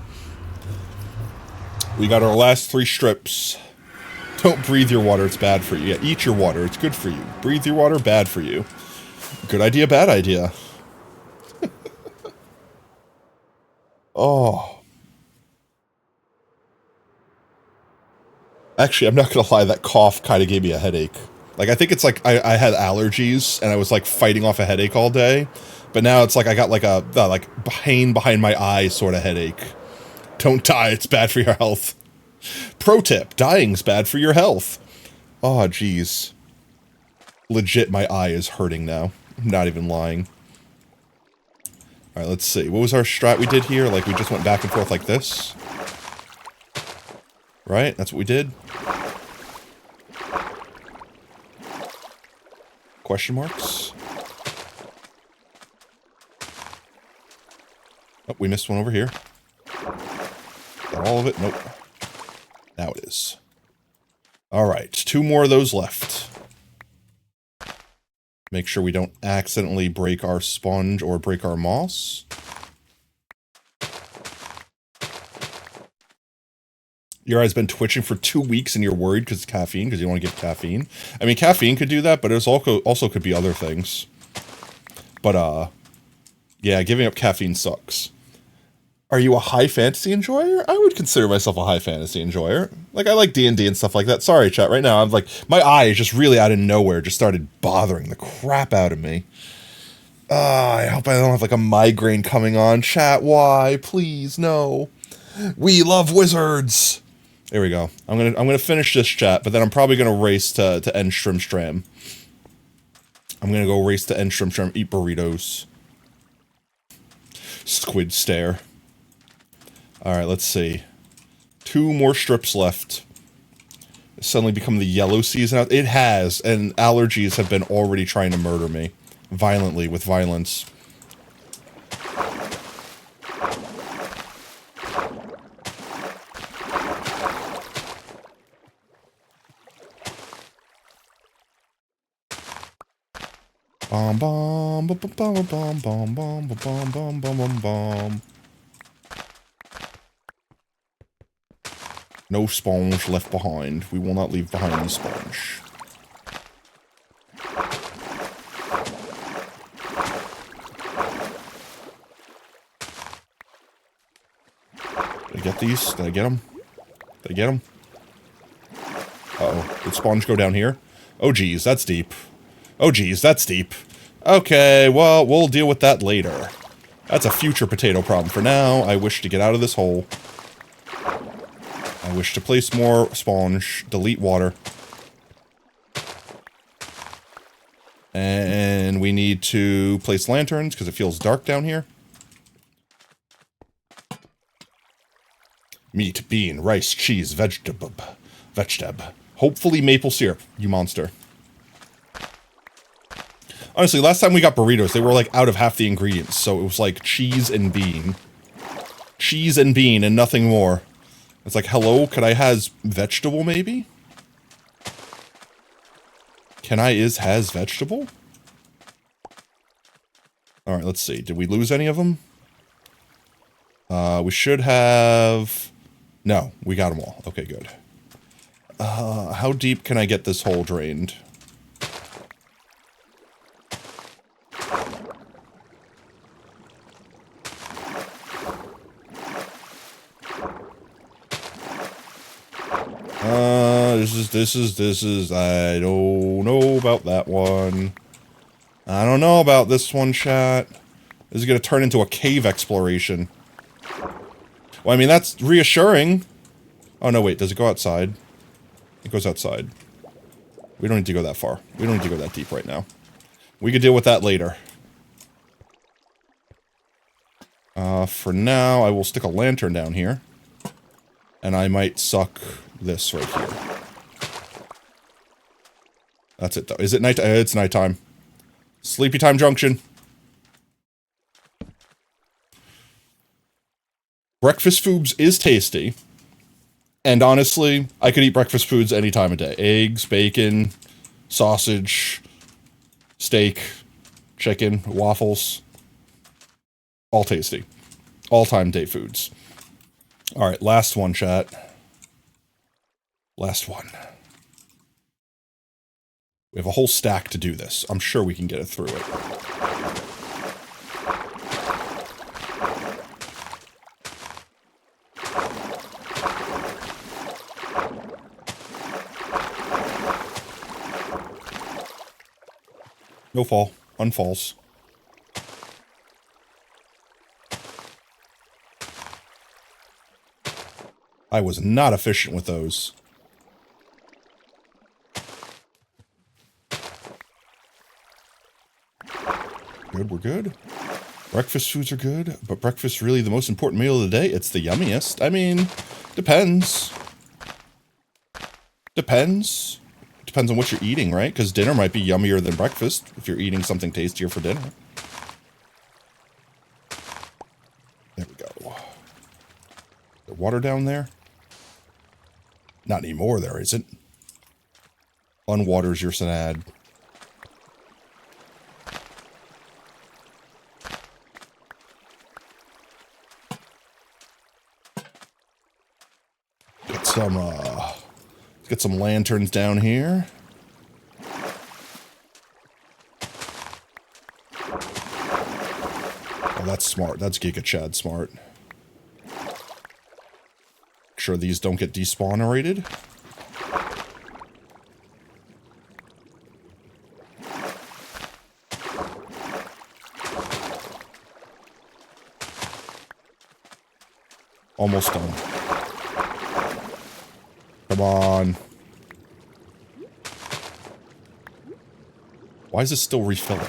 [SPEAKER 1] We got our last 3 strips. Don't breathe your water. It's bad for you. Yeah, eat your water. It's good for you. Breathe your water. Bad for you. Good idea, bad idea. Oh. Actually, I'm not gonna lie, that cough kind of gave me a headache. Like, I think it's like I had allergies, and I was, like, fighting off a headache all day. But now it's like I got, like, a pain behind my eye sort of headache. Don't die, it's bad for your health. Pro tip, dying's bad for your health. Oh, jeez. Legit, my eye is hurting now. I'm not even lying. Alright, let's see. What was our strat we did here? Like, we just went back and forth like this? Right? That's what we did? Question marks? Oh, we missed one over here. Got all of it? Nope. Now it is. Alright, 2 more of those left. Make sure we don't accidentally break our sponge or break our moss. Your eye's been twitching for 2 weeks and you're worried because it's caffeine, because you don't want to get caffeine. I mean, caffeine could do that, but it also could be other things. But, yeah, giving up caffeine sucks. Are you a high fantasy enjoyer? I would consider myself a high fantasy enjoyer. Like, I like D&D and stuff like that. Sorry, chat, right now, I'm like, my eye is just really out of nowhere, just started bothering the crap out of me. I hope I don't have like a migraine coming on. Chat, why? Please, no. We love wizards. There we go. I'm gonna finish this chat, but then I'm probably gonna race to end Stram. I'm gonna go race to end Stram, eat burritos. Squid stare. Alright, let's see. 2 more strips left. It's suddenly become the yellow season. It has, and allergies have been already trying to murder me. Violently, with violence. Bom bom bom bom bom bom bom bom bom bom bom. No sponge left behind. We will not leave behind the sponge. Did I get these? Did I get them? Did I get them? Uh-oh. Did sponge go down here? Oh geez, that's deep. Oh geez, that's deep. Okay, well, we'll deal with that later. That's a future potato problem. For now, I wish to get out of this hole. I wish to place more sponge, delete water. And we need to place lanterns, because it feels dark down here. Meat, bean, rice, cheese, vegetable. Hopefully maple syrup, you monster. Honestly, last time we got burritos, they were like out of half the ingredients, so it was like cheese and bean. Cheese and bean and nothing more. It's like, hello, could I has vegetable maybe? Can I has vegetable? Alright, let's see. Did we lose any of them? We should have... No, we got them all. Okay, good. How deep can I get this hole drained? This is, I don't know about that one. I don't know about this one, chat. This is gonna turn into a cave exploration. Well, I mean, that's reassuring. Oh, no, wait, does it go outside? It goes outside. We don't need to go that far. We don't need to go that deep right now. We could deal with that later. For now, I will stick a lantern down here. And I might suck this right here. That's it, though. Is it night? It's nighttime. Sleepy time junction. Breakfast foods is tasty. And honestly, I could eat breakfast foods any time of day. Eggs, bacon, sausage, steak, chicken, waffles. All tasty. All-time day foods. Alright, last one, chat. Last one. We have a whole stack to do this. I'm sure we can get it through it. No fall. Unfalls. I was not efficient with those. Good, we're good. Breakfast foods are good, but breakfast really the most important meal of the day? It's the yummiest. I mean, depends. Depends. Depends on what you're eating, right? Because dinner might be yummier than breakfast if you're eating something tastier for dinner. There we go. The water down there? Not anymore, there isn't. Unwaters your Sanad. Let's get some lanterns down here. Oh, that's smart. That's Giga Chad smart. Make sure these don't get despawnerated. Almost done. Come on. Why is this still refilling?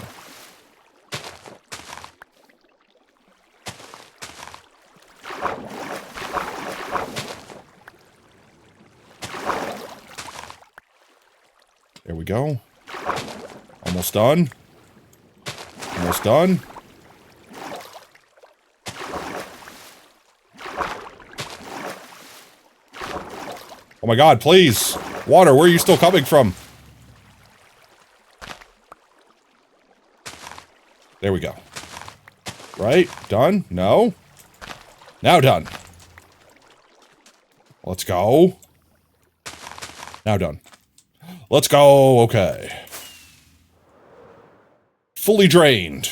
[SPEAKER 1] There we go. Almost done. Almost done. Oh my god, please! Water, where are you still coming from? There we go. Right? Done? No? Now done. Let's go. Now done. Let's go. Okay. Fully drained.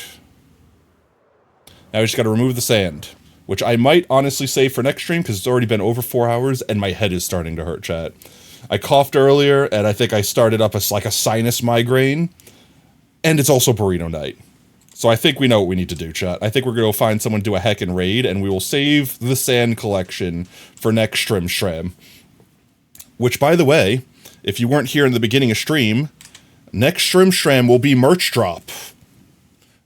[SPEAKER 1] Now we just gotta remove the sand. Which I might honestly save for next stream, because it's already been over 4 hours, and my head is starting to hurt, chat. I coughed earlier, and I think I started up like a sinus migraine. And it's also burrito night. So I think we know what we need to do, chat. I think we're going to find someone to do a heckin' raid, and we will save the sand collection for next stream. Which, by the way, if you weren't here in the beginning of stream, next stream will be merch drop.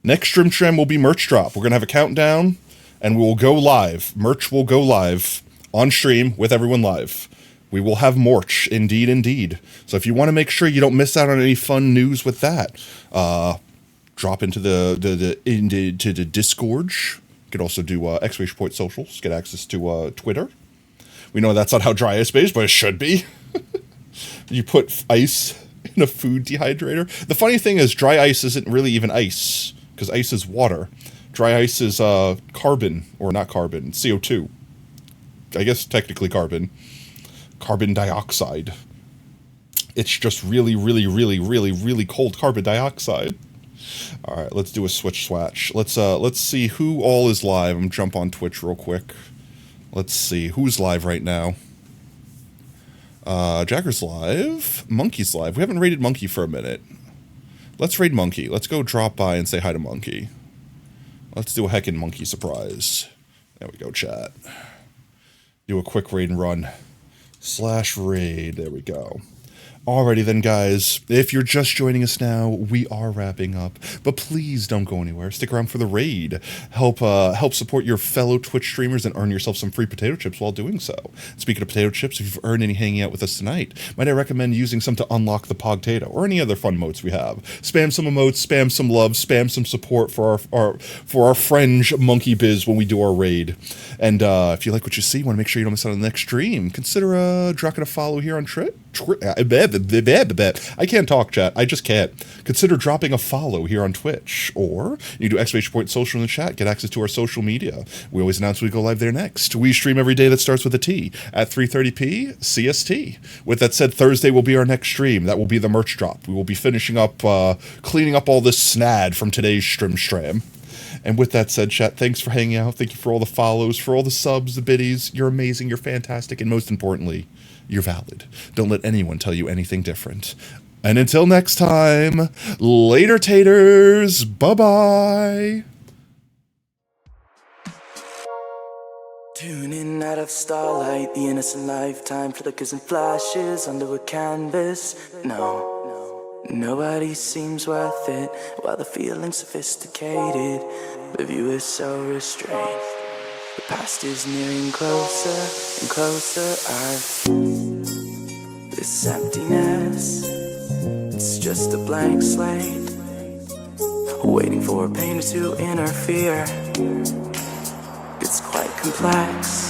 [SPEAKER 1] Next stream will be merch drop. We're going to have a countdown, and we will go live. Merch will go live on stream with everyone live. We will have merch, indeed, indeed. So if you want to make sure you don't miss out on any fun news with that, drop into the Discord. You could also do exclamation point socials. Get access to Twitter. We know that's not how dry ice is, but it should be. You put ice in a food dehydrator. The funny thing is, dry ice isn't really even ice, because ice is water. Dry ice is carbon, or not carbon, CO2. I guess technically carbon. Carbon dioxide. It's just really, really, really, really, really cold carbon dioxide. All right, let's do a swatch. Let's see who all is live. I'm gonna jump on Twitch real quick. Let's see who's live right now. Jagger's live. Monkey's live. We haven't raided Monkey for a minute. Let's raid Monkey. Let's go drop by and say hi to Monkey. Let's do a heckin' Monkey surprise. There we go, chat. Do a quick raid and run. /raid. There we go. Alrighty then, guys, if you're just joining us now, we are wrapping up, but please don't go anywhere. Stick around for the raid. Help support your fellow Twitch streamers and earn yourself some free potato chips while doing so. Speaking of potato chips, if you've earned any hanging out with us tonight, might I recommend using some to unlock the Pogtato, or any other fun emotes we have. Spam some emotes, spam some love, spam some support for our fringe monkey biz when we do our raid. And if you like what you see, want to make sure you don't miss out on the next stream, consider dropping a follow here on Twitch. I can't talk, chat. I just can't. Consider dropping a follow here on Twitch. Or you do exclamation point social in the chat. Get access to our social media. We always announce we go live there next. We stream every day that starts with a T at 3:30 CST. With that said, Thursday will be our next stream. That will be the merch drop. We will be finishing up, cleaning up all this snad from today's stream. And with that said, chat, thanks for hanging out. Thank you for all the follows, for all the subs, the biddies. You're amazing. You're fantastic. And most importantly, you're valid. Don't let anyone tell you anything different. And until next time, later taters. Bye-bye.
[SPEAKER 12] Tuning out of starlight, the innocent lifetime flickers and flashes under a canvas. No, nobody seems worth it, while the feeling's sophisticated. The view is so restrained. The past is nearing closer and closer. This emptiness, it's just a blank slate, waiting for a painter to interfere. It's quite complex.